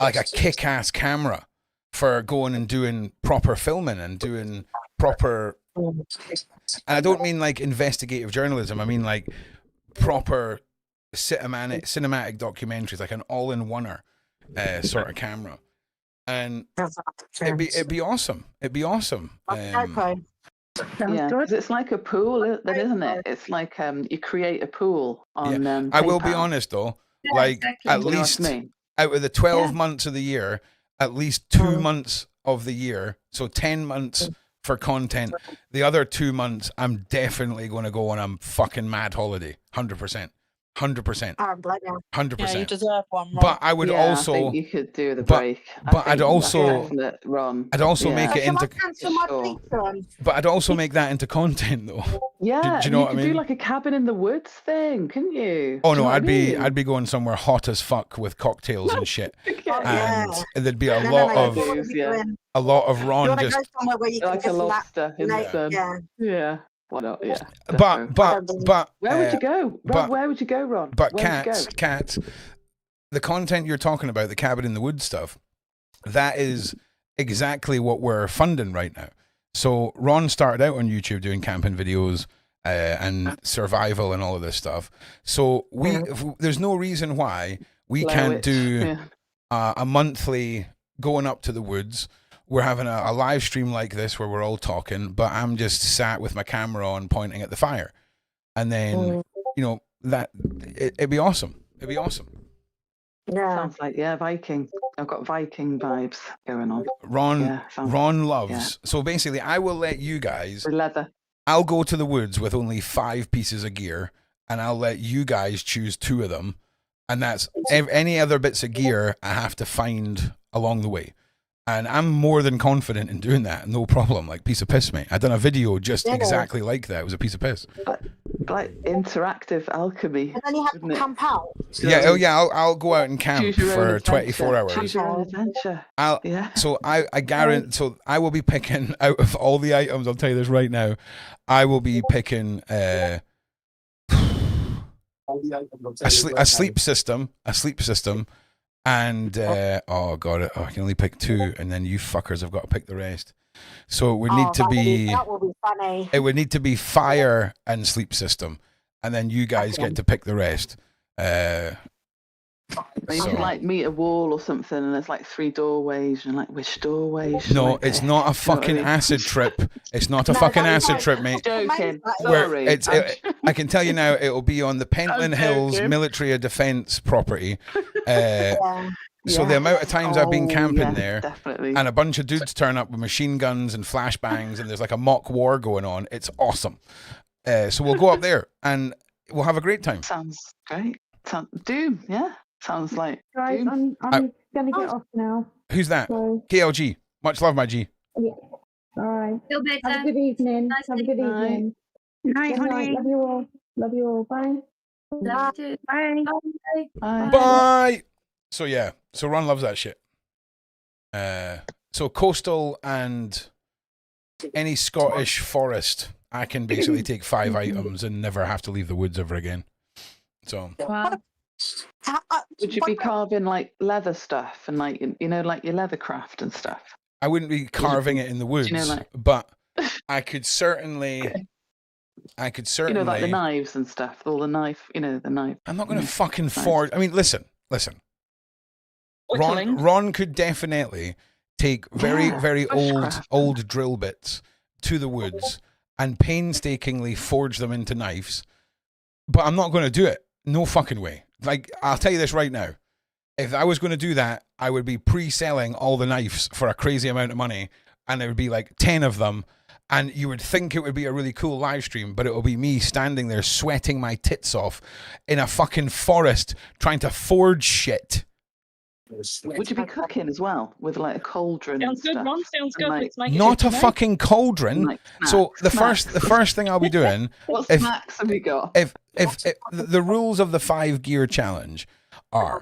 Speaker 2: like a kick-ass camera for going and doing proper filming and doing proper, and I don't mean like investigative journalism, I mean like proper cinematic documentaries, like an all-in-oneer sort of camera. And it'd be awesome. It'd be awesome.
Speaker 20: Yeah, because it's like a pool, isn't it? It's like you create a pool on.
Speaker 2: I will be honest though, like at out of the 12 months of the year, at least 2 months of the year, so 10 months for content. The other 2 months, I'm definitely going to go on a fucking mad holiday. 100%. 100%. 100%.
Speaker 12: Yeah, you deserve one, Ron.
Speaker 2: But I would
Speaker 20: I
Speaker 2: also.
Speaker 20: think you could do the break.
Speaker 2: But I'd also.
Speaker 20: Ron.
Speaker 2: I'd also make it
Speaker 21: Shall I
Speaker 2: into.
Speaker 21: cancel my pizza on?
Speaker 2: But I'd also make that into content, though.
Speaker 20: Yeah,
Speaker 2: do you know what I
Speaker 20: could
Speaker 2: mean?
Speaker 20: do like a cabin in the woods thing, couldn't you?
Speaker 2: Oh
Speaker 20: Do you
Speaker 2: no,
Speaker 20: know what
Speaker 2: I'd
Speaker 20: I
Speaker 2: be
Speaker 20: mean?
Speaker 2: going somewhere hot as fuck with cocktails and shit,
Speaker 21: yeah.
Speaker 2: and there'd be a
Speaker 21: No,
Speaker 2: lot
Speaker 21: no,
Speaker 2: of
Speaker 21: you wanna be doing-
Speaker 2: a lot of
Speaker 21: You
Speaker 2: Ron
Speaker 21: want to
Speaker 2: just.
Speaker 21: go somewhere where you can
Speaker 20: Like a
Speaker 21: just
Speaker 20: lobster in the
Speaker 21: like,
Speaker 20: sun.
Speaker 21: yeah.
Speaker 20: Yeah. Why not? Yeah.
Speaker 2: But
Speaker 20: where would you go?
Speaker 2: but-
Speaker 20: Where would you go, Ron?
Speaker 2: But
Speaker 20: Where would you go?
Speaker 2: Cat, the content you're talking about, the cabin in the woods stuff, that is exactly what we're funding right now. So Ron started out on YouTube doing camping videos and survival and all of this stuff. So there's no reason why we
Speaker 20: Blair
Speaker 2: can't
Speaker 20: Witch,
Speaker 2: do a monthly going up to the woods. We're having a live stream like this where we're all talking, but I'm just sat with my camera on pointing at the fire. And then, it'd be awesome. It'd be awesome.
Speaker 21: Yeah.
Speaker 20: Sounds like, Viking. I've got Viking vibes going on.
Speaker 2: Ron loves. So basically, I will let you guys.
Speaker 20: Leather.
Speaker 2: I'll go to the woods with only 5 pieces of gear, and I'll let you guys choose 2 of them. And that's any other bits of gear I have to find along the way. And I'm more than confident in doing that. No problem. Like, piece of piss, mate. I done a video just exactly like that. It was a piece of piss.
Speaker 20: Like interactive alchemy.
Speaker 21: And then you have to camp out.
Speaker 2: Yeah. I'll go out and camp for 24 hours.
Speaker 20: Choose your own adventure.
Speaker 2: So I guarantee. So I will be picking out of all the items. I'll tell you this right now. I will be picking a sleep system. And oh god, I can only pick 2, and then you fuckers have got to pick the rest. So it would need to be.
Speaker 21: That will be funny.
Speaker 2: It would need to be fire and sleep system, and then you guys get to pick the rest.
Speaker 20: You could like meet a wall or something, and there's like 3 doorways, and like which doorways?
Speaker 2: No, it's not a fucking acid trip. It's not a fucking acid trip, mate.
Speaker 20: Joking.
Speaker 2: Sorry.
Speaker 20: Sorry.
Speaker 2: I can tell you now, it'll be on the Pentland Hills Military Defence property. So the amount of times I've been camping there,
Speaker 20: definitely.
Speaker 2: and a bunch of dudes turn up with machine guns and flashbangs, and there's like a mock war going on. It's awesome. So we'll go up there and we'll have a great time.
Speaker 20: Sounds great. Doom, yeah. Sounds like
Speaker 1: Guys,
Speaker 20: Doom.
Speaker 1: I'm gonna get off now.
Speaker 2: Who's that?
Speaker 1: So,
Speaker 2: KLG. Much love, my G.
Speaker 1: yeah. All right.
Speaker 18: Feel better.
Speaker 1: Have a good evening. Have a good evening.
Speaker 21: Night,
Speaker 1: Good
Speaker 21: honey.
Speaker 1: Love you all. Love you all. Bye.
Speaker 18: Love you too. Bye.
Speaker 2: Bye. So yeah. So Ron loves that shit. So coastal and any Scottish forest, I can basically take 5 items and never have to leave the woods ever again. So.
Speaker 18: Wow.
Speaker 20: Would you be carving like leather stuff and like like your leather craft and stuff?
Speaker 2: I wouldn't be carving it in the woods, but I could certainly.
Speaker 20: like the knives and stuff, all the knife, the knife.
Speaker 2: I'm not going to fucking forge. I mean, listen. Ron could definitely take very old drill bits to the woods and painstakingly forge them into knives, but I'm not going to do it. No fucking way. Like, I'll tell you this right now. If I was going to do that, I would be pre-selling all the knives for a crazy amount of money, and there would be like 10 of them, and you would think it would be a really cool live stream, but it will be me standing there sweating my tits off in a fucking forest trying to forge shit.
Speaker 20: Would you be cooking as well with like a cauldron?
Speaker 19: Sounds good, Ron. Sounds good. Let's make it
Speaker 2: Not a
Speaker 19: tonight.
Speaker 2: fucking cauldron.
Speaker 20: Like
Speaker 2: so the
Speaker 20: snacks.
Speaker 2: first thing I'll be doing.
Speaker 20: What snacks have you got?
Speaker 2: If the rules of the 5 gear challenge are,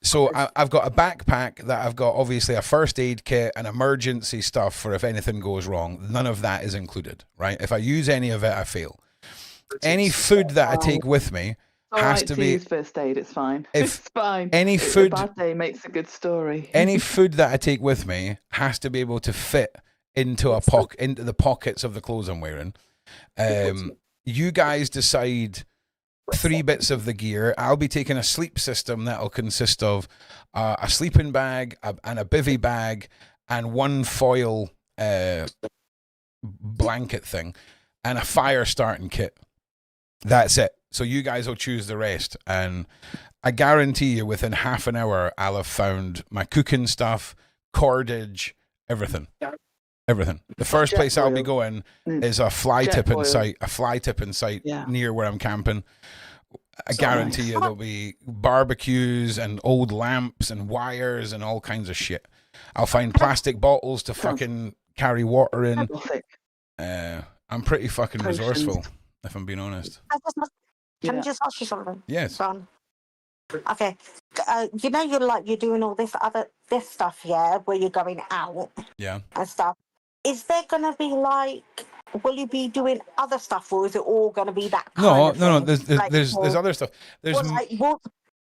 Speaker 2: so I've got a backpack that I've got obviously a first aid kit and emergency stuff for if anything goes wrong. None of that is included, right? If I use any of it, I fail. Any food that I take with me has to be
Speaker 20: use first aid. It's fine.
Speaker 2: If
Speaker 20: it's fine.
Speaker 2: Any food,
Speaker 20: a bad day makes a good story.
Speaker 2: Any food that I take with me has to be able to fit into the pockets of the clothes I'm wearing. You guys decide 3 bits of the gear. I'll be taking a sleep system that'll consist of a sleeping bag and a bivy bag and 1 foil blanket thing and a fire starting kit. That's it. So you guys will choose the rest. And I guarantee you within half an hour, I'll have found my cooking stuff, cordage, everything. Everything. The first place I'll be going is a fly tipping site. A fly tipping site near where I'm camping. I guarantee you there'll be barbecues and old lamps and wires and all kinds of shit. I'll find plastic bottles to fucking carry water in. I'm pretty fucking resourceful, if I'm being honest.
Speaker 21: Can I just ask you something?
Speaker 2: Yes.
Speaker 21: John? Okay. You know you're doing all this stuff, yeah, where you're going out and stuff. Is there gonna be will you be doing other stuff, or is it all gonna be that kind of thing?
Speaker 2: There's other stuff. There's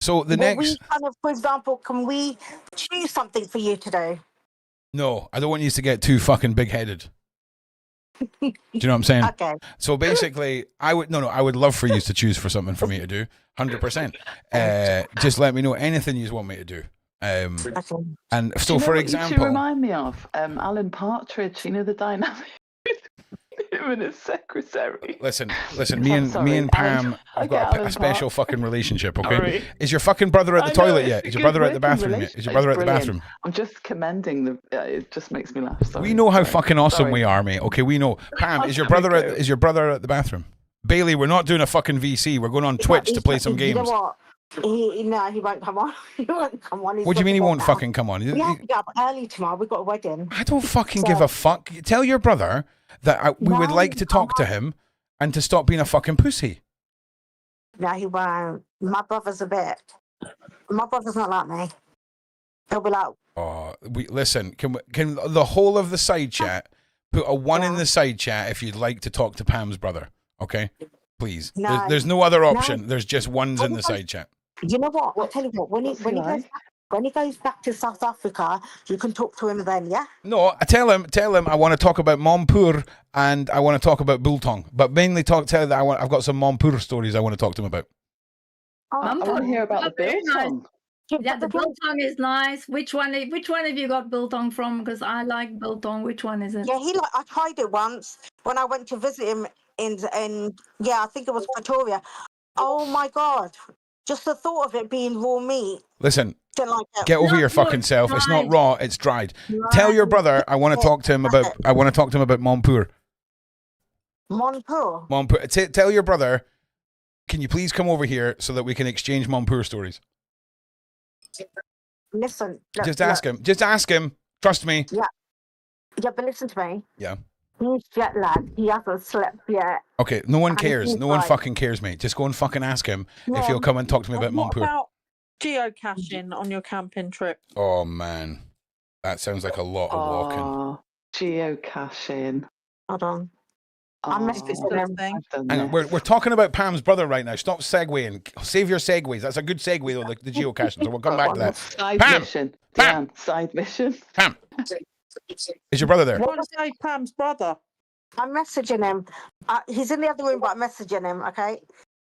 Speaker 2: so the next.
Speaker 21: We kind of, for example, can we choose something for you to do?
Speaker 2: No, I don't want you to get too fucking big-headed. Do you know what I'm saying?
Speaker 21: Okay.
Speaker 2: So basically, I would love for you to choose for something for me to do, 100%. Just let me know anything you want me to do. And so, for example,
Speaker 20: you remind me of Alan Partridge. You know the dynamic. Him and his secretary.
Speaker 2: Listen. Me and Pam have got a special fucking relationship. Okay, right. Is your fucking brother at the toilet yet? Is your brother at the bathroom yet? Is your brother at the bathroom?
Speaker 20: I'm just commending the. It just makes me laugh. Sorry.
Speaker 2: We know how fucking awesome we are, mate. Okay, we know. Pam, is your brother at the bathroom? Bailey, we're not doing a fucking VC. We're going on Twitch to play some games.
Speaker 21: You know what? He won't come on. He won't come on.
Speaker 2: What do you mean he won't fucking come on?
Speaker 21: We have to get up early tomorrow. We've got a wedding.
Speaker 2: I don't fucking give a fuck. Tell your brother that we would like to talk to him and to stop being a fucking pussy.
Speaker 21: No, he won't. My brother's not like me. He'll be like,
Speaker 2: listen. Can the whole of the side chat put a 1 in the side chat if you'd like to talk to Pam's brother? Okay, please.
Speaker 21: No,
Speaker 2: there's no other option. No. There's just 1s in the side chat.
Speaker 21: You know what? I'll tell you what. When he goes back to South Africa, you can talk to him then, yeah?
Speaker 2: No, tell him I want to talk about Mompur and I want to talk about Biltong, but mainly tell him that I've got some Mompur stories I want to talk to him about.
Speaker 20: I want to hear about the Biltong.
Speaker 18: Yeah, the Biltong is nice. Which one have you got Biltong from? Because I like Biltong. Which one is it?
Speaker 21: Yeah, I tried it once when I went to visit him in I think it was Pretoria. Oh my God. Just the thought of it being raw meat.
Speaker 2: Listen, get over your fucking self. It's not raw, it's dried. Tell your brother I want to talk to him about Mompur.
Speaker 21: Mompur?
Speaker 2: Tell your brother, can you please come over here so that we can exchange Mompur stories?
Speaker 21: Listen.
Speaker 2: Just ask him. Just ask him. Trust me.
Speaker 21: Yeah. Yeah, but listen to me.
Speaker 2: Yeah.
Speaker 21: He's jet lagged. He hasn't slept yet.
Speaker 2: Okay, no one cares. No one fucking cares, mate. Just go and fucking ask him if he'll come and talk to me about Mompur.
Speaker 15: What about geocaching on your camping trip?
Speaker 2: Oh, man. That sounds like a lot of walking.
Speaker 20: Geocaching.
Speaker 21: Hold on. I missed this thing.
Speaker 2: Hang on, we're talking about Pam's brother right now. Stop segueing. Save your segues. That's a good segue, though, the geocaching. So we'll come back to that.
Speaker 20: Side mission. Pam. Side mission.
Speaker 2: Pam. Is your brother there?
Speaker 15: What did I say, Pam's brother?
Speaker 21: I'm messaging him. He's in the other room, but I'm messaging him, okay?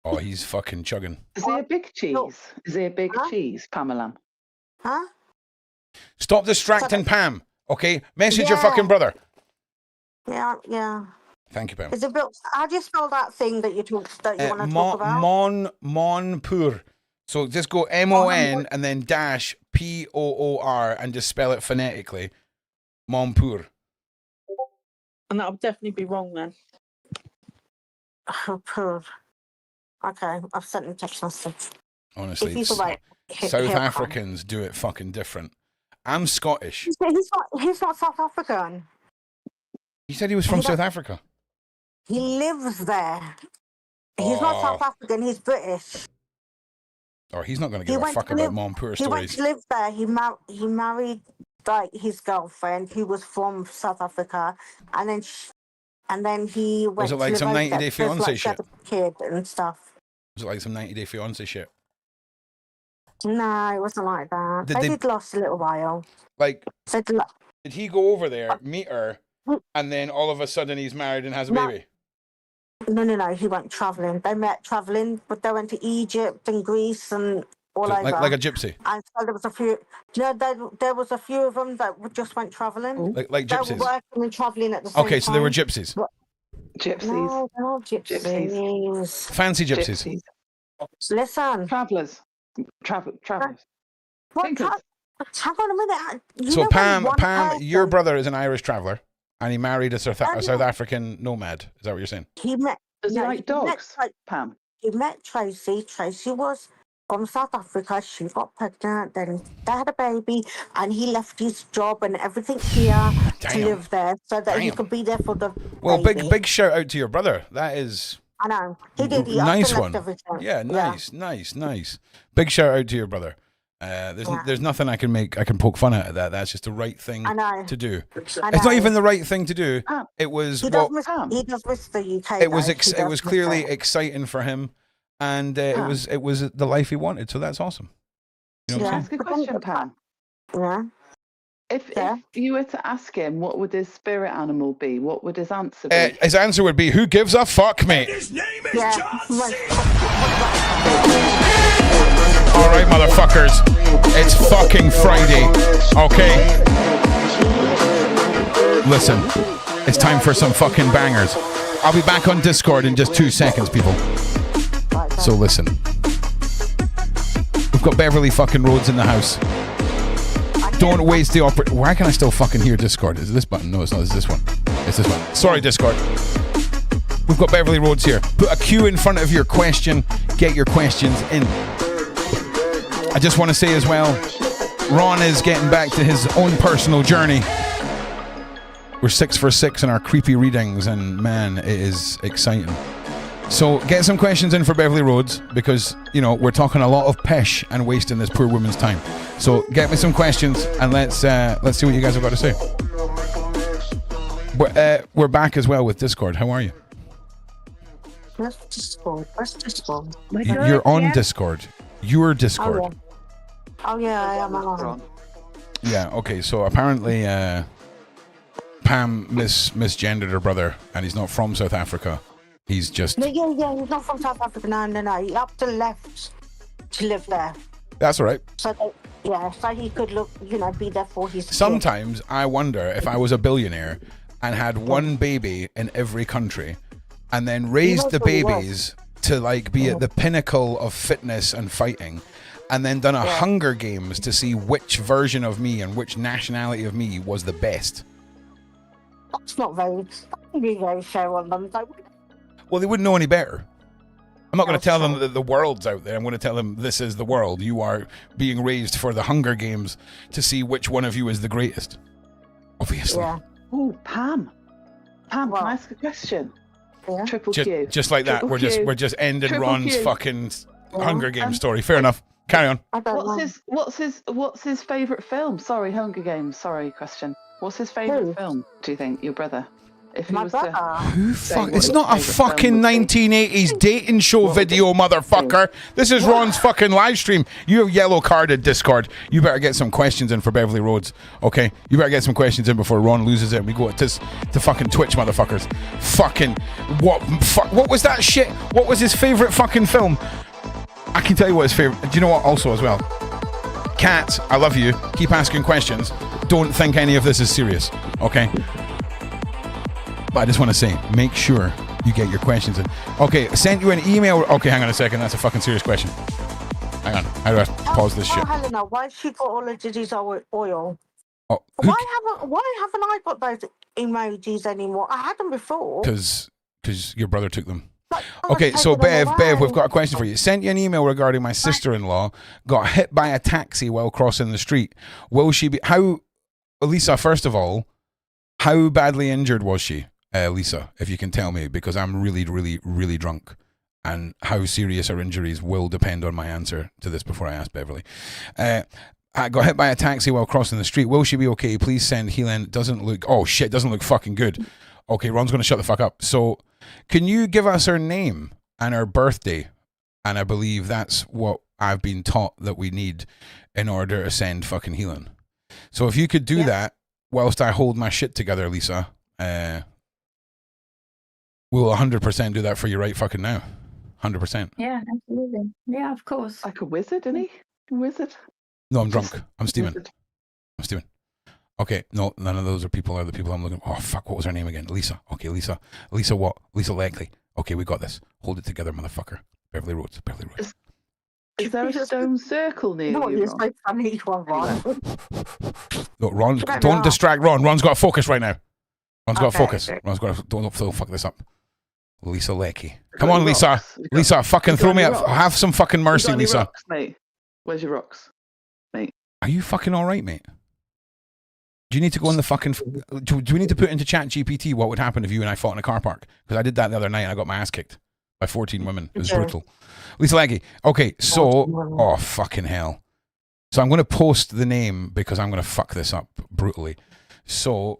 Speaker 2: Oh, he's fucking chugging.
Speaker 20: Is he a big cheese? No. Is he a big cheese, Pamela?
Speaker 21: Huh?
Speaker 2: Stop distracting Pam, okay? Message your fucking brother.
Speaker 21: Yeah.
Speaker 2: Thank you, Pam.
Speaker 21: Is it built? How do you spell that thing that you want to talk about?
Speaker 2: Monpur. So just go MON and then dash POOR and just spell it phonetically. Mompur.
Speaker 15: And that'll definitely be wrong then.
Speaker 21: Okay, I've sent him a text message.
Speaker 2: Honestly, South Africans do it fucking different. I'm Scottish.
Speaker 21: He's not South African.
Speaker 2: He said he was from South Africa.
Speaker 21: He lives there. He's not South African, he's British.
Speaker 2: Or he's not going to give a fuck about Mompur stories.
Speaker 21: He went to live there. He married his girlfriend who was from South Africa, and then he went.
Speaker 2: Was it like some 90 Day Fiance shit?
Speaker 21: Kid and stuff.
Speaker 2: Was it like some 90 Day Fiance shit?
Speaker 21: No, it wasn't like that. They did last a little while.
Speaker 2: Like, did he go over there, meet her, and then all of a sudden he's married and has a baby?
Speaker 21: No. He went travelling. They met travelling, but they went to Egypt and Greece and all over.
Speaker 2: Like a gypsy.
Speaker 21: And so there was a few. There was a few of them that just went travelling.
Speaker 2: Like gypsies.
Speaker 21: They were working and travelling at the same time.
Speaker 2: Okay, so they were gypsies.
Speaker 20: Gypsies.
Speaker 21: No, they're not gypsies.
Speaker 2: Fancy gypsies.
Speaker 21: Listen.
Speaker 20: Travellers. Travellers.
Speaker 21: Hang on a minute.
Speaker 2: So Pam, your brother is an Irish traveller, and he married a South African nomad. Is that what you're saying?
Speaker 21: He met.
Speaker 20: Does he like dogs, Pam?
Speaker 21: He met Tracy. Tracy was from South Africa. She got pregnant. Then they had a baby, and he left his job and everything here to live there, so that he could be there for the.
Speaker 2: Well,
Speaker 21: baby.
Speaker 2: big shout out to your brother. That is.
Speaker 21: I know. He did. He
Speaker 2: nice
Speaker 21: left
Speaker 2: one.
Speaker 21: everything.
Speaker 2: Yeah, nice. Big shout out to your brother. There's nothing I can poke fun at that. That's just the right thing to do. It's not even the right thing to do. It was
Speaker 21: He does miss the UK.
Speaker 2: it was clearly exciting for him, and it was the life he wanted. So that's awesome. You know what I'm
Speaker 20: Ask a question, Pam.
Speaker 21: Yeah.
Speaker 20: If you were to ask him, what would his spirit animal be? What would his answer be?
Speaker 2: His answer would be, "Who gives a fuck, mate?"
Speaker 6: His name is John.
Speaker 2: All right, motherfuckers. It's fucking Friday, okay? Listen, it's time for some fucking bangers. I'll be back on Discord in just 2 seconds, people. So listen. We've got Beverly fucking Rhodes in the house. Don't waste the opportunity. Why can I still fucking hear Discord? Is it this button? No, it's not. It's this one. It's this one. Sorry, Discord. We've got Beverly Rhodes here. Put a Q in front of your question. Get your questions in. I just want to say as well, Ron is getting back to his own personal journey. We're 6 for 6 in our creepy readings, and man, it is exciting. So get some questions in for Beverly Rhodes, because, you know, we're talking a lot of pesh and wasting this poor woman's time. So get me some questions, and let's see what you guys have got to say. We're back as well with Discord. How are you?
Speaker 21: Where's Discord?
Speaker 2: You're on Discord. Your Discord.
Speaker 21: Oh yeah, I am on.
Speaker 2: Yeah, okay, so apparently Pam misgendered her brother, and he's not from South Africa. He's just...
Speaker 21: Yeah, he's not from South Africa, no. He up to left to live there.
Speaker 2: That's all right.
Speaker 21: So he could be there for his
Speaker 2: Sometimes I wonder if I was a billionaire and had one baby in every country, and then raised the babies to be at the pinnacle of fitness and fighting, and then done a Hunger Games to see which version of me and which nationality of me was the best.
Speaker 21: That's not very fair on them, though.
Speaker 2: Well, they wouldn't know any better. I'm not going to tell them that the world's out there. I'm going to tell them this is the world. You are being raised for the Hunger Games to see which one of you is the greatest. Obviously.
Speaker 20: Yeah. Oh, Pam, can I ask a question? Yeah. Triple Q.
Speaker 2: Just like that. We're just ending Triple Ron's Q. Fucking Hunger Games story. Fair enough. Carry on.
Speaker 20: What's his favourite film? Sorry, Hunger Games. Sorry, question. What's his favourite film? Do you think, your brother? If he was
Speaker 2: It's not a fucking 1980s dating show video, motherfucker. This is Ron's fucking live stream. You have yellow carded Discord. You better get some questions in for Beverly Rhodes, okay? You better get some questions in before Ron loses it and we go to fucking Twitch, motherfuckers. Fucking what was that shit? What was his favourite fucking film? I can tell you what his favourite. Do you know what? Also as well, Cat, I love you. Keep asking questions. Don't think any of this is serious, okay? But I just want to say, make sure you get your questions in. Okay, I sent you an email. Okay, hang on a second. That's a fucking serious question. Hang on. How do I pause this shit?
Speaker 21: Helena, why has she got all of Diddy's oil?
Speaker 2: Oh,
Speaker 21: why haven't I got those emojis anymore? I had them before.
Speaker 2: Because your brother took them. Okay, so Bev, we've got a question for you. Sent you an email regarding my sister-in-law got hit by a taxi while crossing the street. Will she be... Lisa, first of all, how badly injured was she? Lisa, if you can tell me, because I'm really, really, really drunk, and how serious her injuries will depend on my answer to this before I ask Beverly. I got hit by a taxi while crossing the street. Will she be okay? Please send Helen. Doesn't look fucking good. Okay, Ron's going to shut the fuck up. So, can you give us her name and her birthday? And I believe that's what I've been taught that we need in order to send fucking Helen. So if you could do that whilst I hold my shit together, Lisa, we'll 100% do that for you right fucking now. 100%.
Speaker 18: Yeah, absolutely. Yeah, of course.
Speaker 20: Like a wizard, isn't he? A wizard?
Speaker 2: No, I'm drunk. I'm steaming. Okay, no, none of those are people are the people I'm looking for. Oh, fuck, what was her name again? Lisa. Okay, Lisa. Lisa what? Lisa Leckley. Okay, we got this. Hold it together, motherfucker. Beverly Roads.
Speaker 20: Is there a stone circle near you, Ron?
Speaker 21: Funny one, Ron.
Speaker 2: Look, Ron, don't distract Ron. Ron's got to focus right now. Ron's got to focus. Ron's got to, don't fuck this up. Lisa Leckie. Come on, Lisa. Lisa, fucking throw me up. Have some fucking mercy, Lisa.
Speaker 20: Rocks, mate? Where's your rocks, mate?
Speaker 2: Are you fucking all right, mate? Do you need to go in the fucking... Do we need to put into Chat GPT what would happen if you and I fought in a car park? Because I did that the other night and I got my ass kicked by 14 women. It was brutal. Lisa Leckie. Okay, so... Oh, fucking hell. So I'm going to post the name because I'm going to fuck this up brutally. So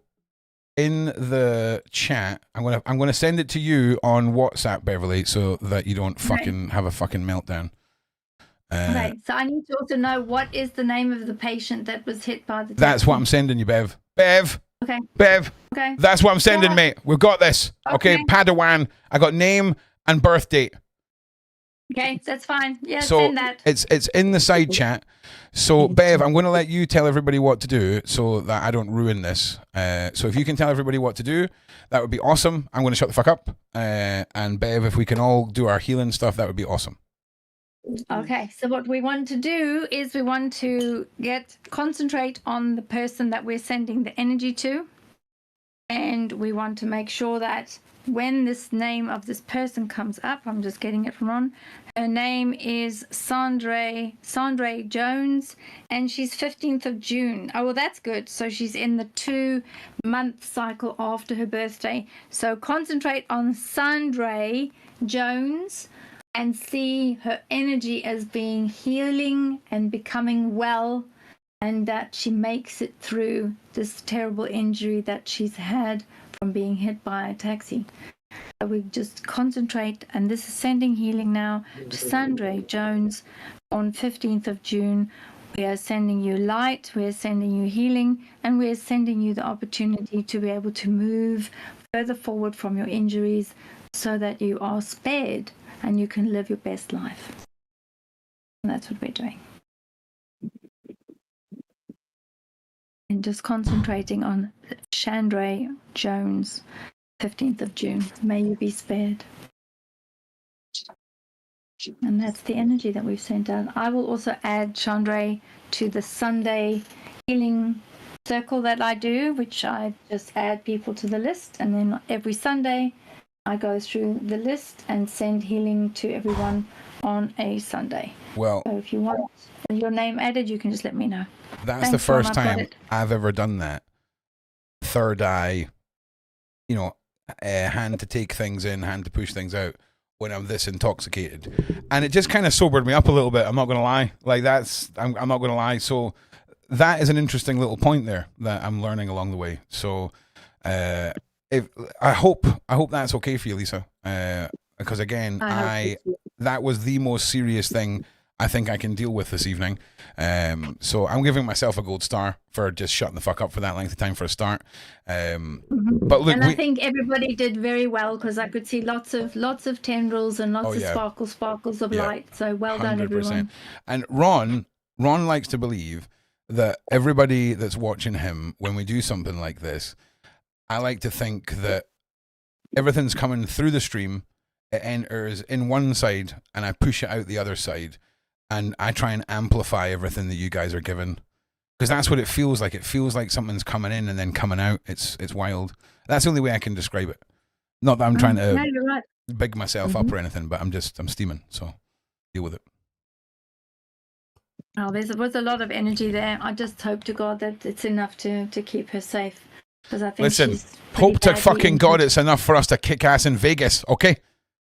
Speaker 2: in the chat, I'm going to send it to you on WhatsApp, Beverly, so that you don't fucking have a fucking meltdown.
Speaker 18: Okay, so I need to also know what is the name of the patient that was hit by the...
Speaker 2: That's what I'm sending you, Bev. Bev.
Speaker 18: Okay.
Speaker 2: Bev.
Speaker 18: Okay.
Speaker 2: That's what I'm sending, mate. We've got this. Okay, Padawan. I got name and birth date.
Speaker 18: Okay, that's fine. Yeah,
Speaker 2: so
Speaker 18: send that.
Speaker 2: It's in the side chat. So Bev, I'm going to let you tell everybody what to do so that I don't ruin this. So if you can tell everybody what to do, that would be awesome. I'm going to shut the fuck up. And Bev, if we can all do our healing stuff, that would be awesome.
Speaker 18: Okay, so what we want to do is we want to concentrate on the person that we're sending the energy to, and we want to make sure that when this name of this person comes up, I'm just getting it from Ron, her name is Sandra Jones, and she's 15th of June. Oh, well, that's good. So she's in the 2-month cycle after her birthday. So concentrate on Sandra Jones and see her energy as being healing and becoming well, and that she makes it through this terrible injury that she's had from being hit by a taxi. So we just concentrate, and this is sending healing now to Sandra Jones on 15th of June. We are sending you light, we are sending you healing, and we are sending you the opportunity to be able to move further forward from your injuries so that you are spared and you can live your best life. And that's what we're doing. And just concentrating on Chandra Jones, 15th of June. May you be spared. And that's the energy that we've sent out. I will also add Chandra to the Sunday healing circle that I do, which I just add people to the list. And then every Sunday, I go through the list and send healing to everyone on a Sunday.
Speaker 2: Well,
Speaker 18: so if you want your name added, you can just let me know.
Speaker 2: That's the first time I've ever done that. Third eye, hand to take things in, hand to push things out when I'm this intoxicated. And it just kind of sobered me up a little bit. I'm not going to lie. I'm not going to lie. So that is an interesting little point there that I'm learning along the way. So, I hope that's okay for you, Lisa. Because again, that was the most serious thing I think I can deal with this evening. So I'm giving myself a gold star for just shutting the fuck up for that length of time for a start. But look,
Speaker 18: and I think everybody did very well because I could see lots of tendrils and lots of sparkles of light. So well 100%. Done, everyone.
Speaker 2: And Ron likes to believe that everybody that's watching him, when we do something like this, I like to think that everything's coming through the stream, it enters in one side, and I push it out the other side, and I try and amplify everything that you guys are giving. Because that's what it feels like. It feels like something's coming in and then coming out. It's wild. That's the only way I can describe it. Not that I'm trying to big myself up or anything, but I'm steaming, so deal with it.
Speaker 18: Oh, there was a lot of energy there. I just hope to God that it's enough to keep her safe. I think
Speaker 2: listen, hope to fucking God it's enough for us to kick ass in Vegas, okay?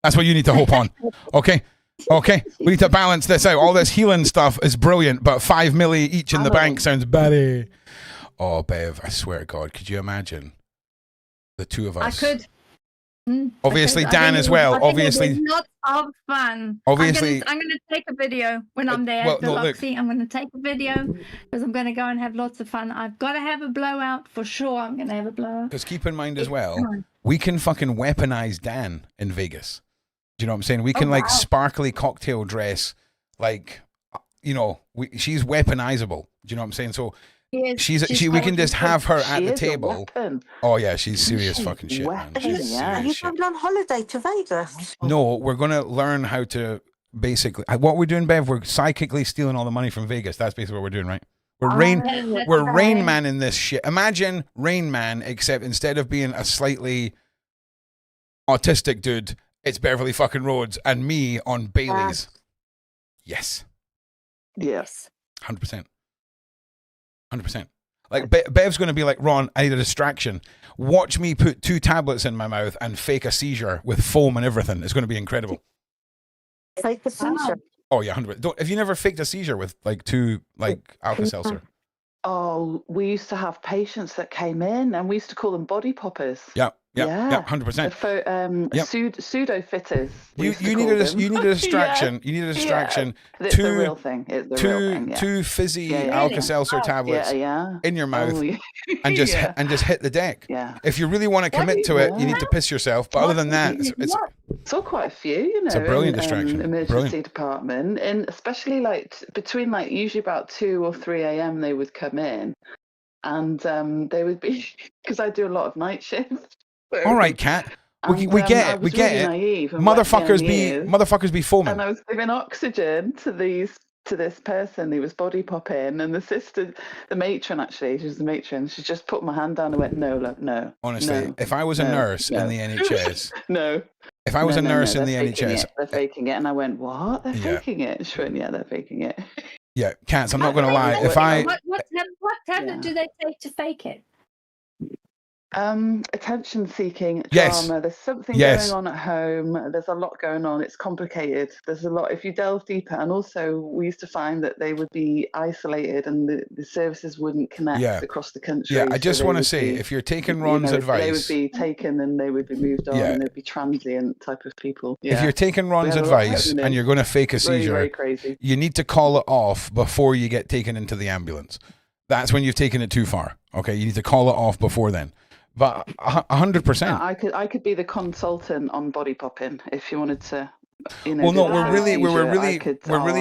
Speaker 2: That's what you need to hope on, okay? Okay, we need to balance this out. All this healing stuff is brilliant, but 5 milli each in the bank sounds bad. Oh, Bev, I swear to God, could you imagine the two of us?
Speaker 18: I could.
Speaker 2: Obviously, Dan as well. Obviously,
Speaker 18: lots of fun.
Speaker 2: Obviously,
Speaker 18: I'm going to take a video when I'm there at the Loxy. I'm going to take a video because I'm going to go and have lots of fun. I've got to have a blowout for sure. I'm going to have a blowout.
Speaker 2: Because keep in mind as well, we can fucking weaponize Dan in Vegas. Do you know what I'm saying? We can sparkly cocktail dress, she's weaponizable. Do you know what I'm saying? So We can just have her at
Speaker 20: She
Speaker 2: the
Speaker 20: is a
Speaker 2: table.
Speaker 20: weapon.
Speaker 2: Oh yeah, she's serious fucking shit, man. She's
Speaker 21: Are
Speaker 2: serious
Speaker 21: you
Speaker 2: shit.
Speaker 21: going on holiday to Vegas?
Speaker 2: No, we're gonna learn how to basically. What we're doing, Bev? We're psychically stealing all the money from Vegas. That's basically what we're doing, right? We're Rain Man in this shit. Imagine Rain Man, except instead of being a slightly autistic dude, it's Beverly fucking Rhodes and me on Bailey's. Yes.
Speaker 20: Yes.
Speaker 2: 100%. 100%. Like Bev's going to be like, Ron, I need a distraction. Watch me put 2 tablets in my mouth and fake a seizure with foam and everything. It's going to be incredible.
Speaker 21: Fake a seizure?
Speaker 2: Oh yeah, 100%. Have you never faked a seizure with like 2 like Alka-Seltzer?
Speaker 20: Oh, we used to have patients that came in, and we used to call them body poppers.
Speaker 2: Yeah, 100%.
Speaker 20: Pseudo fitters.
Speaker 2: You need a distraction. You need a distraction.
Speaker 20: It's the real thing. It's the real thing. Yeah.
Speaker 2: 2 fizzy Alka-Seltzer tablets in your mouth, and just hit the deck.
Speaker 20: Yeah.
Speaker 2: If you really want to commit to it, you need to piss yourself. But other than that, it's
Speaker 20: saw quite a few. You know,
Speaker 2: it's a brilliant distraction.
Speaker 20: Emergency department, and especially like between like usually about 2 or 3 a.m. they would come in, and they would be because I do a lot of night shifts.
Speaker 2: All right, Cat. We get it. We get it. Motherfuckers be foaming.
Speaker 20: And I was giving oxygen to this person who was body popping, and the sister, the matron actually, she's the matron. She just put my hand down and went, no.
Speaker 2: Honestly, if I was a nurse in the NHS,
Speaker 20: no.
Speaker 2: If I was a nurse in the NHS,
Speaker 20: they're faking it, and I went, what? They're faking it. She went, yeah, they're faking it.
Speaker 2: Yeah, Cats. I'm not going to lie.
Speaker 18: What tablet do they take to fake it?
Speaker 20: Attention-seeking
Speaker 2: Yes.
Speaker 20: drama. There's something going on at home. There's a lot going on. It's complicated. There's a lot. If you delve deeper, and also we used to find that they would be isolated, and the services wouldn't connect across the country.
Speaker 2: Yeah, I just want to say, if you're taking Ron's advice,
Speaker 20: they would be taken and they would be moved on, and they'd be transient type of people. Yeah.
Speaker 2: If you're taking Ron's advice and you're going to fake a seizure,
Speaker 20: very crazy.
Speaker 2: You need to call it off before you get taken into the ambulance. That's when you've taken it too far. Okay, you need to call it off before then. But 100%.
Speaker 20: I could be the consultant on body popping if you wanted to.
Speaker 2: Well, no, we're really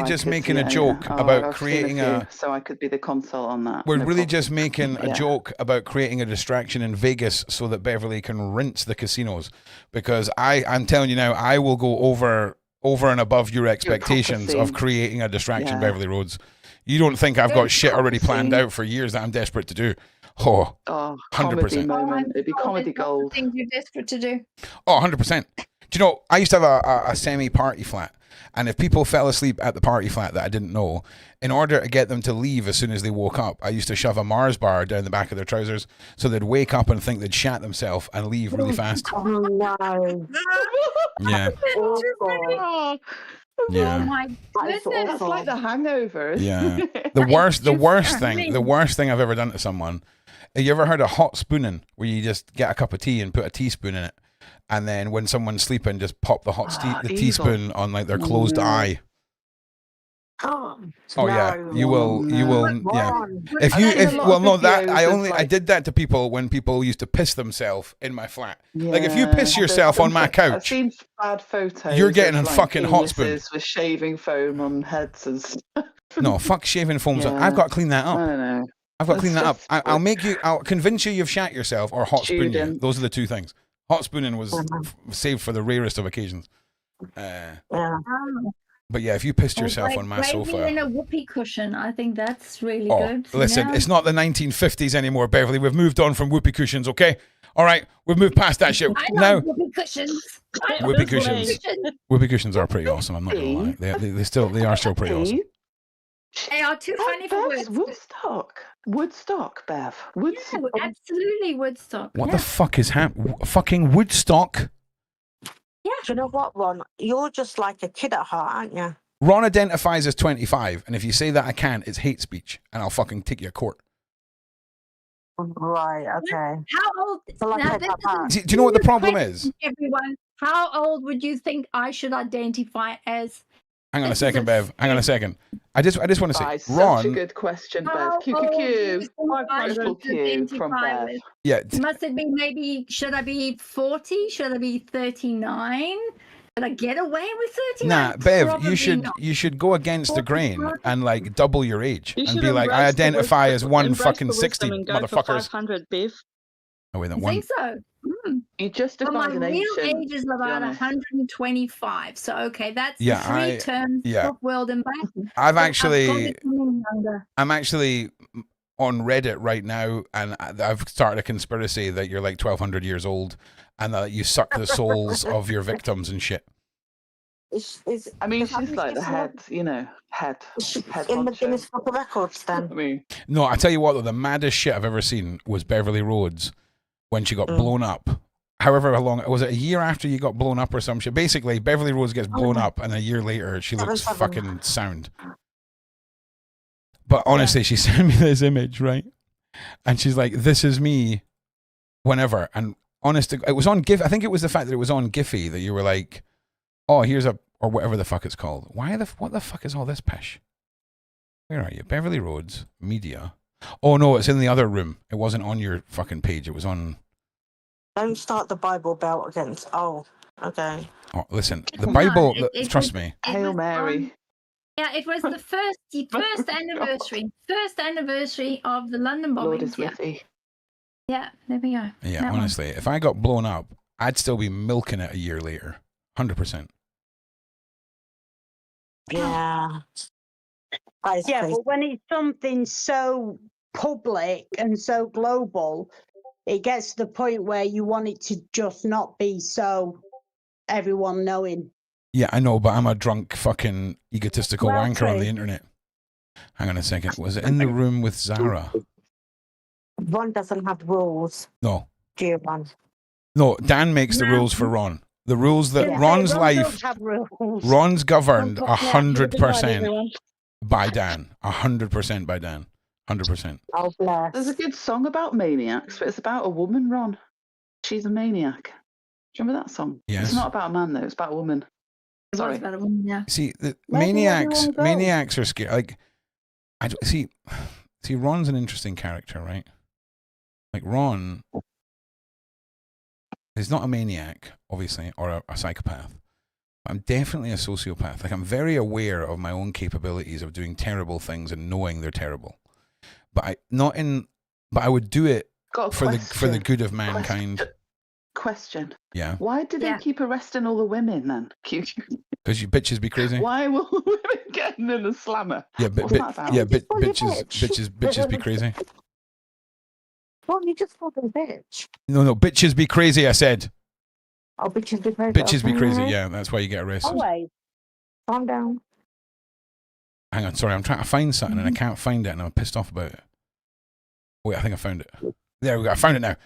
Speaker 2: just making a joke about creating a.
Speaker 20: So I could be the consult on that.
Speaker 2: We're really just making a joke about creating a distraction in Vegas so that Beverly can rinse the casinos, because I'm telling you now, I will go over and above your expectations of creating a distraction, Beverly Rhodes. You don't think I've got shit already planned out for years that I'm desperate to do. Oh, 100%.
Speaker 20: Moment. It'd be comedy gold.
Speaker 18: Things you're desperate to do.
Speaker 2: Oh, 100%. Do you know, I used to have a semi-party flat, and if people fell asleep at the party flat that I didn't know, in order to get them to leave as soon as they woke up, I used to shove a Mars bar down the back of their trousers so they'd wake up and think they'd shat themselves and leave really fast.
Speaker 21: Oh no.
Speaker 2: Yeah. Yeah.
Speaker 18: Oh my goodness.
Speaker 20: That's like the hangover.
Speaker 2: Yeah. The worst thing I've ever done to someone. Have you ever heard of hot spooning, where you just get a cup of tea and put a teaspoon in it, and then when someone's sleeping, just pop the teaspoon on like their closed eye? Oh yeah, you will. Yeah. I did that to people when people used to piss themselves in my flat. Like if you piss yourself on my couch,
Speaker 20: I've seen bad photos.
Speaker 2: You're getting a
Speaker 20: like
Speaker 2: fucking hot spoon
Speaker 20: with shaving foam on heads and stuff.
Speaker 2: No, fuck shaving foams. I've got to clean that up.
Speaker 20: I don't know.
Speaker 2: I've got to clean that up. I'll convince you you've shat yourself or hot spoon you. Those are the two things. Hot spooning was saved for the rarest of occasions. But yeah, if you pissed yourself on my sofa.
Speaker 18: In a whoopee cushion, I think that's really
Speaker 2: Oh,
Speaker 18: good.
Speaker 2: listen, it's not the 1950s anymore, Beverly. We've moved on from whoopee cushions, okay? All right, we've moved past that shit.
Speaker 18: I like whoopee cushions.
Speaker 2: Whoopee cushions. Whoopee cushions are pretty awesome. I'm not gonna lie. They are still pretty awesome.
Speaker 18: They are too funny for words.
Speaker 20: Woodstock, Bev. Woodstock.
Speaker 18: Yeah, absolutely Woodstock.
Speaker 2: What the fuck is happening? Fucking Woodstock.
Speaker 21: Yeah. Do you know what, Ron? You're just like a kid at heart, aren't you?
Speaker 2: Ron identifies as 25, and if you say that I can't, it's hate speech, and I'll fucking take you to court.
Speaker 21: Right, okay.
Speaker 18: How old?
Speaker 2: Do you know what the problem is?
Speaker 18: Everyone, how old would you think I should identify as?
Speaker 2: Hang on a second, Bev. Hang on a second. I just want to say, Ron.
Speaker 20: Such a good question, Bev. QQQ. from Bev.
Speaker 2: Yeah.
Speaker 18: Must it be maybe? Should I be 40? Should I be 39? Did I get away with 39?
Speaker 2: Nah, Bev,
Speaker 18: Probably not.
Speaker 2: you should go against the grain and like double your age
Speaker 19: You
Speaker 2: and
Speaker 19: should
Speaker 2: be like, I
Speaker 19: embrace the
Speaker 2: identify as one
Speaker 19: embrace
Speaker 2: fucking
Speaker 19: the
Speaker 2: 60
Speaker 19: wisdom and go for
Speaker 2: motherfuckers.
Speaker 19: 500, Bev.
Speaker 2: Oh wait, that
Speaker 18: I
Speaker 2: one.
Speaker 18: think so.
Speaker 20: You
Speaker 18: But
Speaker 20: justified
Speaker 18: my
Speaker 20: an
Speaker 18: real
Speaker 20: ancient.
Speaker 18: age is
Speaker 20: to be
Speaker 18: about
Speaker 20: honest.
Speaker 18: 125. So okay, that's
Speaker 2: Yeah,
Speaker 18: the three terms of world and back.
Speaker 2: I've
Speaker 18: So
Speaker 2: actually,
Speaker 18: got it coming younger.
Speaker 2: I'm actually on Reddit right now, and I've started a conspiracy that you're like 1,200 years old, and that you suck the souls of your victims and shit.
Speaker 20: I mean, she's like the head, head
Speaker 21: in the
Speaker 20: honcho.
Speaker 21: Guinness Book of Records then.
Speaker 20: I mean,
Speaker 2: No, I tell you what, though, the maddest shit I've ever seen was Beverly Rhodes when she got blown up. However long, was it a year after you got blown up or some shit? Basically, Beverly Rhodes gets blown up, and a year later, she looks fucking sound. But honestly, she sent me this image, right? And she's like, "This is me," whenever. And honestly, it was on GIF. I think it was the fact that it was on Giphy that you were like, "Oh, here's a," or whatever the fuck it's called. What the fuck is all this pish? Where are you? Beverly Rhodes, media. Oh no, it's in the other room. It wasn't on your fucking page. It was on.
Speaker 21: Don't start the Bible Belt against. Oh, okay.
Speaker 2: Oh, listen, the Bible. Trust me.
Speaker 20: Hail Mary.
Speaker 18: Yeah, it was the first anniversary of the London bombings.
Speaker 20: Lord is with thee.
Speaker 18: Yeah, there we go.
Speaker 2: Yeah,
Speaker 18: That one.
Speaker 2: honestly, if I got blown up, I'd still be milking it a year later. 100%.
Speaker 21: Yeah.
Speaker 11: Yeah, but when it's something so public and so global, it gets to the point where you want it to just not be so everyone knowing.
Speaker 2: Yeah, I know, but I'm a drunk fucking egotistical
Speaker 11: Well,
Speaker 2: wanker on
Speaker 11: true.
Speaker 2: the internet. Hang on a second. Was it in the room with Zara?
Speaker 21: Ron doesn't have rules.
Speaker 2: No.
Speaker 21: Giovanni.
Speaker 2: No, Dan makes the rules for Ron. The rules that
Speaker 11: Yeah,
Speaker 2: Ron's
Speaker 11: Ron
Speaker 2: life,
Speaker 11: does have rules.
Speaker 2: Ron's governed
Speaker 11: Don't put- yeah,
Speaker 2: 100%
Speaker 11: everyone.
Speaker 2: by Dan. 100% by Dan. 100%.
Speaker 21: Oh, bless.
Speaker 20: There's a good song about maniacs, but it's about a woman, Ron. She's a maniac. Do you remember that song?
Speaker 2: Yes.
Speaker 20: It's not about a man, though. It's about a woman. Sorry.
Speaker 18: Yeah.
Speaker 2: See, the
Speaker 20: Where did
Speaker 2: maniacs
Speaker 20: everyone go?
Speaker 2: maniacs are scary. Like, see, Ron's an interesting character, right? Like, Ron, he's not a maniac, obviously, or a psychopath. I'm definitely a sociopath. Like, I'm very aware of my own capabilities of doing terrible things and knowing they're terrible. But I would do it
Speaker 20: Got a
Speaker 2: for the
Speaker 20: question.
Speaker 2: good of mankind.
Speaker 20: Question.
Speaker 2: Yeah.
Speaker 20: Why do they keep arresting all the women then?
Speaker 2: Because you bitches be crazy.
Speaker 20: Why will women get in a slammer?
Speaker 2: Yeah,
Speaker 20: What's that about?
Speaker 2: bitches be crazy.
Speaker 21: Ron, you just called her a bitch.
Speaker 2: No, bitches be crazy, I said.
Speaker 21: Oh, bitches be crazy.
Speaker 2: Bitches be crazy, yeah, that's why you get arrested.
Speaker 21: Always. Calm down.
Speaker 2: Hang on, sorry, I'm trying to find something and I can't find it and I'm pissed off about it. Wait, I think I found it. There we go, I found it now.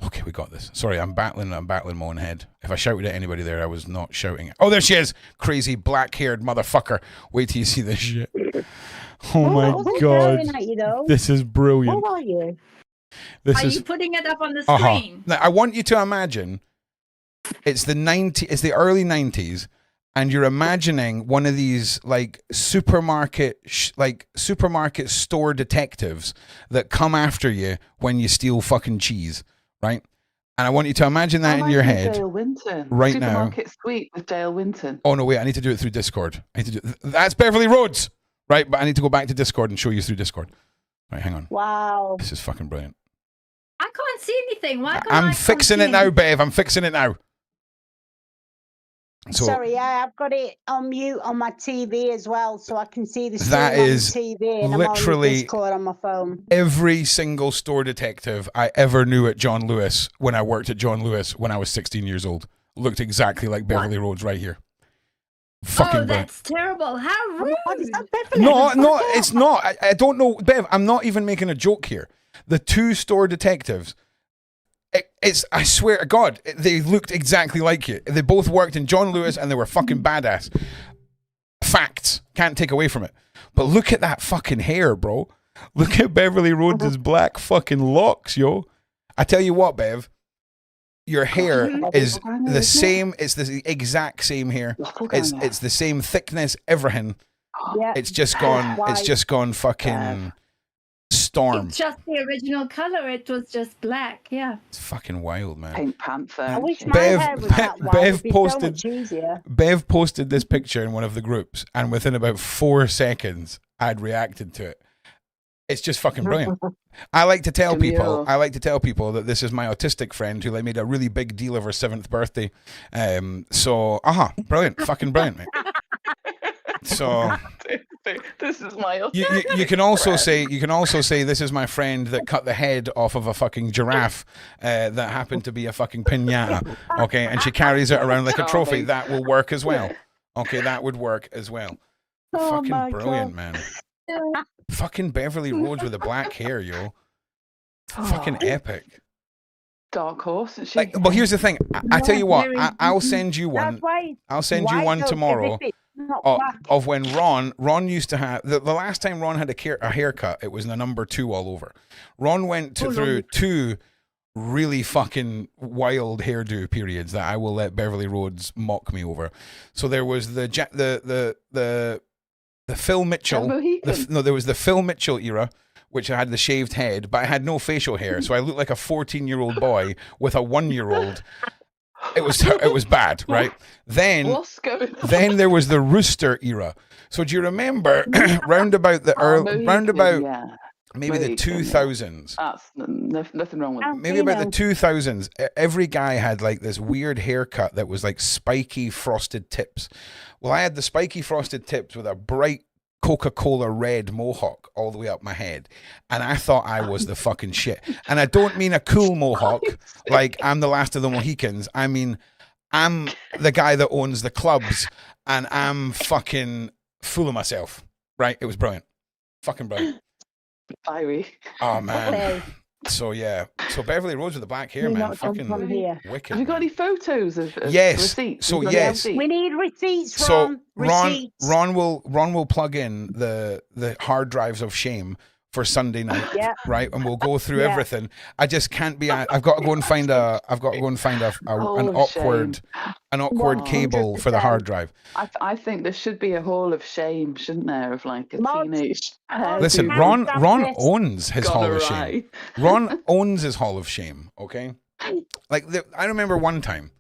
Speaker 2: Okay, we got this. Sorry, I'm battling my own head. If I shouted at anybody there, I was not shouting. Oh, there she is! Crazy black-haired motherfucker. Wait till you see this shit. Oh my god. This is brilliant.
Speaker 21: Who are you?
Speaker 2: This
Speaker 18: Are
Speaker 2: is
Speaker 18: you putting it up on the
Speaker 2: Uh-huh.
Speaker 18: screen?
Speaker 2: Now, I want you to imagine it's the early 90s, and you're imagining one of these like supermarket store detectives that come after you when you steal fucking cheese, right? And I want you to imagine that in your head
Speaker 20: Dale Winton.
Speaker 2: right now.
Speaker 20: Supermarket Sweep with Dale Winton.
Speaker 2: Oh no, wait! I need to do it through Discord. That's Beverly Rhodes, right? But I need to go back to Discord and show you through Discord. Right, hang on.
Speaker 11: Wow.
Speaker 2: This is fucking brilliant.
Speaker 18: I can't see anything. Why can't
Speaker 2: I'm fixing it now, Bev. I'm fixing it now. So
Speaker 11: Sorry, I've got it on mute on my TV as well, so I can see the stream
Speaker 2: that
Speaker 11: on
Speaker 2: is
Speaker 11: the TV, and
Speaker 2: literally
Speaker 11: I'm on Discord on my phone.
Speaker 2: every single store detective I ever knew at John Lewis when I worked at John Lewis when I was 16 years old looked exactly like Beverly Rhodes right here. Fucking brilliant.
Speaker 18: That's terrible. How rude.
Speaker 2: No, it's not. I don't know, Bev. I'm not even making a joke here. The two store detectives, I swear to God, they looked exactly like you. They both worked in John Lewis and they were fucking badass. Facts. Can't take away from it. But look at that fucking hair, bro. Look at Beverly Rhodes' black fucking locks, yo. I tell you what, Bev. Your hair is the same. It's the exact same hair. It's the same thickness, everything.
Speaker 11: Yeah.
Speaker 2: It's just gone. It's just gone fucking storm.
Speaker 18: It's just the original color. It was just black. Yeah.
Speaker 2: It's fucking wild, man.
Speaker 20: Pink Panther.
Speaker 11: I wish my hair was that white. It'd be so much easier.
Speaker 2: Bev posted this picture in one of the groups, and within about 4 seconds, I'd reacted to it. It's just fucking brilliant. I like to tell people that this is my autistic friend who made a really big deal of her 7th birthday. Brilliant, fucking brilliant, mate. So
Speaker 20: this is my
Speaker 2: you can also say this is my friend that cut the head off of a fucking giraffe that happened to be a fucking piñata. Okay, and she carries it around like a trophy. That will work as well. Okay, that would work as well. Fucking brilliant, man. Fucking Beverly Rhodes with the black hair, yo. Fucking epic.
Speaker 20: Dark horse.
Speaker 2: But here's the thing. I tell you what. I'll send you one. I'll send you one tomorrow of when Ron used to have the last time Ron had a haircut. It was the number 2 all over. Ron went through 2 really fucking wild hairdo periods that I will let Beverly Rhodes mock me over. So there was the Phil Mitchell. There was the Phil Mitchell era, which I had the shaved head, but I had no facial hair, so I looked like a 14-year-old boy with a 1-year-old. It was bad, right? Then there was the Rooster era. So do you remember round about the maybe the 2000s?
Speaker 20: That's nothing wrong with it.
Speaker 2: Maybe about the 2000s, every guy had like this weird haircut that was like spiky frosted tips. Well, I had the spiky frosted tips with a bright Coca-Cola red mohawk all the way up my head, and I thought I was the fucking shit. And I don't mean a cool mohawk like I'm the last of the Mohicans. I mean I'm the guy that owns the clubs, and I'm fucking full of myself, right? It was brilliant. Fucking brilliant.
Speaker 20: Fiery.
Speaker 2: Oh man. So yeah, so Beverly Rhodes with the black hair, man, fucking wicked.
Speaker 20: Have you got any photos of receipts?
Speaker 2: So yes,
Speaker 11: we need receipts.
Speaker 2: So
Speaker 11: Ron,
Speaker 2: Ron will plug in the hard drives of shame for Sunday night, right? And we'll go through everything. I just can't be. I've got to go and find an awkward cable for the hard drive.
Speaker 20: I think there should be a hall of shame, shouldn't there, of like a teenage.
Speaker 2: Listen, Ron owns his hall of shame. Ron owns his hall of shame. Okay, I remember one time.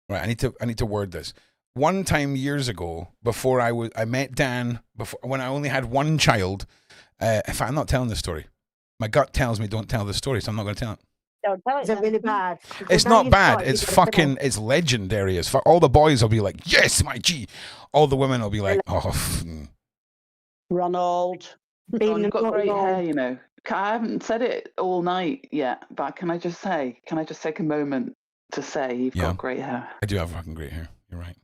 Speaker 2: Right, I need to word this. One time years ago, before I met Dan, when I only had one child. In fact, I'm not telling the story. My gut tells me don't tell the story, so I'm not going to tell it.
Speaker 11: Don't tell it. Is it really bad?
Speaker 2: It's not bad. It's legendary as fuck. All the boys will be like, yes, my G. All the women will be like, oh.
Speaker 11: Ronald.
Speaker 20: You've got great hair, you know. I haven't said it all night yet, but can I just take a moment to say you've got great hair?
Speaker 2: I do have fucking great hair. You're right.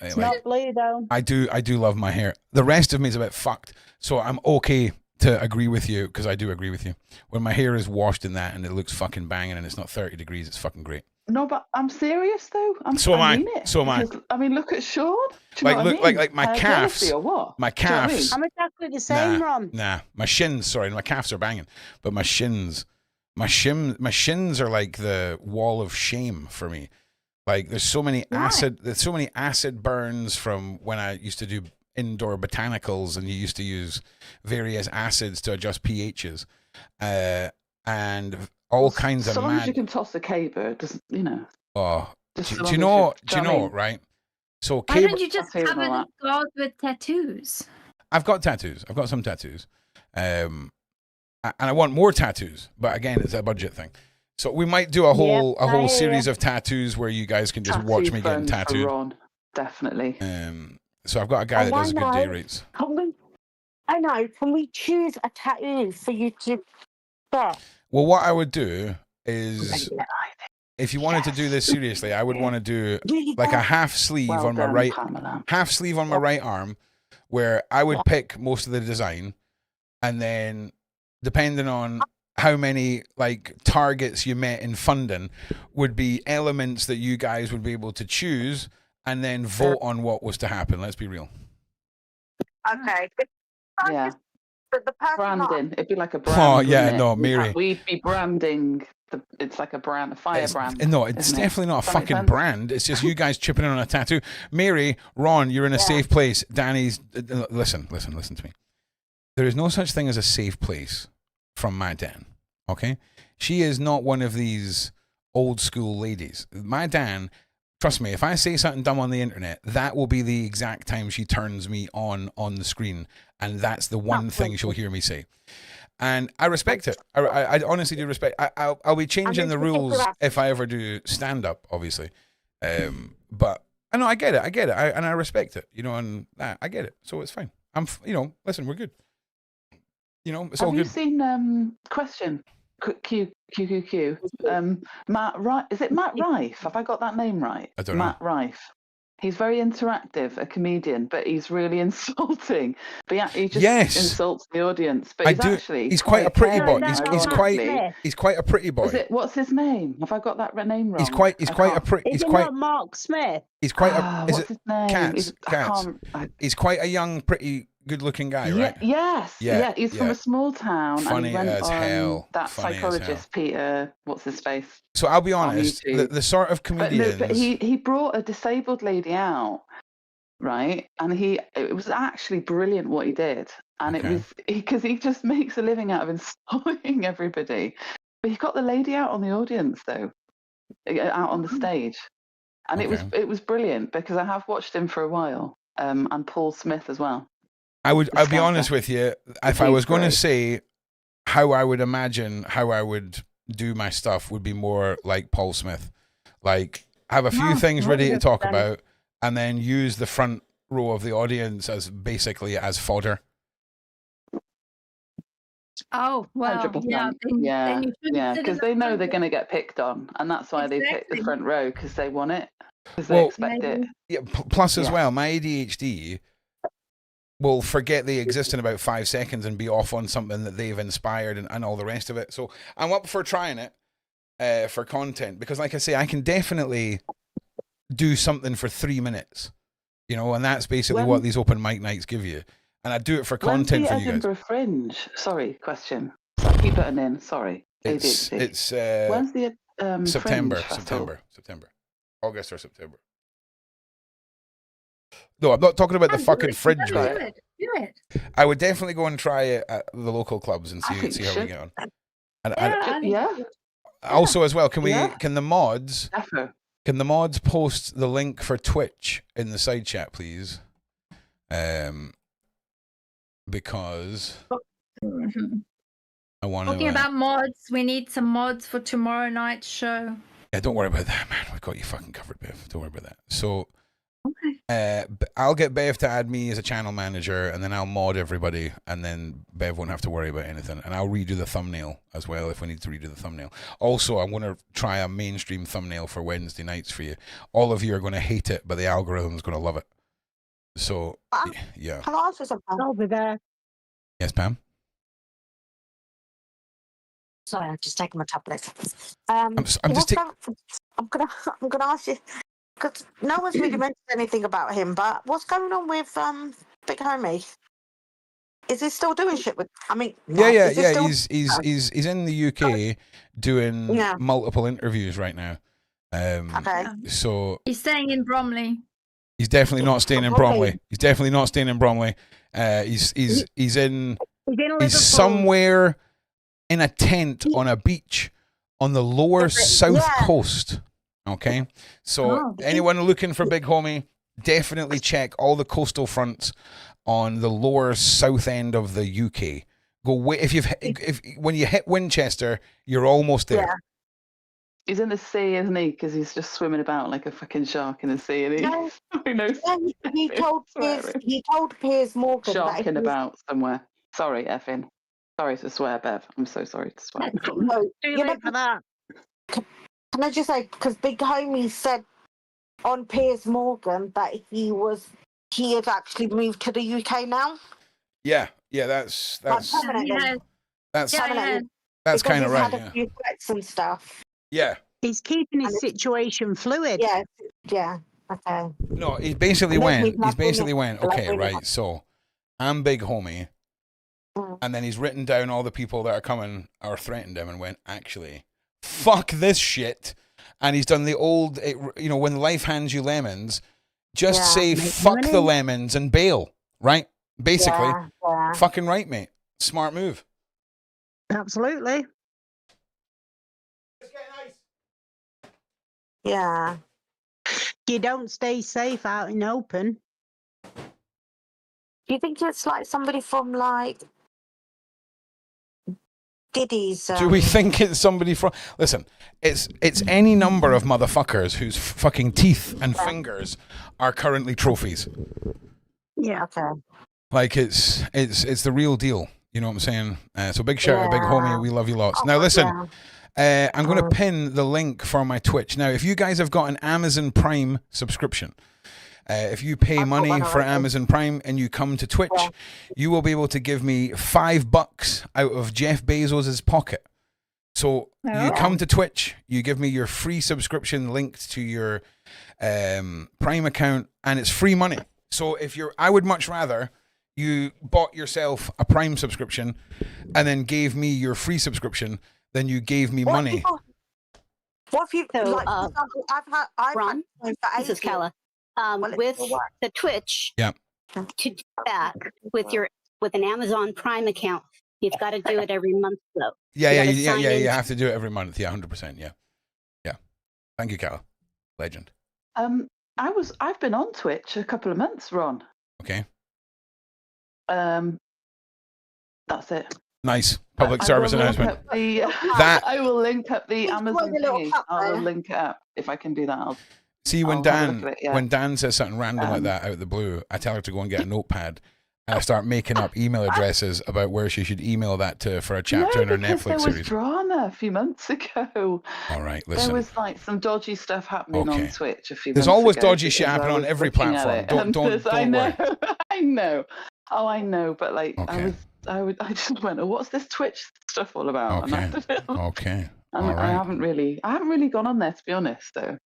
Speaker 11: It's not blue though.
Speaker 2: I do love my hair. The rest of me is a bit fucked, so I'm okay to agree with you because I do agree with you. When my hair is washed in that and it looks fucking banging and it's not 30 degrees, it's fucking great.
Speaker 20: No, but I'm serious though.
Speaker 2: So am I.
Speaker 20: I mean, look at Sean.
Speaker 2: Like my calves.
Speaker 20: Or what?
Speaker 2: My calves.
Speaker 11: I'm exactly the same, Ron.
Speaker 2: Nah, my shins. Sorry, my calves are banging, but my shins are like the wall of shame for me. Like there's so many acid burns from when I used to do indoor botanicals, and you used to use various acids to adjust pHs, and all kinds of.
Speaker 20: So long as you can toss a caber, doesn't
Speaker 2: Oh, do you know? Right? So
Speaker 18: why don't you just cover the girls with tattoos?
Speaker 2: I've got tattoos. I've got some tattoos, and I want more tattoos. But again, it's a budget thing. So we might do a whole series of tattoos where you guys can just watch me getting tattooed.
Speaker 20: Ron, definitely.
Speaker 2: So I've got a guy that does good day rates.
Speaker 21: Can we choose a tattoo for you to get?
Speaker 2: Well, what I would do is, if you wanted to do this seriously, I would want to do like a half sleeve on my right arm, where I would pick most of the design, and then depending on how many like targets you met in funding would be elements that you guys would be able to choose and then vote on what was to happen. Let's be real.
Speaker 21: Okay.
Speaker 20: Yeah.
Speaker 21: But the
Speaker 20: branding, it'd be like a brand.
Speaker 2: Oh yeah, no, Mary.
Speaker 20: We'd be branding. It's like a brand, a fire brand.
Speaker 2: No, it's definitely not a fucking brand. It's just you guys chipping in on a tattoo. Mary, Ron, you're in a safe place. Danny's. Listen to me. there is no such thing as a safe place from my Dan. Okay, she is not one of these old school ladies. My Dan, trust me, if I say something dumb on the internet, that will be the exact time she turns me on the screen, and that's the one thing she'll hear me say. And I respect it. I honestly do respect. I'll be changing the rules if I ever do stand up, obviously. But I know I get it. And I respect it. You know, and I get it. So it's fine. Listen, we're good. You know, it's all good.
Speaker 20: Have you seen question? Q. Matt Rife. Is it Matt Rife? Have I got that name right?
Speaker 2: I don't know.
Speaker 20: Matt Rife. He's very interactive, a comedian, but he's really insulting. But he just insults the audience. But
Speaker 2: he's quite a pretty boy. He's quite a pretty boy.
Speaker 20: What's his name? Have I got that name wrong?
Speaker 2: He's quite a pretty.
Speaker 11: Is it not Mark Smith?
Speaker 2: He's quite a.
Speaker 20: What's his name?
Speaker 2: Cant. He's quite a young, pretty, good-looking guy, right?
Speaker 20: Yes. Yeah. He's from a small town.
Speaker 2: Funny
Speaker 20: and he went
Speaker 2: as hell.
Speaker 20: That psychologist, Peter. What's his face?
Speaker 2: So I'll be honest. The sort of comedians.
Speaker 20: But he brought a disabled lady out, right? And it was actually brilliant what he did. And it was because he just makes a living out of insulting everybody. But he got the lady out on the audience though, out on the stage, and it was brilliant because I have watched him for a while. And Paul Smith as well.
Speaker 2: I'll be honest with you. If I was going to say how I would imagine how I would do my stuff would be more like Paul Smith, like have a few things ready to talk about, and then use the front row of the audience as basically as fodder.
Speaker 18: Oh, well,
Speaker 20: 100%. Yeah, because they know they're going to get picked on, and that's why they pick the front row, because they want it, because they expect it.
Speaker 2: Yeah. Plus, as well, my ADHD will forget they exist in about 5 seconds and be off on something that they've inspired and all the rest of it. So I'm up for trying it for content, because, like I say, I can definitely do something for 3 minutes, you know, and that's basically what these open mic nights give you. And I do it for content for you guys.
Speaker 20: Edinburgh Fringe? Sorry, question. I keep putting in. Sorry.
Speaker 2: It's
Speaker 20: when's the
Speaker 2: September. August or September. No, I'm not talking about the fucking Fringe bit.
Speaker 18: Do it.
Speaker 2: I would definitely go and try it at the local clubs and see how we get on. And also, as well, can the mods post the link for Twitch in the side chat, please? Because I want to.
Speaker 18: Talking about mods, we need some mods for tomorrow night's show.
Speaker 2: Yeah, don't worry about that, man. We've got you fucking covered, Bev. Don't worry about that. So, I'll get Bev to add me as a channel manager, and then I'll mod everybody, and then Bev won't have to worry about anything. And I'll redo the thumbnail as well if we need to redo the thumbnail. Also, I'm going to try a mainstream thumbnail for Wednesday nights for you. All of you are going to hate it, but the algorithm's going to love it. So, yeah.
Speaker 21: Can I ask you something?
Speaker 11: I'll be there.
Speaker 2: Yes, Pam?
Speaker 21: Sorry, I'm just taking my tablet.
Speaker 2: I'm
Speaker 21: gonna ask you, because no one's really mentioned anything about him, but what's going on with Big Homie? Is he still doing shit with? I mean,
Speaker 2: yeah. He's in the UK doing multiple interviews right now.
Speaker 21: Okay.
Speaker 2: So
Speaker 18: he's staying in Bromley.
Speaker 2: He's definitely not staying in Bromley. He's definitely not staying in Bromley. He's somewhere in a tent on a beach on the lower south coast. Okay, so anyone looking for Big Homie, definitely check all the coastal fronts on the lower south end of the UK. When you hit Winchester, you're almost there.
Speaker 20: Yeah. He's in the sea, isn't he? Because he's just swimming about like a fucking shark in the sea. And
Speaker 21: he told Piers Morgan
Speaker 20: sharking about somewhere. Sorry, effing. Sorry to swear, Bev. I'm so sorry to swear.
Speaker 21: For that. Can I just say, because Big Homie said on Piers Morgan that he had actually moved to the UK now.
Speaker 2: Yeah, that's kind of right.
Speaker 21: Had a few threats and stuff.
Speaker 2: Yeah.
Speaker 11: He's keeping his situation fluid.
Speaker 21: Yeah. Okay.
Speaker 2: No, he basically went, okay, right, so I'm Big Homie. And then he's written down all the people that are coming or threatened him and went, actually, fuck this shit. And he's done the old, when life hands you lemons, just say fuck the lemons and bail, right? Basically.
Speaker 21: Yeah.
Speaker 2: Fucking right, mate. Smart move.
Speaker 11: Absolutely.
Speaker 21: Yeah.
Speaker 11: You don't stay safe out in open.
Speaker 21: Do you think it's like somebody from like Diddy's?
Speaker 2: Do we think it's somebody from? Listen, it's any number of motherfuckers whose fucking teeth and fingers are currently trophies.
Speaker 21: Yeah. Okay.
Speaker 2: Like it's the real deal. You know what I'm saying? So big shout out, big homie. We love you lots. Now listen, I'm going to pin the link for my Twitch. Now, if you guys have got an Amazon Prime subscription, if you pay money for Amazon Prime and you come to Twitch, you will be able to give me $5 out of Jeff Bezos's pocket. So you come to Twitch, you give me your free subscription linked to your Prime account, and it's free money. So I would much rather you bought yourself a Prime subscription and then gave me your free subscription than you gave me money.
Speaker 21: What if you like?
Speaker 5: Ron, this is Kala. With the Twitch, to do that with an Amazon Prime account, you've got to do it every month, though.
Speaker 2: Yeah. You have to do it every month. Yeah, 100%. Yeah. Thank you, Kala. Legend.
Speaker 20: I've been on Twitch a couple of months, Ron.
Speaker 2: Okay.
Speaker 20: That's it.
Speaker 2: Nice public service announcement.
Speaker 20: I will link up the Amazon thingy. I'll link it up if I can do that.
Speaker 2: See, when Dan says something random like that out of the blue, I tell her to go and get a notepad, and I start making up email addresses about where she should email that to for a chapter in her Netflix series.
Speaker 20: There was drama a few months ago.
Speaker 2: All right, listen.
Speaker 20: There was like some dodgy stuff happening on Twitch a few months ago.
Speaker 2: There's always dodgy shit happening on every platform. Don't worry.
Speaker 20: I know. Oh, I know. But like, I just went, oh, what's this Twitch stuff all about?
Speaker 2: Okay. All right.
Speaker 20: I haven't really gone on there, to be honest, though.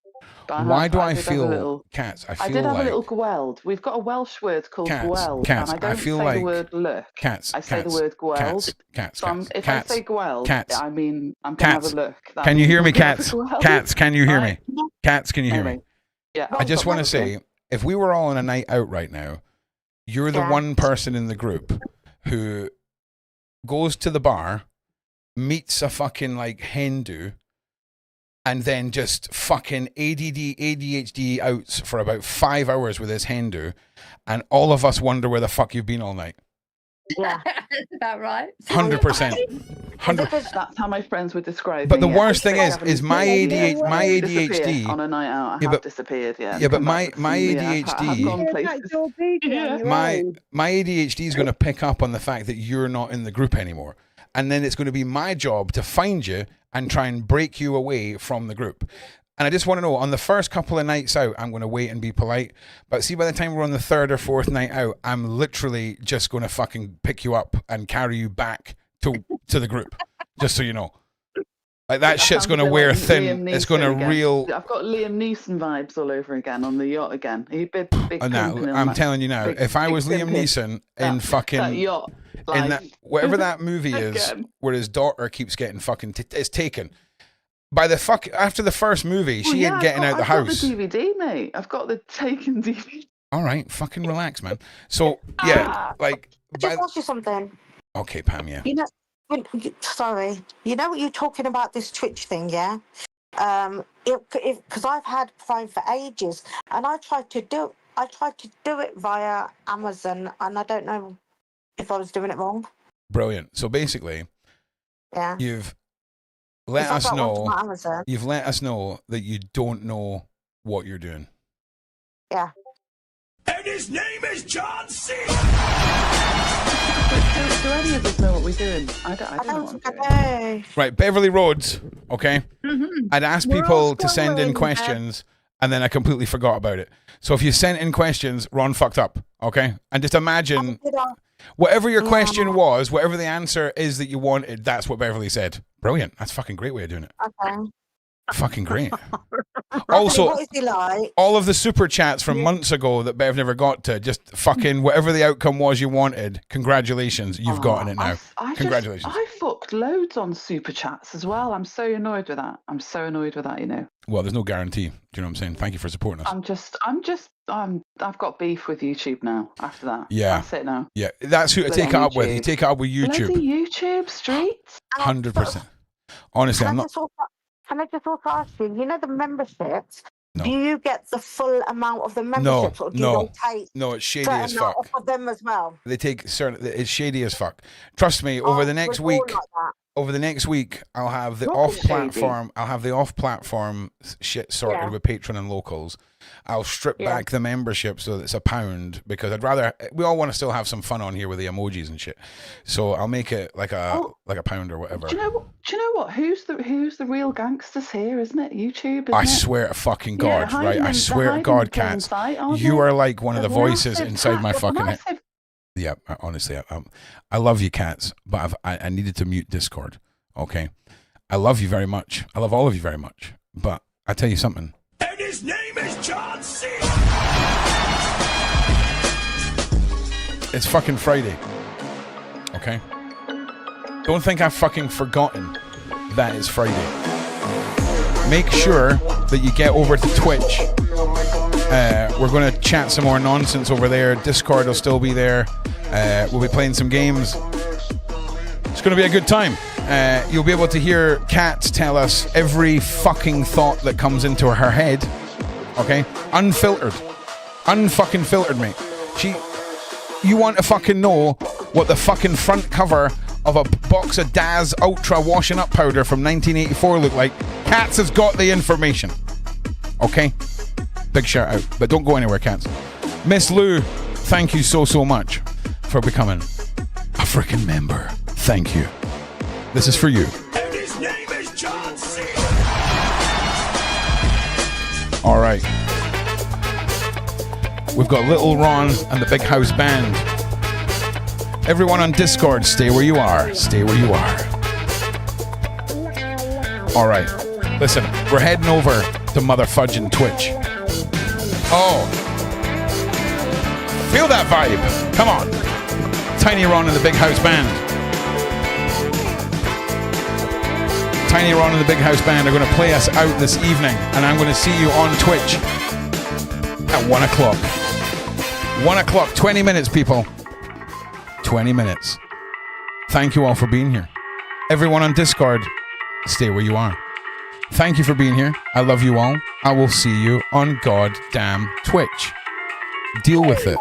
Speaker 2: Why do I feel cats?
Speaker 20: I did have a little gweld. We've got a Welsh word called gweld.
Speaker 2: Cats.
Speaker 20: And I don't say the word look.
Speaker 2: Cats.
Speaker 20: I say the word gweld.
Speaker 2: Cats.
Speaker 20: So if I say gweld, I mean I'm going to have a look.
Speaker 2: Can you hear me, cats? Cats, can you hear me? Cats, can you hear me?
Speaker 20: Yeah.
Speaker 2: I just want to say, if we were all on a night out right now, you're the one person in the group who goes to the bar, meets a fucking like Hindu, and then just fucking ADD, ADHD outs for about 5 hours with his Hindu, and all of us wonder where the fuck you've been all night.
Speaker 21: Yeah.
Speaker 18: Is that right?
Speaker 2: 100%.
Speaker 20: That's how my friends would describe it.
Speaker 2: But the worst thing is my ADHD
Speaker 20: on a night out. I have disappeared. Yeah,
Speaker 2: but my ADHD, my ADHD is going to pick up on the fact that you're not in the group anymore, and then it's going to be my job to find you and try and break you away from the group. And I just want to know, on the first couple of nights out, I'm going to wait and be polite. But see, by the time we're on the third or fourth night out, I'm literally just going to fucking pick you up and carry you back to the group, just so you know. Like that shit's going to wear thin. It's going to reel.
Speaker 20: I've got Liam Neeson vibes all over again on the yacht again.
Speaker 2: I'm telling you now, if I was Liam Neeson in fucking
Speaker 20: that yacht,
Speaker 2: in that whatever that movie is, where his daughter keeps getting fucking it's taken. By the fuck after the first movie, she ain't getting out the house.
Speaker 20: I've got the DVD, mate. I've got the taken DVD.
Speaker 2: All right, fucking relax, man. So yeah, like.
Speaker 21: I just ask you something.
Speaker 2: Okay, Pam. Yeah.
Speaker 21: You know, sorry. You know what you're talking about this Twitch thing, yeah? Because I've had Prime for ages, and I tried to do it via Amazon, and I don't know if I was doing it wrong.
Speaker 2: Brilliant. So basically, you've let us know that you don't know what you're doing.
Speaker 21: Yeah.
Speaker 6: And his name is John Cena.
Speaker 20: Do any of us know what we're doing? I don't know what I'm doing.
Speaker 2: Right, Beverly Roads, okay? I'd asked people to send in questions, and then I completely forgot about it. So if you sent in questions, Ron fucked up, okay? And just imagine, whatever your question was, whatever the answer is that you wanted, that's what Beverly said. Brilliant. That's a fucking great way of doing it.
Speaker 21: Okay.
Speaker 2: Fucking great. Also,
Speaker 21: what is he like?
Speaker 2: all of the super chats from months ago that Bev never got to, just fucking whatever the outcome was you wanted, congratulations, you've gotten it now. Congratulations.
Speaker 20: I fucked booked loads on super chats as well. I'm so annoyed with that. You know.
Speaker 2: Well, there's no guarantee. Do you know what I'm saying? Thank you for supporting us.
Speaker 20: I've got beef with YouTube now. After that,
Speaker 2: Yeah,
Speaker 20: that's it now.
Speaker 2: Yeah, that's who to take it up with. You take it up with YouTube.
Speaker 20: Bloody YouTube streets.
Speaker 2: 100%. Honestly, I'm not.
Speaker 21: Can I just also ask you? You know the memberships.
Speaker 2: No.
Speaker 21: Do you get the full amount of the memberships, or do you take
Speaker 2: it's shady
Speaker 21: certain
Speaker 2: as
Speaker 21: amount
Speaker 2: fuck.
Speaker 21: off of them as well?
Speaker 2: They take certain. It's shady as fuck. Trust me. Over the next week, I'll have the off-platform. I'll have the off-platform shit sorted with Patreon and locals. I'll strip back the membership so that it's £1 because I'd rather. We all want to still have some fun on here with the emojis and shit. So I'll make it like £1 or whatever.
Speaker 20: Do you know what? Who's the real gangsters here? Isn't it YouTube? Isn't
Speaker 2: I
Speaker 20: it?
Speaker 2: swear to fucking God, right? I swear to God, Cats, you are like one of the voices inside my fucking head. Yeah, honestly, I love you, Cats, but I needed to mute Discord. Okay, I love you very much. I love all of you very much. But I tell you something.
Speaker 6: And his name is John Cena.
Speaker 2: It's fucking Friday. Okay? Don't think I've fucking forgotten that it's Friday. Make sure that you get over to Twitch. We're going to chat some more nonsense over there. Discord will still be there. We'll be playing some games. It's going to be a good time. You'll be able to hear Kat tell us every fucking thought that comes into her head. Okay? Unfiltered. Unfucking filtered, mate. You want to fucking know what the fucking front cover of a box of Daz Ultra washing up powder from 1984 looked like? Cats has got the information. Okay? Big shout out. But don't go anywhere, Cats. Miss Lou, thank you so much for becoming a freaking member. Thank you. This is for you.
Speaker 6: And his name is John Cena.
Speaker 2: All right. We've got Little Ron and the Big House Band. Everyone on Discord, stay where you are. Stay where you are. All right. Listen, we're heading over to motherfudging Twitch. Oh. Feel that vibe. Come on. Tiny Ron and the Big House Band. Tiny Ron and the Big House Band are going to play us out this evening, and I'm going to see you on Twitch at 1 o'clock. 1 o'clock, 20 minutes, people. 20 minutes. Thank you all for being here. Everyone on Discord, stay where you are. Thank you for being here. I love you all. I will see you on goddamn Twitch. Deal with it.